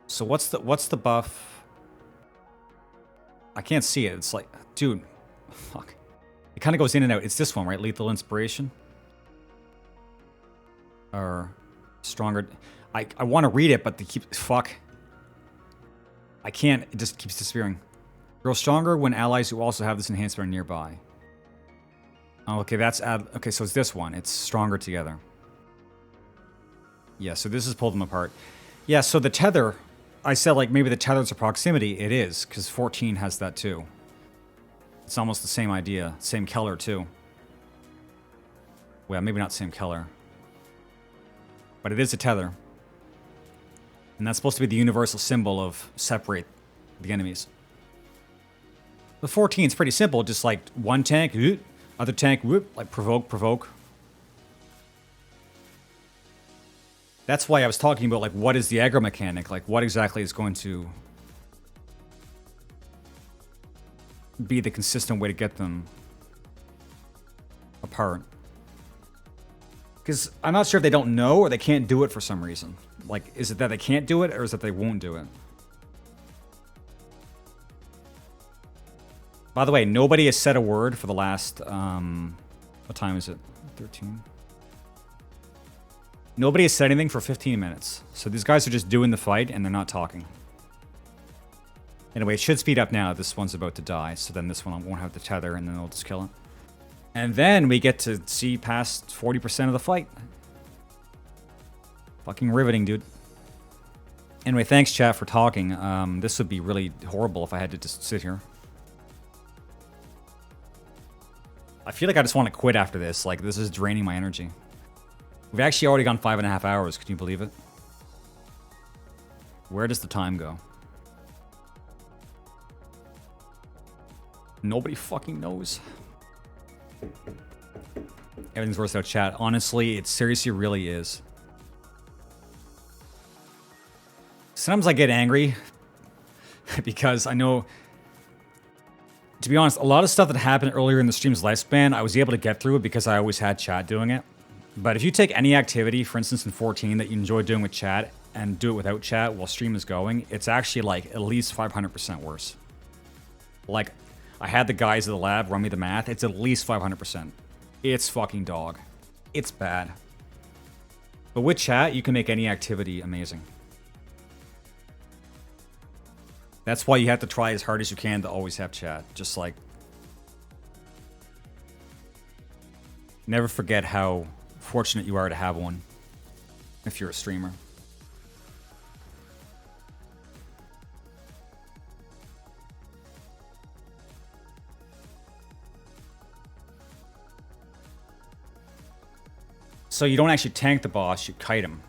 So what's the buff? I can't see it. It's like, dude, fuck. It kind of goes in and out. It's this one, right? Lethal Inspiration? Or stronger. I want to read it, but they keep... Fuck. I can't. It just keeps disappearing. Grow stronger when allies who also have this enhancement are nearby. Oh, okay, that's... Okay, so it's this one. It's stronger together. Yeah, so this has pulled them apart. Yeah, so the tether... I said, like, maybe the tether's a proximity. It is, because 14 has that, too. It's almost the same idea. Same Keller, too. Well, maybe not same Keller. But it is a tether. And that's supposed to be the universal symbol of separate the enemies. The 14 is pretty simple. Just like one tank, other tank, like provoke. That's why I was talking about, like, what is the aggro mechanic? Like, what exactly is going to be the consistent way to get them apart? Because I'm not sure if they don't know or they can't do it for some reason. Like, is it that they can't do it or is it that they won't do it? By the way, nobody has said a word for the last, what time is it? 13? Nobody has said anything for 15 minutes. So these guys are just doing the fight and they're not talking. Anyway, it should speed up now. This one's about to die. So then this one won't have the tether and then they'll just kill it. And then we get to see past 40% of the fight. Fucking riveting, dude. Anyway, thanks, chat, for talking. This would be really horrible if I had to just sit here. I feel like I just want to quit after this. Like, this is draining my energy. We've actually already gone 5.5 hours. Can you believe it? Where does the time go? Nobody fucking knows. Everything's worse out, chat. Honestly, it seriously really is. Sometimes I get angry because I know, to be honest, a lot of stuff that happened earlier in the stream's lifespan, I was able to get through it because I always had chat doing it. But if you take any activity, for instance in 14, that you enjoy doing with chat and do it without chat while stream is going, it's actually like at least 500% worse. Like, I had the guys at the lab run me the math. It's at least 500%. It's fucking dog. It's bad. But with chat, you can make any activity amazing. That's why you have to try as hard as you can to always have chat. Just like... Never forget how fortunate you are to have one. If you're a streamer. So you don't actually tank the boss, you kite him.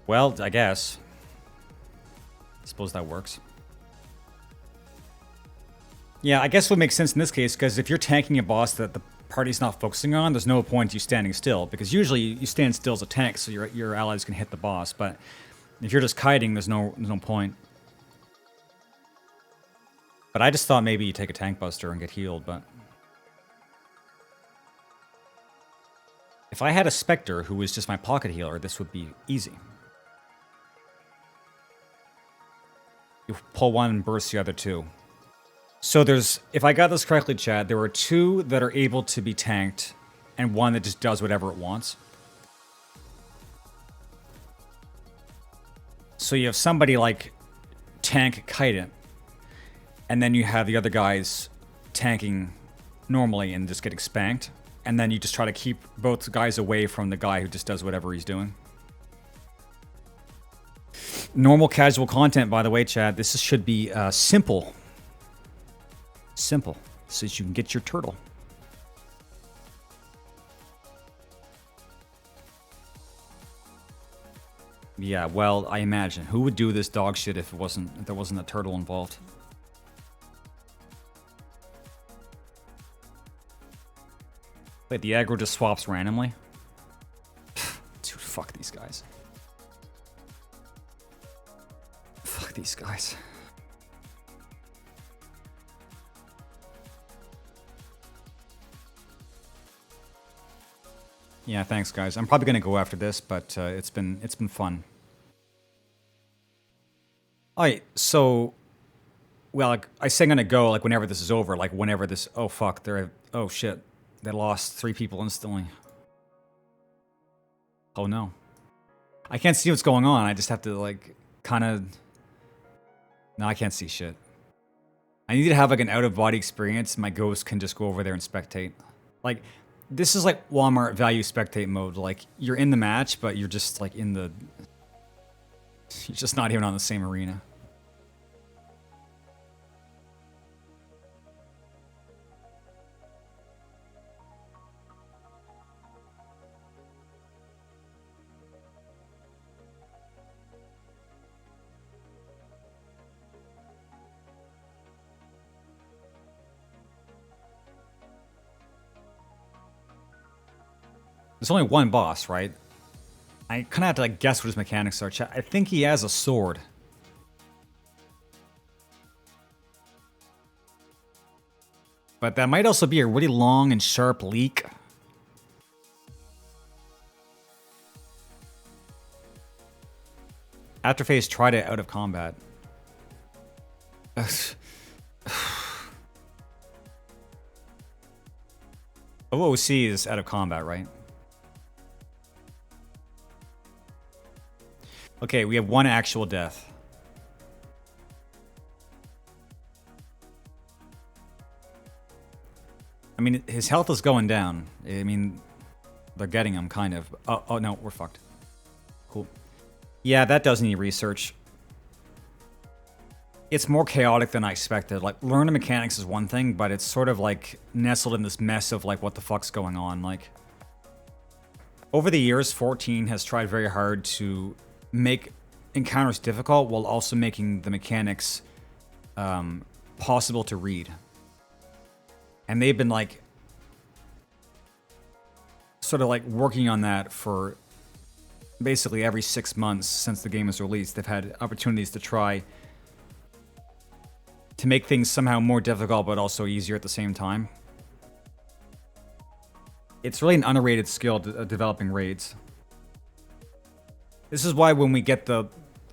Well, I guess. I suppose that works. Yeah, I guess it would make sense in this case, because if you're tanking a boss that the party's not focusing on, there's no point you standing still, because usually you stand still as a tank so your allies can hit the boss, but if you're just kiting, there's no point. But I just thought maybe you take a tank buster and get healed, but... If I had a Spectre who was just my pocket healer, this would be easy. You pull one and burst the other two. So there's, if I got this correctly, chat, there were two that are able to be tanked, and one that just does whatever it wants. So you have somebody like tank Kaiden, and then you have the other guys tanking normally and just getting spanked, and then you just try to keep both guys away from the guy who just does whatever he's doing. Normal casual content, by the way, Chad. This should be simple. Simple, so that you can get your turtle. Yeah, well, I imagine. Who would do this dog shit if there wasn't a turtle involved? Wait, the aggro just swaps randomly? Dude, fuck these guys. Fuck these guys. Yeah, thanks, guys. I'm probably gonna go after this, but it's been fun. Alright, so, well, like, I say I'm gonna go like whenever this is over, like whenever this. Oh fuck, oh shit, they lost 3 people instantly. Oh no, I can't see what's going on. I just have to like kind of. No, I can't see shit. I need to have like an out of body experience. My ghost can just go over there and spectate, like. This is like Walmart value spectate mode. Like, you're in the match, but you're just like in the... You're just not even on the same arena. There's only one boss, right? I kind of have to like guess what his mechanics are. I think he has a sword. But that might also be a really long and sharp leak. Afterphase tried it out of combat. OOC is out of combat, right? Okay, we have 1 actual death. I mean, his health is going down. I mean, they're getting him, kind of. Oh no, we're fucked. Cool. Yeah, that does need research. It's more chaotic than I expected. Like, learning mechanics is one thing, but it's sort of like nestled in this mess of like what the fuck's going on. Like, over the years, 14 has tried very hard to make encounters difficult while also making the mechanics possible to read. And they've been like sort of like working on that for basically every 6 months since the game was released. They've had opportunities to try to make things somehow more difficult but also easier at the same time. It's really an underrated skill, developing raids. This is why when we get the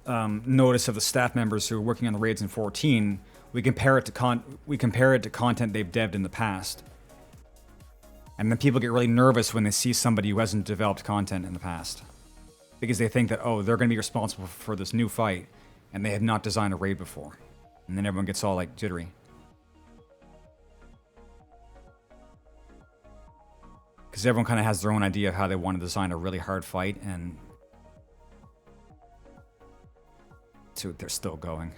notice of the staff members who are working on the raids in 14, we compare it to content they've devved in the past. And then people get really nervous when they see somebody who hasn't developed content in the past. Because they think that, oh, they're going to be responsible for this new fight, and they have not designed a raid before. And then everyone gets all, like, jittery. Because everyone kind of has their own idea of how they want to design a really hard fight, and... Dude, they're still going.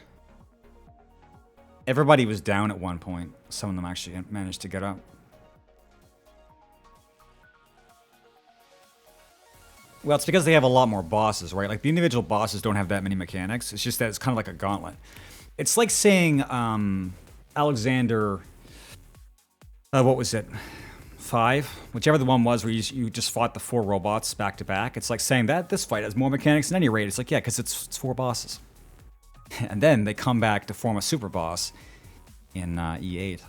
Everybody was down at one point. Some of them actually managed to get up. Well, it's because they have a lot more bosses, right? Like, the individual bosses don't have that many mechanics. It's just that it's kind of like a gauntlet. It's like saying, Alexander... what was it? 5? Whichever the one was where you just fought the 4 robots back to back. It's like saying that this fight has more mechanics than any raid. It's like, yeah, because it's 4 bosses. And then they come back to form a super boss in E8.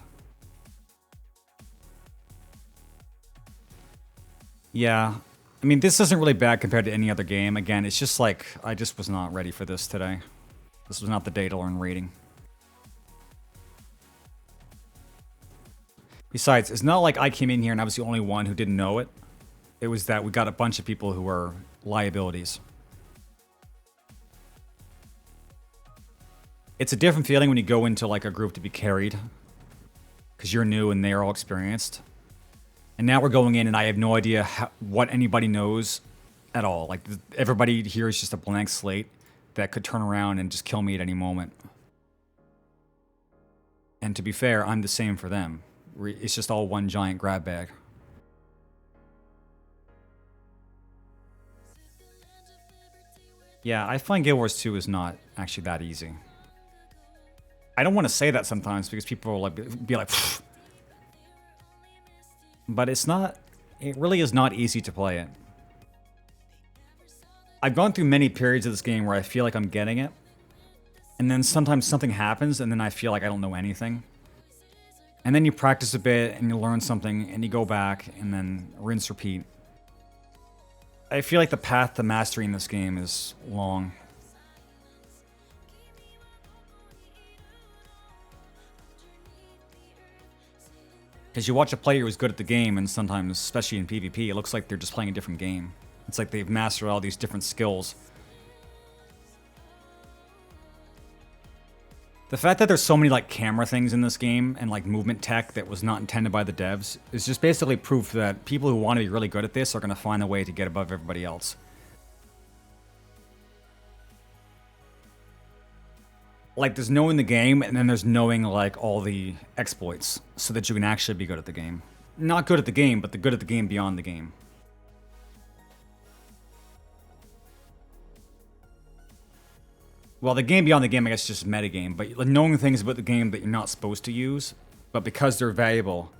Yeah. I mean, this isn't really bad compared to any other game. Again, it's just like, I just was not ready for this today. This was not the day to learn raiding. Besides, it's not like I came in here and I was the only one who didn't know it. It was that we got a bunch of people who were liabilities. It's a different feeling when you go into like a group to be carried, because you're new and they're all experienced. And now we're going in and I have no idea what anybody knows at all. Like everybody here is just a blank slate that could turn around and just kill me at any moment. And to be fair, I'm the same for them. It's just all one giant grab bag. Yeah, I find Guild Wars 2 is not actually that easy. I don't want to say that sometimes because people will like be like, pfft. But it's not, it really is not easy to play it. I've gone through many periods of this game where I feel like I'm getting it. And then sometimes something happens and then I feel like I don't know anything. And then you practice a bit and you learn something and you go back and then rinse, repeat. I feel like the path to mastering this game is long. Because you watch a player who's good at the game and sometimes, especially in PvP, it looks like they're just playing a different game. It's like they've mastered all these different skills. The fact that there's so many like camera things in this game and like movement tech that was not intended by the devs is just basically proof that people who want to be really good at this are going to find a way to get above everybody else. Like there's knowing the game and then there's knowing like all the exploits so that you can actually be good at the game. Not good at the game, but the good at the game beyond the game. Well, the game beyond the game, I guess, is just metagame, but like, knowing things about the game that you're not supposed to use, but because they're valuable,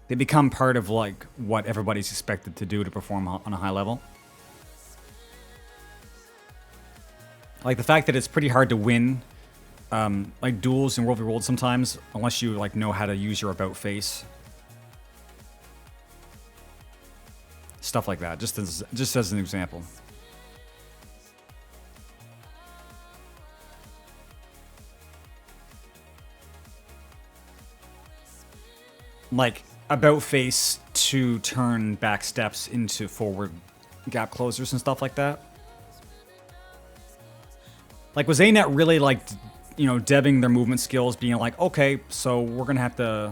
they become part of like what everybody's expected to do to perform on a high level. Like the fact that it's pretty hard to win like duels in World v. World sometimes, unless you like know how to use your about face. Stuff like that, just as an example. Like about face to turn back steps into forward gap closers and stuff like that. Like was ANET really like, you know, debbing their movement skills, being like, okay, so we're gonna have to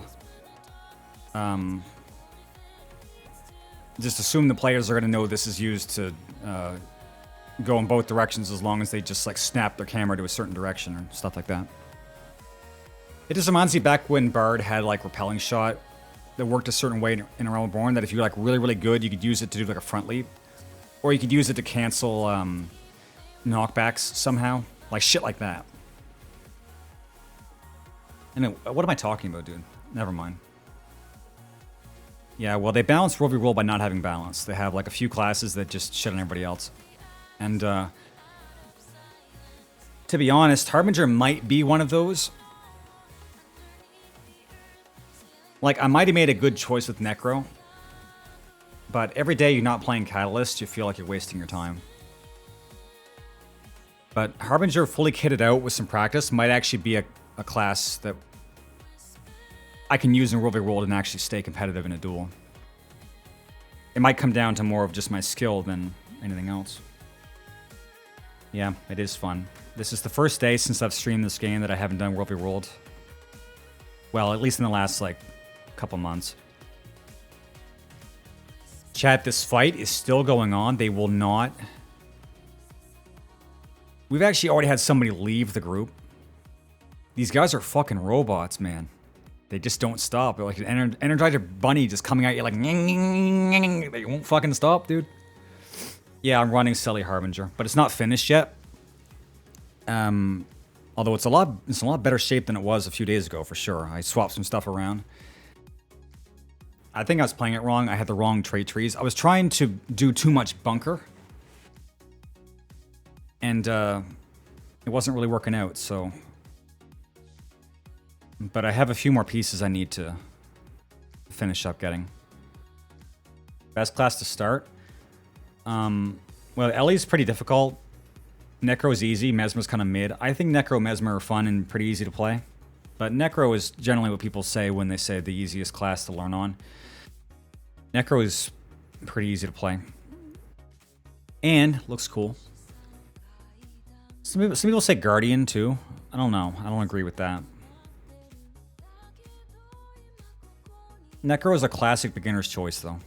just assume the players are gonna know this is used to go in both directions as long as they just like snap their camera to a certain direction or stuff like that. It just reminds me back when Bard had like repelling shot that worked a certain way in A Realm Reborn, that if you're like really good, you could use it to do like a front leap. Or you could use it to cancel knockbacks somehow. Like shit like that. And what am I talking about, dude? Never mind. Yeah, well, they balance World v. World by not having balance. They have like a few classes that just shit on everybody else. And to be honest, Harbinger might be one of those. Like, I might have made a good choice with Necro, but every day you're not playing Catalyst, you feel like you're wasting your time. But Harbinger fully kitted out with some practice might actually be a class that I can use in World v. World and actually stay competitive in a duel. It might come down to more of just my skill than anything else. Yeah, it is fun. This is the first day since I've streamed this game that I haven't done World v. World. Well, at least in the last, like, couple months. Chat, this fight is still going on. They will not... We've actually already had somebody leave the group. These guys are fucking robots, man. They just don't stop. They're like an Energizer Bunny just coming at you like... They won't fucking stop, dude. Yeah, I'm running Sully Harbinger, but it's not finished yet. Although it's in a lot better shape than it was a few days ago, for sure. I swapped some stuff around. I think I was playing it wrong. I had the wrong trait trees. I was trying to do too much bunker. And it wasn't really working out, so... But I have a few more pieces I need to finish up getting. Best class to start? Well, Ellie's pretty difficult. Necro's easy, Mesmer's kind of mid. I think Necro, Mesmer are fun and pretty easy to play. But Necro is generally what people say when they say the easiest class to learn on. Necro is pretty easy to play. And looks cool. Some people say Guardian too. I don't know. I don't agree with that. Necro is a classic beginner's choice, though.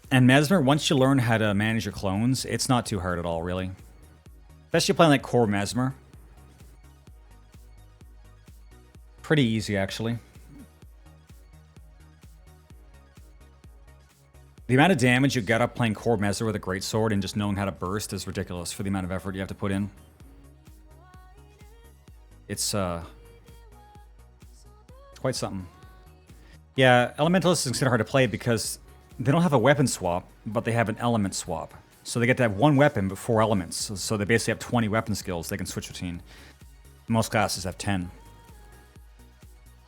And Mesmer, once you learn how to manage your clones, it's not too hard at all, really. Especially playing like core Mesmer. Pretty easy, actually. The amount of damage you get up playing core Mesmer with a greatsword and just knowing how to burst is ridiculous for the amount of effort you have to put in. It's quite something. Yeah, Elementalist is considered hard to play because they don't have a weapon swap, but they have an element swap. So they get to have one weapon but 4 elements. So they basically have 20 weapon skills they can switch between. Most classes have 10.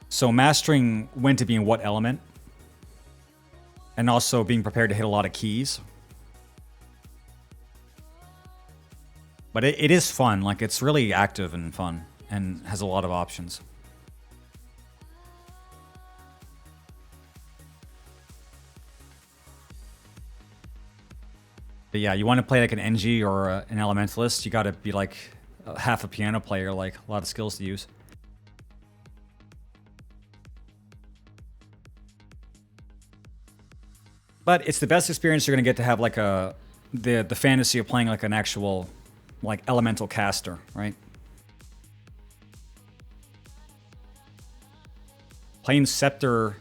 So mastering when to be in what element, and also being prepared to hit a lot of keys. But it is fun. Like, it's really active and fun, and has a lot of options. But yeah, you want to play like an NG or an Elementalist, you got to be like half a piano player, like a lot of skills to use. But it's the best experience you're going to get to have like the fantasy of playing like an actual like elemental caster, right? Playing Scepter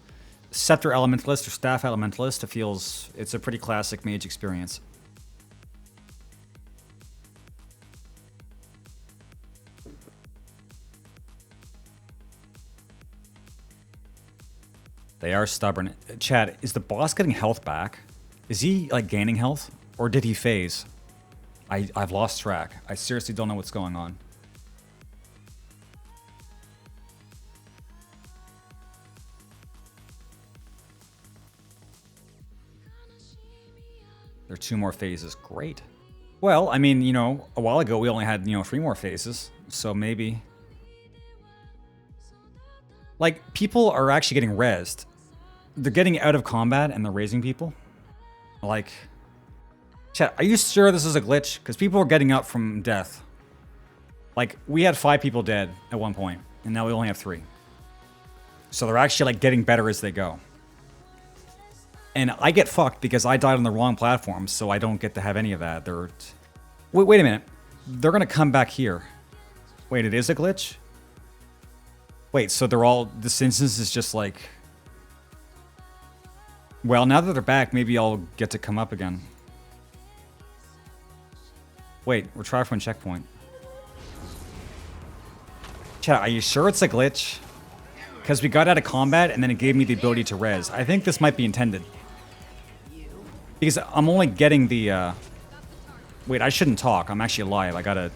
Elementalist or Staff Elementalist, it's a pretty classic mage experience. They are stubborn. Chad, is the boss getting health back? Is he, like, gaining health? Or did he phase? I've lost track. I seriously don't know what's going on. There are 2 more phases. Great. Well, I mean, you know, a while ago we only had, 3 more phases. So maybe... Like, people are actually getting rezzed. They're getting out of combat and they're raising people. Like... Chat, are you sure this is a glitch? Because people are getting up from death. Like, we had 5 people dead at one point, and now we only have 3. So they're actually, like, getting better as they go. And I get fucked because I died on the wrong platform, so I don't get to have any of that. Wait a minute. They're gonna come back here. Wait, it is a glitch? Wait, so this instance is just like... Well, now that they're back, maybe I'll get to come up again. Wait, we're trying for a checkpoint. Chat, are you sure it's a glitch? Because we got out of combat and then it gave me the ability to res. I think this might be intended. Because I'm only getting the... Wait, I shouldn't talk. I'm actually live. I gotta...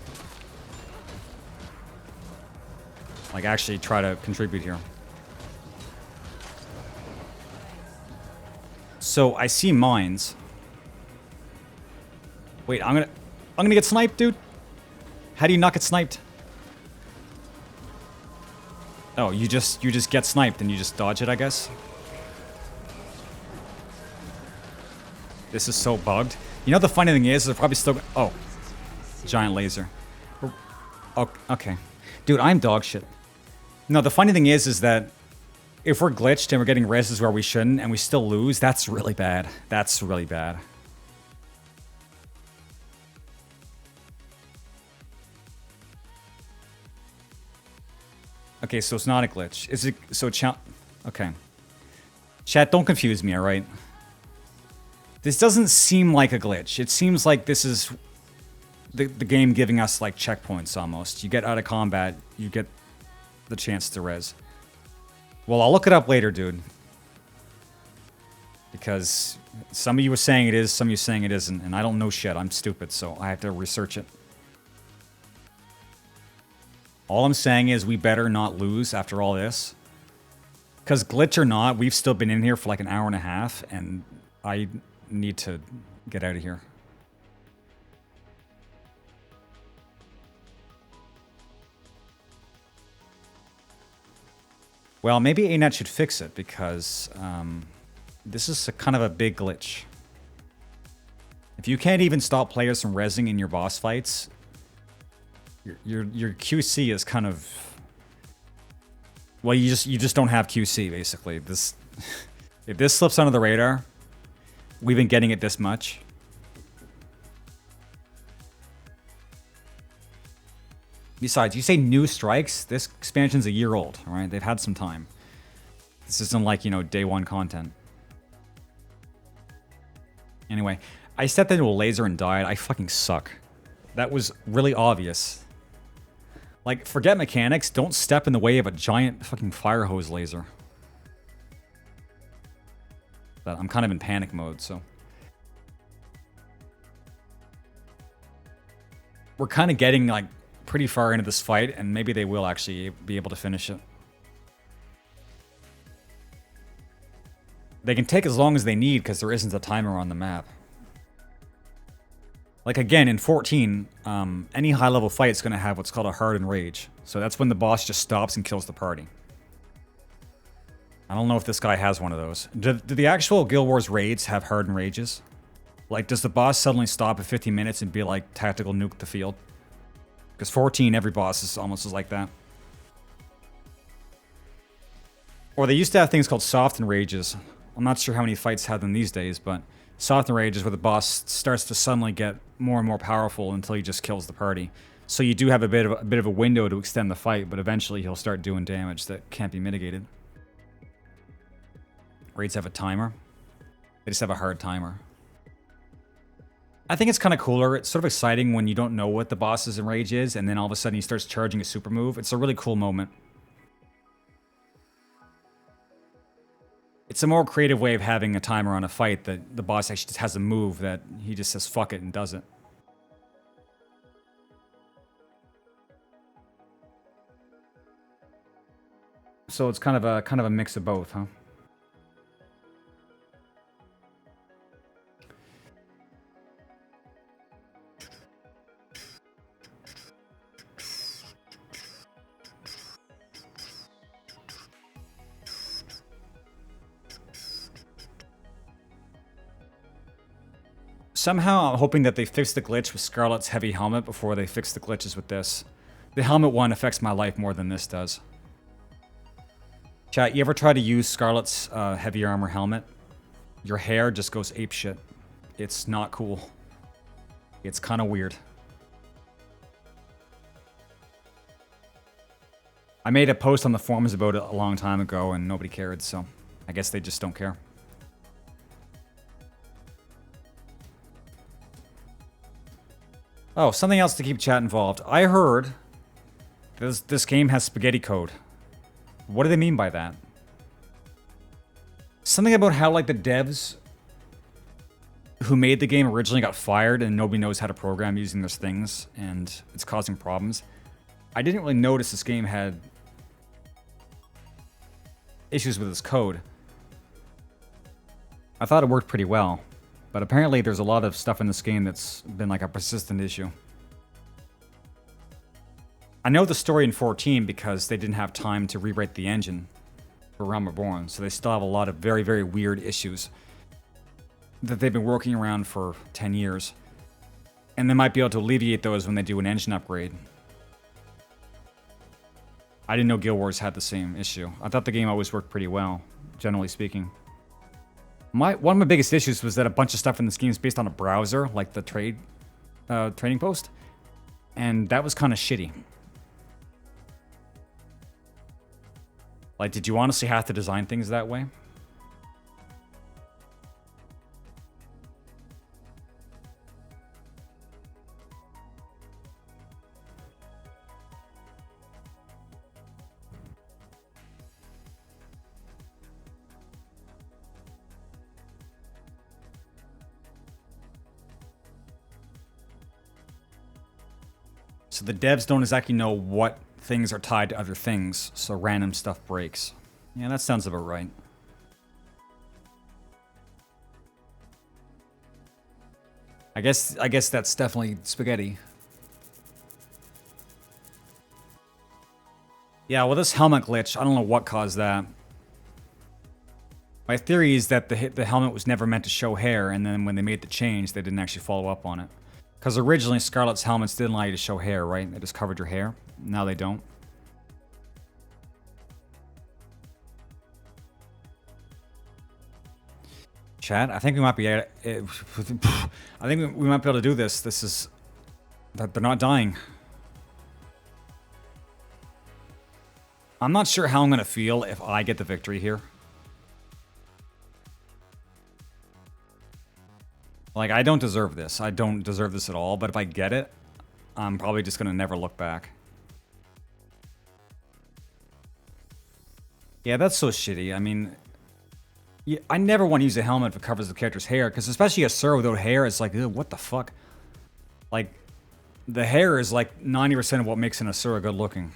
Like, actually try to contribute here. So, I see mines. Wait, I'm gonna get sniped, dude. How do you not get sniped? Oh, you just get sniped and you just dodge it, I guess. This is so bugged. You know the funny thing is, they're probably still... Oh. Giant laser. Oh, okay. Dude, I'm dog shit. No, the funny thing is that if we're glitched and we're getting reses where we shouldn't and we still lose, that's really bad. That's really bad. Okay, so it's not a glitch. Is it... So, okay. Chat, don't confuse me, alright? This doesn't seem like a glitch. It seems like this is the game giving us, like, checkpoints, almost. You get out of combat, you get the chance to res. Well, I'll look it up later, dude. Because some of you were saying it is, some of you saying it isn't, and I don't know shit. I'm stupid, so I have to research it. All I'm saying is we better not lose after all this. Because glitch or not, we've still been in here for like an hour and a half, and I need to get out of here. Well, maybe ANET should fix it, because this is kind of a big glitch. If you can't even stop players from rezzing in your boss fights, Your QC is kind of, well, you just don't have QC basically. This if this slips under the radar, we've been getting it this much. Besides, you say new strikes, this expansion's a year old, all right? They've had some time. This isn't like, you know, day one content. Anyway, I stepped into a laser and died. I fucking suck. That was really obvious. Like, forget mechanics. Don't step in the way of a giant fucking fire hose laser. But I'm kind of in panic mode, so. We're kind of getting, like, pretty far into this fight, and maybe they will actually be able to finish it. They can take as long as they need because there isn't a timer on the map. Like again, in 14, any high-level fight is going to have what's called a hardened rage. So that's when the boss just stops and kills the party. I don't know if this guy has one of those. Do the actual Guild Wars raids have hardened rages? Like, does the boss suddenly stop at 15 minutes and be like, tactical nuke the field? Because 14, every boss is almost like that. Or they used to have things called softened rages. I'm not sure how many fights have them these days, but softened rage is where the boss starts to suddenly get more and more powerful until he just kills the party. So you do have a bit of a window to extend the fight, but eventually he'll start doing damage that can't be mitigated. Raids have a timer. They just have a hard timer. I think it's kind of cooler. It's sort of exciting when you don't know what the boss's rage is, and then all of a sudden he starts charging a super move. It's a really cool moment. It's a more creative way of having a timer on a fight that the boss actually just has a move that he just says fuck it and does it. So it's kind of a mix of both, huh? Somehow, I'm hoping that they fix the glitch with Scarlet's heavy helmet before they fix the glitches with this. The helmet one affects my life more than this does. Chat, you ever try to use Scarlet's heavy armor helmet? Your hair just goes apeshit. It's not cool. It's kind of weird. I made a post on the forums about it a long time ago and nobody cared, so I guess they just don't care. Oh, something else to keep chat involved. I heard this game has spaghetti code. What do they mean by that? Something about how, like, the devs who made the game originally got fired and nobody knows how to program using those things, and it's causing problems. I didn't really notice this game had issues with its code. I thought it worked pretty well. But apparently there's a lot of stuff in this game that's been like a persistent issue. I know the story in 14 because they didn't have time to rewrite the engine for Realm Reborn, so they still have a lot of very, very weird issues that they've been working around for 10 years. And they might be able to alleviate those when they do an engine upgrade. I didn't know Guild Wars had the same issue. I thought the game always worked pretty well, generally speaking. One of my biggest issues was that a bunch of stuff in this game is based on a browser, like the trading post, and that was kind of shitty. Like, did you honestly have to design things that way? So the devs don't exactly know what things are tied to other things, so random stuff breaks. Yeah, that sounds about right. I guess that's definitely spaghetti. Yeah, well, this helmet glitch, I don't know what caused that. My theory is that the helmet was never meant to show hair, and then when they made the change, they didn't actually follow up on it. Because originally Scarlet's helmets didn't allow you to show hair, right? They just covered your hair. Now they don't. Chat, I think we might be I think we might be able to do this. This is... They're not dying. I'm not sure how I'm going to feel if I get the victory here. Like, I don't deserve this. I don't deserve this at all. But if I get it, I'm probably just going to never look back. Yeah, that's so shitty. I mean... Yeah, I never want to use a helmet if it covers the character's hair, because especially a Sura without hair, it's like, what the fuck? Like, the hair is like 90% of what makes an Asura good looking.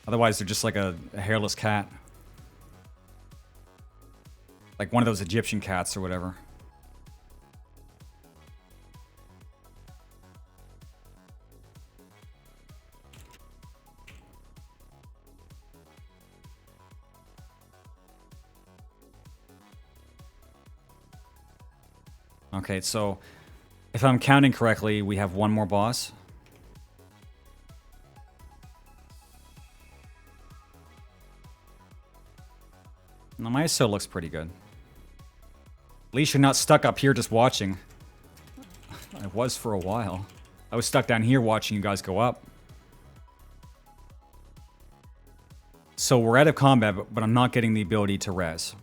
Otherwise, they're just like a hairless cat. Like one of those Egyptian cats or whatever. Okay, so if I'm counting correctly, we have one more boss. Now, my ISO looks pretty good. At least you're not stuck up here just watching. I was for a while. I was stuck down here watching you guys go up. So we're out of combat, but I'm not getting the ability to res.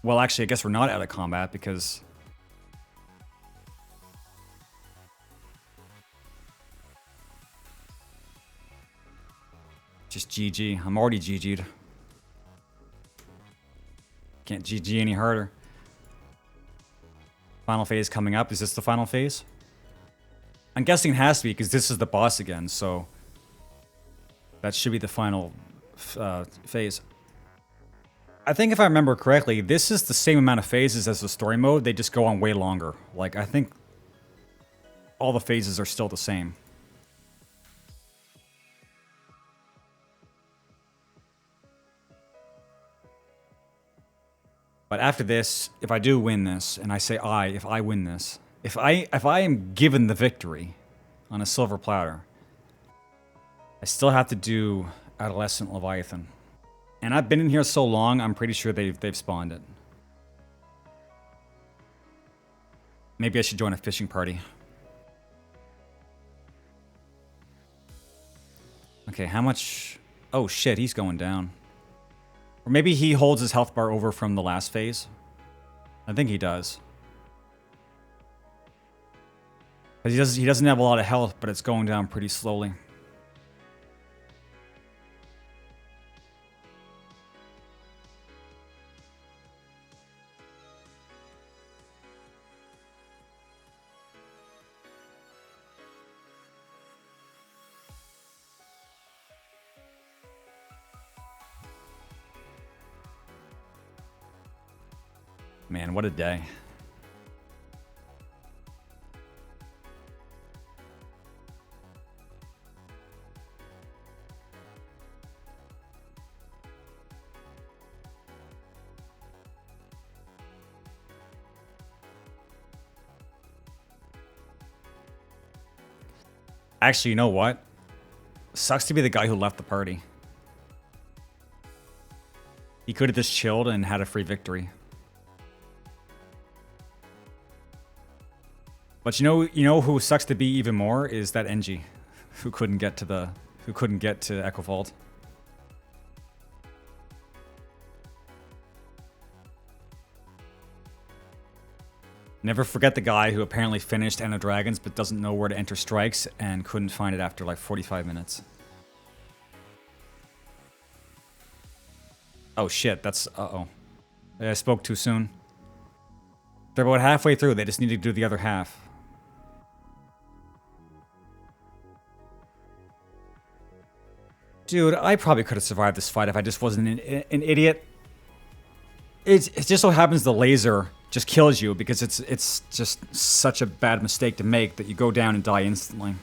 Well, actually, I guess we're not out of combat because... Just GG. I'm already GG'd. Can't GG any harder. Final phase coming up. Is this the final phase? I'm guessing it has to be because this is the boss again, so... That should be the final phase. I think if I remember correctly, this is the same amount of phases as the story mode. They just go on way longer. Like, I think all the phases are still the same. But after this, if I do win this, and I say if I win this, if I am given the victory on a silver platter, I still have to do Adolescent Leviathan. And I've been in here so long, I'm pretty sure they've spawned it. Maybe I should join a fishing party. Okay, how much... Oh shit, he's going down. Or maybe he holds his health bar over from the last phase. I think he does. Because he doesn't have a lot of health, but it's going down pretty slowly. Man, what a day. Actually, you know what? Sucks to be the guy who left the party. He could have just chilled and had a free victory. But you know who sucks to be even more is that NG, who couldn't get to Echo Vault. Never forget the guy who apparently finished End of Dragons but doesn't know where to enter strikes and couldn't find it after like 45 minutes. Oh shit, that's uh-oh. I spoke too soon. They're about halfway through, they just need to do the other half. Dude, I probably could have survived this fight if I just wasn't an idiot. It just so happens the laser just kills you because it's just such a bad mistake to make that you go down and die instantly.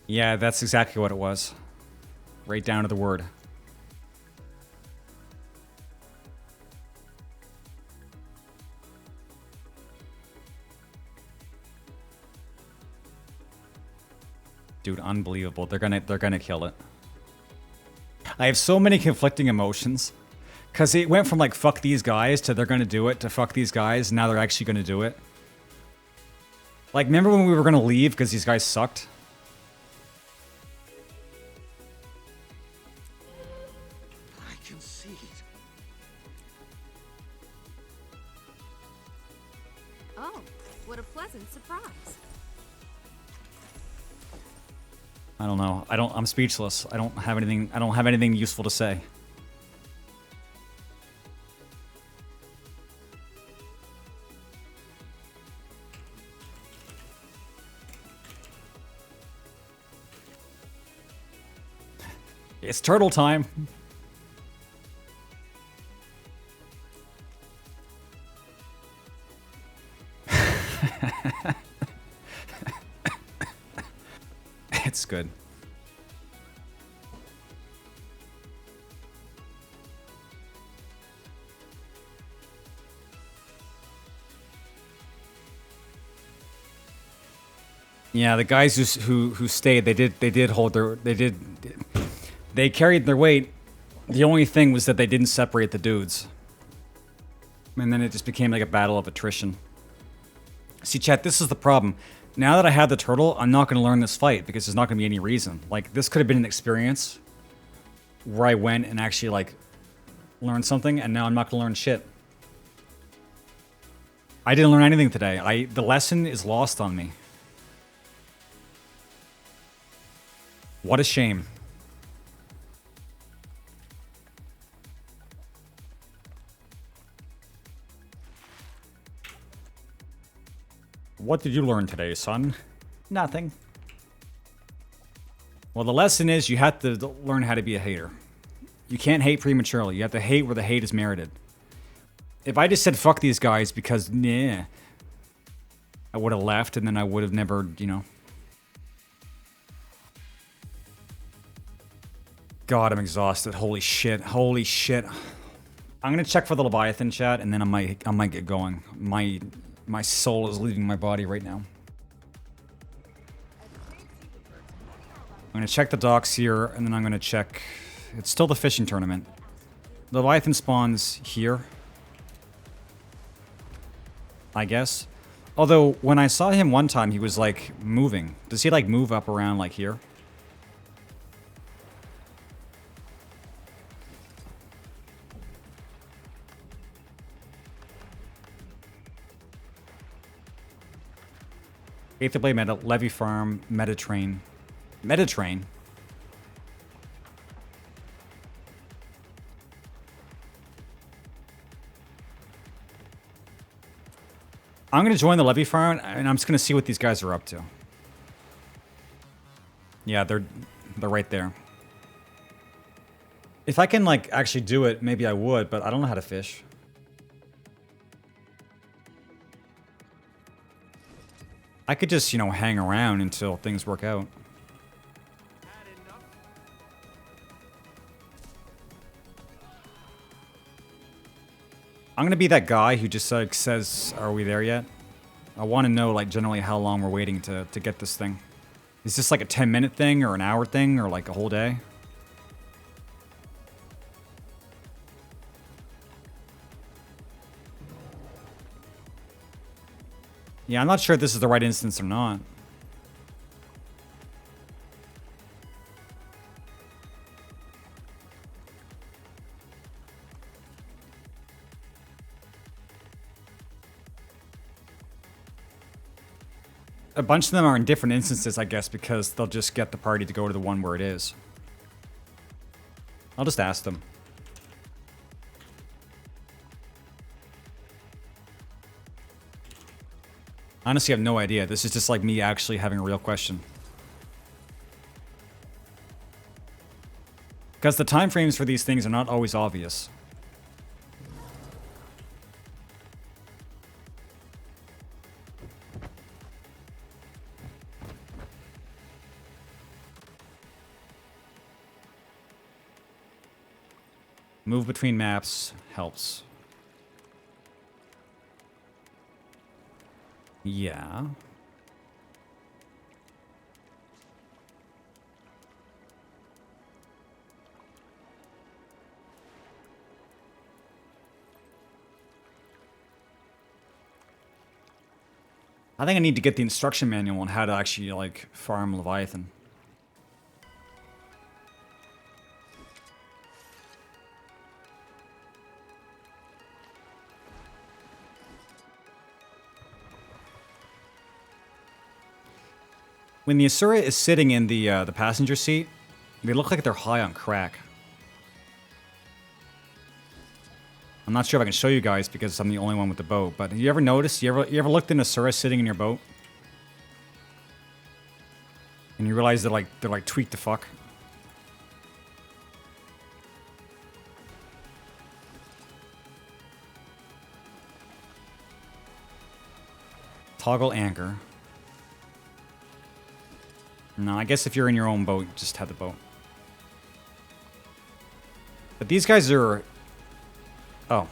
Yeah, that's exactly what it was. Right down to the word. Dude, unbelievable. They're gonna kill it. I have so many conflicting emotions. Cause it went from like fuck these guys to they're gonna do it to fuck these guys, and now they're actually gonna do it. Like, remember when we were gonna leave because these guys sucked? I can see it. Oh, what a pleasant surprise. I don't know. I'm speechless. I don't have anything useful to say. It's turtle time. It's good. Yeah, the guys who stayed, they carried their weight. The only thing was that they didn't separate the dudes. And then it just became like a battle of attrition. See, chat, this is the problem. Now that I have the turtle, I'm not going to learn this fight because there's not going to be any reason. Like, this could have been an experience where I went and actually, like, learned something, and now I'm not going to learn shit. I didn't learn anything today. The lesson is lost on me. What a shame. What did you learn today, son? Nothing. Well, the lesson is you have to learn how to be a hater. You can't hate prematurely. You have to hate where the hate is merited. If I just said fuck these guys because, nah, I would have left and then I would have never, you know. God, I'm exhausted. Holy shit. Holy shit. I'm gonna check for the Leviathan chat and then I might get going. My soul is leaving my body right now. I'm gonna check the docks here, and then I'm gonna check... It's still the fishing tournament. The Leviathan spawns here. I guess. Although, when I saw him one time, he was, like, moving. Does he, like, move up around, like, here? Aether Blade Meta, Levy Farm, Metatrain. Metatrain? I'm gonna join the Levy Farm, and I'm just gonna see what these guys are up to. Yeah, they're right there. If I can, like, actually do it, maybe I would, but I don't know how to fish. I could just, you know, hang around until things work out. I'm gonna be that guy who just, like, says, are we there yet? I want to know, like, generally how long we're waiting to get this thing. Is this, like, a 10-minute thing, or an hour thing, or, like, a whole day? Yeah, I'm not sure if this is the right instance or not. A bunch of them are in different instances, I guess, because they'll just get the party to go to the one where it is. I'll just ask them. Honestly, I have no idea. This is just like me actually having a real question. Because the time frames for these things are not always obvious. Move between maps helps. Yeah. I think I need to get the instruction manual on how to actually, like, farm Leviathan. When the Asura is sitting in the passenger seat, they look like they're high on crack. I'm not sure if I can show you guys because I'm the only one with the boat, but have you ever noticed, you ever looked at an Asura sitting in your boat? And you realize they're like tweaked the fuck? Toggle anchor. No, I guess if you're in your own boat, just have the boat. But these guys are... Oh.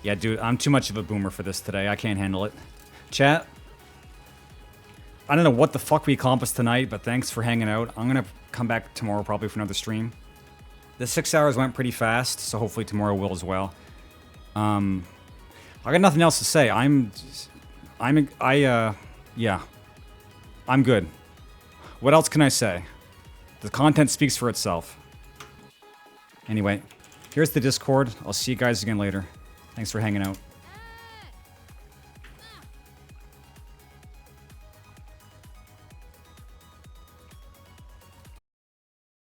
Yeah, dude, I'm too much of a boomer for this today. I can't handle it. Chat, I don't know what the fuck we accomplished tonight, but thanks for hanging out. I'm gonna come back tomorrow probably for another stream. The 6 hours went pretty fast, so hopefully tomorrow will as well. I got nothing else to say. Yeah. I'm good. What else can I say? The content speaks for itself. Anyway, here's the Discord. I'll see you guys again later. Thanks for hanging out.